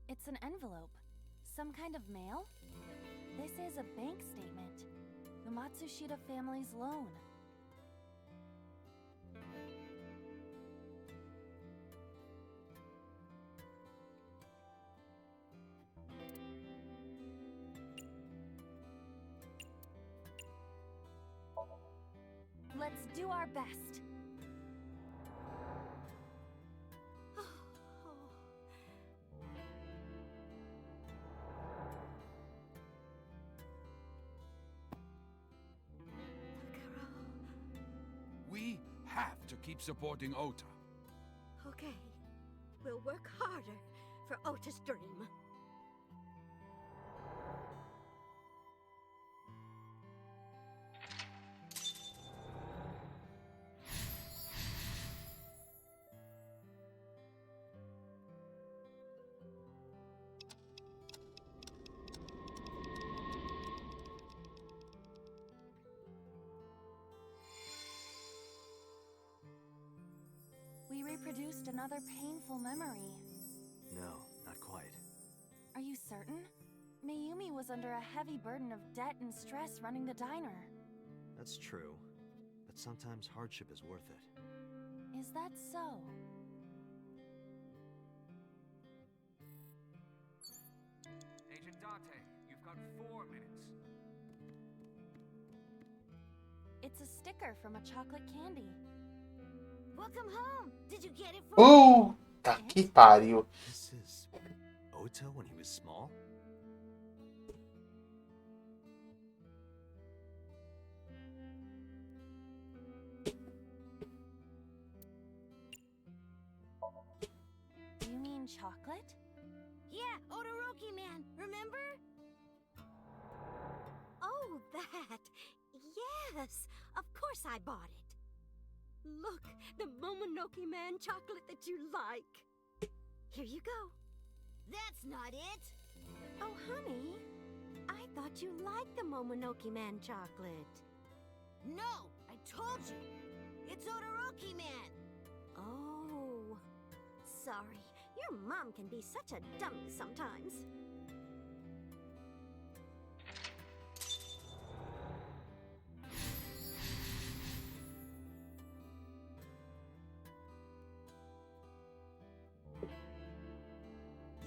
It's an envelope. Some kind of mail? This is a bank statement. The Matsushita family's loan. Let's do our best. We have to keep supporting Ota. Okay. We'll work harder for Ota's dream. We reproduced another painful memory. No, not quite. Are you certain? Mayumi was under a heavy burden of debt and stress running the diner. That's true. But sometimes hardship is worth it. Is that so? Agent Dante, you've got 4 minutes. It's a sticker from a chocolate candy. Welcome home. Did you get it for Tá que pariu. This is Ota when he was small? Do you mean chocolate? Yeah, Todoroki man, remember? Oh, that. Yes, of course I bought it. Look, the Momonoke Man chocolate that you like. Here you go. That's not it. Oh, honey, I thought you liked the Momonoke Man chocolate. No, I told you. It's Todoroki Man. Oh, sorry. Your mom can be such a dummy sometimes.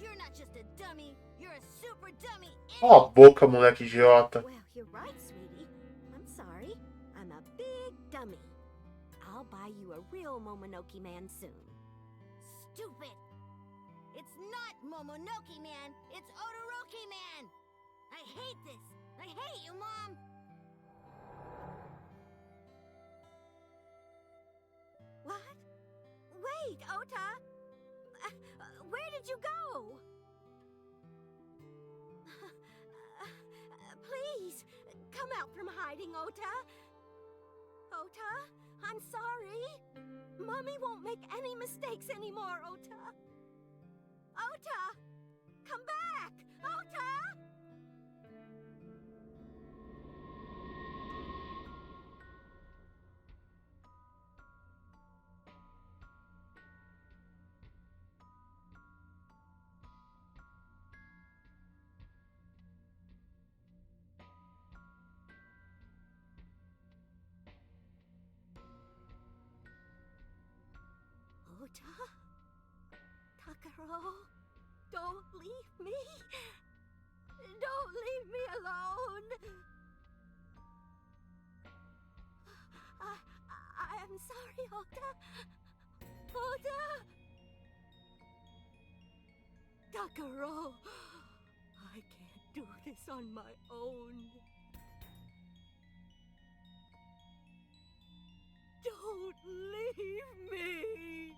You're not just a dummy, you're a super dummy. Cala a boca, moleque idiota. Well, you're right, sweetie. I'm sorry. I'm a big dummy. I'll buy you a real Momonoke Man soon. Stupid! It's not Momonoke Man, it's Todoroki Man! I hate this! I hate you, Mom! What? Wait, Ota! Where did you go? Please, come out from hiding, Ota! Ota, I'm sorry. Mommy won't make any mistakes anymore, Ota. Ota! Come back! Ota! Ota? Takaro? Don't leave me! Don't leave me alone! I am sorry, Ota! Ota! Takaro! I can't do this on my own. Don't leave me!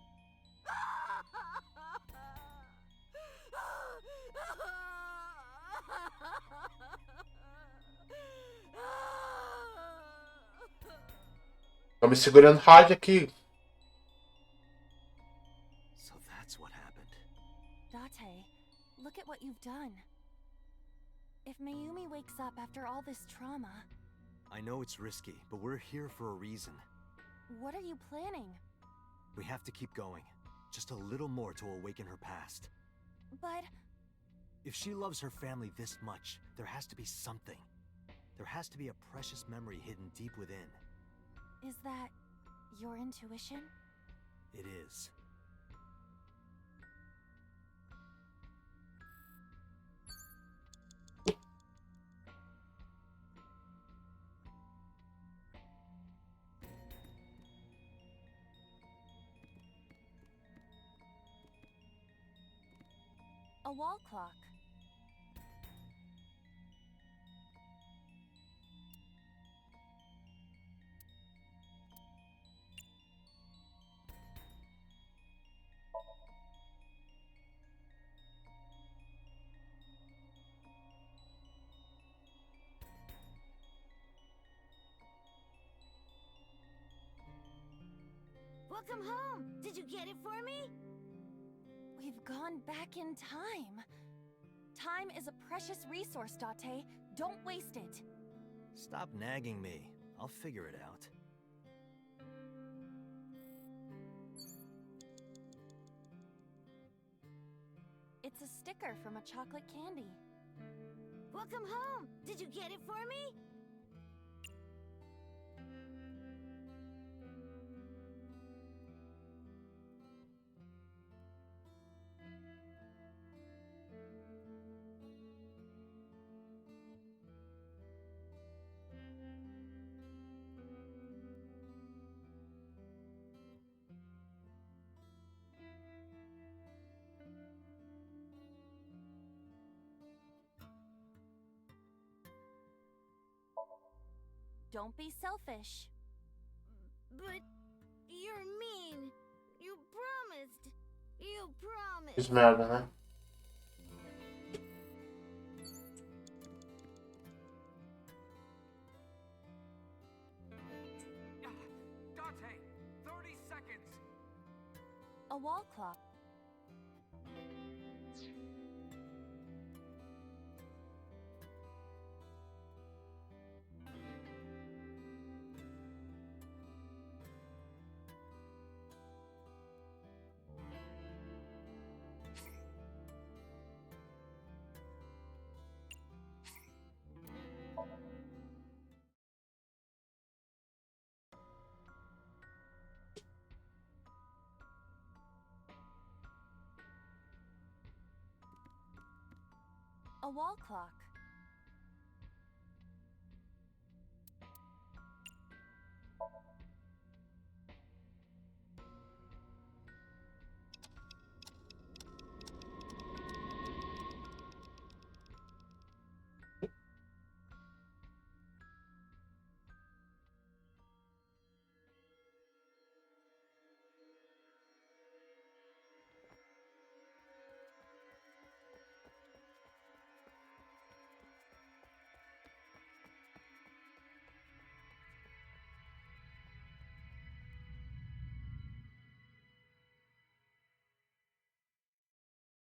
Tô me segurando hard aqui. So that's what happened. Date, look at what you've done. If Mayumi wakes up after all this trauma, I know it's risky, but we're here for a reason. what are you planning? We have to keep going. Just a little more to awaken her past. But If she loves her family this much, there has to be something. There has to be a precious memory hidden deep within. is that your intuition? It is. A wall clock. Welcome home. Did you get it for me? We've gone back in time. Time is a precious resource, Date. Don't waste it. Stop nagging me. I'll figure it out. It's a sticker from a chocolate candy. Welcome home. Did you get it for me? Don't be selfish. But you're mean. You promised. You promised. Fiz merda, né? Dante, 30 seconds. A wall clock. A wall clock.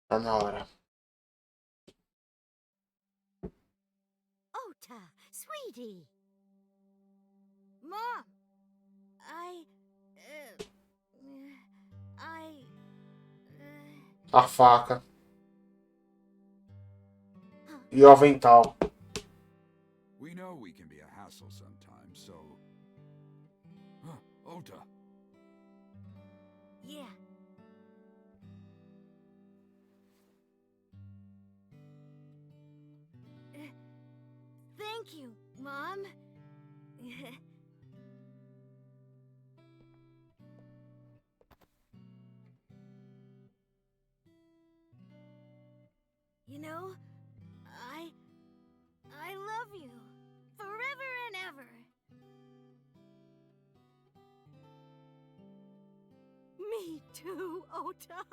Tá na hora. Ota, sweetie. Mom, A faca. E o avental. We know we can be a hassle sometimes, so... Ota. Yeah. Thank you, Mom. You know, I love you forever and ever. Me too, Ota.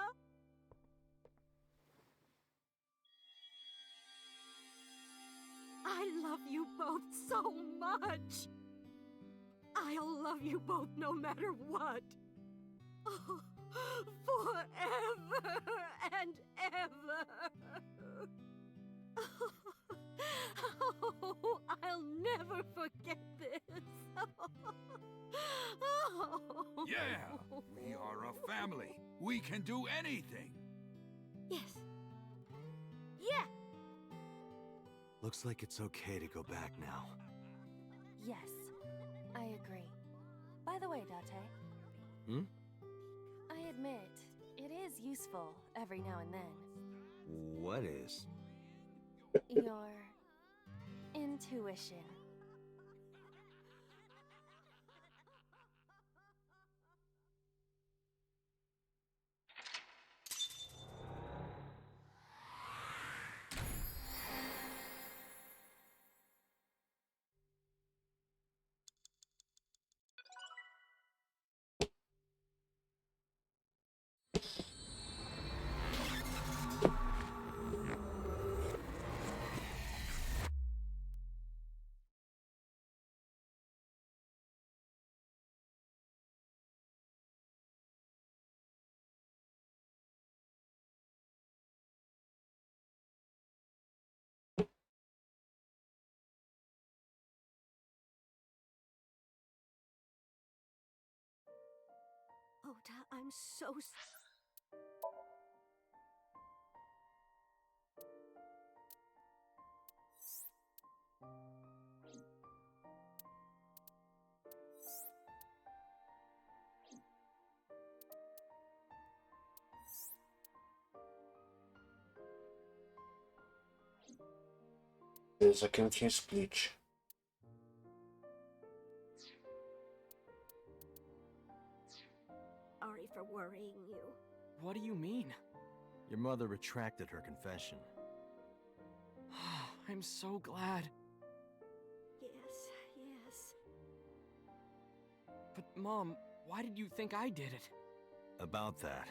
I love you both so much. I'll love you both no matter what. Oh, forever and ever. Oh, I'll never forget this. Oh. Yeah, we are a family. We can do anything. Yes. Yeah. Looks like it's okay to go back now. Yes, I agree. By the way, Date, Hmm? I admit, it is useful every now and then. What is? Your intuition. Ota, I'm so Beleza, aqui não tinha split. sorry for worrying you. What do you mean? Your mother retracted her confession. I'm so glad. Yes, yes. But Mom, why did you think I did it? About that.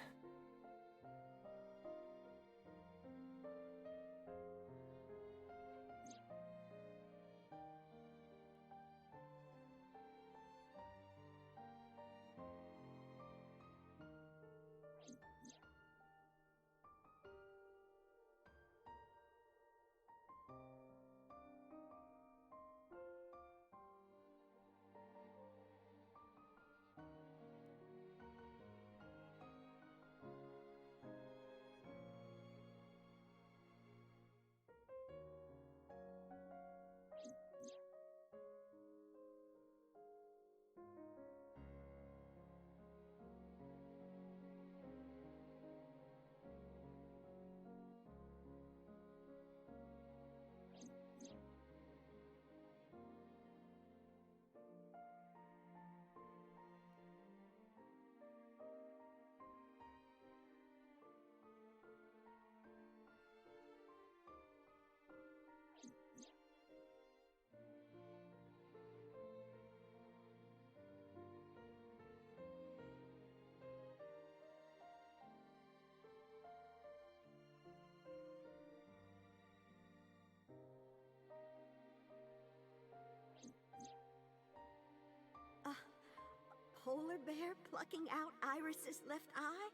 Polar bear plucking out Iris's left eye?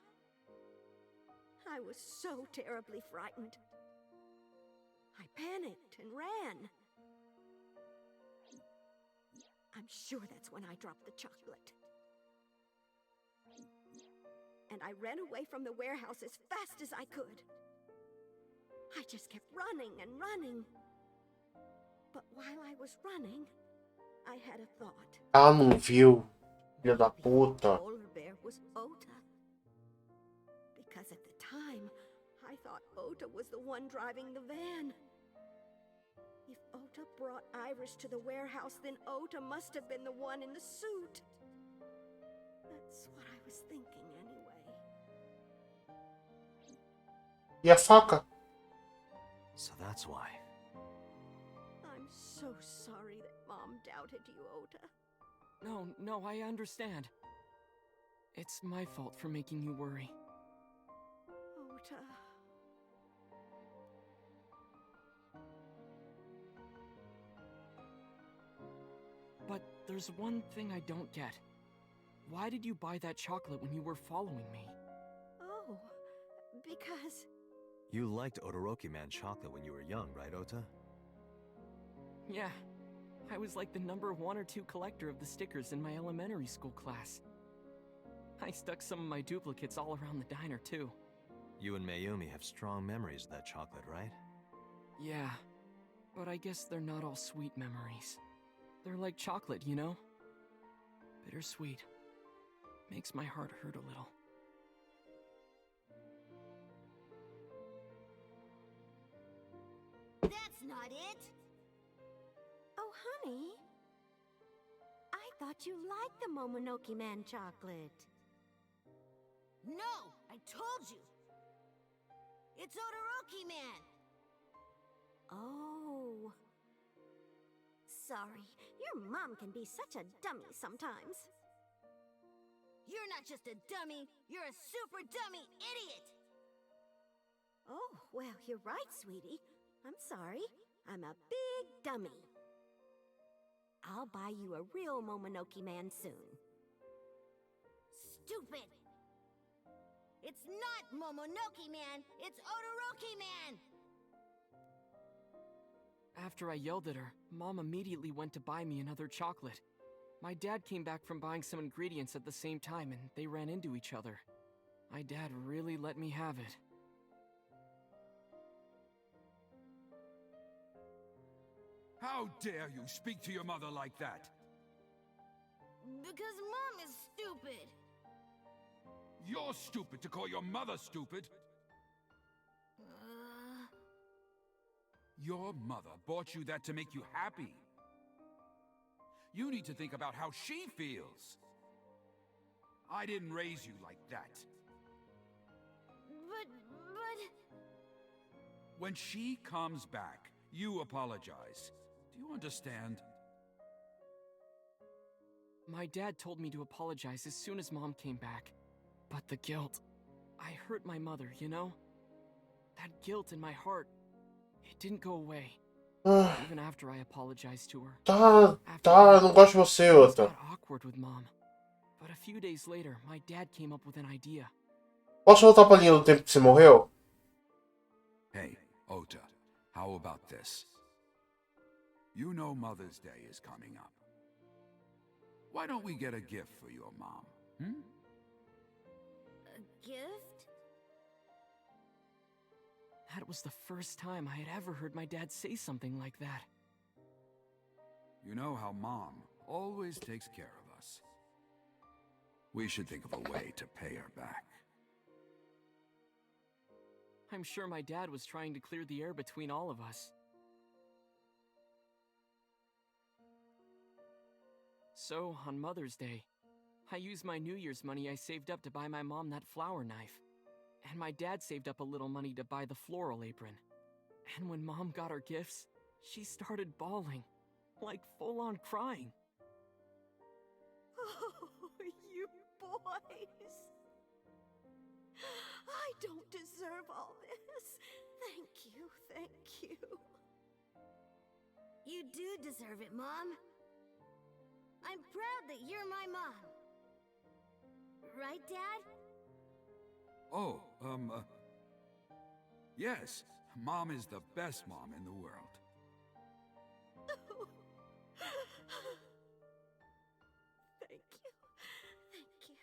I was so terribly frightened. I panicked and ran. I'm sure that's when I dropped the chocolate. And I ran away from the warehouse as fast as I could. I just kept running and running. But while I was running, I had a thought. Ela não viu, filha da puta. Polar bear was Ota. Because at the time, I thought Ota was the one driving the van. If Ota brought Iris to the warehouse, then Ota must have been the one in the suit. That's what I was thinking anyway. E a faca? So that's why. I'm so sorry that Mom doubted you, Ota. No, I understand. It's my fault for making you worry. Ota. But there's one thing I don't get. Why did you buy that chocolate when you were following me? Oh, because... You liked Odoroki Man chocolate when you were young, right, Ota? Yeah, I was like the number 1 or 2 collector of the stickers in my elementary school class. I stuck some of my duplicates all around the diner, too. You and Mayumi have strong memories of that chocolate, right? Yeah, but I guess they're not all sweet memories. They're like chocolate, you know? Bittersweet. Makes my heart hurt a little. That's not it! Oh, honey. I thought you liked the Momonoke Man chocolate. No! I told you! It's Odoroki Man! Oh. Sorry, your mom can be such a dummy sometimes. You're not just a dummy, you're a super dummy idiot! Oh, well, you're right, sweetie. I'm sorry. I'm a big dummy. I'll buy you a real Momonoke Man soon. Stupid! It's not Momonoke Man, it's Odoroki Man! After I yelled at her, Mom immediately went to buy me another chocolate. My dad came back from buying some ingredients at the same time, and they ran into each other. My dad really let me have it. How dare you speak to your mother like that? Because Mom is stupid. You're stupid to call your mother stupid. Your mother bought you that to make you happy. You need to think about how she feels. I didn't raise you like that. But... When she comes back, you apologize. Do you understand? My dad told me to apologize as soon as Mom came back. But the guilt... I hurt my mother, you know? That guilt in my heart, it didn't go away. Even after I apologized to her. Tá, não gosto de você, outra. I got awkward with Mom. But a few days later, my dad came up with an idea. Posso voltar pra linha do tempo que você morreu? Hey, Ota, how about this? You know Mother's Day is coming up. Why don't we get a gift for your mom, hmm? A gift? That was the first time I had ever heard my dad say something like that. You know how Mom always takes care of us. We should think of a way to pay her back. I'm sure my dad was trying to clear the air between all of us. So, on Mother's Day, I used my New Year's money I saved up to buy my mom that flower knife. And my dad saved up a little money to buy the floral apron. And when Mom got her gifts, she started bawling. Like full-on crying. Oh, you boys. I don't deserve all this. Thank you, thank you. You do deserve it, Mom. I'm proud that you're my mom. Right, Dad? Oh, yes. Mom is the best mom in the world. Thank you. Thank you.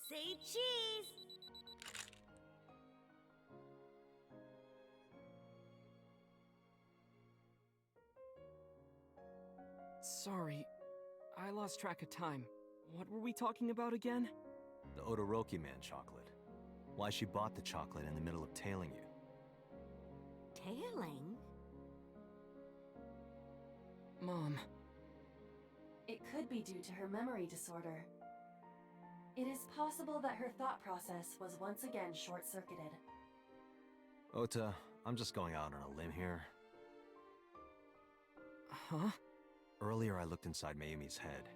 Say cheese! Sorry, I lost track of time. What were we talking about again? The Odoroki Man chocolate. Why she bought the chocolate in the middle of tailing you. Tailing? Mom. It could be due to her memory disorder. It is possible that her thought process was once again short-circuited. Ota, I'm just going out on a limb here. Huh? Earlier I looked inside Mayumi's head.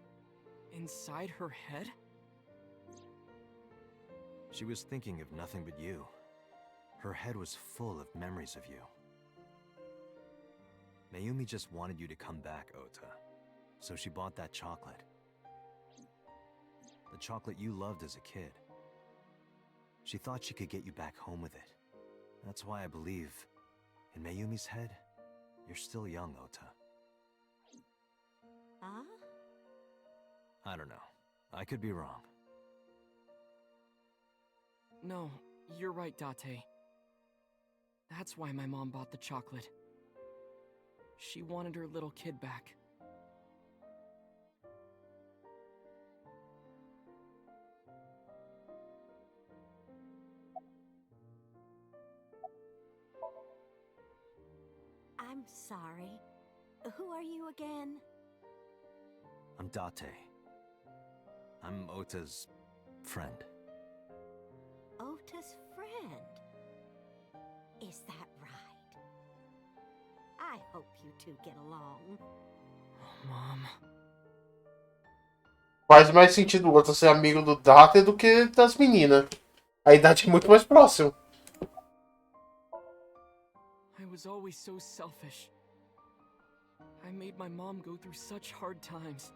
Inside her head? She was thinking of nothing but you. Her head was full of memories of you. Mayumi just wanted you to come back, Ota. So she bought that chocolate. The chocolate you loved as a kid. She thought she could get you back home with it. That's why I believe, in Mayumi's head, you're still young, Ota. Huh? I don't know. I could be wrong. No, you're right, Date. That's why my mom bought the chocolate. She wanted her little kid back. I'm sorry. Who are you again? I'm Date. I'm Ota's friend. Ota's friend? Is that right? I hope you two get along. Mom. Faz mais sentido o Ota ser amigo do Date do que das meninas. A idade é muito mais próxima. I was always so selfish. I made my mom go through such hard times.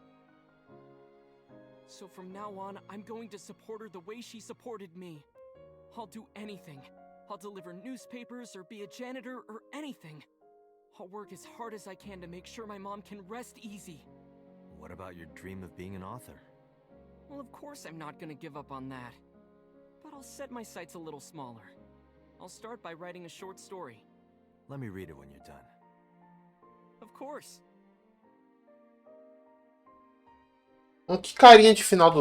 So from now on, I'm going to support her the way she supported me. I'll do anything. I'll deliver newspapers or be a janitor or anything. I'll work as hard as I can to make sure my mom can rest easy. What about your dream of being an author? Well, of course I'm not gonna give up on that. But I'll set my sights a little smaller. I'll start by writing a short story. Let me read it when you're done. Of course. Que carinha de final do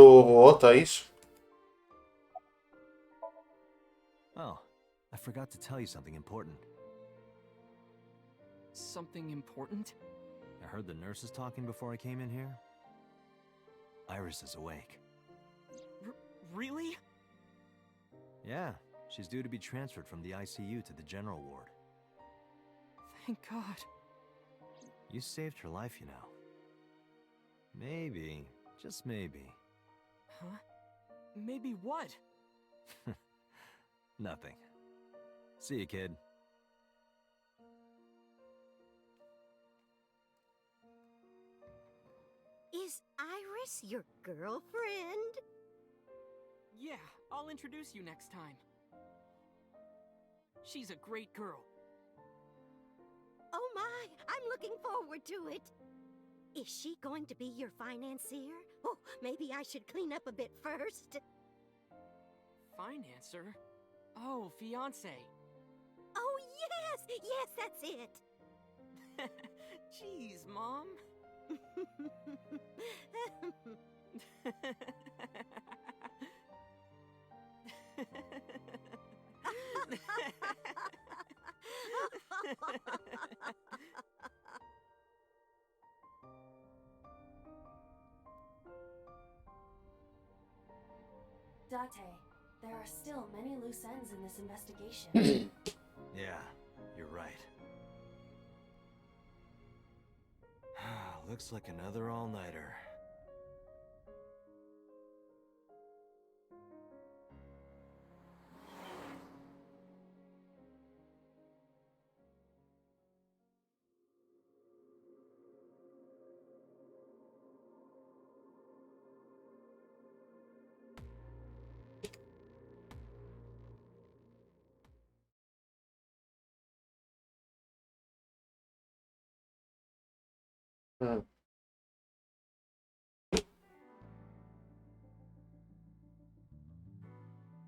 Ota, é isso? Oh, I forgot to tell you something important. Something important? I heard the nurses talking before I came in here. Iris is awake. Really? Yeah, she's due to be transferred from the ICU to the general ward. Thank God. You saved her life, you know. Maybe, just maybe. Huh? Maybe what? Nothing. See you, kid. Is Iris your girlfriend? Yeah, I'll introduce you next time. She's a great girl. Oh my, I'm looking forward to it. Is she going to be your financier? Oh, maybe I should clean up a bit first. Financer? Oh, fiance. Oh, yes! Yes, that's it! Jeez, Mom. Date, there are still many loose ends in this investigation. Yeah, you're right. Looks like another all-nighter.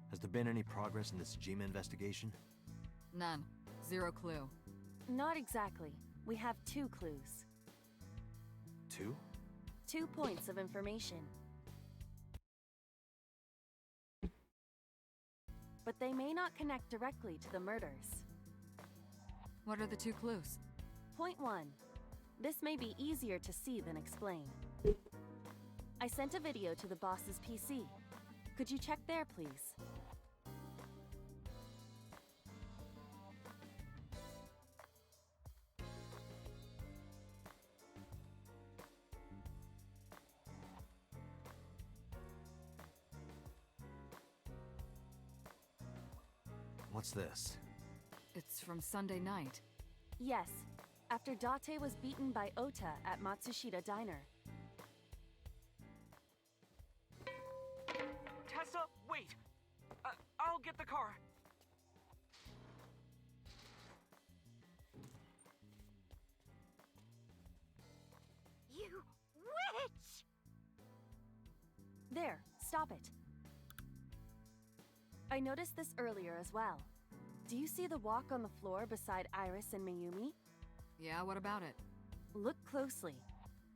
Has there been any progress in this Jima investigation? None. Zero clue. Not exactly. We have 2 clues. 2? 2 points of information. But they may not connect directly to the murders. What are the 2 clues? Point 1. This may be easier to see than explain. I sent a video to the boss's PC. Could you check there, please? What's this? It's from Sunday night. Yes, after Date was beaten by Ota at Matsushita Diner. Tessa, wait! I noticed this earlier as well. Do you see the walk on the floor beside Iris and Mayumi? Yeah, what about it? Look closely.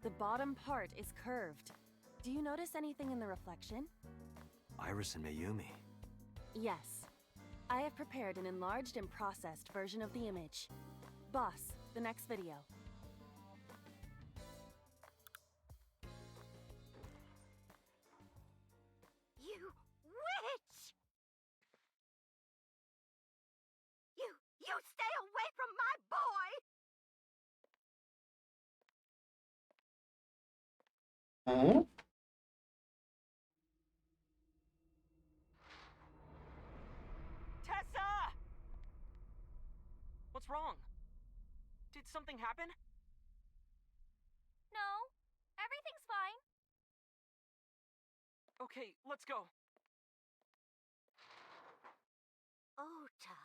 The bottom part is curved. Do you notice anything in the reflection? Iris and Mayumi. Yes. I have prepared an enlarged and processed version of the image. Boss, the next video. You witch! You stay away from my boy! Hmm? Tessa! What's wrong? Did something happen? No, everything's fine. Okay, let's go. Ota.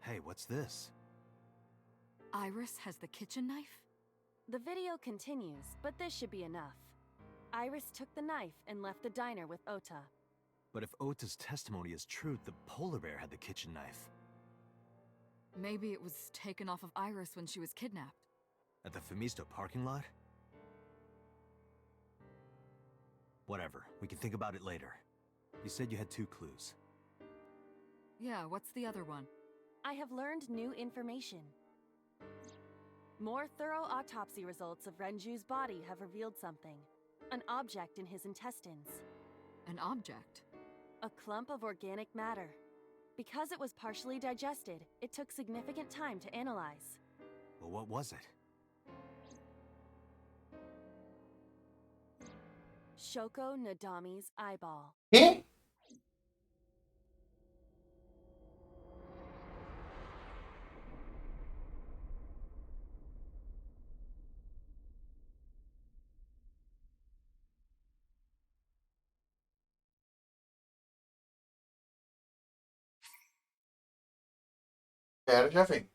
Hey, what's this? Iris has the kitchen knife? The video continues, but this should be enough. Iris took the knife and left the diner with Ota. But if Ota's testimony is true, the polar bear had the kitchen knife. Maybe it was taken off of Iris when she was kidnapped. At the Femisto parking lot? Whatever, we can think about it later. You said you had 2 clues. Yeah, what's the other one? I have learned new information. More thorough autopsy results of Renju's body have revealed something. An object in his intestines. An object? A clump of organic matter. Because it was partially digested, it took significant time to analyze. Well, what was it? Shoko Nadami's eyeball. Eh? Pera, já vem.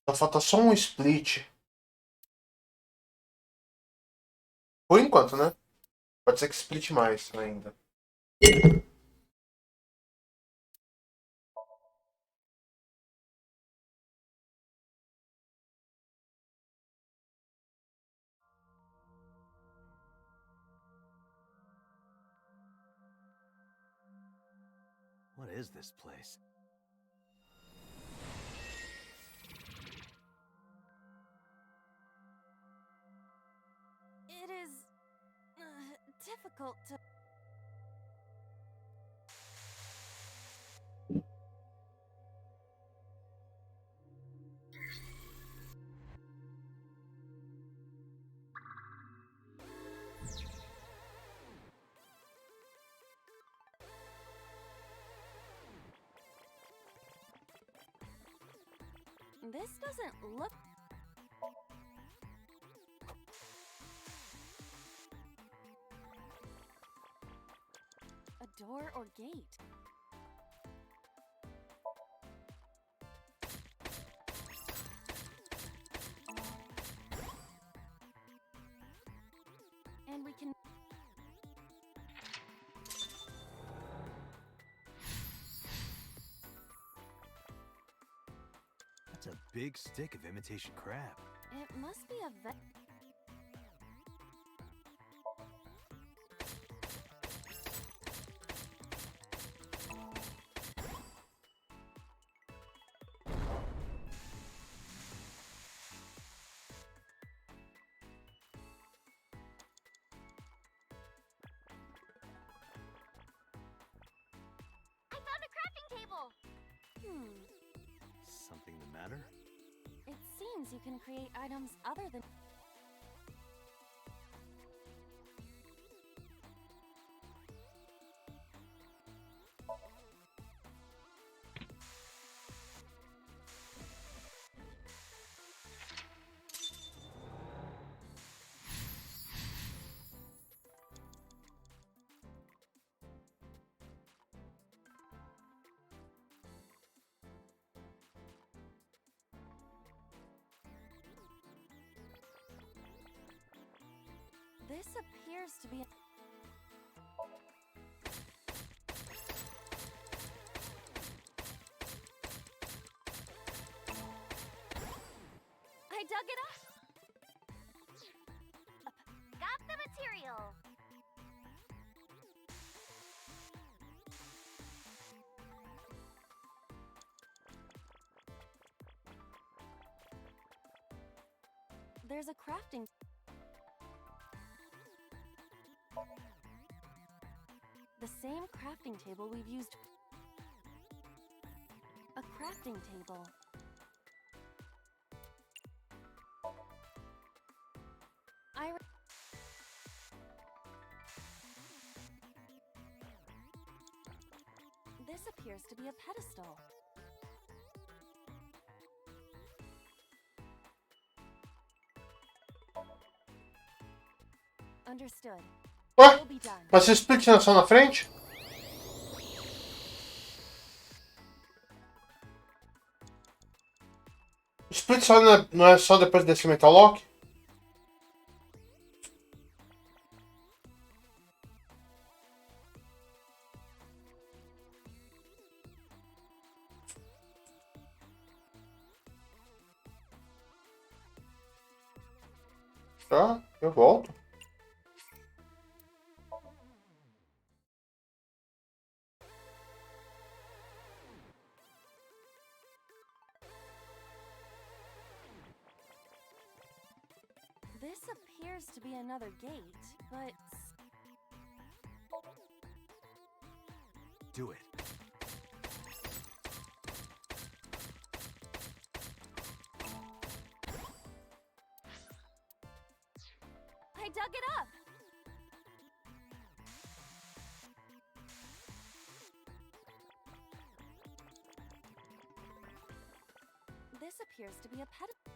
Só falta só um split. Por enquanto, né? Pode ser que split mais ainda. What is this place? It is difficult to. This doesn't look. A door or gate. And we can. That's a big stick of imitation crab. It must be a vet. I found a crafting table! Something the matter? It seems you can create items other than. This appears to be. I dug it up! Got the material! There's a crafting. The same crafting table we've used. A crafting table. This appears to be a pedestal. Understood. Ué? Will be done. Mas esse split não é só na frente? O split só não é só depois desse metal lock? Tá, eu volto. This appears to be another gate, but. Do it. I dug it up! This appears to be a pedestal.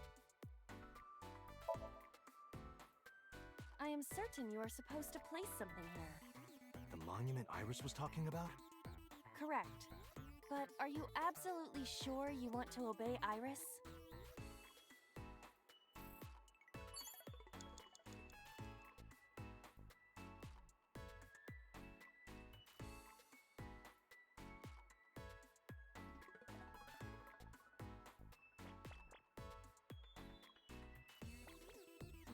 I am certain you are supposed to place something here. The monument Iris was talking about? Correct. But are you absolutely sure you want to obey Iris?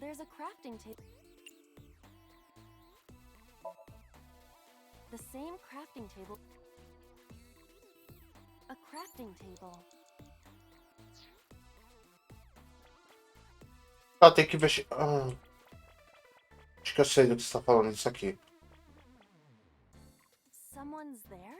There's a crafting table. The same crafting table. A crafting table. Tá, tem que investir. Acho que eu sei do que você tá falando, isso aqui. Someone's there?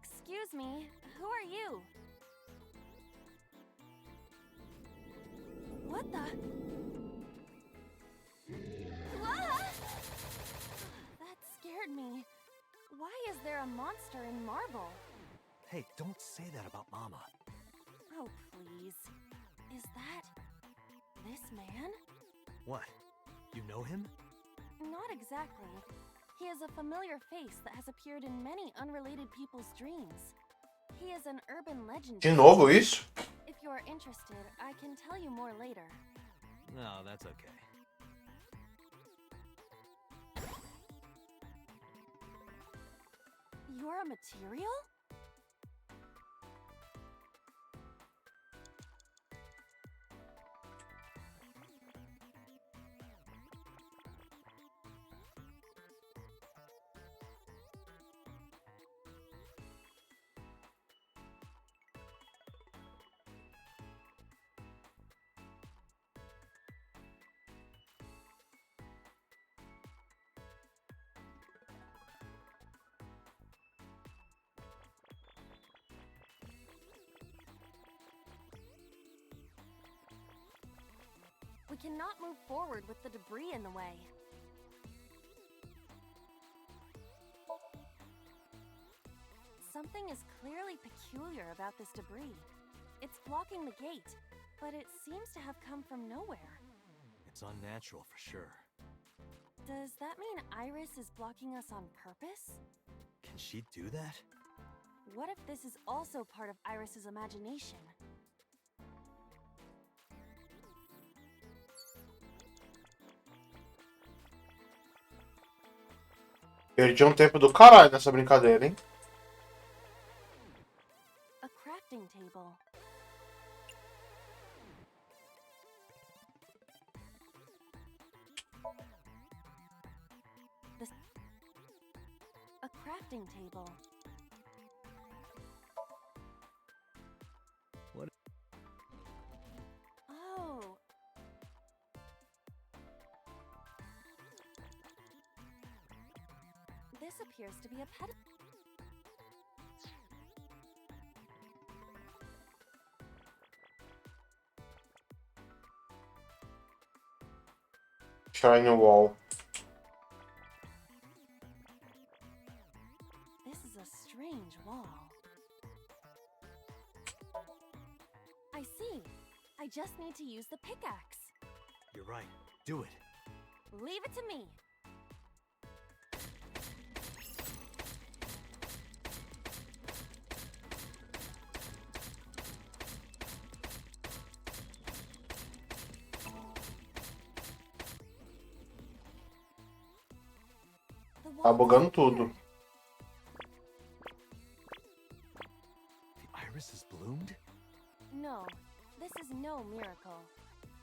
Excuse me, who are you? What the? Ah! That scared me. Why is there a monster in marble? Hey, don't say that about Mama. Oh, please. Is that this man? What? You know him? Not exactly. He has a familiar face that has appeared in many unrelated people's dreams. He is an urban legend. De novo isso? If you are interested, I can tell you more later. No, that's okay. You're a material? We cannot move forward with the debris in the way. Something is clearly peculiar about this debris. It's blocking the gate, but it seems to have come from nowhere. It's unnatural for sure. Does that mean Iris is blocking us on purpose? Can she do that? What if this is also part of Iris's imagination? Perdi um tempo do caralho nessa brincadeira, hein? A crafting table. A crafting table. What? Oh. This appears to be a pet. Shiny wall. This is a strange wall. I see. I just need to use the pickaxe. You're right. Do it. Leave it to me. Tá bugando tudo. The iris has bloomed? No, this is no miracle.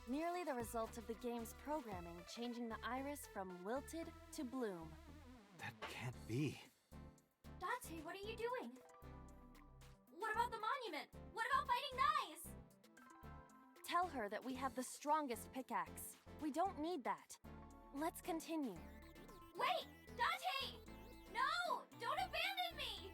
Merely the result of the game's programming changing the iris from wilted to bloom. That can't be. Dante, what are you doing? What about the monument? What about fighting Knives? Tell her that we have the strongest pickaxe. We don't need that. Let's continue. Wait! Dante! No! Don't abandon me!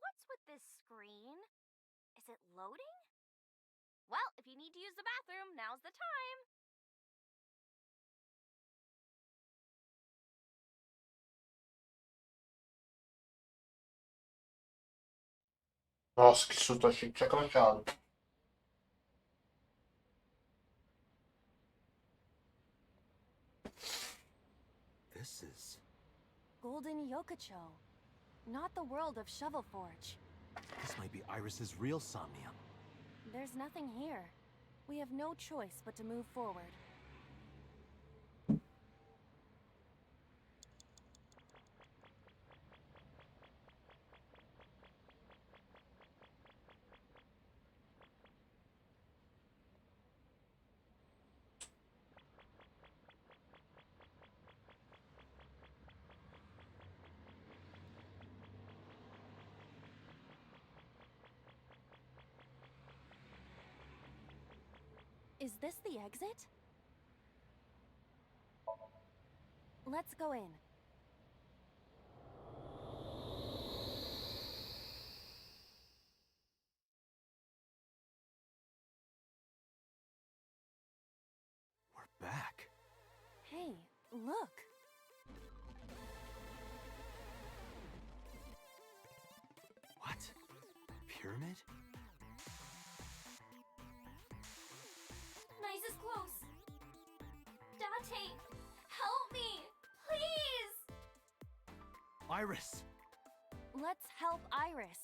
What's with this screen? Is it loading? Well, if you need to use the bathroom, now's the time. Nossa, que susto, achei que tinha crachado. This is Golden Yokocho, not the world of Shovel Forge. This might be Iris's real somnium. There's nothing here. We have no choice but to move forward. Is this the exit? Let's go in. We're back. Hey, look! What? Pyramid? Nice is close. Date, help me, please! Iris! Let's help Iris.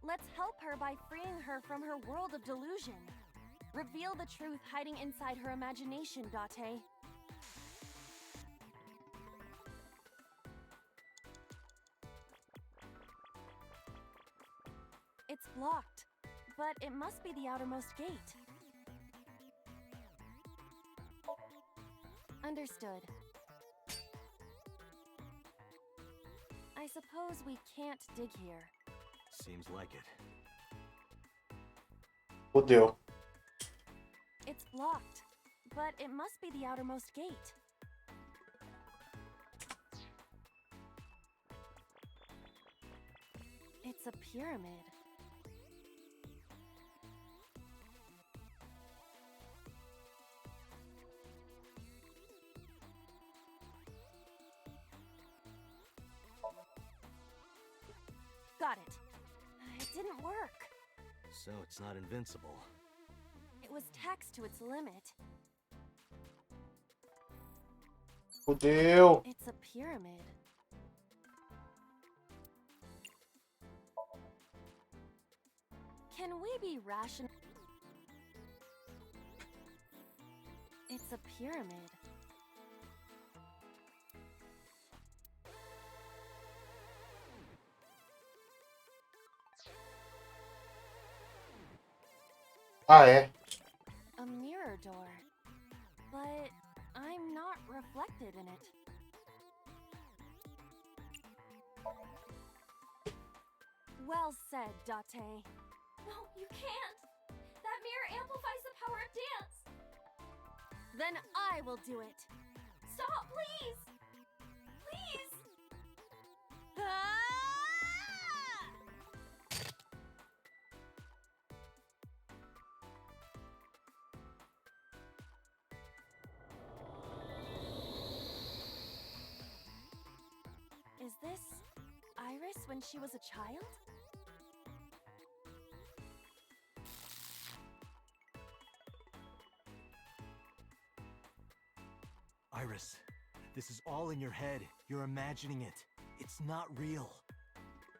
Let's help her by freeing her from her world of delusion. Reveal the truth hiding inside her imagination, Date. It's blocked, but it must be the outermost gate. Understood. I suppose we can't dig here. Seems like it. Fudeu. It's blocked, but it must be the outermost gate. It's a pyramid. Got it. It didn't work. So it's not invincible. It was taxed to its limit. Fudeu. It's a pyramid. Can we be rational? It's a pyramid. Ah, é? A mirror door. But I'm not reflected in it. Well said, Date. No, you can't! That mirror amplifies the power of dance! Then I will do it. Stop, please! Please! Ah! Is this Iris when she was a child? Iris, this is all in your head. You're imagining it. It's not real.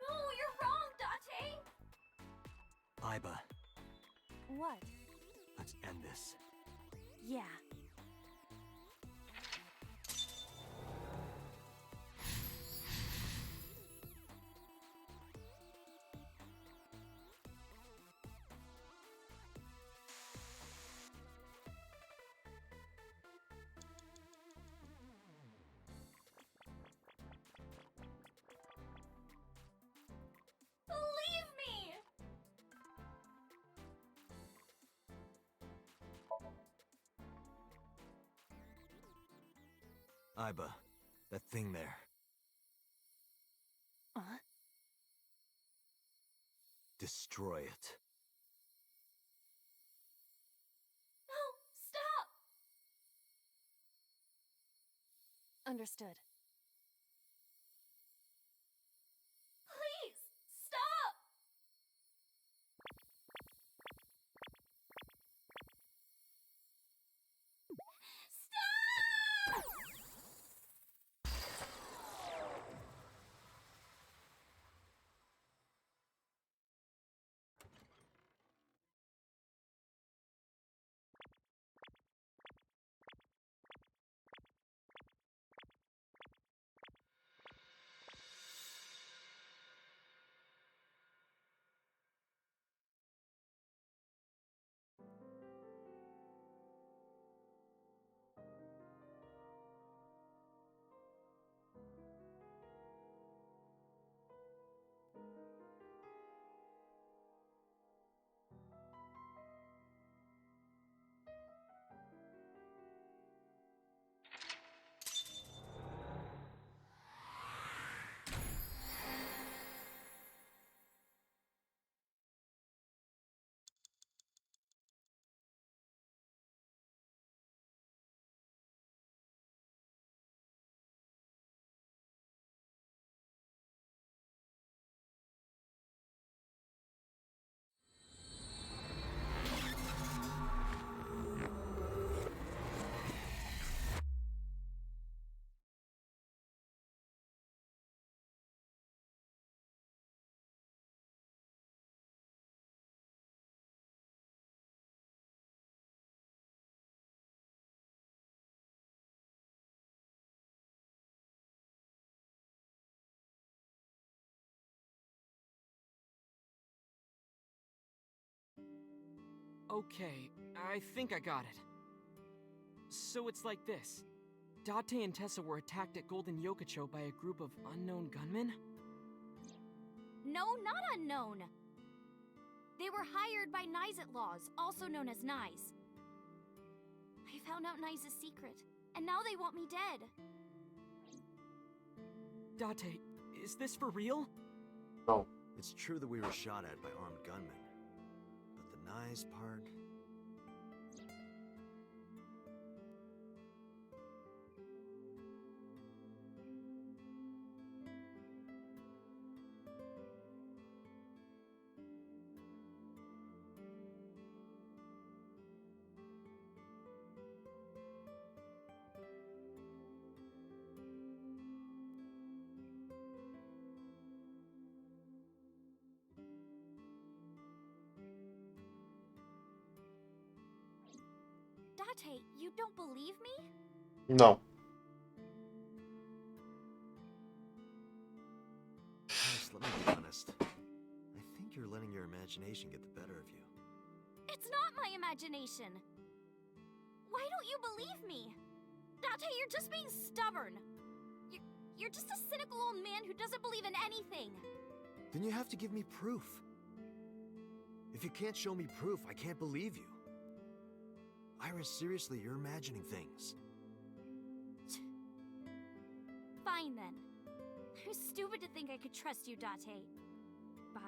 No, you're wrong, Date! Iba, What? let's end this. Yeah. Believe me! Iba, that thing there. Huh? Destroy it. No, stop! Understood. Please, stop! Stop! Okay, I think I got it. So it's like this. Date and Tessa were attacked at Golden Yokocho by a group of unknown gunmen? No, not unknown. They were hired by Nyes at Laws, also known as Nyes. I found out Nyes' secret, and now they want me dead. Date, is this for real? No. It's true that we were shot at by armed gunmen. But the Nyes part... Date, you don't believe me? No. Guys, let me be honest. I think you're letting your imagination get the better of you. It's not my imagination. Why don't you believe me? Date, you're just being stubborn. You're just a cynical old man who doesn't believe in anything. Then you have to give me proof. If you can't show me proof, I can't believe you. Iris, seriously, you're imagining things. Fine then. I'm stupid to think I could trust you, Date. Bye.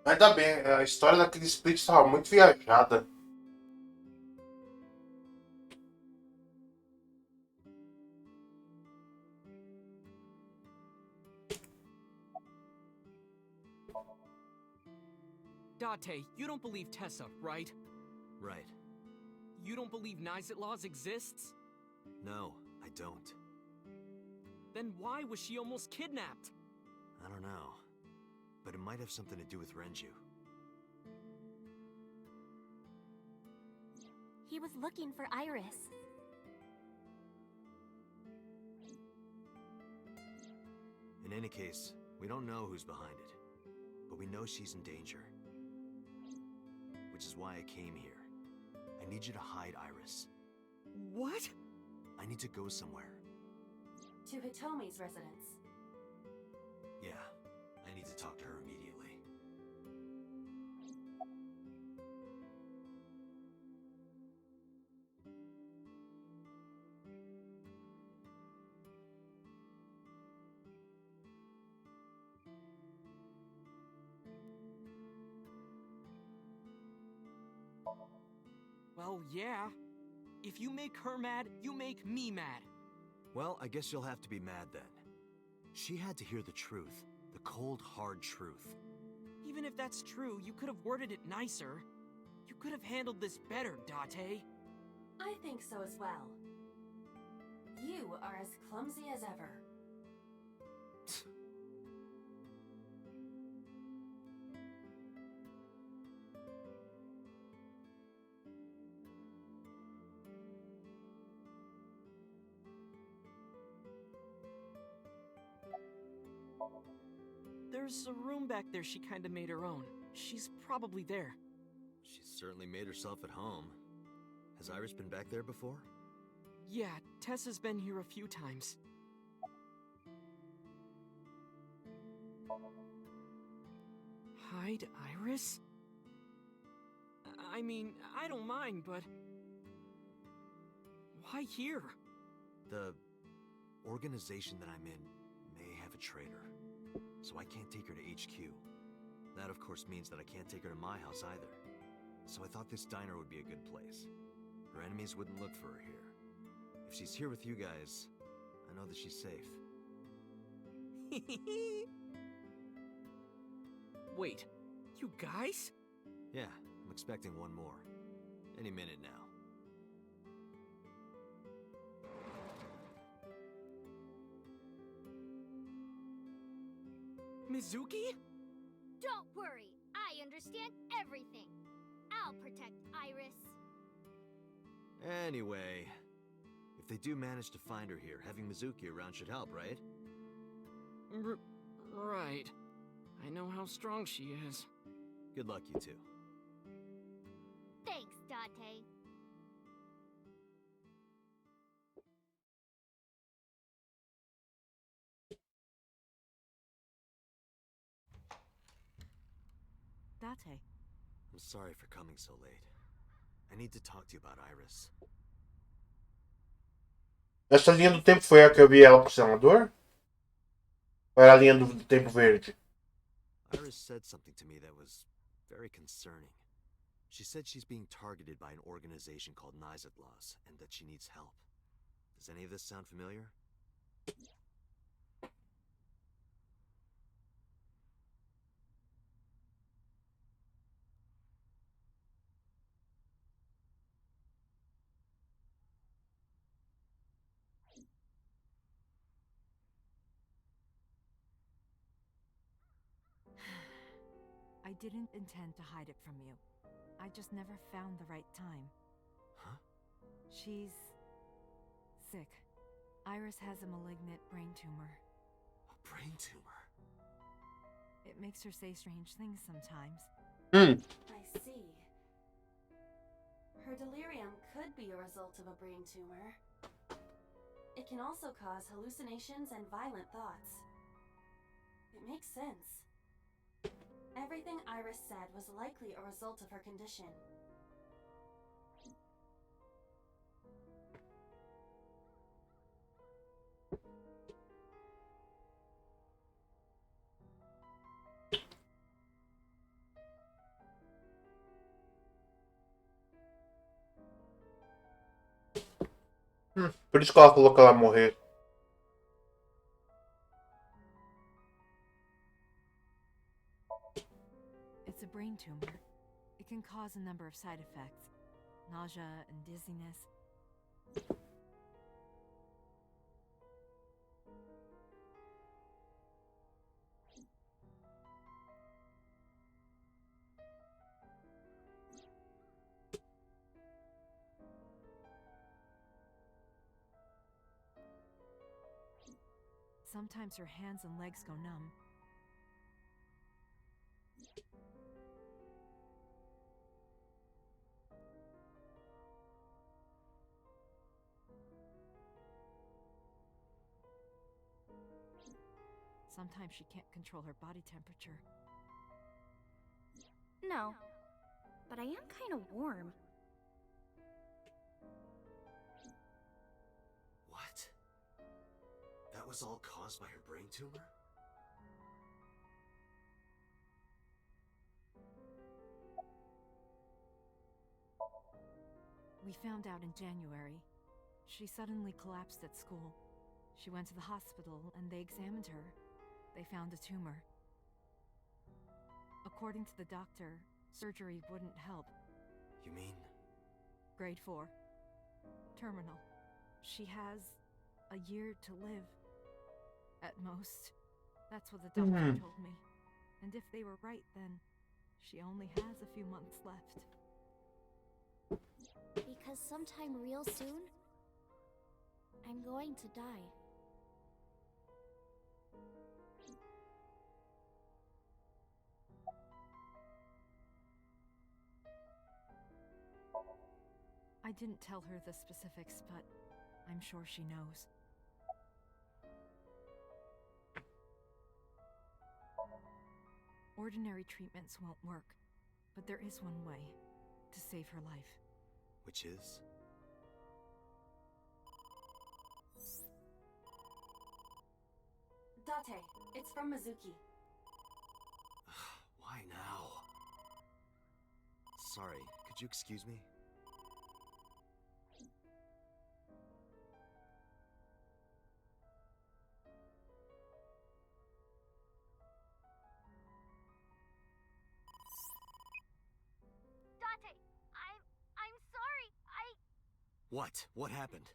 Ainda bem, a história daquele split estava muito viajada. Date, you don't believe Tessa, right? Right. You don't believe Nyes at Laws exists? No, I don't. Then why was she almost kidnapped? I don't know. But it might have something to do with Renju. He was looking for Iris. In any case, we don't know who's behind it. But we know she's in danger. Which is why I came here. I need you to hide Iris. What? I need to go somewhere. To Hitomi's residence. Yeah, I need to talk to her immediately. Well, yeah. If you make her mad, you make me mad. Well, I guess you'll have to be mad then. She had to hear the truth. The cold, hard truth. Even if that's true, you could have worded it nicer. You could have handled this better, Date. I think so as well. You are as clumsy as ever. There's a room back there she kinda made her own. She's probably there. She's certainly made herself at home. Has Iris been back there before? Yeah, Tessa's been here a few times. Hide Iris? I mean, I don't mind, but... why here? The organization that I'm in may have a traitor, so I can't take her to HQ. That, of course, means that I can't take her to my house either. So I thought this diner would be a good place. Her enemies wouldn't look for her here. If she's here with you guys, I know that she's safe. Wait, you guys? Yeah, I'm expecting one more. Any minute now. Mizuki? Don't worry, I understand everything. I'll protect Iris. Anyway, if they do manage to find her here, having Mizuki around should help, right? Right. I know how strong she is. Good luck, you two. Thanks, Dante. Date. I'm sorry for coming so late. I need to talk to you about Iris. Essa linha do tempo foi a que eu vi ela pro senador? Ou era a linha do tempo verde? Iris said something to me that was very concerning. She said she's being targeted by an organization called Nizatlas, and that she needs help. Does any of this sound familiar? I didn't intend to hide it from you. I just never found the right time. Huh? She's sick. Iris has a malignant brain tumor. A brain tumor? It makes her say strange things sometimes. I see. Her delirium could be a result of a brain tumor. It can also cause hallucinations and violent thoughts. It makes sense. Everything Iris said was likely a result of her condition. Por isso que ela falou que ela ia morrer. It's a brain tumor. It can cause a number of side effects. Nausea and dizziness. Sometimes her hands and legs go numb. Sometimes she can't control her body temperature. No, but I am kind of warm. What? That was all caused by her brain tumor? We found out in January. She suddenly collapsed at school. She went to the hospital and they examined her. They found a tumor. According to the doctor, surgery wouldn't help. You mean? Grade 4. Terminal. She has a year to live. At most. That's what the doctor told me. And if they were right, then she only has a few months left. Because sometime real soon, I'm going to die. I didn't tell her the specifics, but I'm sure she knows. Ordinary treatments won't work, but there is one way to save her life. Which is? Date, it's from Mizuki. Why now? Sorry, could you excuse me? Dante, I'm sorry. What? What happened?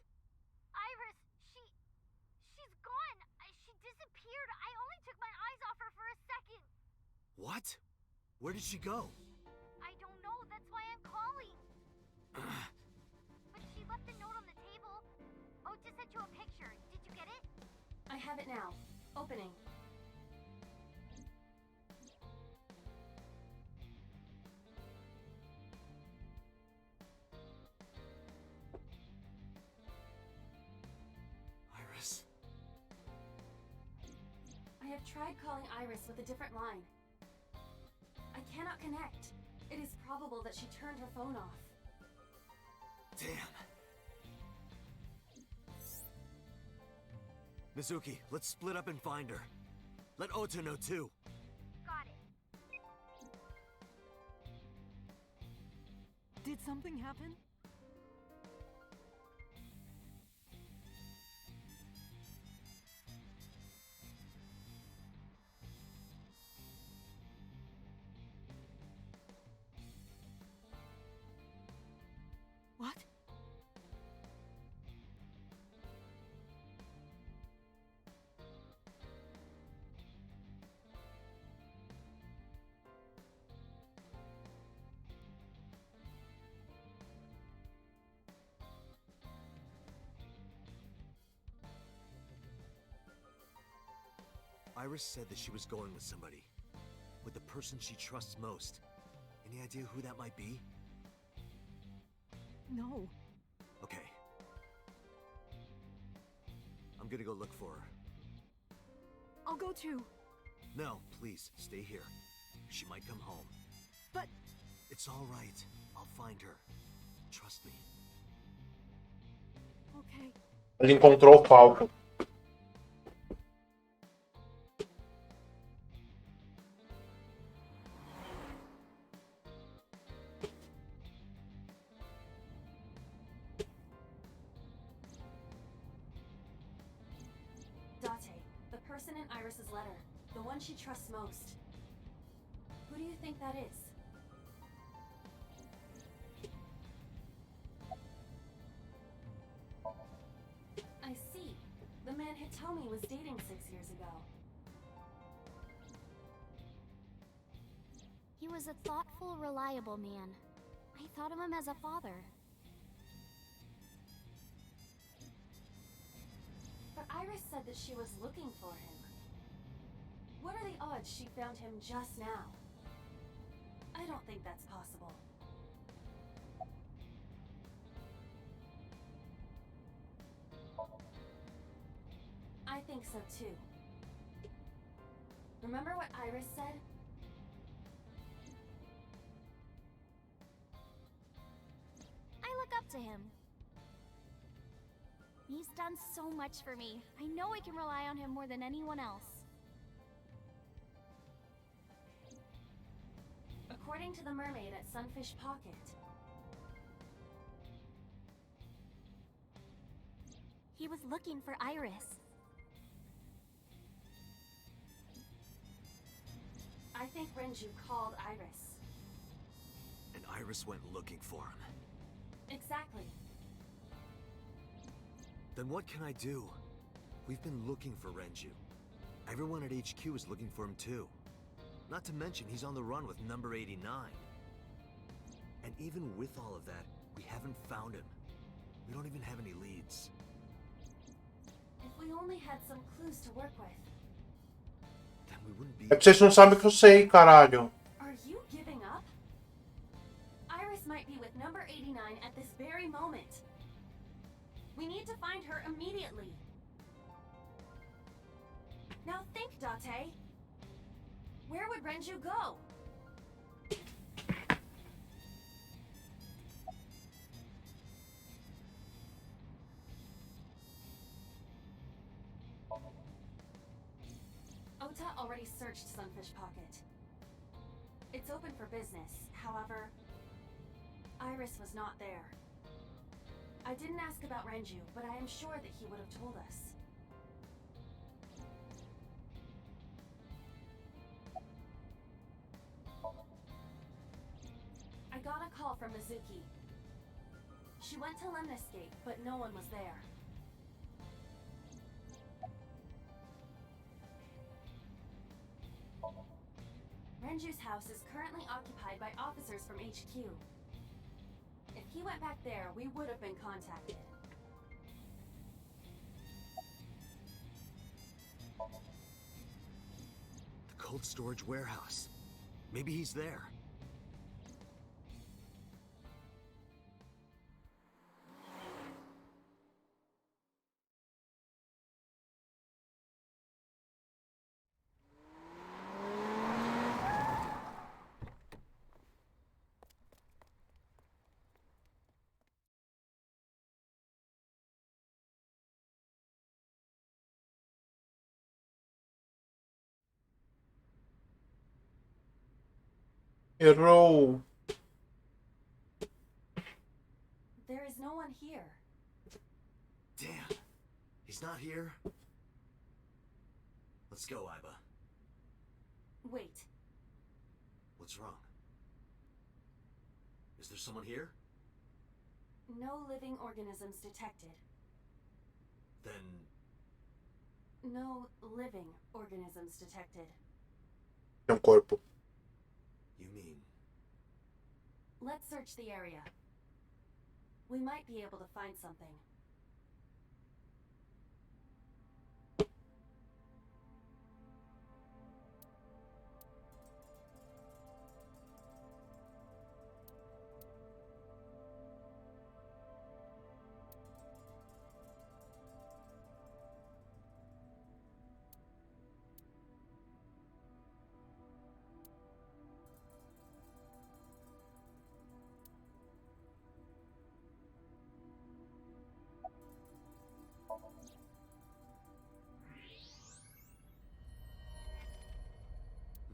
Iris, she's gone. She disappeared. I only took my eyes off her for a second. What? Where did she go? I don't know. That's why I'm calling. But she left a note on the table. Ota sent you a picture. Did you get it? I have it now. Opening. tried calling Iris with a different line. I cannot connect. It is probable that she turned her phone off. Damn. Mizuki, let's split up and find her. Let Ota know too. Got it. Did something happen? What? Iris said that she was going with somebody. With the person she trusts most. Any idea who that might be? No. Okay. I'm gonna go look for her. I'll go too. No, please, stay here. She might come home. But... It's all right. I'll find her. Trust me. Okay. Ele encontrou o Falco. Date, the person in Iris's letter. The one she trusts most. Who do you think that is? I see. The man Hitomi was dating 6 years ago. He was a thoughtful, reliable man. I thought of him as a father. But Iris said that she was looking for him. What are the odds she found him just now? I don't think that's possible. I think so too. Remember what Iris said? I look up to him. He's done so much for me. I know I can rely on him more than anyone else. According to the mermaid at Sunfish Pocket, he was looking for Iris. I think Renju called Iris. And Iris went looking for him. Exactly. Then what can I do? We've been looking for Renju. Everyone at HQ is looking for him too. Not to mention he's on the run with number 89. And even with all of that, we haven't found him. We don't even have any leads. If we only had some clues to work with. Then we wouldn't be... É porque vocês não sabem o que eu sei, caralho. Are you giving up? Iris might be with number 89 at this very moment. We need to find her immediately. Now think, Date. Where would Renju go? Ota already searched Sunfish Pocket. It's open for business, however, Iris was not there. I didn't ask about Renju, but I am sure that he would have told us. I got a call from Mizuki. She went to Lemniscape, but no one was there. Renju's house is currently occupied by officers from HQ. If he went back there, we would have been contacted. The cold storage warehouse. Maybe he's there. Errou. There is no one here. Damn. He's not here? Let's go, Iba. Wait. What's wrong? Is there someone here? No living organisms detected. Then... No living organisms detected. Corpo. You mean... Let's search the area. We might be able to find something.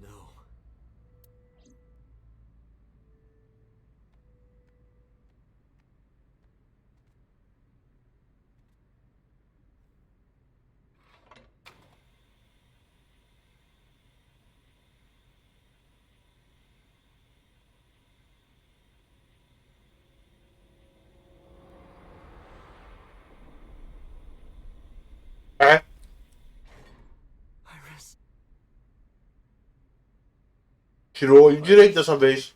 No. É? Iris. Tirou o olho direito dessa vez.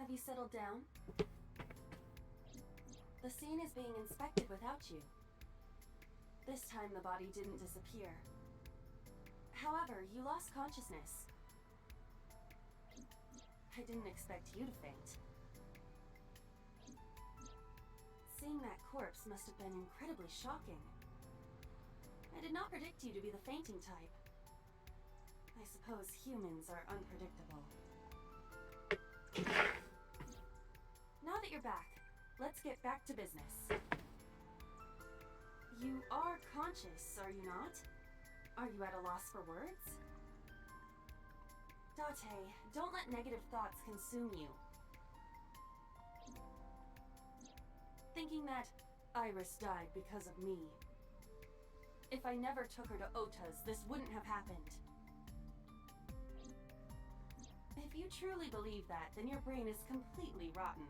Have you settled down? The scene is being inspected without you. This time the body didn't disappear. However, you lost consciousness. I didn't expect you to faint. Seeing that corpse must have been incredibly shocking. I did not predict you to be the fainting type. I suppose humans are unpredictable. Now that you're back, let's get back to business. You are conscious, are you not? Are you at a loss for words? Date, don't let negative thoughts consume you. Thinking that Iris died because of me. If I never took her to Ota's, this wouldn't have happened. If you truly believe that, then your brain is completely rotten.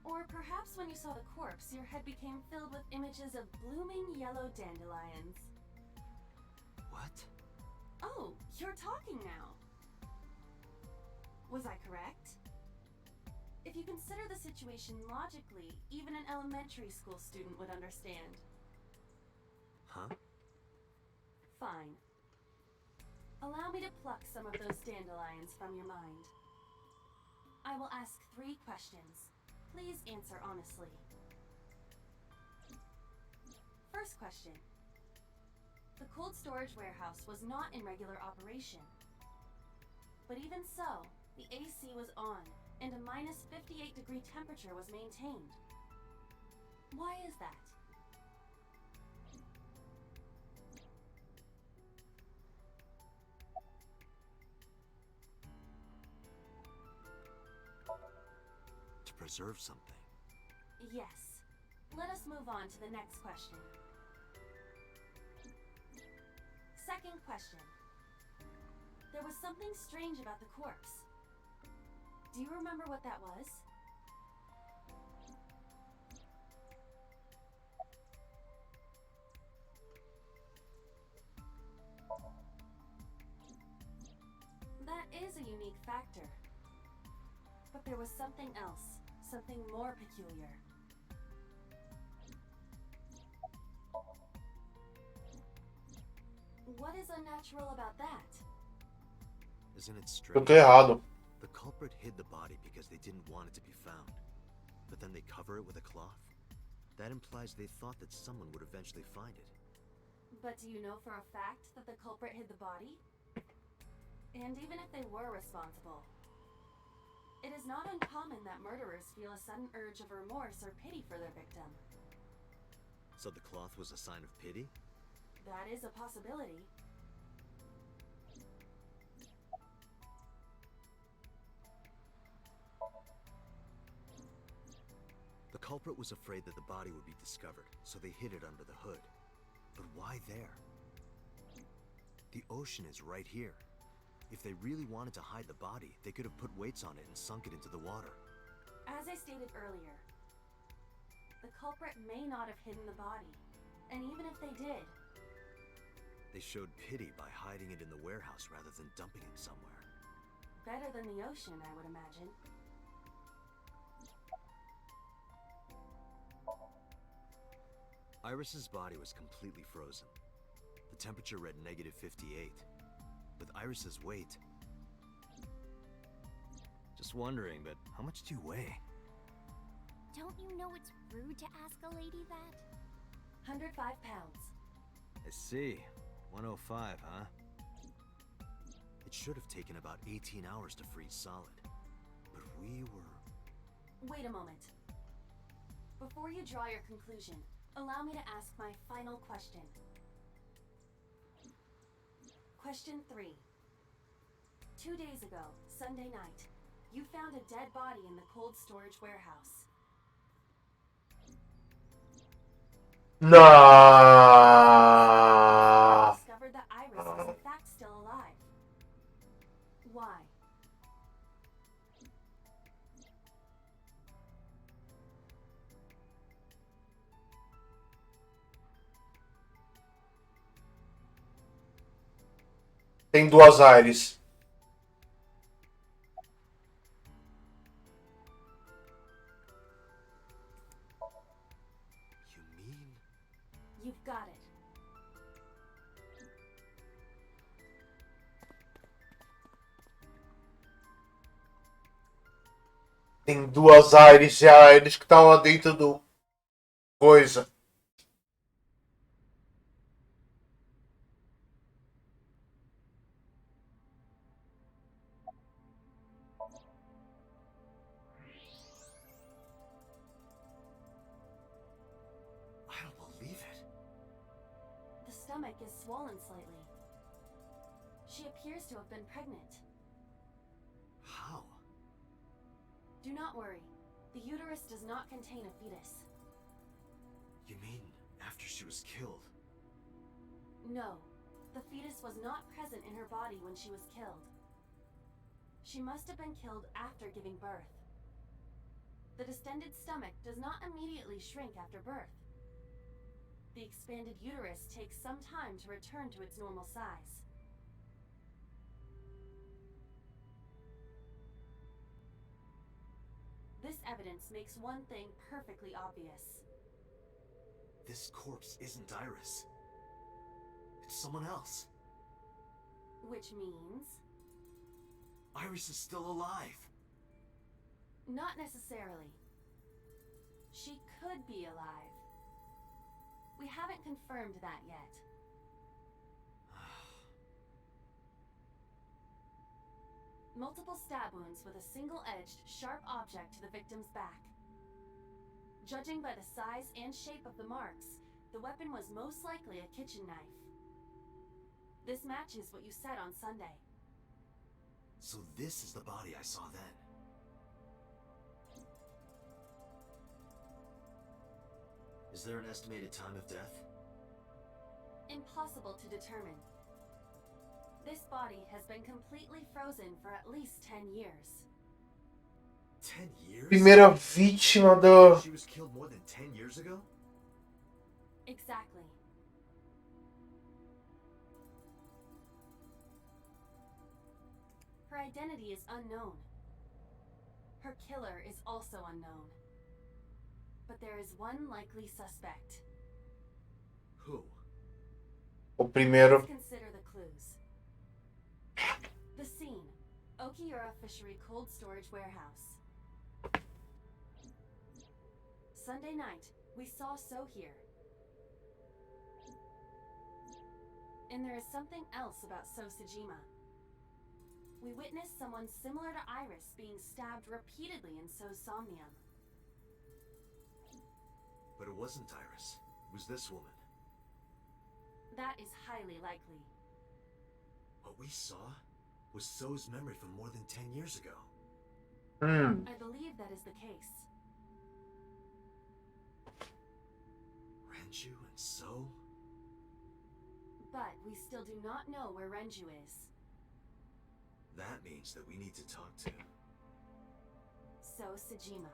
Or perhaps when you saw the corpse, your head became filled with images of blooming yellow dandelions. What? Oh, you're talking now. Was I correct? If you consider the situation logically, even an elementary school student would understand. Huh? Fine. Allow me to pluck some of those dandelions from your mind. I will ask 3 questions. Please answer honestly. First question. The cold storage warehouse was not in regular operation. But even so, the AC was on, and a minus 58-degree temperature was maintained. Why is that? To preserve something. Yes. Let us move on to the next question. Second question. There was something strange about the corpse. Do you remember what that was? That is a unique factor. But there was something else, something more peculiar. What is unnatural about that? Isn't it Eu strange? tô errado. The culprit hid the body because they didn't want it to be found. But then they cover it with a cloth? That implies they thought that someone would eventually find it. But do you know for a fact that the culprit hid the body? And even if they were responsible, it is not uncommon that murderers feel a sudden urge of remorse or pity for their victim. So the cloth was a sign of pity? That is a possibility. The culprit was afraid that the body would be discovered, so they hid it under the hood. But why there? The ocean is right here. If they really wanted to hide the body, they could have put weights on it and sunk it into the water. As I stated earlier, the culprit may not have hidden the body. And even if they did, They showed pity by hiding it in the warehouse rather than dumping it somewhere. better than the ocean, I would imagine. Iris's body was completely frozen. The temperature read -58. With Iris's weight... Just wondering, but how much do you weigh? Don't you know it's rude to ask a lady that? 105 pounds. I see. 105, huh? It should have taken about 18 hours to freeze solid. But we were... Wait a moment. Before you draw your conclusion, allow me to ask my final question. Question 3. 2 days ago, Sunday night, you found a dead body in the cold storage warehouse. Não. Discovered that Iris was in fact still alive. Why? Tem duas Aires. You've got it. Tem duas Aires e a Aires que tá lá dentro do coisa. I don't believe it. The stomach is swollen slightly. She appears to have been pregnant. How? Do not worry. The uterus does not contain a fetus. You mean after she was killed? No, the fetus was not present in her body when she was killed. She must have been killed after giving birth. The distended stomach does not immediately shrink after birth. The expanded uterus takes some time to return to its normal size. This evidence makes one thing perfectly obvious. This corpse isn't Iris. It's someone else. Which means... Iris is still alive. Not necessarily. She could be alive. We haven't confirmed that yet. Multiple stab wounds with a single-edged, sharp object to the victim's back. Judging by the size and shape of the marks, the weapon was most likely a kitchen knife. This matches what you said on Sunday. So this is the body I saw then. Is there an estimated time of death? Impossible to determine. This body has been completely frozen for at least 10 years. 10 years? Primeira vítima do... She was killed more than 10 years ago? Exactly. Her identity is unknown. Her killer is also unknown. But there is one likely suspect. Who? O primeiro. Let's consider the clues. The scene. Okiura Fishery Cold Storage Warehouse. Sunday night, we saw So here. And there is something else about So Sejima. We witnessed someone similar to Iris being stabbed repeatedly in So's somnium. But it wasn't Iris. It was this woman. That is highly likely. What we saw was So's memory from more than 10 years ago. I believe that is the case. Renju and So? But we still do not know where Renju is. That means that we need to talk to So Sejima.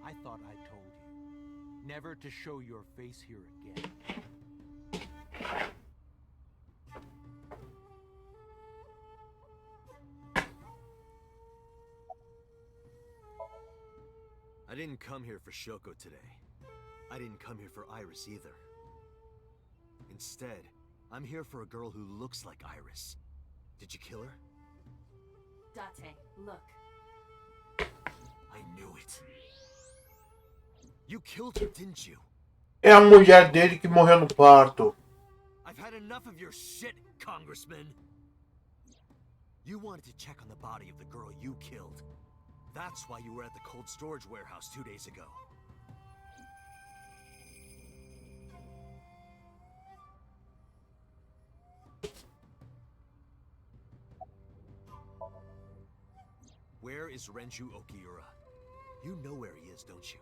I thought I told you never to show your face here again. I didn't come here for Shoko today. I didn't come here for Iris either. Instead, I'm here for a girl who looks like Iris. Did you kill her? Date, look. I knew it. You killed her, didn't you? É a mulher dele que morreu no parto. I've had enough of your shit, Congressman. You wanted to check on the body of the girl you killed. That's why you were at the cold storage warehouse 2 days ago. Where is Renju Okiura? You know where he is, don't you?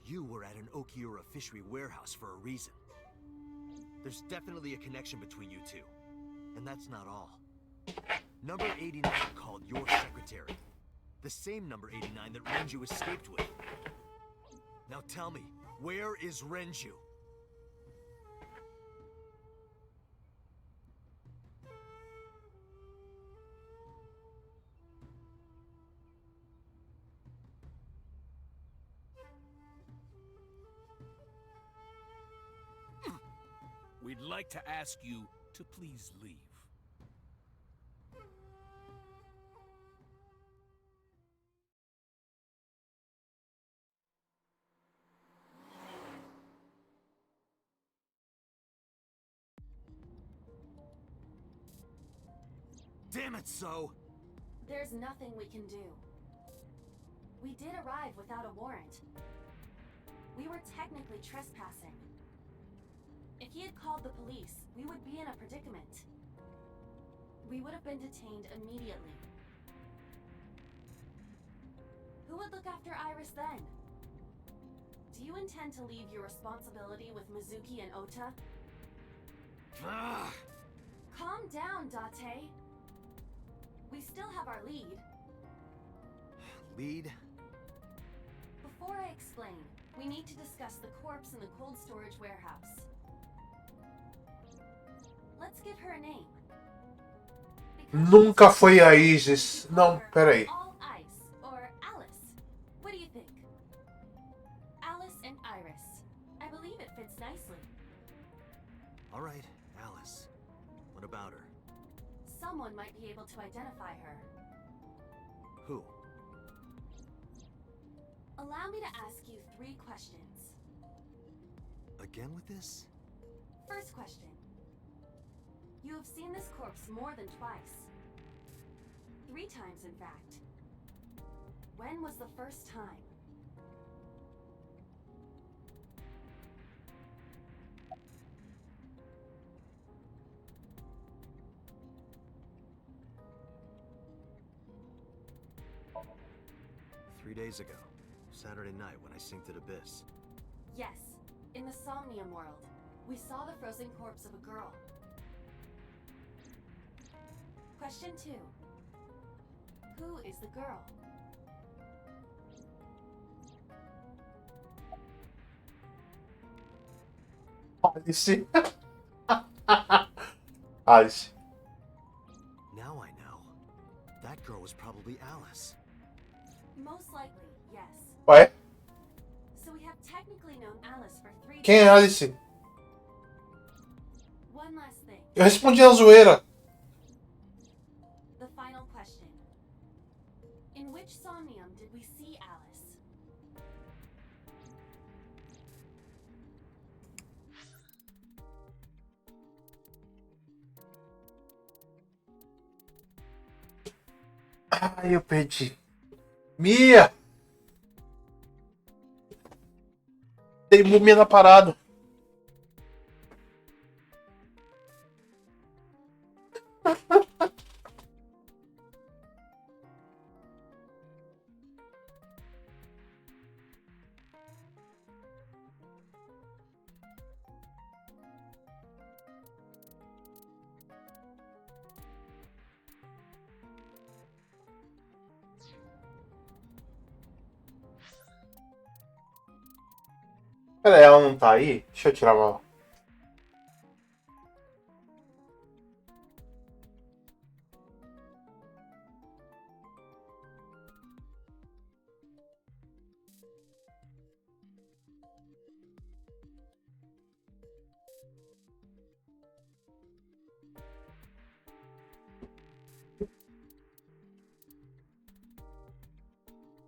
You were at an Okiura fishery warehouse for a reason. There's definitely a connection between you two. And that's not all. Number 89 called your secretary. The same number 89 that Renju escaped with. Now tell me, where is Renju? We'd like to ask you to please leave. Damn it, So! There's nothing we can do. We did arrive without a warrant. We were technically trespassing. If he had called the police, we would be in a predicament. We would have been detained immediately. Who would look after Iris then? Do you intend to leave your responsibility with Mizuki and Ota? Calm down, Date. We still have our lead. Lead? Before I explain, we need to discuss the corpse in the cold storage warehouse. Let's give her a name. Nunca foi a Isis. Não, peraí. All Ice, or Alice. What do you think? Alice and Iris. I believe someone might be able to identify her. Who? Allow me to ask you 3 questions. Again with this? First question. You have seen this corpse more than twice. 3 times, in fact. When was the first time? Three days ago. Saturday night when I synced at Abyss. Yes, in the Somnium world. We saw the frozen corpse of a girl. Question 2. Who is the girl? Alice. Alice. Now I know. That girl was probably Alice. Most likely, yes. Ué? So we have technically known Alice for 3 Quem é Alice? One last thing. Eu respondi na zoeira. The final question. In which Somnium did we see Alice? Ai, eu perdi. Mia! Tem múmia na parada. Pera aí, ela não tá aí? Deixa eu tirar uma.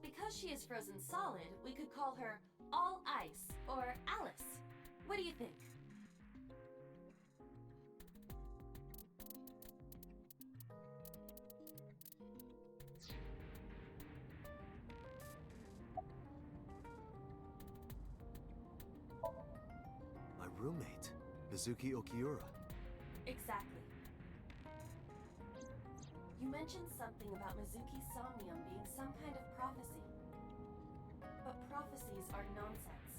Because she is frozen solid, we could call her All Ice or Alice. What do you think? My roommate, Mizuki Okiura. Exactly. You mentioned something about Mizuki's Somnium being some kind of prophecy. But prophecies are nonsense.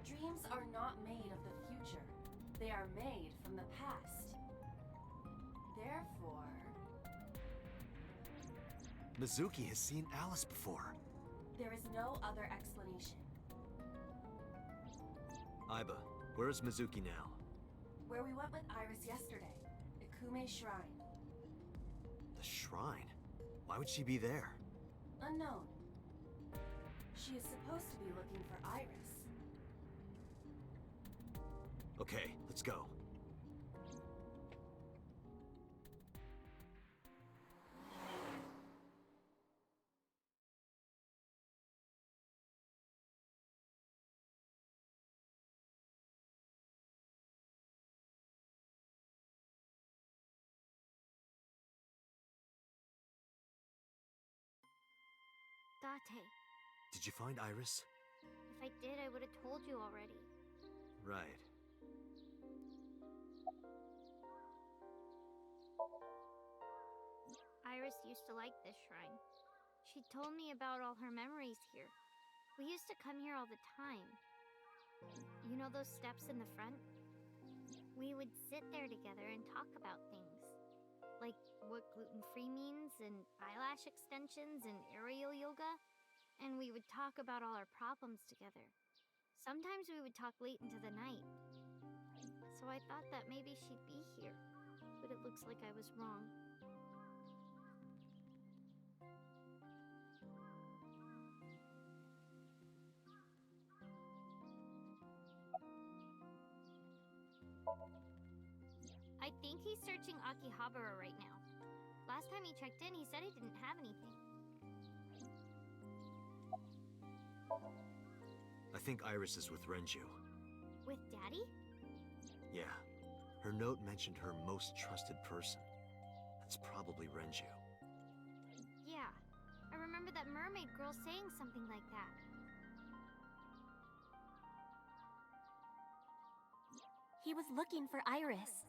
Dreams are not made of the future. They are made from the past. Therefore... Mizuki has seen Alice before. there is no other explanation. Aiba, where is Mizuki now? Where we went with Iris yesterday, Ikume Shrine. The shrine? Why would she be there? Unknown. She is supposed to be looking for Iris. Okay, let's go. Date, Did you find Iris? if I did, I would have told you already. Right. Iris used to like this shrine. She told me about all her memories here. We used to come here all the time. You know those steps in the front? We would sit there together and talk about things. Like what gluten-free means, and eyelash extensions, and aerial yoga. And we would talk about all our problems together. Sometimes we would talk late into the night. So I thought that maybe she'd be here. But it looks like I was wrong. I think he searching Akihabara right now. Last time he checked in, he said he didn't have anything. I think Iris is with Renju. With Daddy? Yeah. Her note mentioned her most trusted person. That's probably Renju. Yeah. I remember that mermaid girl saying something like that. He was looking for Iris.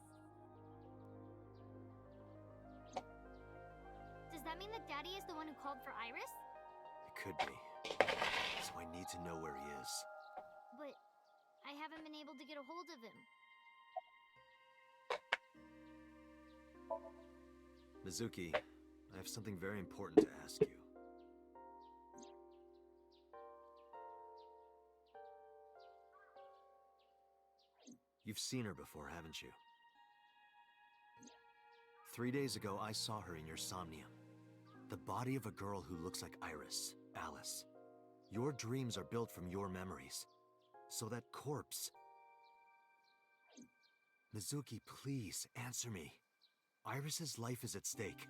Does that mean that Daddy is the one who called for Iris? It could be. So I need to know where he is. But I haven't been able to get a hold of him. Mizuki, I have something very important to ask you. You've seen her before, haven't you? 3 days ago, I saw her in your somnium. The body of a girl who looks like Iris, Alice. Your dreams are built from your memories. So that corpse... Mizuki, please, answer me. Iris's life is at stake.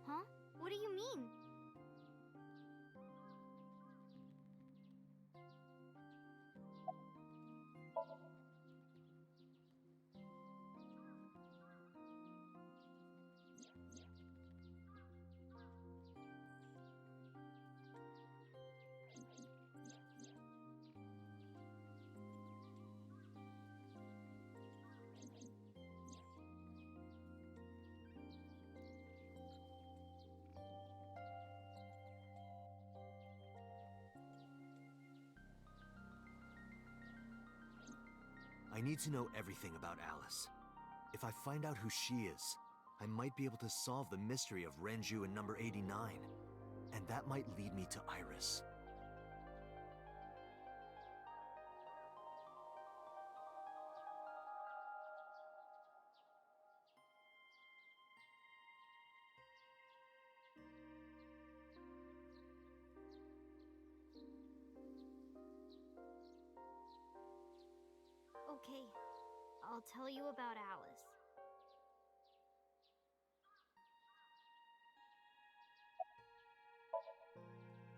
Huh? What do you mean? I need to know everything about Alice. If I find out who she is, I might be able to solve the mystery of Renju and number 89. And that might lead me to Iris. Okay, I'll tell you about Alice.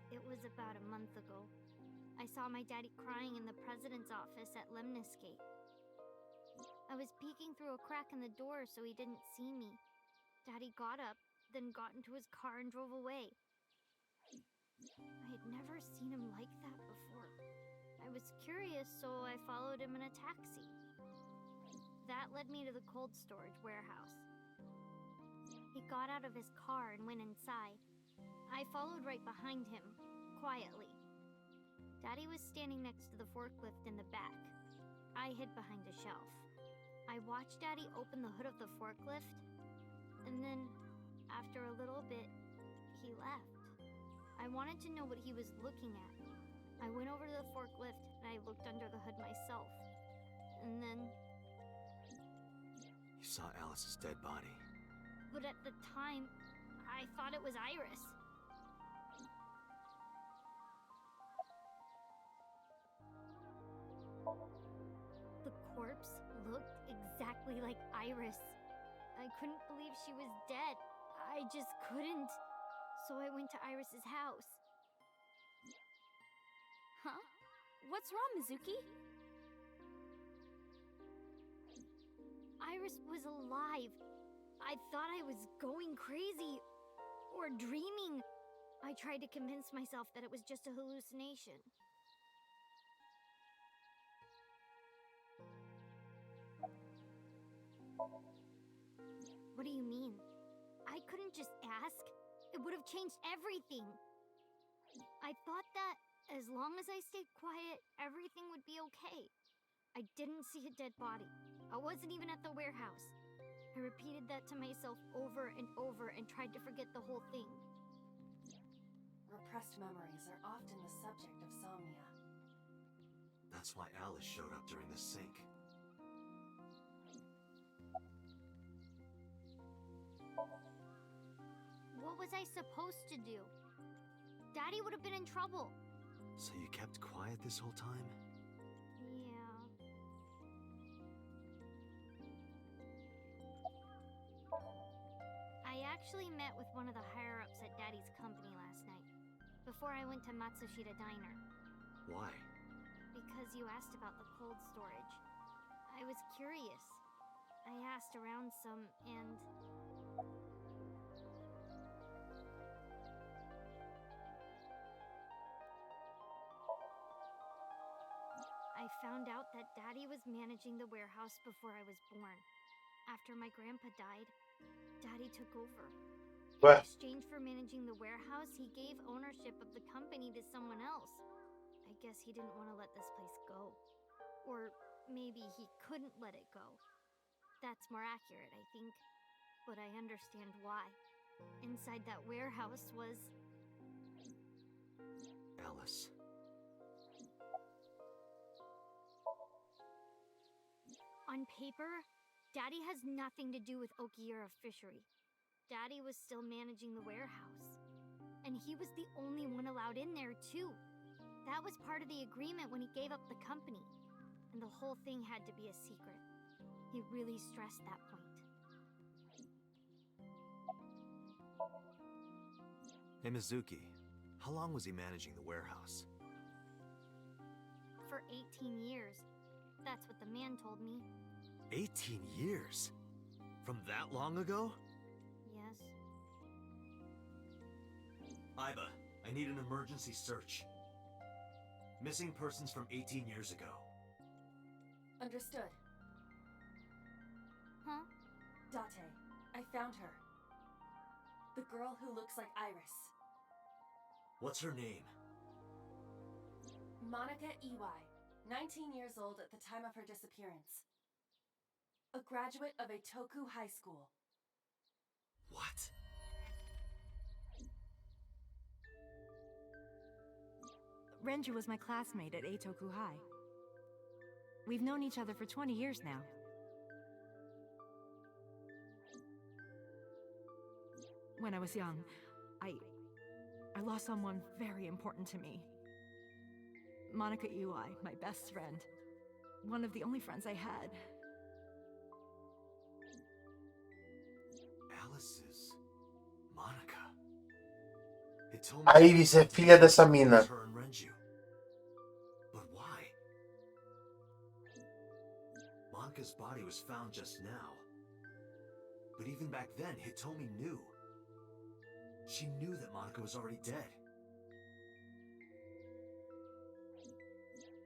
It was about a month ago. I saw my daddy crying in the president's office at Lemniscate. I was peeking through a crack in the door so he didn't see me. Daddy got up, then got into his car and drove away. I had never seen him like that before. I was curious, so I followed him in a taxi. That led me to the cold storage warehouse. He got out of his car and went inside. I followed right behind him, quietly. Daddy was standing next to the forklift in the back. I hid behind a shelf. I watched Daddy open the hood of the forklift, and then, after a little bit, he left. I wanted to know what he was looking at. I went over to the forklift and I looked under the hood myself. And then... You saw Alice's dead body. But at the time, I thought it was Iris. The corpse looked exactly like Iris. I couldn't believe she was dead. I just couldn't. So I went to Iris's house. Huh? What's wrong, Mizuki? Iris was alive. I thought I was going crazy. Or dreaming. I tried to convince myself that it was just a hallucination. What do you mean? I couldn't just ask. It would have changed everything. I thought that as long as I stayed quiet, everything would be okay. I didn't see a dead body. I wasn't even at the warehouse. I repeated that to myself over and over and tried to forget the whole thing. Repressed memories are often the subject of somnia. That's why Alice showed up during the sync. What was I supposed to do? Daddy would have been in trouble. So you kept quiet this whole time? Yeah. actually met with one of the higher-ups at Daddy's company last night, before I went to Matsushita Diner. Why? Because you asked about the cold storage. I was curious. I asked around some, and... I found out that Daddy was managing the warehouse before I was born. After my grandpa died, Daddy took over. In exchange for managing the warehouse, he gave ownership of the company to someone else. I guess he didn't want to let this place go. Or maybe he couldn't let it go. That's more accurate, I think. But I understand why. Inside that warehouse was... Alice. On paper, Daddy has nothing to do with Okiura Fishery. Daddy was still managing the warehouse. And he was the only one allowed in there, too. That was part of the agreement when he gave up the company. And the whole thing had to be a secret. He really stressed that point. Hey, Mizuki. How long was he managing the warehouse? For 18 years. That's what the man told me. 18 years? From that long ago? Yes. Iba, I need an emergency search. Missing persons from 18 years ago. Understood. Huh? Date, I found her. The girl who looks like Iris. What's her name? Monica Iwai, 19 years old at the time of her disappearance. A graduate of Eitoku High School. What? Renju was my classmate at Eitoku High. We've known each other for 20 years now. When I was young, I lost someone very important to me. Monica Iwai, my best friend. One of the only friends I had. Alice is Monica. A Iris é filha dessa mina. Her and Renju. But why? Monica's body was found just now. But even back then, Hitomi knew. She knew that Monica was already dead.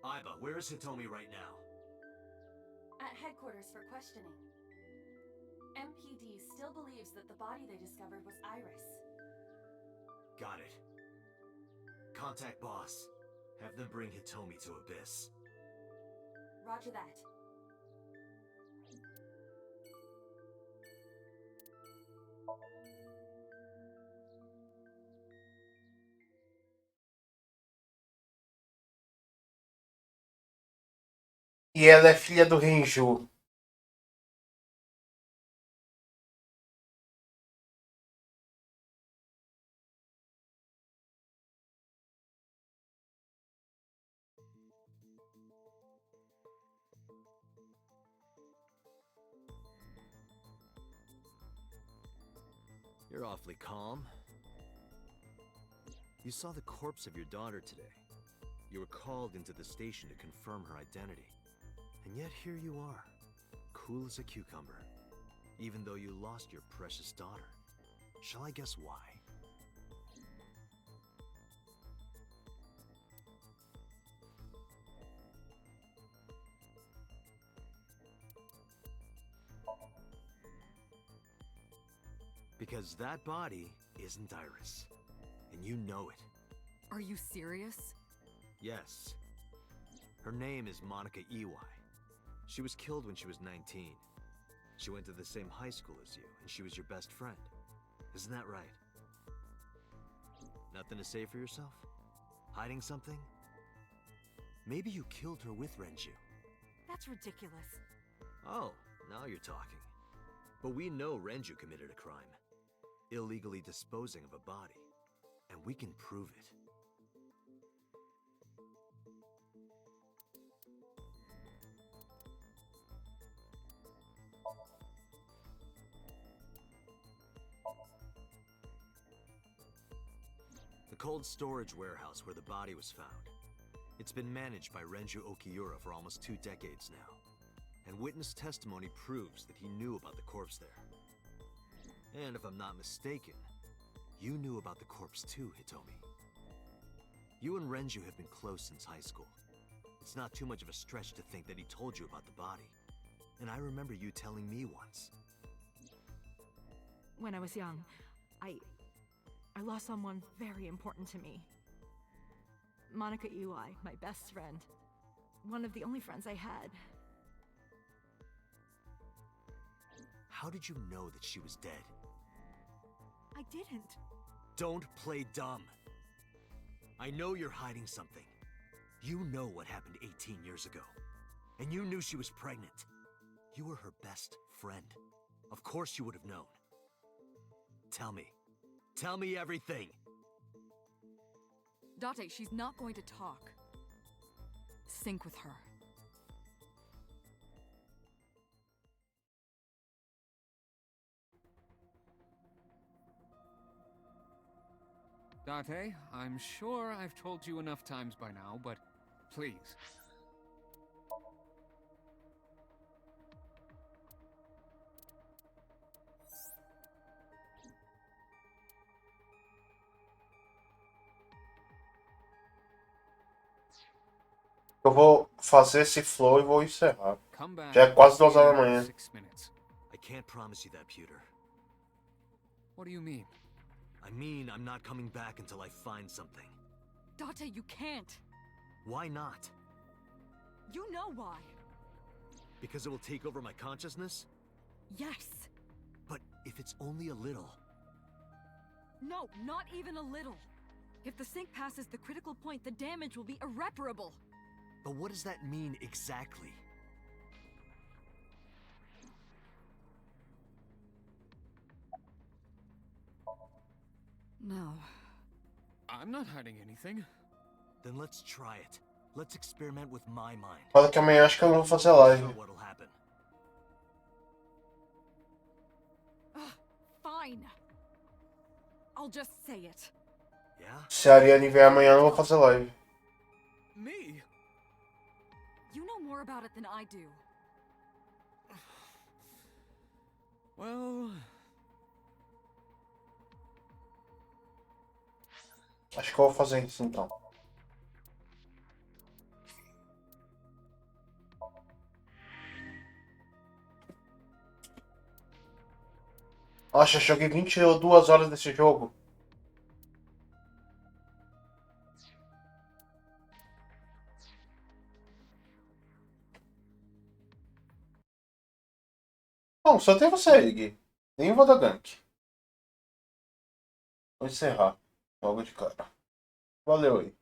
Iba, where is Hitomi right now? At headquarters for questioning. MPD still believes that the body they discovered was Iris. Got it. Contact boss. Have them bring Hitomi to Abyss. Roger that. E ela é filha do Renju. You're awfully calm. You saw the corpse of your daughter today. You were called into the station to confirm her identity. And yet here you are, cool as a cucumber, even though you lost your precious daughter. Shall I guess why? Because that body isn't Iris, and you know it. Are you serious? Yes. Her name is Monica Iwai. She was killed when she was 19. She went to the same high school as you, and she was your best friend. Isn't that right? Nothing to say for yourself? Hiding something? Maybe you killed her with Renju. That's ridiculous. Oh, now you're talking. But we know Renju committed a crime. Illegally disposing of a body. And we can prove it. cold storage warehouse where the body was found. It's been managed by Renju Okiura for almost 2 decades now. And witness testimony proves that he knew about the corpse there. And if I'm not mistaken, you knew about the corpse too, Hitomi. You and Renju have been close since high school. It's not too much of a stretch to think that he told you about the body. And I remember you telling me once. When I was young, I lost someone very important to me. Monica Ui, my best friend. One of the only friends I had. How did you know that she was dead? I didn't. Don't play dumb. I know you're hiding something. You know what happened 18 years ago. And you knew she was pregnant. You were her best friend. Of course you would have known. Tell me. Tell me everything. Date, she's not going to talk. Sync with her. Date, I'm sure I've told you enough times by now, but please. Eu vou fazer esse flow e vou encerrar. Já é quase 2 horas da manhã. I can't promise you that, Pewter. What do you mean? I mean, I'm not coming back until I find something. Date, you can't. Why not? You know why. Because it will take over my consciousness? Yes. But if it's only a little... No, not even a little. If the sync passes the critical point, the damage will be irreparable. But what does that mean exactly? No. I'm not hiding anything. Then let's try it. Let's experiment with my mind. Fala que amanhã acho que eu não vou fazer live. What'll happen? Fine. I'll just say it. Yeah? Se a Ariane vier amanhã, eu não vou fazer live. Me? You know more about it than I do. Well... Acho que eu vou fazer isso então. Nossa, eu joguei 22 horas desse jogo. Bom, só tem você aí, Gui. Nem vou dar gank. Vou encerrar. Logo de cara. Valeu aí.